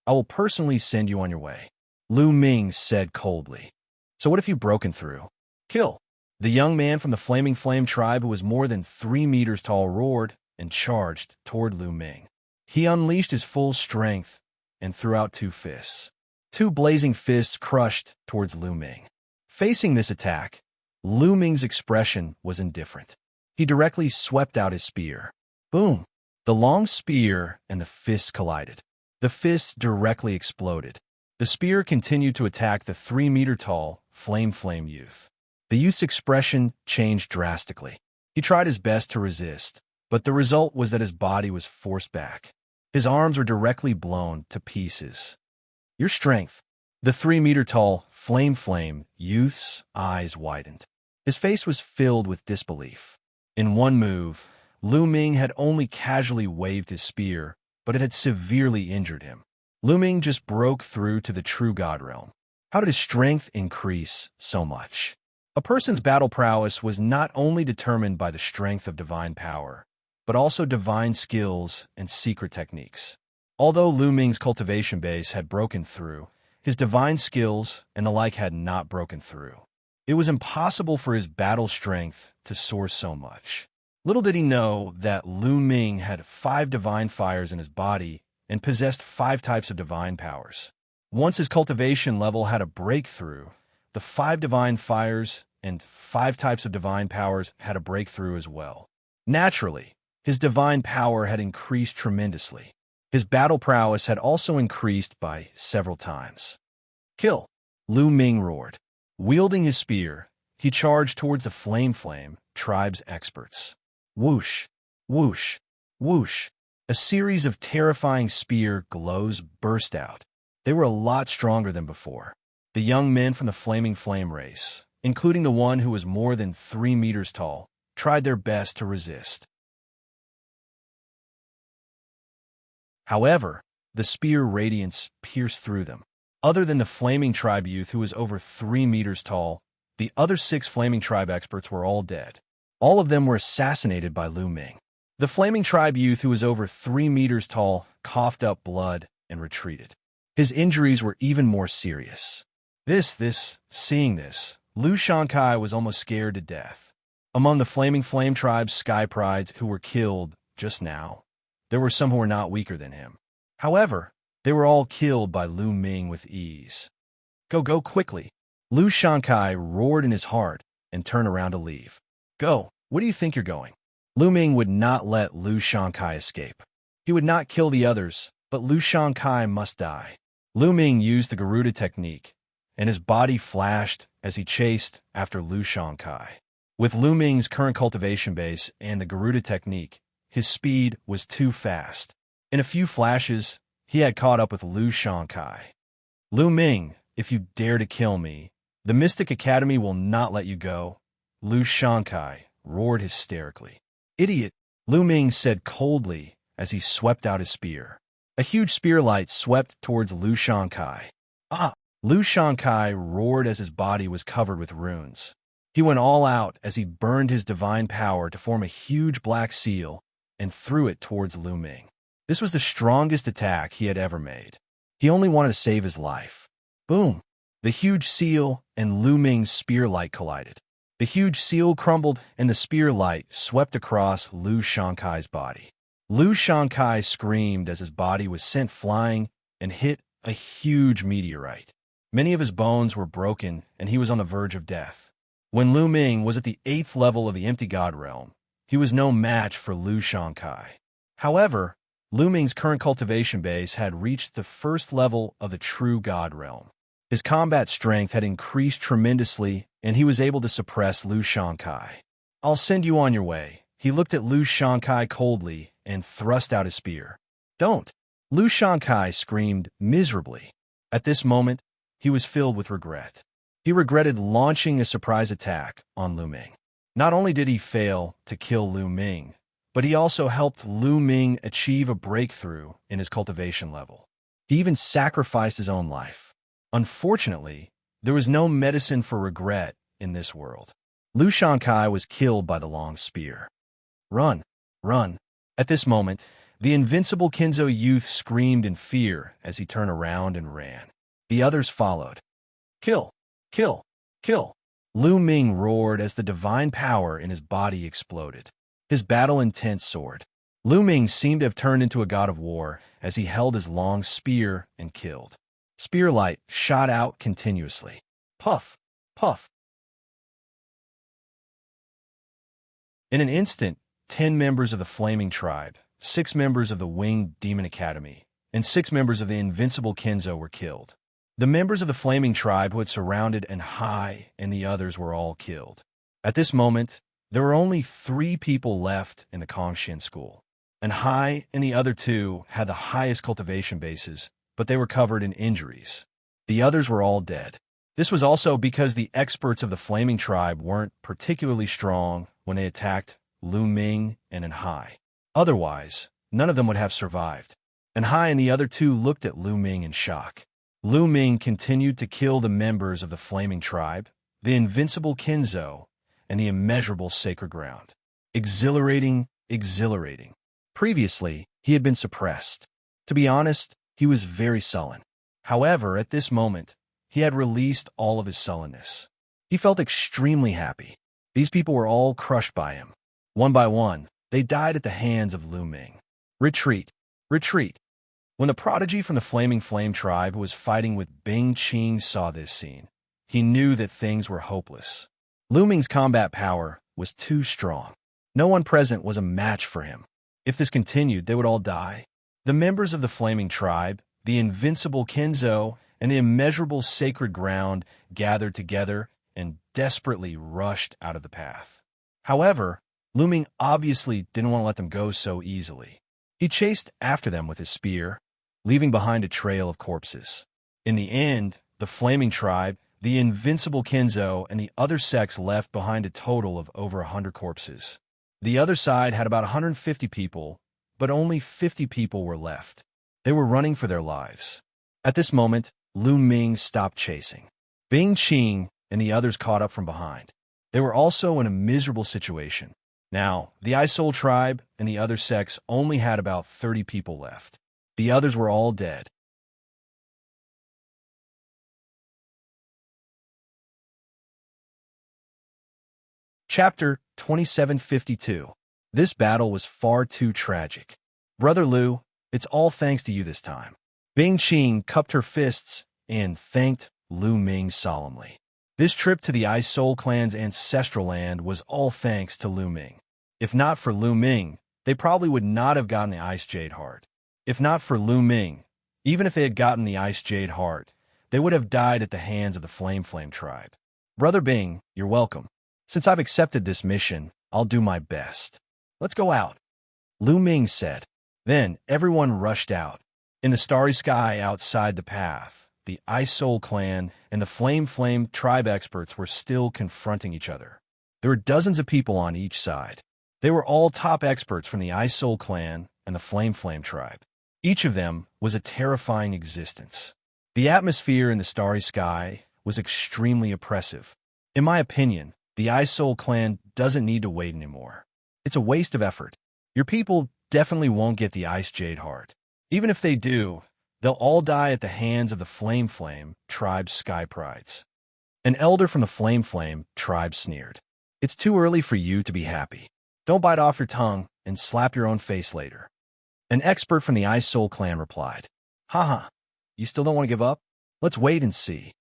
I will personally send you on your way, Lu Ming said coldly. So what if you've broken through? Kill! The young man from the Flaming Flame tribe who was more than 3 meters tall roared and charged toward Lu Ming. He unleashed his full strength and threw out 2 fists. 2 blazing fists crushed towards Lu Ming. Facing this attack, Lu Ming's expression was indifferent. He directly swept out his spear. Boom! The long spear and the fists collided. The fists directly exploded. The spear continued to attack the 3-meter-tall Flame youth. The youth's expression changed drastically. He tried his best to resist, but the result was that his body was forced back. His arms were directly blown to pieces. Your strength. The 3-meter-tall Flame youth's eyes widened. His face was filled with disbelief. In one move, Lu Ming had only casually waved his spear, but it had severely injured him. Lu Ming just broke through to the true God realm. How did his strength increase so much? A person's battle prowess was not only determined by the strength of divine power, but also divine skills and secret techniques. Although Lu Ming's cultivation base had broken through, his divine skills and the like had not broken through. It was impossible for his battle strength to soar so much. Little did he know that Lu Ming had 5 divine fires in his body and possessed 5 types of divine powers. Once his cultivation level had a breakthrough, the 5 divine fires and 5 types of divine powers had a breakthrough as well. Naturally, his divine power had increased tremendously. His battle prowess had also increased by several times. Kill! Lu Ming roared. Wielding his spear, he charged towards the Flame tribe's experts. Whoosh! Whoosh! Whoosh! A series of terrifying spear glows burst out. They were a lot stronger than before. The young men from the Flaming Flame race, including the one who was more than 3 meters tall, tried their best to resist. However, the spear radiance pierced through them. Other than the Flaming Tribe youth who was over 3 meters tall, the other 6 Flaming Tribe experts were all dead. All of them were assassinated by Lu Ming. The Flaming Tribe youth who was over 3 meters tall coughed up blood and retreated. His injuries were even more serious. Seeing this, Lu Xianxia was almost scared to death. Among the Flaming Flame Tribe's Sky Prides who were killed just now, there were some who were not weaker than him. However, they were all killed by Lu Ming with ease. Go quickly! Lu Xianxia roared in his heart and turned around to leave. Go! Where do you think you're going? Lu Ming would not let Lu Xianxia escape. He would not kill the others, but Lu Xianxia must die. Lu Ming used the Garuda technique, and his body flashed as he chased after Lu Xianxia. With Lu Ming's current cultivation base and the Garuda technique, his speed was too fast. In a few flashes, he had caught up with Lu Xianxia. Lu Ming, if you dare to kill me, the Mystic Academy will not let you go, Lu Xianxia roared hysterically. Idiot, Lu Ming said coldly as he swept out his spear. A huge spear light swept towards Lu Xianxia. Ah! Lu Xianxia roared as his body was covered with runes. He went all out as he burned his divine power to form a huge black seal and threw it towards Lu Ming. This was the strongest attack he had ever made. He only wanted to save his life. Boom! The huge seal and Lu Ming's spear light collided. The huge seal crumbled and the spear light swept across Lu Xianxia's body. Lu Xianxia screamed as his body was sent flying and hit a huge meteorite. Many of his bones were broken and he was on the verge of death. When Lu Ming was at the 8th level of the Empty God Realm, he was no match for Lu Xianxia. However, Lu Ming's current cultivation base had reached the 1st level of the True God Realm. His combat strength had increased tremendously, and he was able to suppress Lu Xianxia. I'll send you on your way. He looked at Lu Xianxia coldly and thrust out his spear. Don't! Lu Xianxia screamed miserably. At this moment, he was filled with regret. He regretted launching a surprise attack on Lu Ming. Not only did he fail to kill Lu Ming, but he also helped Lu Ming achieve a breakthrough in his cultivation level. He even sacrificed his own life. Unfortunately, there was no medicine for regret in this world. Lu Xianxia was killed by the long spear. Run! Run! At this moment, the invincible Kinzo youth screamed in fear as he turned around and ran. The others followed. Kill! Kill! Kill! Lu Ming roared as the divine power in his body exploded. His battle-intent soared. Lu Ming seemed to have turned into a god of war as he held his long spear and killed. Spear light shot out continuously. Puff! Puff! In an instant, 10 members of the Flaming Tribe, 6 members of the Winged Demon Academy, and 6 members of the Invincible Kinzo were killed. The members of the Flaming Tribe who had surrounded Hai and the others were all killed. At this moment, there were only 3 people left in the Kongshin school. Hai and the other 2 had the highest cultivation bases, but they were covered in injuries. The others were all dead. This was also because the experts of the Flaming Tribe weren't particularly strong when they attacked Lu Ming and Hai. Otherwise, none of them would have survived. Hai and the other 2 looked at Lu Ming in shock. Lu Ming continued to kill the members of the Flaming Tribe, the Invincible Kinzo, and the Immeasurable Sacred Ground. Exhilarating, exhilarating. Previously, he had been suppressed. To be honest, he was very sullen. However, at this moment, he had released all of his sullenness. He felt extremely happy. These people were all crushed by him. One by one, they died at the hands of Lu Ming. Retreat! Retreat! When the prodigy from the Flaming Flame tribe who was fighting with Bing Qing saw this scene, he knew that things were hopeless. Lu Ming's combat power was too strong. No one present was a match for him. If this continued, they would all die. The members of the Flaming Tribe, the Invincible Kinzo, and the Immeasurable Sacred Ground gathered together and desperately rushed out of the path. However, Lu Ming obviously didn't want to let them go so easily. He chased after them with his spear, leaving behind a trail of corpses. In the end, the Flaming Tribe, the Invincible Kinzo, and the other sects left behind a total of over 100 corpses. The other side had about 150 people, but only 50 people were left. They were running for their lives. At this moment, Lu Ming stopped chasing. Bing Qing and the others caught up from behind. They were also in a miserable situation. Now, the Ice Soul tribe and the other sects only had about 30 people left. The others were all dead. Chapter 2752. This battle was far too tragic. Brother Lu, it's all thanks to you this time. Bing Qing cupped her fists and thanked Lu Ming solemnly. This trip to the Ice Soul clan's ancestral land was all thanks to Lu Ming. If not for Lu Ming, they probably would not have gotten the Ice Jade Heart. If not for Lu Ming, even if they had gotten the Ice Jade Heart, they would have died at the hands of the Flame tribe. Brother Bing, you're welcome. Since I've accepted this mission, I'll do my best. Let's go out. Lu Ming said. Then everyone rushed out. In the starry sky outside the path, the Ice Soul clan and the Flame tribe experts were still confronting each other. There were dozens of people on each side. They were all top experts from the Ice Soul clan and the Flame tribe. Each of them was a terrifying existence. The atmosphere in the starry sky was extremely oppressive. In my opinion, the Ice Soul clan doesn't need to wait anymore. It's a waste of effort. Your people definitely won't get the Ice Jade Heart. Even if they do, they'll all die at the hands of the Flame tribe's sky prides. An elder from the Flame tribe sneered. It's too early for you to be happy. Don't bite off your tongue and slap your own face later. An expert from the Ice Soul clan replied. Haha, you still don't want to give up? Let's wait and see.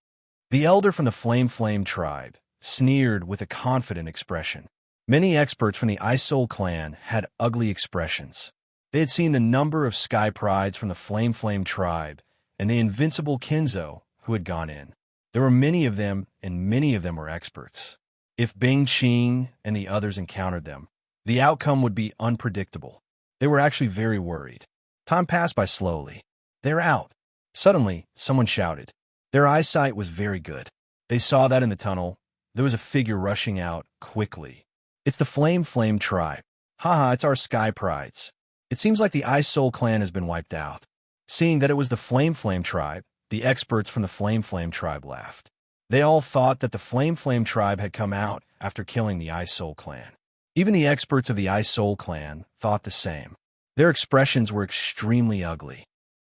The elder from the Flame tribe sneered with a confident expression. Many experts from the Ice Soul clan had ugly expressions. They had seen the number of sky prides from the Flame tribe and the invincible Kinzo who had gone in. There were many of them, and many of them were experts. If Bing Qing and the others encountered them, the outcome would be unpredictable. They were actually very worried. Time passed by slowly. They're out. Suddenly, someone shouted. Their eyesight was very good. They saw that in the tunnel, there was a figure rushing out quickly. It's the Flame tribe. Haha, it's our sky prides. It seems like the Ice Soul clan has been wiped out. Seeing that it was the Flame tribe, the experts from the Flame tribe laughed. They all thought that the Flame tribe had come out after killing the Ice Soul clan. Even the experts of the Ice Soul clan thought the same. Their expressions were extremely ugly.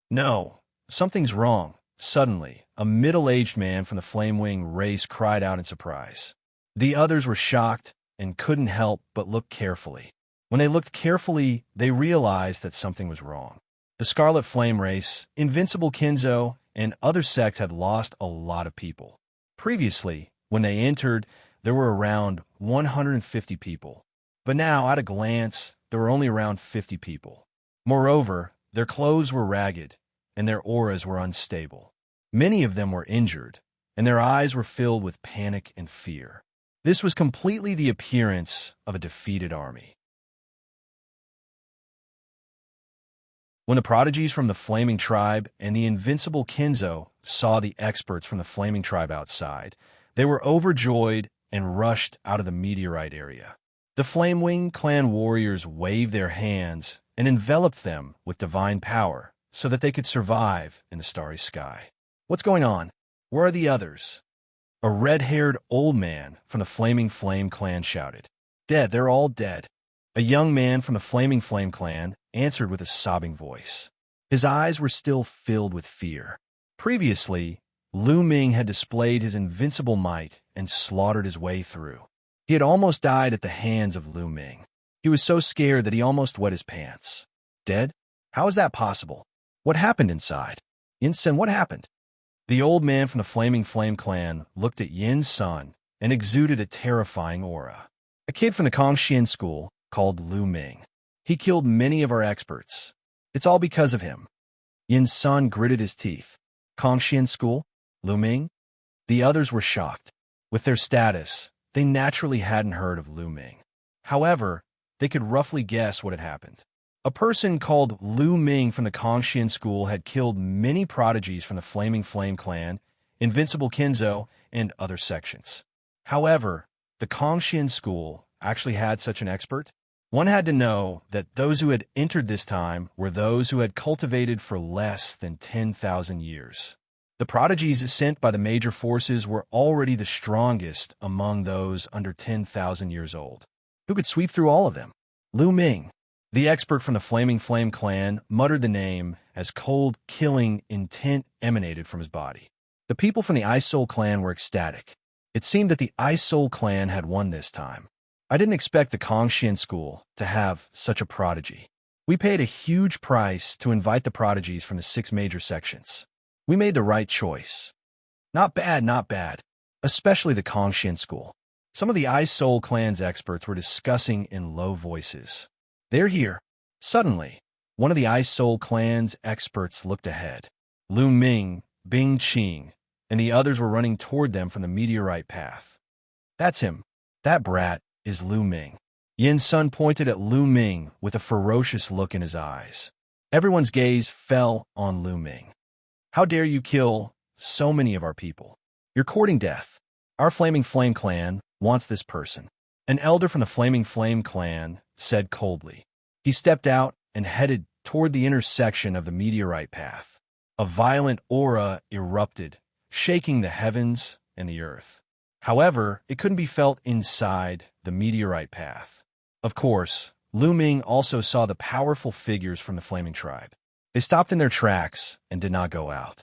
No, something's wrong. Suddenly, a middle-aged man from the Flame Wing race cried out in surprise. The others were shocked and couldn't help but look carefully. When they looked carefully, they realized that something was wrong. The Scarlet Flame race, Invincible Kinzo, and other sects had lost a lot of people. Previously, when they entered, there were around 150 people. But now, at a glance, there were only around 50 people. Moreover, their clothes were ragged, and their auras were unstable. Many of them were injured, and their eyes were filled with panic and fear. This was completely the appearance of a defeated army. When the prodigies from the Flaming Tribe and the Invincible Kinzo saw the experts from the Flaming Tribe outside, they were overjoyed and rushed out of the meteorite area. The Flamewing clan warriors waved their hands and enveloped them with divine power so that they could survive in the starry sky. What's going on? Where are the others? A red-haired old man from the Flaming Flame clan shouted. Dead, they're all dead. A young man from the Flaming Flame clan answered with a sobbing voice. His eyes were still filled with fear. Previously, Lu Ming had displayed his invincible might and slaughtered his way through. He had almost died at the hands of Lu Ming. He was so scared that he almost wet his pants. Dead? How is that possible? What happened inside? Yin-sen, what happened? The old man from the Flaming Flame clan looked at Yin-sun and exuded a terrifying aura. A kid from the Xianxia school called Lu Ming. He killed many of our experts. It's all because of him. Yin-sun gritted his teeth. Xianxia school? Lu Ming? The others were shocked. With their status, they naturally hadn't heard of Lu Ming. However, they could roughly guess what had happened. A person called Lu Ming from the Xianxia school had killed many prodigies from the Flaming Flame clan, Invincible Kinzo, and other sections. However, the Xianxia school actually had such an expert. One had to know that those who had entered this time were those who had cultivated for less than 10,000 years. The prodigies sent by the major forces were already the strongest among those under 10,000 years old. Who could sweep through all of them? Lu Ming. The expert from the Flaming Flame clan muttered the name as cold, killing intent emanated from his body. The people from the Ice Soul clan were ecstatic. It seemed that the Ice Soul clan had won this time. I didn't expect the Xianxia school to have such a prodigy. We paid a huge price to invite the prodigies from the 6 major sections. We made the right choice. Not bad, not bad. Especially the Xianxia school. Some of the Ice Soul clan's experts were discussing in low voices. They're here. Suddenly, one of the Ice Soul clan's experts looked ahead. Lu Ming, Bing Qing, and the others were running toward them from the meteorite path. That's him. That brat is Lu Ming. Yin Sun pointed at Lu Ming with a ferocious look in his eyes. Everyone's gaze fell on Lu Ming. How dare you kill so many of our people? You're courting death. Our Flaming Flame clan wants this person. An elder from the Flaming Flame clan said coldly. He stepped out and headed toward the intersection of the meteorite path. A violent aura erupted, shaking the heavens and the earth. However, it couldn't be felt inside the meteorite path. Of course, Lu Ming also saw the powerful figures from the Flaming Tribe. They stopped in their tracks and did not go out.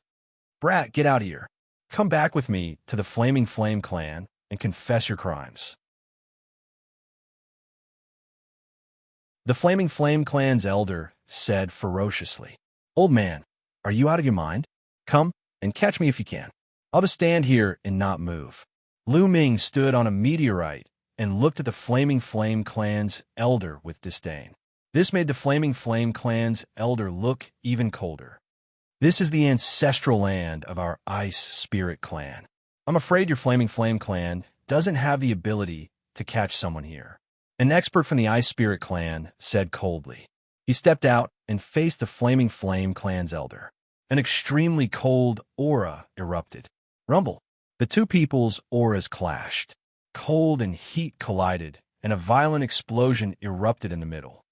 Brat, get out of here. Come back with me to the Flaming Flame clan and confess your crimes. The Flaming Flame clan's elder said ferociously, Old man, are you out of your mind? Come and catch me if you can. I'll just stand here and not move. Lu Ming stood on a meteorite and looked at the Flaming Flame clan's elder with disdain. This made the Flaming Flame clan's elder look even colder. This is the ancestral land of our Ice Spirit clan. I'm afraid your Flaming Flame clan doesn't have the ability to catch someone here. An expert from the Ice Spirit clan said coldly. He stepped out and faced the Flaming Flame clan's elder. An extremely cold aura erupted. Rumble. The two people's auras clashed. Cold and heat collided, and a violent explosion erupted in the middle.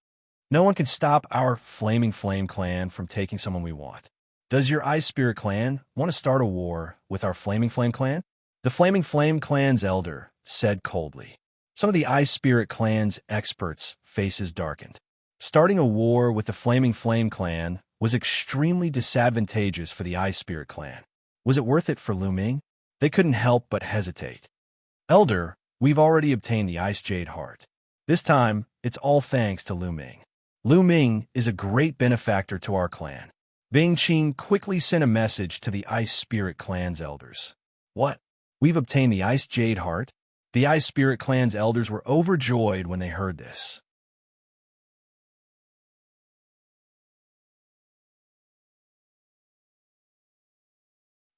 No one can stop our Flaming Flame clan from taking someone we want. Does your Ice Spirit clan want to start a war with our Flaming Flame clan? The Flaming Flame clan's elder said coldly. Some of the Ice Spirit clan's experts' faces darkened. Starting a war with the Flaming Flame clan was extremely disadvantageous for the Ice Spirit clan. Was it worth it for Lu Ming? They couldn't help but hesitate. Elder, we've already obtained the Ice Jade Heart. This time, it's all thanks to Lu Ming. Lu Ming is a great benefactor to our clan. Bing Qing quickly sent a message to the Ice Spirit clan's elders. What? We've obtained the Ice Jade Heart? The Ice Spirit clan's elders were overjoyed when they heard this.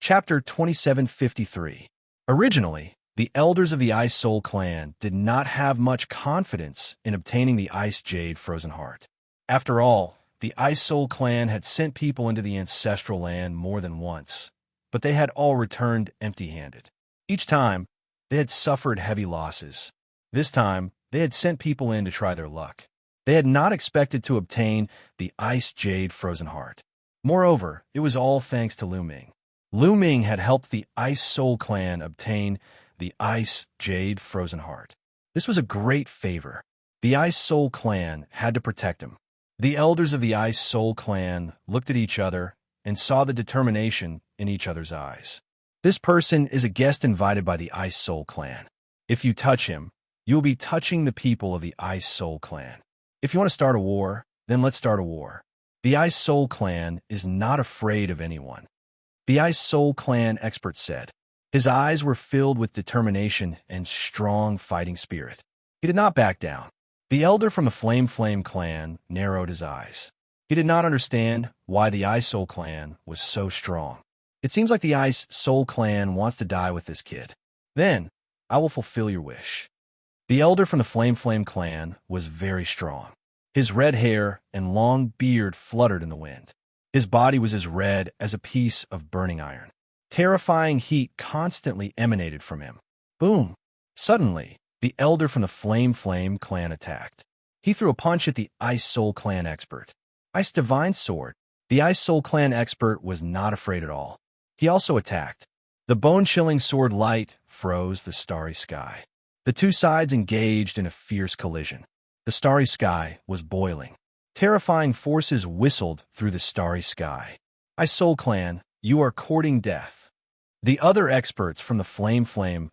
Chapter 2753. Originally, the elders of the Ice Soul clan did not have much confidence in obtaining the Ice Jade Frozen Heart. After all, the Ice Soul clan had sent people into the ancestral land more than once, but they had all returned empty-handed. Each time, they had suffered heavy losses. This time, they had sent people in to try their luck. They had not expected to obtain the Ice Jade Frozen Heart. Moreover, it was all thanks to Lu Ming. Lu Ming had helped the Ice Soul clan obtain the Ice Jade Frozen Heart. This was a great favor. The Ice Soul clan had to protect him. The elders of the Ice Soul clan looked at each other and saw the determination in each other's eyes. This person is a guest invited by the Ice Soul clan. If you touch him, you will be touching the people of the Ice Soul clan. If you want to start a war, then let's start a war. The Ice Soul clan is not afraid of anyone. The Ice Soul clan expert said. His eyes were filled with determination and strong fighting spirit. He did not back down. The elder from the Flame clan narrowed his eyes. He did not understand why the Ice Soul clan was so strong. It seems like the Ice Soul clan wants to die with this kid. Then, I will fulfill your wish. The elder from the Flame clan was very strong. His red hair and long beard fluttered in the wind. His body was as red as a piece of burning iron. Terrifying heat constantly emanated from him. Boom! Suddenly, the elder from the Flame clan attacked. He threw a punch at the Ice Soul clan expert. Ice Divine Sword. The Ice Soul clan expert was not afraid at all. He also attacked. The bone-chilling sword light froze the starry sky. The two sides engaged in a fierce collision. The starry sky was boiling. Terrifying forces whistled through the starry sky. Ice Soul clan, you are courting death. The other experts from the Flame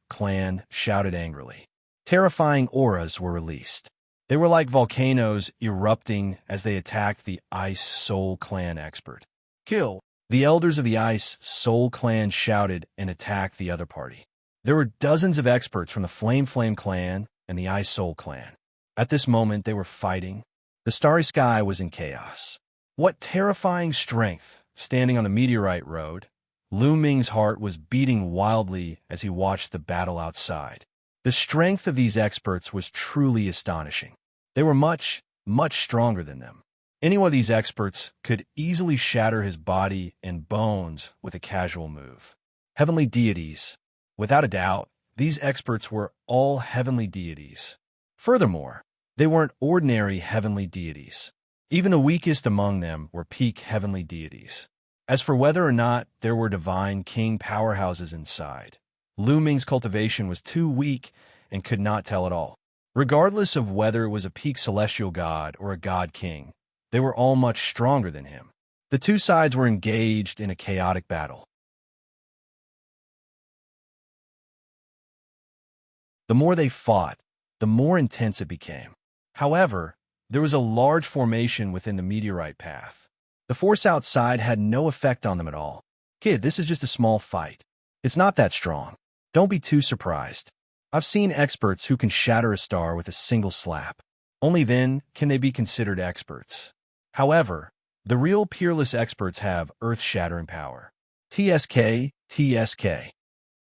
clan shouted angrily. Terrifying auras were released. They were like volcanoes erupting as they attacked the Ice Soul clan expert. Kill! The elders of the Ice Soul clan shouted and attacked the other party. There were dozens of experts from the Flame clan and the Ice Soul clan. At this moment, they were fighting. The starry sky was in chaos. What terrifying strength! Standing on the meteorite road, Lu Ming's heart was beating wildly as he watched the battle outside. The strength of these experts was truly astonishing. They were much, much stronger than them. Any one of these experts could easily shatter his body and bones with a casual move. Heavenly deities. Without a doubt, these experts were all heavenly deities. Furthermore, they weren't ordinary heavenly deities. Even the weakest among them were peak heavenly deities. As for whether or not there were divine king powerhouses inside, Lu Ming's cultivation was too weak and could not tell at all. Regardless of whether it was a peak celestial god or a god king, they were all much stronger than him. The two sides were engaged in a chaotic battle. The more they fought, the more intense it became. However, there was a large formation within the meteorite path. The force outside had no effect on them at all. Kid, this is just a small fight. It's not that strong. Don't be too surprised. I've seen experts who can shatter a star with a single slap. Only then can they be considered experts. However, the real peerless experts have earth-shattering power. TSK.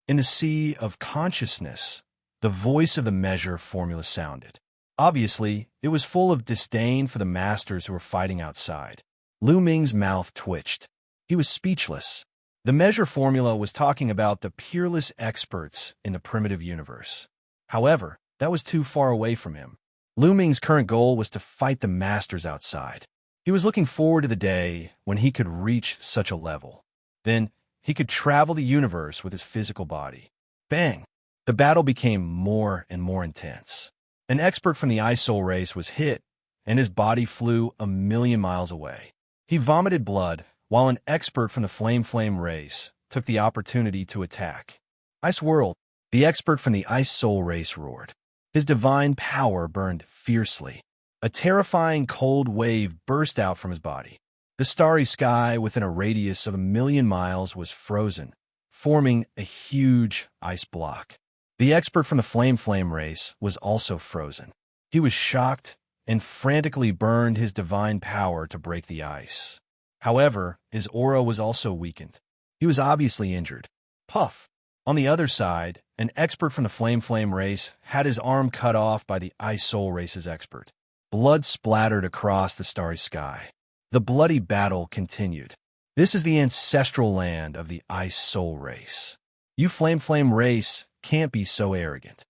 In the sea of consciousness, the voice of the measure formula sounded. Obviously, it was full of disdain for the masters who were fighting outside. Lu Ming's mouth twitched. He was speechless. The measure formula was talking about the peerless experts in the primitive universe. However, that was too far away from him. Lu Ming's current goal was to fight the masters outside. He was looking forward to the day when he could reach such a level. Then, he could travel the universe with his physical body. Bang! The battle became more and more intense. An expert from the Ice Soul race was hit, and his body flew 1,000,000 miles away. He vomited blood, while an expert from the Flame race took the opportunity to attack. Ice World, the expert from the Ice Soul race roared. His divine power burned fiercely. A terrifying cold wave burst out from his body. The starry sky within a radius of 1,000,000 miles was frozen, forming a huge ice block. The expert from the Flame race was also frozen. He was shocked and frantically burned his divine power to break the ice. However, his aura was also weakened. He was obviously injured. Puff! On the other side, an expert from the Flame race had his arm cut off by the Ice Soul race's expert. Blood splattered across the starry sky. The bloody battle continued. This is the ancestral land of the Ice Soul race. You Flame race can't be so arrogant.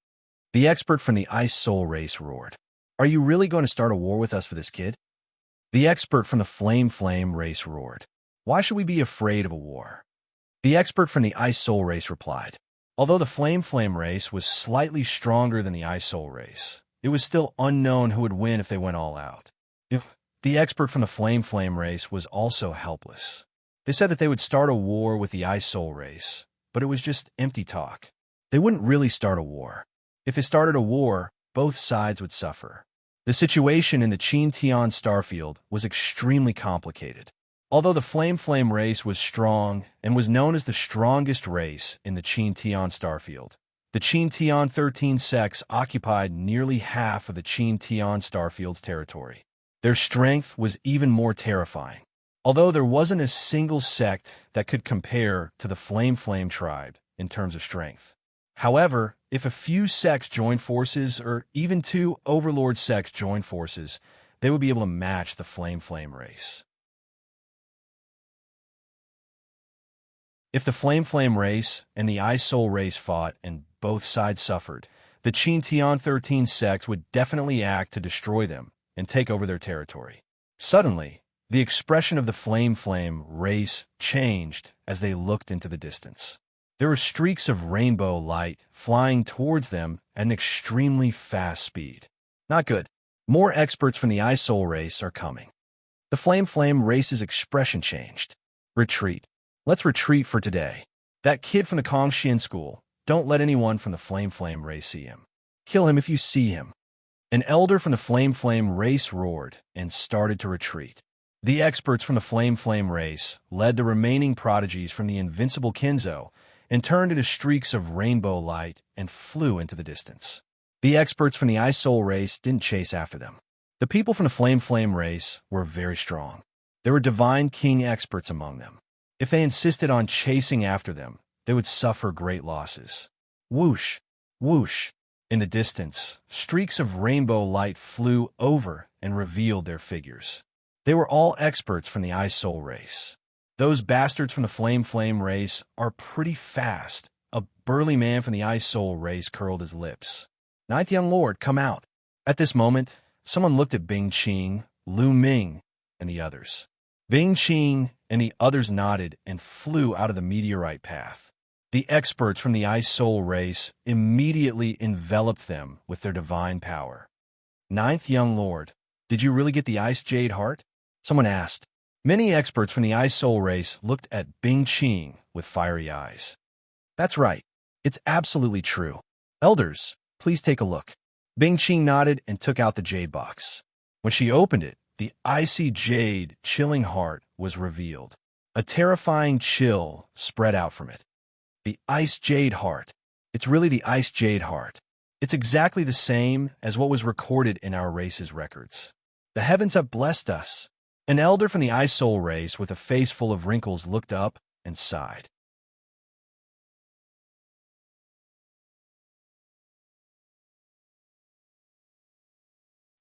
The expert from the Ice Soul race roared. Are you really going to start a war with us for this kid? The expert from the Flame race roared. Why should we be afraid of a war? The expert from the Ice Soul race replied. Although the Flame race was slightly stronger than the Ice Soul race, it was still unknown who would win if they went all out. The expert from the Flame race was also helpless. They said that they would start a war with the Ice Soul race, but it was just empty talk. They wouldn't really start a war. If they started a war, both sides would suffer. The situation in the Xianxia starfield was extremely complicated. Although the Flame race was strong and was known as the strongest race in the Xianxia starfield, the Xianxia 13 sects occupied nearly half of the Xianxia starfield's territory. Their strength was even more terrifying. Although there wasn't a single sect that could compare to the Flame tribe in terms of strength. However, if a few sects joined forces, or even 2 overlord sects joined forces, they would be able to match the Flame race. If the Flame race and the Ice Soul race fought and both sides suffered, the Xianxia 13 sects would definitely act to destroy them and take over their territory. Suddenly, the expression of the Flame race changed as they looked into the distance. There were streaks of rainbow light flying towards them at an extremely fast speed. Not good. More experts from the Ice Soul race are coming. The Flame race's expression changed. Retreat. Let's retreat for today. That kid from the Kongxian school, don't let anyone from the Flame race see him. Kill him if you see him. An elder from the Flame race roared and started to retreat. The experts from the Flame race led the remaining prodigies from the invincible Kinzo and turned into streaks of rainbow light and flew into the distance. The experts from the Ice Soul race didn't chase after them. The people from the Flame race were very strong. There were divine king experts among them. If they insisted on chasing after them, they would suffer great losses. Whoosh! Whoosh! In the distance, streaks of rainbow light flew over and revealed their figures. They were all experts from the Ice Soul race. Those bastards from the Flame race are pretty fast. A burly man from the Ice Soul race curled his lips. Ninth Young Lord, come out. At this moment, someone looked at Bing Qing, Lu Ming, and the others. Bing Qing and the others nodded and flew out of the meteorite path. The experts from the Ice Soul race immediately enveloped them with their divine power. Ninth Young Lord, did you really get the Ice Jade Heart? Someone asked. Many experts from the Ice Soul race looked at Bing Qing with fiery eyes. That's right. It's absolutely true. Elders, please take a look. Bing Qing nodded and took out the jade box. When she opened it, the icy jade chilling heart was revealed. A terrifying chill spread out from it. The Ice Jade Heart. It's really the Ice Jade Heart. It's exactly the same as what was recorded in our race's records. The heavens have blessed us. An elder from the Ice Soul race with a face full of wrinkles looked up and sighed.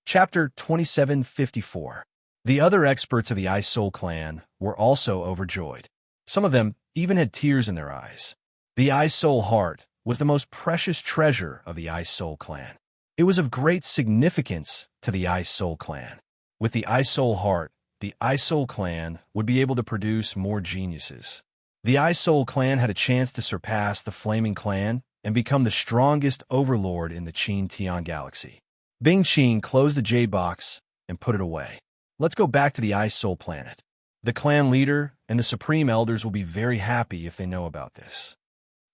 Chapter 2754. The other experts of the Ice Soul clan were also overjoyed. Some of them even had tears in their eyes. The Ice Soul Heart was the most precious treasure of the Ice Soul clan. It was of great significance to the Ice Soul clan. With the Ice Soul Heart, the Ice Soul clan would be able to produce more geniuses. The Ice Soul clan had a chance to surpass the Flaming clan and become the strongest overlord in the Qin Tian galaxy. Bing Qing closed the jade box and put it away. Let's go back to the Ice Soul planet. The clan leader and the supreme elders will be very happy if they know about this.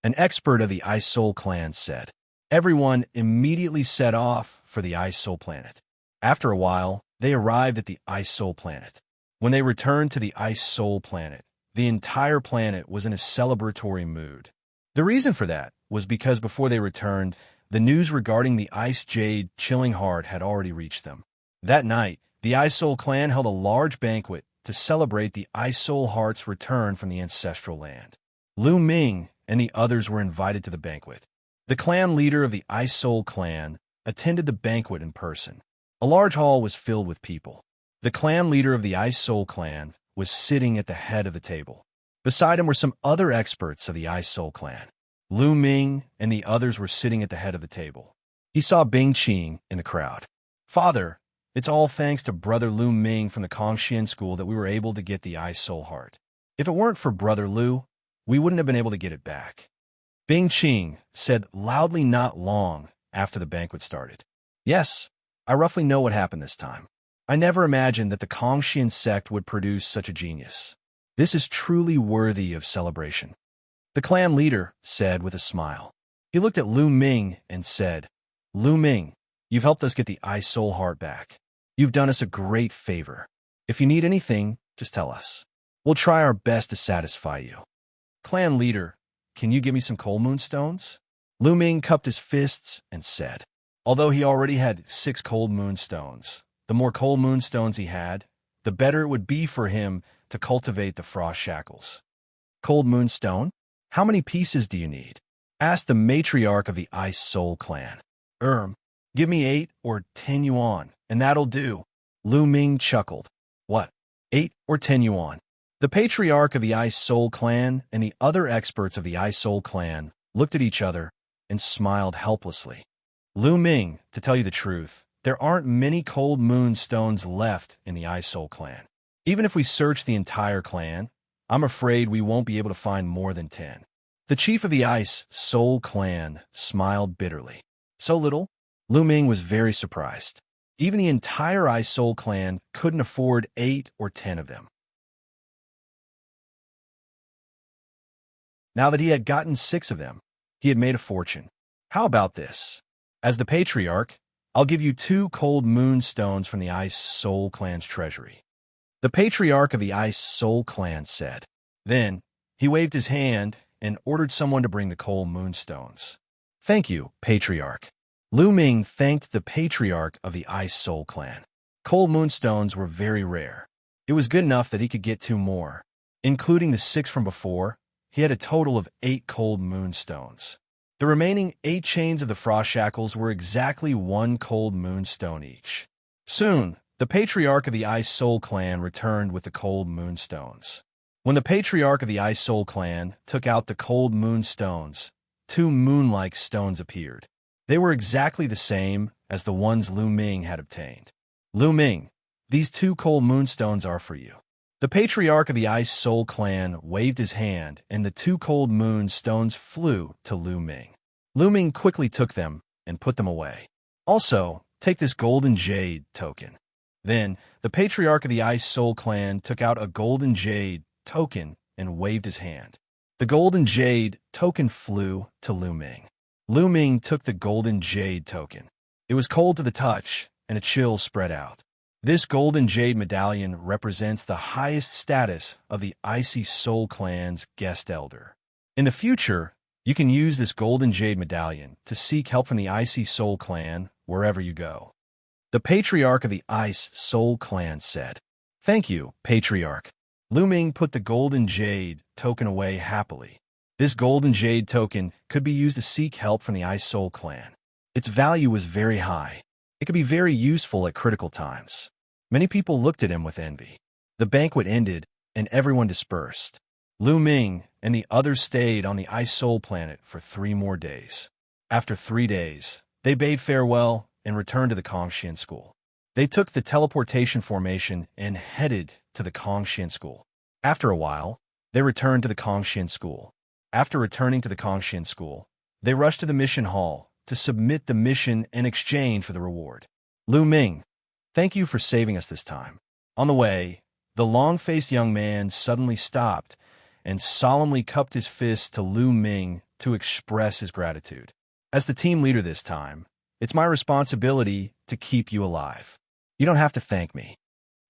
An expert of the Ice Soul clan said. Everyone immediately set off for the Ice Soul planet. After a while, they arrived at the Ice Soul planet. When they returned to the Ice Soul planet, the entire planet was in a celebratory mood. The reason for that was because before they returned, the news regarding the Ice Jade Chilling Heart had already reached them. That night, the Ice Soul clan held a large banquet to celebrate the Ice Soul Heart's return from the ancestral land. Lu Ming and the others were invited to the banquet. The clan leader of the Ice Soul clan attended the banquet in person. A large hall was filled with people. The clan leader of the Ice Soul clan was sitting at the head of the table. Beside him were some other experts of the Ice Soul clan. Lu Ming and the others were sitting at the head of the table. He saw Bing Qing in the crowd. Father, it's all thanks to Brother Lu Ming from the Kongxian school that we were able to get the Ice Soul Heart. If it weren't for Brother Lu, we wouldn't have been able to get it back. Bing Qing said loudly not long after the banquet started. Yes, I roughly know what happened this time. I never imagined that the Kongxian sect would produce such a genius. This is truly worthy of celebration. The clan leader said with a smile. He looked at Lu Ming and said, Lu Ming, you've helped us get the Ice Soul Heart back. You've done us a great favor. If you need anything, just tell us. We'll try our best to satisfy you. Clan leader, can you give me some cold moonstones? Lu Ming cupped his fists and said. Although he already had 6 cold moonstones, the more cold moonstones he had, the better it would be for him to cultivate the frost shackles. Cold moonstone? How many pieces do you need? Asked the matriarch of the Ice Soul clan. Give me 8 or 10 yuan, and that'll do. Lu Ming chuckled. What? 8 or 10 yuan? The patriarch of the Ice Soul clan and the other experts of the Ice Soul clan looked at each other and smiled helplessly. Lu Ming, to tell you the truth, there aren't many cold moonstones left in the Ice Soul clan. Even if we search the entire clan, I'm afraid we won't be able to find more than 10. The chief of the Ice Soul clan smiled bitterly. So little? Lu Ming was very surprised. Even the entire Ice Soul clan couldn't afford 8 or 10 of them. Now that he had gotten 6 of them, he had made a fortune. How about this? As the patriarch, I'll give you 2 cold moonstones from the Ice Soul clan's treasury. The patriarch of the Ice Soul clan said. Then, he waved his hand and ordered someone to bring the cold moonstones. Thank you, patriarch. Lu Ming thanked the patriarch of the Ice Soul clan. Cold moonstones were very rare. It was good enough that he could get 2 more. Including the 6 from before, he had a total of 8 cold moonstones. The remaining 8 chains of the frost shackles were exactly 1 cold moonstone each. Soon, the patriarch of the Ice Soul clan returned with the cold moonstones. When the patriarch of the Ice Soul clan took out the cold moonstones, 2 moon-like stones appeared. They were exactly the same as the ones Lu Ming had obtained. Lu Ming, these 2 cold moonstones are for you. The patriarch of the Ice Soul clan waved his hand, and the 2 cold moonstones flew to Lu Ming. Lu Ming quickly took them and put them away. Also, take this golden jade token. Then, the patriarch of the Ice Soul clan took out a golden jade token and waved his hand. The golden jade token flew to Lu Ming. Lu Ming took the golden jade token. It was cold to the touch, and a chill spread out. This golden jade medallion represents the highest status of the Icy Soul clan's guest elder. In the future, you can use this golden jade medallion to seek help from the Icy Soul clan wherever you go. The patriarch of the Ice Soul clan said, "Thank you, patriarch." Lu Ming put the golden jade token away happily. This golden jade token could be used to seek help from the Ice Soul clan. Its value was very high. It could be very useful at critical times. Many people looked at him with envy. The banquet ended, and everyone dispersed. Lu Ming and the others stayed on the Ice Soul planet for 3 more days. After 3 days, they bade farewell and returned to the Xianxia school. They took the teleportation formation and headed to the Xianxia school. After a while, they returned to the Xianxia school. After returning to the Xianxia school, they rushed to the mission hall to submit the mission in exchange for the reward. Lu Ming, thank you for saving us this time. On the way, the long-faced young man suddenly stopped and solemnly cupped his fist to Lu Ming to express his gratitude. As the team leader this time, it's my responsibility to keep you alive. You don't have to thank me.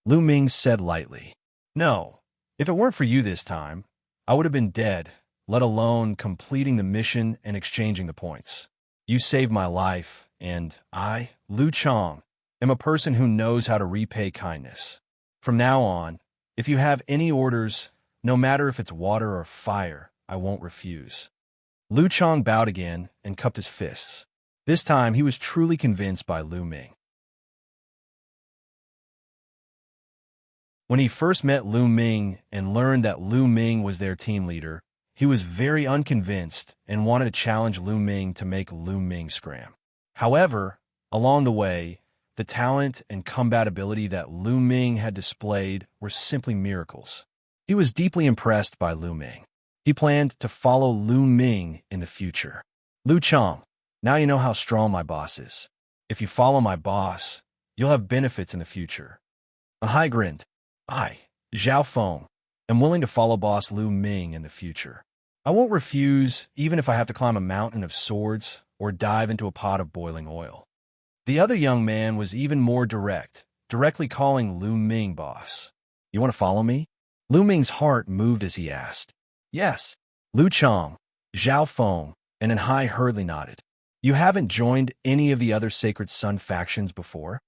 Lu Ming said lightly. No, if it weren't for you this time, I would have been dead, let alone completing the mission and exchanging the points. You saved my life, and I, Lu Chang, am a person who knows how to repay kindness. From now on, if you have any orders, no matter if it's water or fire, I won't refuse. Lu Chang bowed again and cupped his fists. This time, he was truly convinced by Lu Ming. When he first met Lu Ming and learned that Lu Ming was their team leader, he was very unconvinced and wanted to challenge Lu Ming to make Lu Ming scram. However, along the way, the talent and combat ability that Lu Ming had displayed were simply miracles. He was deeply impressed by Lu Ming. He planned to follow Lu Ming in the future. Lu Chang, now you know how strong my boss is. If you follow my boss, you'll have benefits in the future. Ahai grinned. I, Zhao Feng, am willing to follow boss Lu Ming in the future. I won't refuse even if I have to climb a mountain of swords or dive into a pot of boiling oil. The other young man was even more direct, directly calling Lu Ming boss. You want to follow me? Lu Ming's heart moved as he asked. Yes. Lu Chang, Zhao Feng, and Anhai hurriedly nodded. You haven't joined any of the other Sacred Sun factions before?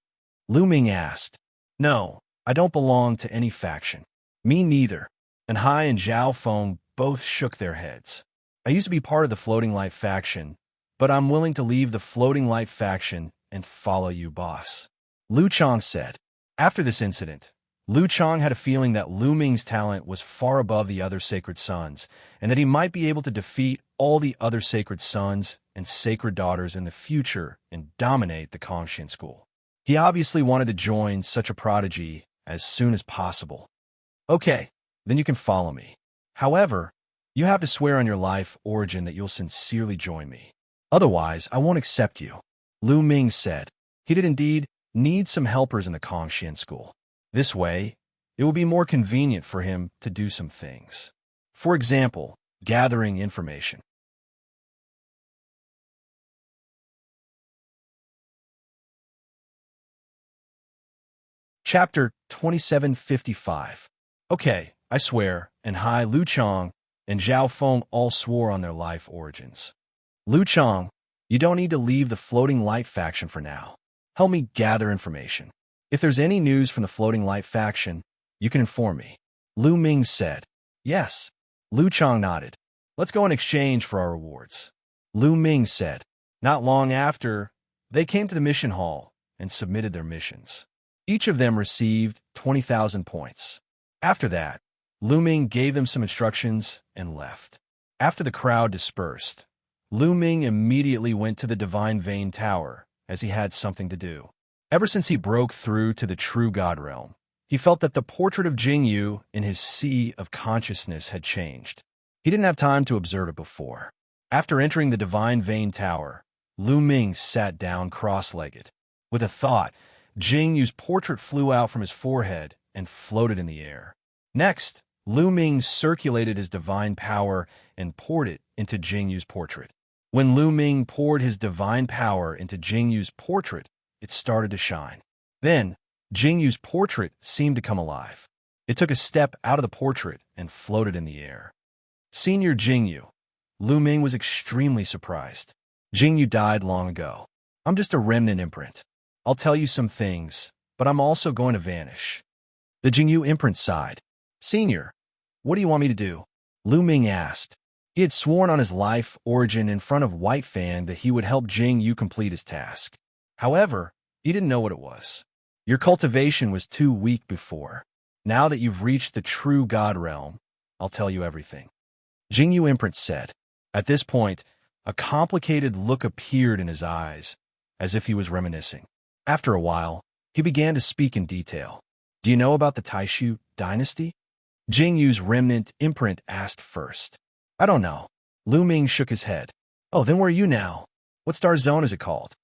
Lu Ming asked. No, I don't belong to any faction. Me neither. Anhai and Zhao Feng both shook their heads. I used to be part of the Floating Light faction, but I'm willing to leave the Floating Light faction and follow you, boss. Lu Chang said. After this incident, Lu Chang had a feeling that Lu Ming's talent was far above the other Sacred Sons, and that he might be able to defeat all the other Sacred Sons and Sacred Daughters in the future and dominate the Xianxia school. He obviously wanted to join such a prodigy as soon as possible. Okay, then you can follow me. However, you have to swear on your life origin that you'll sincerely join me. Otherwise, I won't accept you. Lu Ming said. He did indeed need some helpers in the Xianxia school. This way, it will be more convenient for him to do some things. For example, gathering information. Chapter 2755. Okay, I swear, and Hai Lu Chang and Zhao Feng all swore on their life origins. Lu Chang, you don't need to leave the Floating Light faction for now. Help me gather information. If there's any news from the Floating Light faction, you can inform me. Lu Ming said. Yes. Lu Chang nodded. Let's go in exchange for our rewards. Lu Ming said. Not long after, they came to the mission hall and submitted their missions. Each of them received 20,000 points. After that, Lu Ming gave them some instructions and left. After the crowd dispersed, Lu Ming immediately went to the Divine Vein Tower, as he had something to do. Ever since he broke through to the true God realm, he felt that the portrait of Jingyu in his sea of consciousness had changed. He didn't have time to observe it before. After entering the Divine Vein Tower, Lu Ming sat down cross-legged. With a thought, Jingyu's portrait flew out from his forehead and floated in the air. Next, Lu Ming circulated his divine power and poured it into Jingyu's portrait. When Lu Ming poured his divine power into Jingyu's portrait, it started to shine. Then, Jingyu's portrait seemed to come alive. It took a step out of the portrait and floated in the air. Senior Jingyu. Lu Ming was extremely surprised. Jingyu died long ago. I'm just a remnant imprint. I'll tell you some things, but I'm also going to vanish. The Jingyu imprint sighed. Senior, what do you want me to do? Lu Ming asked. He had sworn on his life origin in front of White Fan that he would help Jingyu complete his task. However, he didn't know what it was. Your cultivation was too weak before. Now that you've reached the true God realm, I'll tell you everything. Jingyu imprint said. At this point, a complicated look appeared in his eyes, as if he was reminiscing. After a while, he began to speak in detail. Do you know about the Taishu dynasty? Jingyu's remnant imprint asked first. I don't know. Lu Ming shook his head. Oh, then where are you now? What star zone is it called?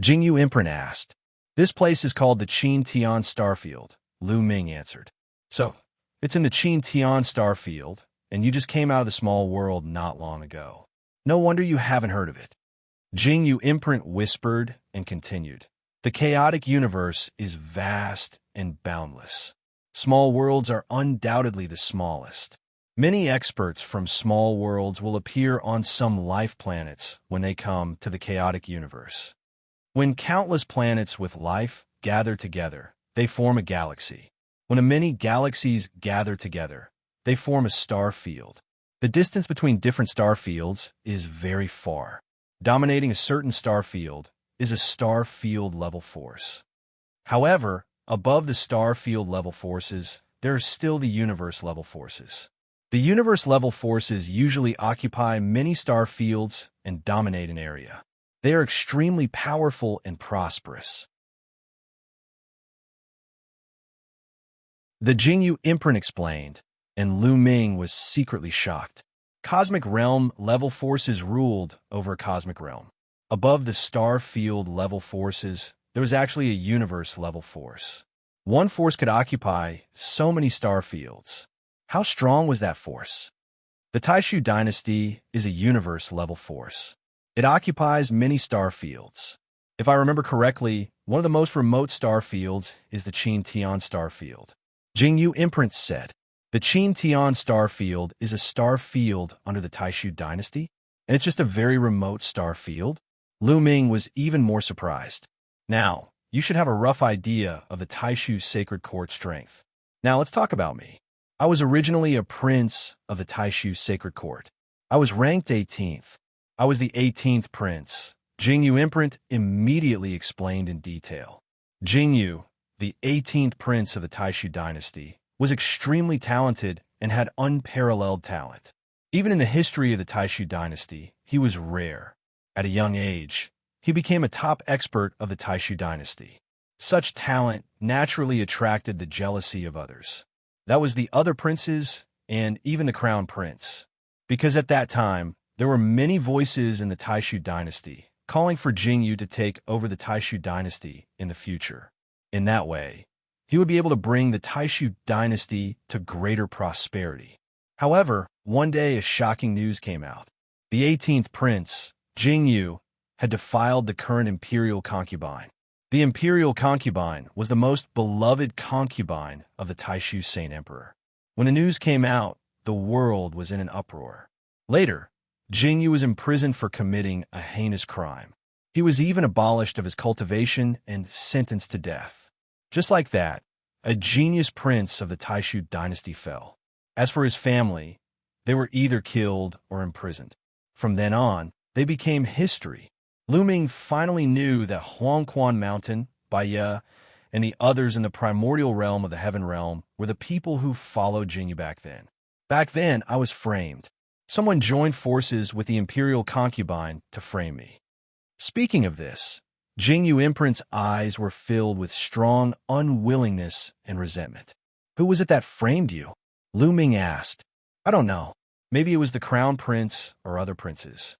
Jingyu imprint asked. This place is called the Qin Tian Starfield, Lu Ming answered. So, it's in the Qin Tian Starfield, and you just came out of the small world not long ago. No wonder you haven't heard of it. Jingyu imprint whispered and continued. The chaotic universe is vast and boundless. Small worlds are undoubtedly the smallest. Many experts from small worlds will appear on some life planets when they come to the chaotic universe. When countless planets with life gather together, they form a galaxy. When many galaxies gather together, they form a star field. The distance between different star fields is very far. Dominating a certain star field is a star field level force. However, above the star field level forces, there are still the universe level forces. The universe level forces usually occupy many star fields and dominate an area. They are extremely powerful and prosperous. The Jingyu imprint explained, and Lu Ming was secretly shocked. Cosmic realm level forces ruled over a cosmic realm. Above the star field level forces, there was actually a universe level force. One force could occupy so many star fields. How strong was that force? The Taishu dynasty is a universe level force. It occupies many star fields. If I remember correctly, one of the most remote star fields is the Qin Tian star field. Jingyu imprint said. The Qin Tian star field is a star field under the Taishu dynasty, and it's just a very remote star field. Lu Ming was even more surprised. Now, you should have a rough idea of the Taishu sacred court strength. Now let's talk about me. I was originally a prince of the Taishu sacred court. I was ranked 18th. I was the 18th prince. Jingyu imprint immediately explained in detail. Jingyu, the 18th prince of the Taishu dynasty, was extremely talented and had unparalleled talent. Even in the history of the Taishu dynasty, he was rare. At a young age, he became a top expert of the Taishu dynasty. Such talent naturally attracted the jealousy of others. That was the other princes and even the crown prince. Because at that time, there were many voices in the Taishu dynasty calling for Jingyu to take over the Taishu dynasty in the future. In that way, he would be able to bring the Taishu dynasty to greater prosperity. However, one day a shocking news came out. The 18th prince, Jingyu, had defiled the current imperial concubine. The imperial concubine was the most beloved concubine of the Taishu Saint Emperor. When the news came out, the world was in an uproar. Later, Jingyu was imprisoned for committing a heinous crime. He was even abolished of his cultivation and sentenced to death. Just like that, a genius prince of the Taishu dynasty fell. As for his family, they were either killed or imprisoned. From then on, they became history. Lu Ming finally knew that Huangquan Mountain, Baiya, and the others in the primordial realm of the Heaven Realm were the people who followed Jingyu back then. Back then, I was framed. Someone joined forces with the Imperial concubine to frame me. Speaking of this, Jingyu Imprint's eyes were filled with strong unwillingness and resentment. Who was it that framed you? Lu Ming asked. I don't know. Maybe it was the crown prince or other princes.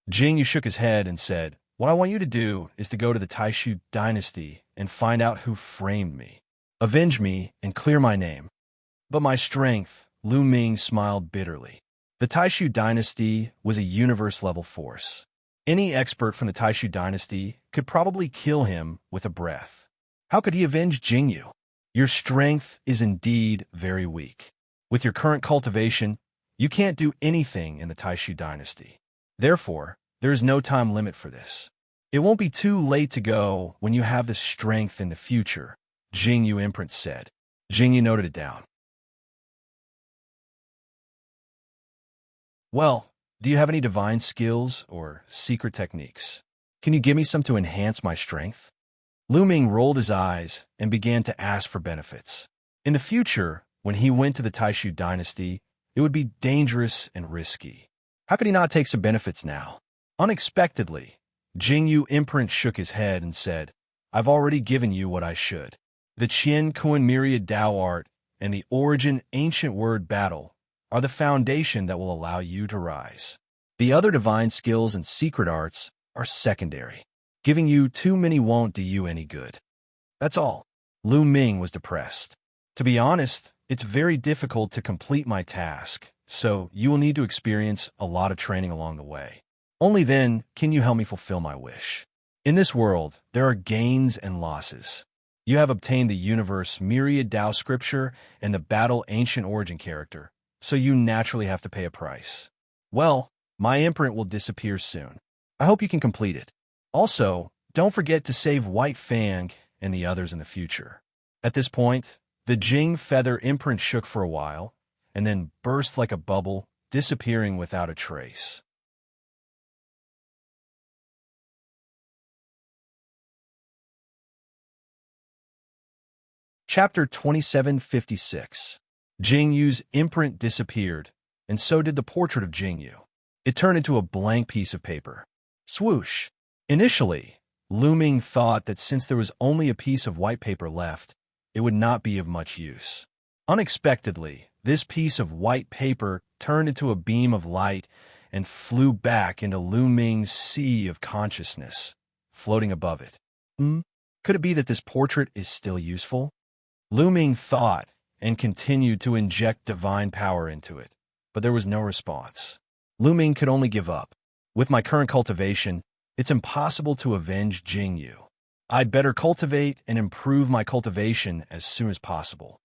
Jingyu shook his head and said, what I want you to do is to go to the Taishu dynasty and find out who framed me. Avenge me and clear my name. But my strength, Lu Ming smiled bitterly. The Taishu dynasty was a universe-level force. Any expert from the Taishu dynasty could probably kill him with a breath. How could he avenge Jingyu? Your strength is indeed very weak. With your current cultivation, you can't do anything in the Taishu dynasty. Therefore, there is no time limit for this. It won't be too late to go when you have the strength in the future, Jingyu Imprint said. Jingyu noted it down. Well, do you have any divine skills or secret techniques? Can you give me some to enhance my strength? Lu Ming rolled his eyes and began to ask for benefits. In the future, when he went to the Taishu dynasty, it would be dangerous and risky. How could he not take some benefits now? Unexpectedly, Jingyu Imprint shook his head and said, I've already given you what I should. The Qian Kuan Myriad Dao Art and the Origin Ancient Word Battle are the foundation that will allow you to rise. The other divine skills and secret arts are secondary. Giving you too many won't do you any good. That's all. Lu Ming was depressed. To be honest, it's very difficult to complete my task, so you will need to experience a lot of training along the way. Only then can you help me fulfill my wish. In this world, there are gains and losses. You have obtained the Universe Myriad Dao Scripture and the Battle Ancient Origin character, so you naturally have to pay a price. Well, my imprint will disappear soon. I hope you can complete it. Also, don't forget to save White Fang and the others in the future. At this point, the Jing Feather imprint shook for a while, and then burst like a bubble, disappearing without a trace. Chapter 2756. Jingyu's imprint disappeared, and so did the portrait of Jingyu. It turned into a blank piece of paper. Swoosh! Initially, Lu Ming thought that since there was only a piece of white paper left, it would not be of much use. Unexpectedly, this piece of white paper turned into a beam of light and flew back into Lu Ming's sea of consciousness, floating above it. Could it be that this portrait is still useful? Lu Ming thought and continued to inject divine power into it, but there was no response. Lu Ming could only give up. With my current cultivation, it's impossible to avenge Jingyu. I'd better cultivate and improve my cultivation as soon as possible.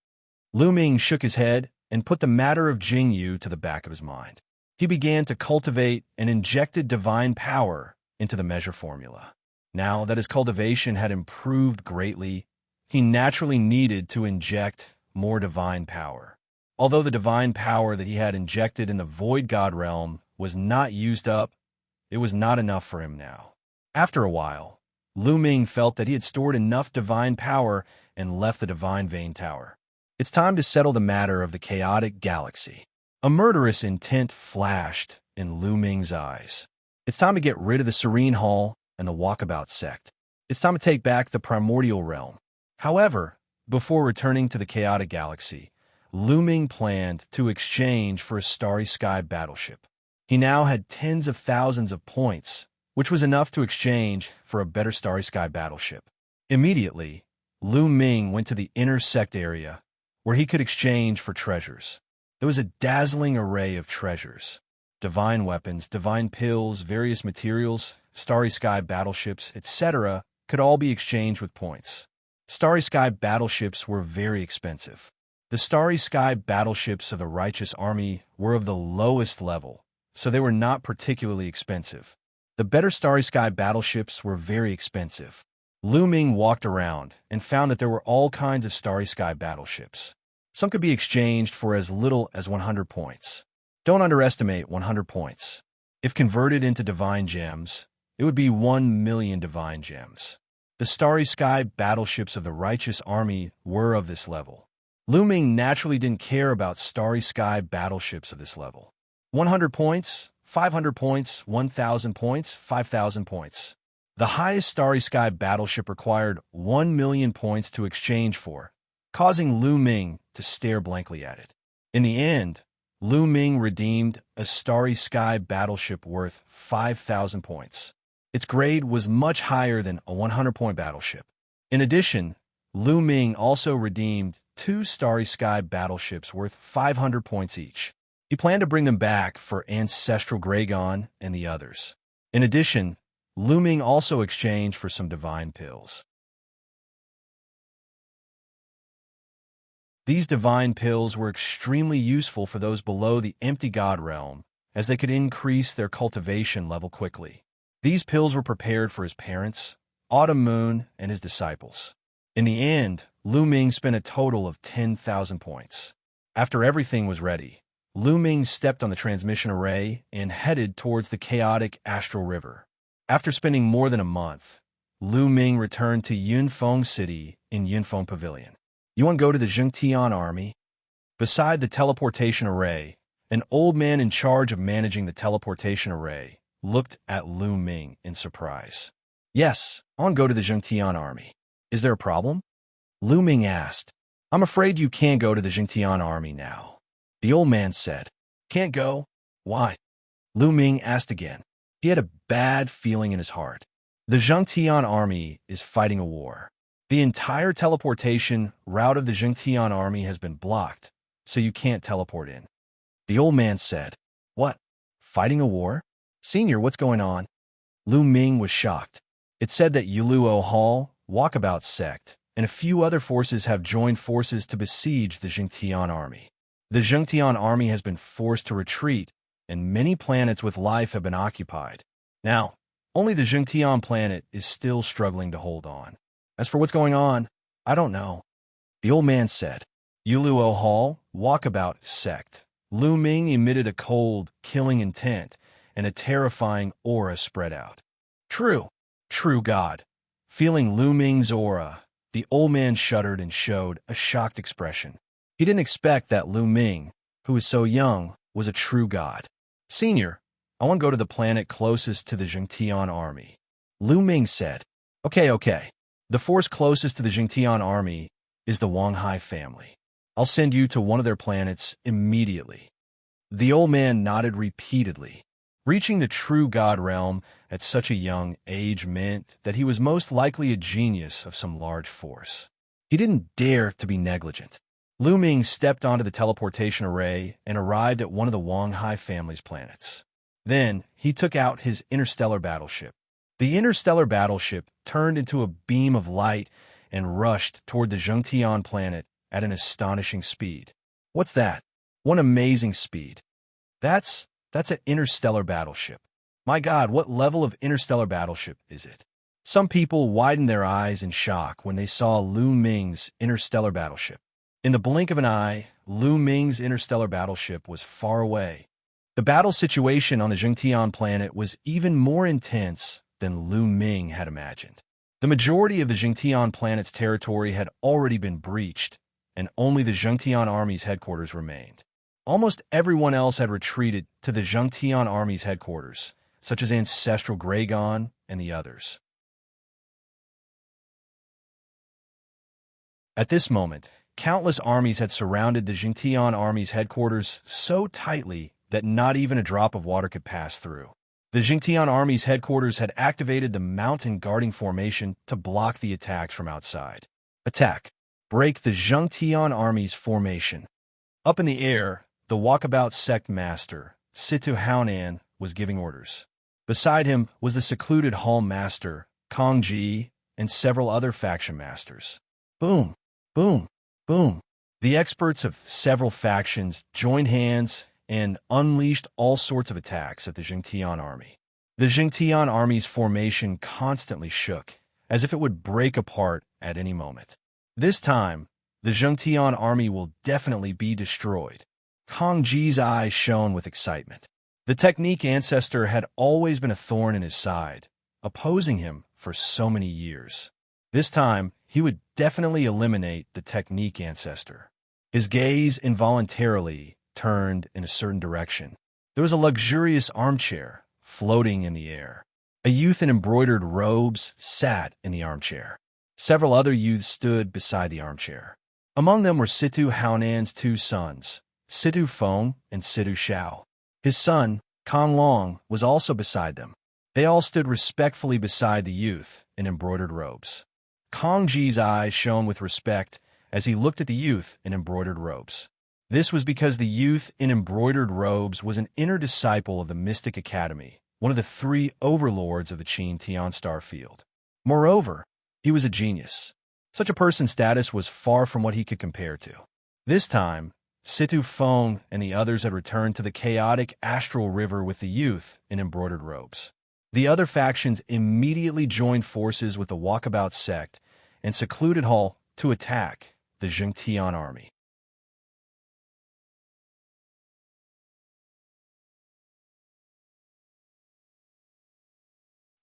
Lu Ming shook his head and put the matter of Jingyu to the back of his mind. He began to cultivate and injected divine power into the measure formula. Now that his cultivation had improved greatly, he naturally needed to inject more divine power. Although the divine power that he had injected in the Void God realm was not used up, it was not enough for him now. After a while, Lu Ming felt that he had stored enough divine power and left the Divine Vein Tower. It's time to settle the matter of the chaotic galaxy. A murderous intent flashed in Lu Ming's eyes. It's time to get rid of the Serene Hall and the Walkabout sect. It's time to take back the primordial realm. However, before returning to the chaotic galaxy, Lu Ming planned to exchange for a Starry Sky battleship. He now had tens of thousands of points, which was enough to exchange for a better Starry Sky battleship. Immediately, Lu Ming went to the inner sect area, where he could exchange for treasures. There was a dazzling array of treasures. Divine weapons, divine pills, various materials, Starry Sky battleships, etc. could all be exchanged with points. Starry Sky battleships were very expensive. The Starry Sky battleships of the Righteous Army were of the lowest level, so they were not particularly expensive. The better Starry Sky battleships were very expensive. Lu Ming walked around and found that there were all kinds of Starry Sky battleships. Some could be exchanged for as little as 100 points. Don't underestimate 100 points. If converted into divine gems, it would be 1 million divine gems. The starry sky battleships of the righteous army were of this level. Lu Ming naturally didn't care about starry sky battleships of this level. 100 points, 500 points, 1,000 points, 5,000 points. The highest starry sky battleship required 1 million points to exchange for, causing Lu Ming to stare blankly at it. In the end, Lu Ming redeemed a starry sky battleship worth 5,000 points. Its grade was much higher than a 100-point battleship. In addition, Lu Ming also redeemed 2 starry sky battleships worth 500 points each. He planned to bring them back for Ancestral Gragon and the others. In addition, Lu Ming also exchanged for some divine pills. These divine pills were extremely useful for those below the empty god realm, as they could increase their cultivation level quickly. These pills were prepared for his parents, Autumn Moon, and his disciples. In the end, Lu Ming spent a total of 10,000 points. After everything was ready, Lu Ming stepped on the transmission array and headed towards the chaotic Astral River. After spending more than a month, Lu Ming returned to Yunfeng City in Yunfeng Pavilion. You want to go to the Xianxia army? Beside the teleportation array, an old man in charge of managing the teleportation array looked at Lu Ming in surprise. Yes, I want to go to the Xianxia army. Is there a problem? Lu Ming asked. I'm afraid you can't go to the Xianxia army now. The old man said. Can't go? Why? Lu Ming asked again. He had a bad feeling in his heart. The Xianxia army is fighting a war. The entire teleportation route of the Xianxia army has been blocked, so you can't teleport in. The old man said. What? Fighting a war? Senior, what's going on? Lu Ming was shocked. It said that Yuluo Hall, Walkabout Sect, and a few other forces have joined forces to besiege the Xianxia army. The Xianxia army has been forced to retreat, and many planets with life have been occupied. Now, only the Xianxia planet is still struggling to hold on. As for what's going on, I don't know. The old man said. Yuluo Hall, Walkabout Sect. Lu Ming emitted a cold, killing intent, and a terrifying aura spread out. True God. Feeling Lu Ming's aura, the old man shuddered and showed a shocked expression. He didn't expect that Lu Ming, who was so young, was a true god. Senior, I want to go to the planet closest to the Xianxia army. Lu Ming said. Okay. The force closest to the Xianxia army is the Wanghai family. I'll send you to one of their planets immediately. The old man nodded repeatedly. Reaching the true god realm at such a young age meant that he was most likely a genius of some large force. He didn't dare to be negligent. Lu Ming stepped onto the teleportation array and arrived at one of the Wanghai family's planets. Then, he took out his interstellar battleship. The interstellar battleship turned into a beam of light and rushed toward the Xianxia planet at an astonishing speed. What's that? What amazing speed. That's an interstellar battleship. My God, what level of interstellar battleship is it? Some people widened their eyes in shock when they saw Lu Ming's interstellar battleship. In the blink of an eye, Lu Ming's interstellar battleship was far away. The battle situation on the Xianxia planet was even more intense than Lu Ming had imagined. The majority of the Xianxia planet's territory had already been breached, and only the Xianxia army's headquarters remained. Almost everyone else had retreated to the Xianxia army's headquarters, such as Ancestral Gragon and the others. At this moment, countless armies had surrounded the Xianxia army's headquarters so tightly that not even a drop of water could pass through. The Xianxia army's headquarters had activated the mountain guarding formation to block the attacks from outside. Attack. Break the Xianxia army's formation. Up in the air, the Walkabout Sect Master, Situ Haonan, was giving orders. Beside him was the secluded Hall Master, Kong Ji, and several other faction masters. Boom, boom, boom. The experts of several factions joined hands and unleashed all sorts of attacks at the Xianxia army. The Xianxia army's formation constantly shook, as if it would break apart at any moment. This time, the Xianxia army will definitely be destroyed. Kong Ji's eyes shone with excitement. The technique ancestor had always been a thorn in his side, opposing him for so many years. This time, he would definitely eliminate the technique ancestor. His gaze involuntarily turned in a certain direction. There was a luxurious armchair floating in the air. A youth in embroidered robes sat in the armchair. Several other youths stood beside the armchair. Among them were Situ Haonan's two sons, Situ Feng and Situ Xiao. His son, Kong Long, was also beside them. They all stood respectfully beside the youth in embroidered robes. Kong Ji's eyes shone with respect as he looked at the youth in embroidered robes. This was because the youth in embroidered robes was an inner disciple of the Mystic Academy, one of the three overlords of the Qin Tian star field. Moreover, he was a genius. Such a person's status was far from what he could compare to. This time, Situ Feng and the others had returned to the chaotic astral river with the youth in embroidered robes. The other factions immediately joined forces with the Walkabout sect and secluded Hall to attack the Xianxia army.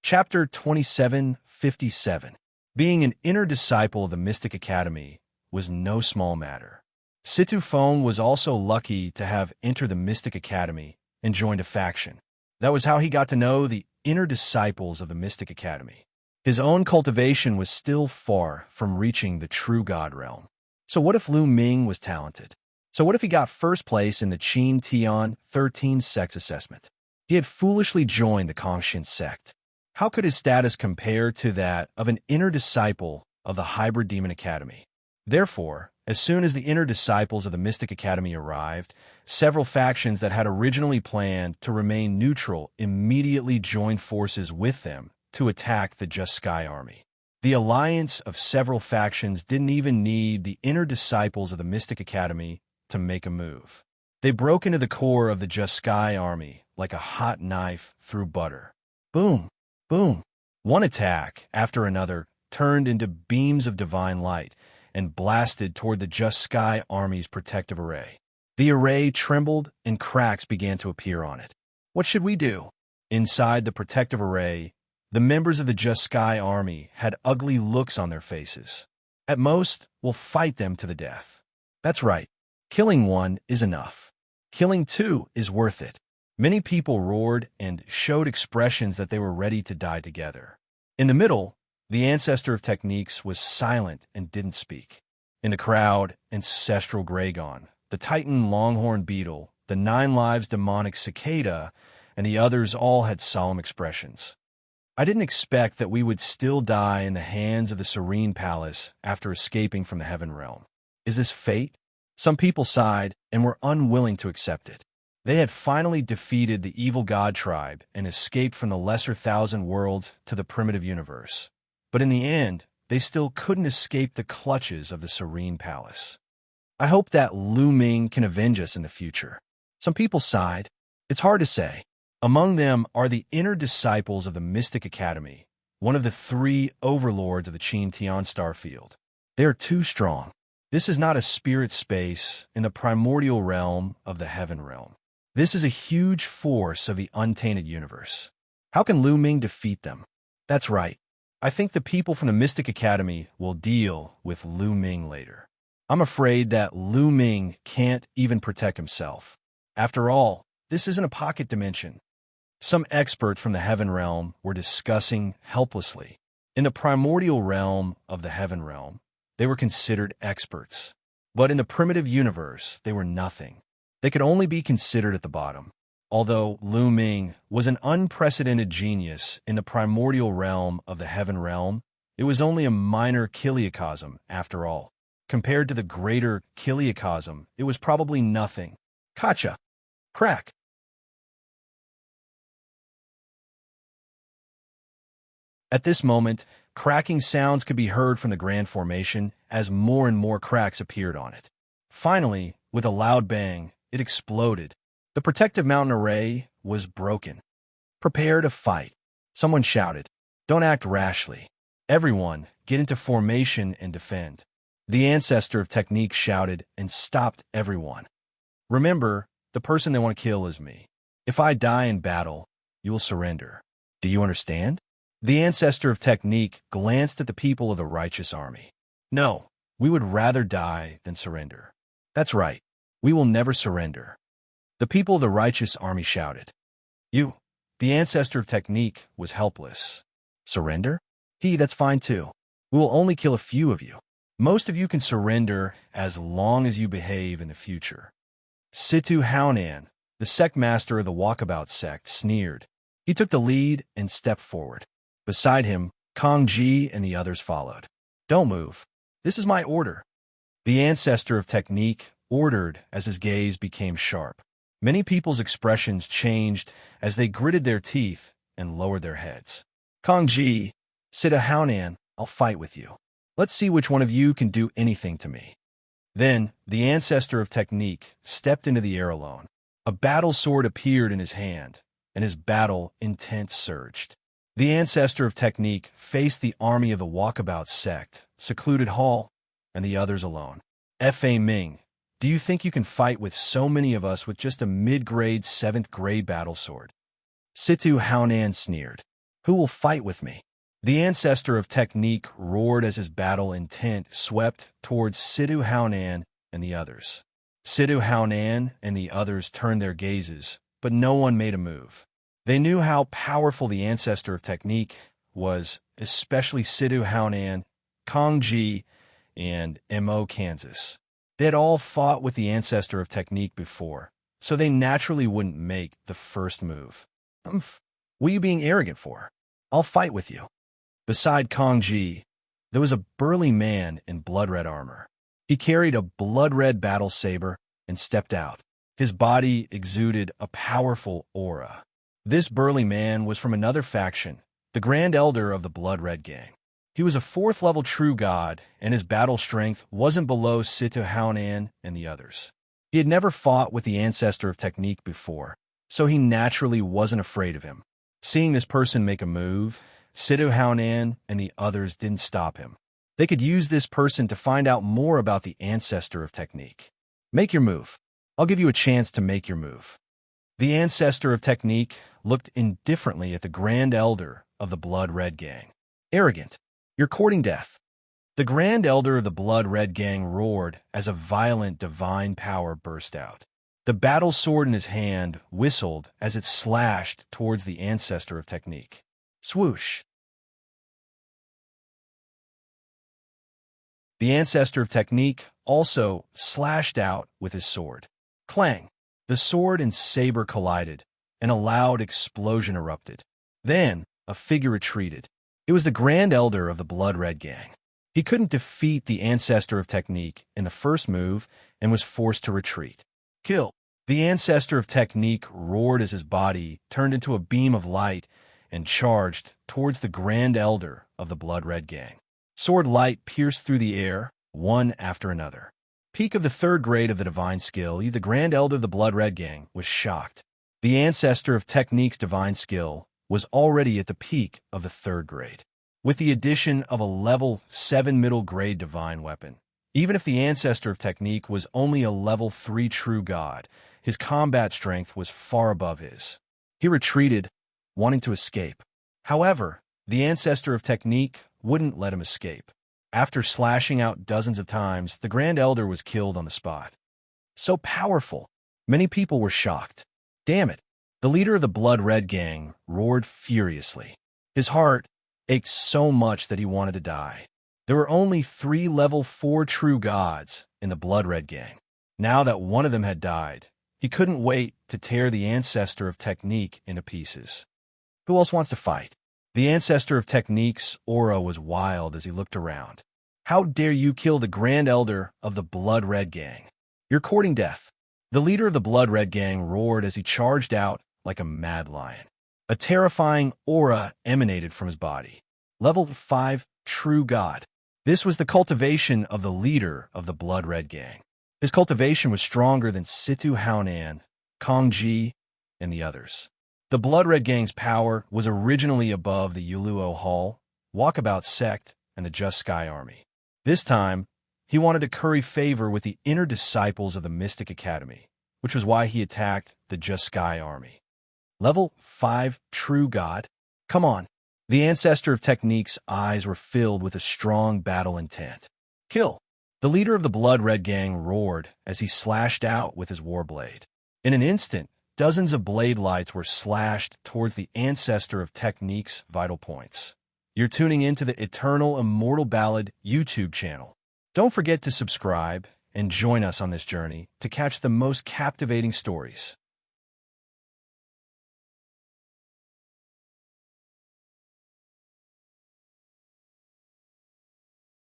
Chapter 2757. Being an inner disciple of the Mystic Academy was no small matter. Situ Feng was also lucky to have entered the Mystic Academy and joined a faction. That was how he got to know the inner disciples of the Mystic Academy. His own cultivation was still far from reaching the true God realm. So what if Lu Ming was talented? So what if he got first place in the Qin Tian 13 sex assessment? He had foolishly joined the Kongshin sect. How could his status compare to that of an inner disciple of the Hybrid Demon Academy? Therefore, as soon as the inner disciples of the Mystic Academy arrived, several factions that had originally planned to remain neutral immediately joined forces with them to attack the Just Sky army. The alliance of several factions didn't even need the inner disciples of the Mystic Academy to make a move. They broke into the core of the Just Sky army like a hot knife through butter. Boom! Boom! One attack after another turned into beams of divine light and blasted toward the Just Sky army's protective array. The array trembled and cracks began to appear on it. What should we do? Inside the protective array, the members of the Just Sky army had ugly looks on their faces. At most, we'll fight them to the death. That's right. Killing one is enough. Killing two is worth it. Many people roared and showed expressions that they were ready to die together. In the middle, the ancestor of techniques was silent and didn't speak. In the crowd, ancestral Gragon, the Titan Longhorn Beetle, the 9 Lives demonic Cicada, and the others all had solemn expressions. I didn't expect that we would still die in the hands of the Serene Palace after escaping from the Heaven Realm. Is this fate? Some people sighed and were unwilling to accept it. They had finally defeated the evil god tribe and escaped from the lesser thousand worlds to the primitive universe. But in the end, they still couldn't escape the clutches of the Serene Palace. I hope that Lu Ming can avenge us in the future. Some people sighed. It's hard to say. Among them are the inner disciples of the Mystic Academy, one of the 3 overlords of the Qin Tian star field. They are too strong. This is not a spirit space in the primordial realm of the Heaven Realm. This is a huge force of the untainted universe. How can Lu Ming defeat them? That's right. I think the people from the Mystic Academy will deal with Lu Ming later. I'm afraid that Lu Ming can't even protect himself. After all, this isn't a pocket dimension. Some experts from the Heaven Realm were discussing helplessly. In the primordial realm of the Heaven Realm, they were considered experts. But in the primitive universe, they were nothing. They could only be considered at the bottom. Although Lu Ming was an unprecedented genius in the primordial realm of the Heaven Realm, it was only a minor chiliocosm after all. Compared to the greater chiliocosm, it was probably nothing. Kacha! Crack! At this moment, cracking sounds could be heard from the Grand Formation as more and more cracks appeared on it. Finally, with a loud bang, it exploded. The protective mountain array was broken. Prepare to fight. Someone shouted. Don't act rashly. Everyone, get into formation and defend. The ancestor of technique shouted and stopped everyone. Remember, the person they want to kill is me. If I die in battle, you will surrender. Do you understand? The ancestor of technique glanced at the people of the righteous army. No, we would rather die than surrender. That's right. We will never surrender. The people of the righteous army shouted. You, the ancestor of technique, was helpless. Surrender? That's fine too. We will only kill a few of you. Most of you can surrender as long as you behave in the future. Situ Haonan, the sect master of the Walkabout sect, sneered. He took the lead and stepped forward. Beside him, Kong Ji and the others followed. Don't move. This is my order. The ancestor of technique ordered as his gaze became sharp. Many people's expressions changed as they gritted their teeth and lowered their heads. Kong Ji, Situ Haonan, I'll fight with you. Let's see which one of you can do anything to me. Then, the ancestor of technique stepped into the air alone. A battle sword appeared in his hand, and his battle intent surged. The ancestor of technique faced the army of the Walkabout sect, secluded hall, and the others alone. F.A. Ming, do you think you can fight with so many of us with just a mid-grade 7th grade battle sword? Situ Haonan sneered. Who will fight with me? The ancestor of technique roared as his battle intent swept towards Situ Haonan and the others. Situ Haonan and the others turned their gazes, but no one made a move. They knew how powerful the ancestor of technique was, especially Situ Haonan, Kong Ji, and M.O. Kansas. They had all fought with the ancestor of technique before, so they naturally wouldn't make the first move. What are you being arrogant for? I'll fight with you. Beside Kong Ji, there was a burly man in blood-red armor. He carried a blood-red battle saber and stepped out. His body exuded a powerful aura. This burly man was from another faction, the Grand Elder of the Blood-Red Gang. He was a 4th-level true god, and his battle strength wasn't below Situ Haonan and the others. He had never fought with the ancestor of technique before, so he naturally wasn't afraid of him. Seeing this person make a move, Situ Haonan and the others didn't stop him. They could use this person to find out more about the ancestor of technique. Make your move. I'll give you a chance to make your move. The ancestor of technique looked indifferently at the Grand Elder of the Blood-Red Gang. Arrogant. You're courting death. The Grand Elder of the Blood-Red Gang roared as a violent divine power burst out. The battle sword in his hand whistled as it slashed towards the ancestor of technique. Swoosh. The ancestor of technique also slashed out with his sword. Clang! The sword and saber collided, and a loud explosion erupted. Then, a figure retreated. It was the Grand Elder of the Blood-Red Gang. He couldn't defeat the ancestor of technique in the first move and was forced to retreat. Kill! The ancestor of technique roared as his body turned into a beam of light and charged towards the Grand Elder of the Blood-Red Gang. Sword light pierced through the air, one after another. Peak of the 3rd grade of the divine skill, the Grand Elder of the Blood-Red Gang was shocked. The ancestor of technique's divine skill was already at the peak of the 3rd grade. With the addition of a level 7 middle grade divine weapon, even if the ancestor of technique was only a level 3 true god, his combat strength was far above his. He retreated, wanting to escape. However, the ancestor of technique wouldn't let him escape. After slashing out dozens of times, the Grand Elder was killed on the spot. So powerful. Many people were shocked. Damn it. The leader of the Blood-Red Gang roared furiously. His heart ached so much that he wanted to die. There were only 3 level 4 true gods in the Blood-Red Gang. Now that one of them had died, he couldn't wait to tear the ancestor of technique into pieces. Who else wants to fight? The ancestor of technique's aura was wild as he looked around. How dare you kill the Grand Elder of the Blood-Red Gang? You're courting death. The leader of the Blood-Red Gang roared as he charged out like a mad lion. A terrifying aura emanated from his body. Level 5 True God. This was the cultivation of the leader of the Blood-Red Gang. His cultivation was stronger than Situ Haonan, Kong Ji, and the others. The Blood-Red Gang's power was originally above the Yuluo Hall, Walkabout Sect, and the Just Sky Army. This time, he wanted to curry favor with the inner disciples of the Mystic Academy, which was why he attacked the Just Sky Army. Level 5, True God. Come on. The ancestor of Technique's eyes were filled with a strong battle intent. Kill. The leader of the Blood Red Gang roared as he slashed out with his warblade. In an instant, dozens of blade lights were slashed towards the ancestor of Technique's vital points. You're tuning into the Eternal Immortal Ballad YouTube channel. Don't forget to subscribe and join us on this journey to catch the most captivating stories.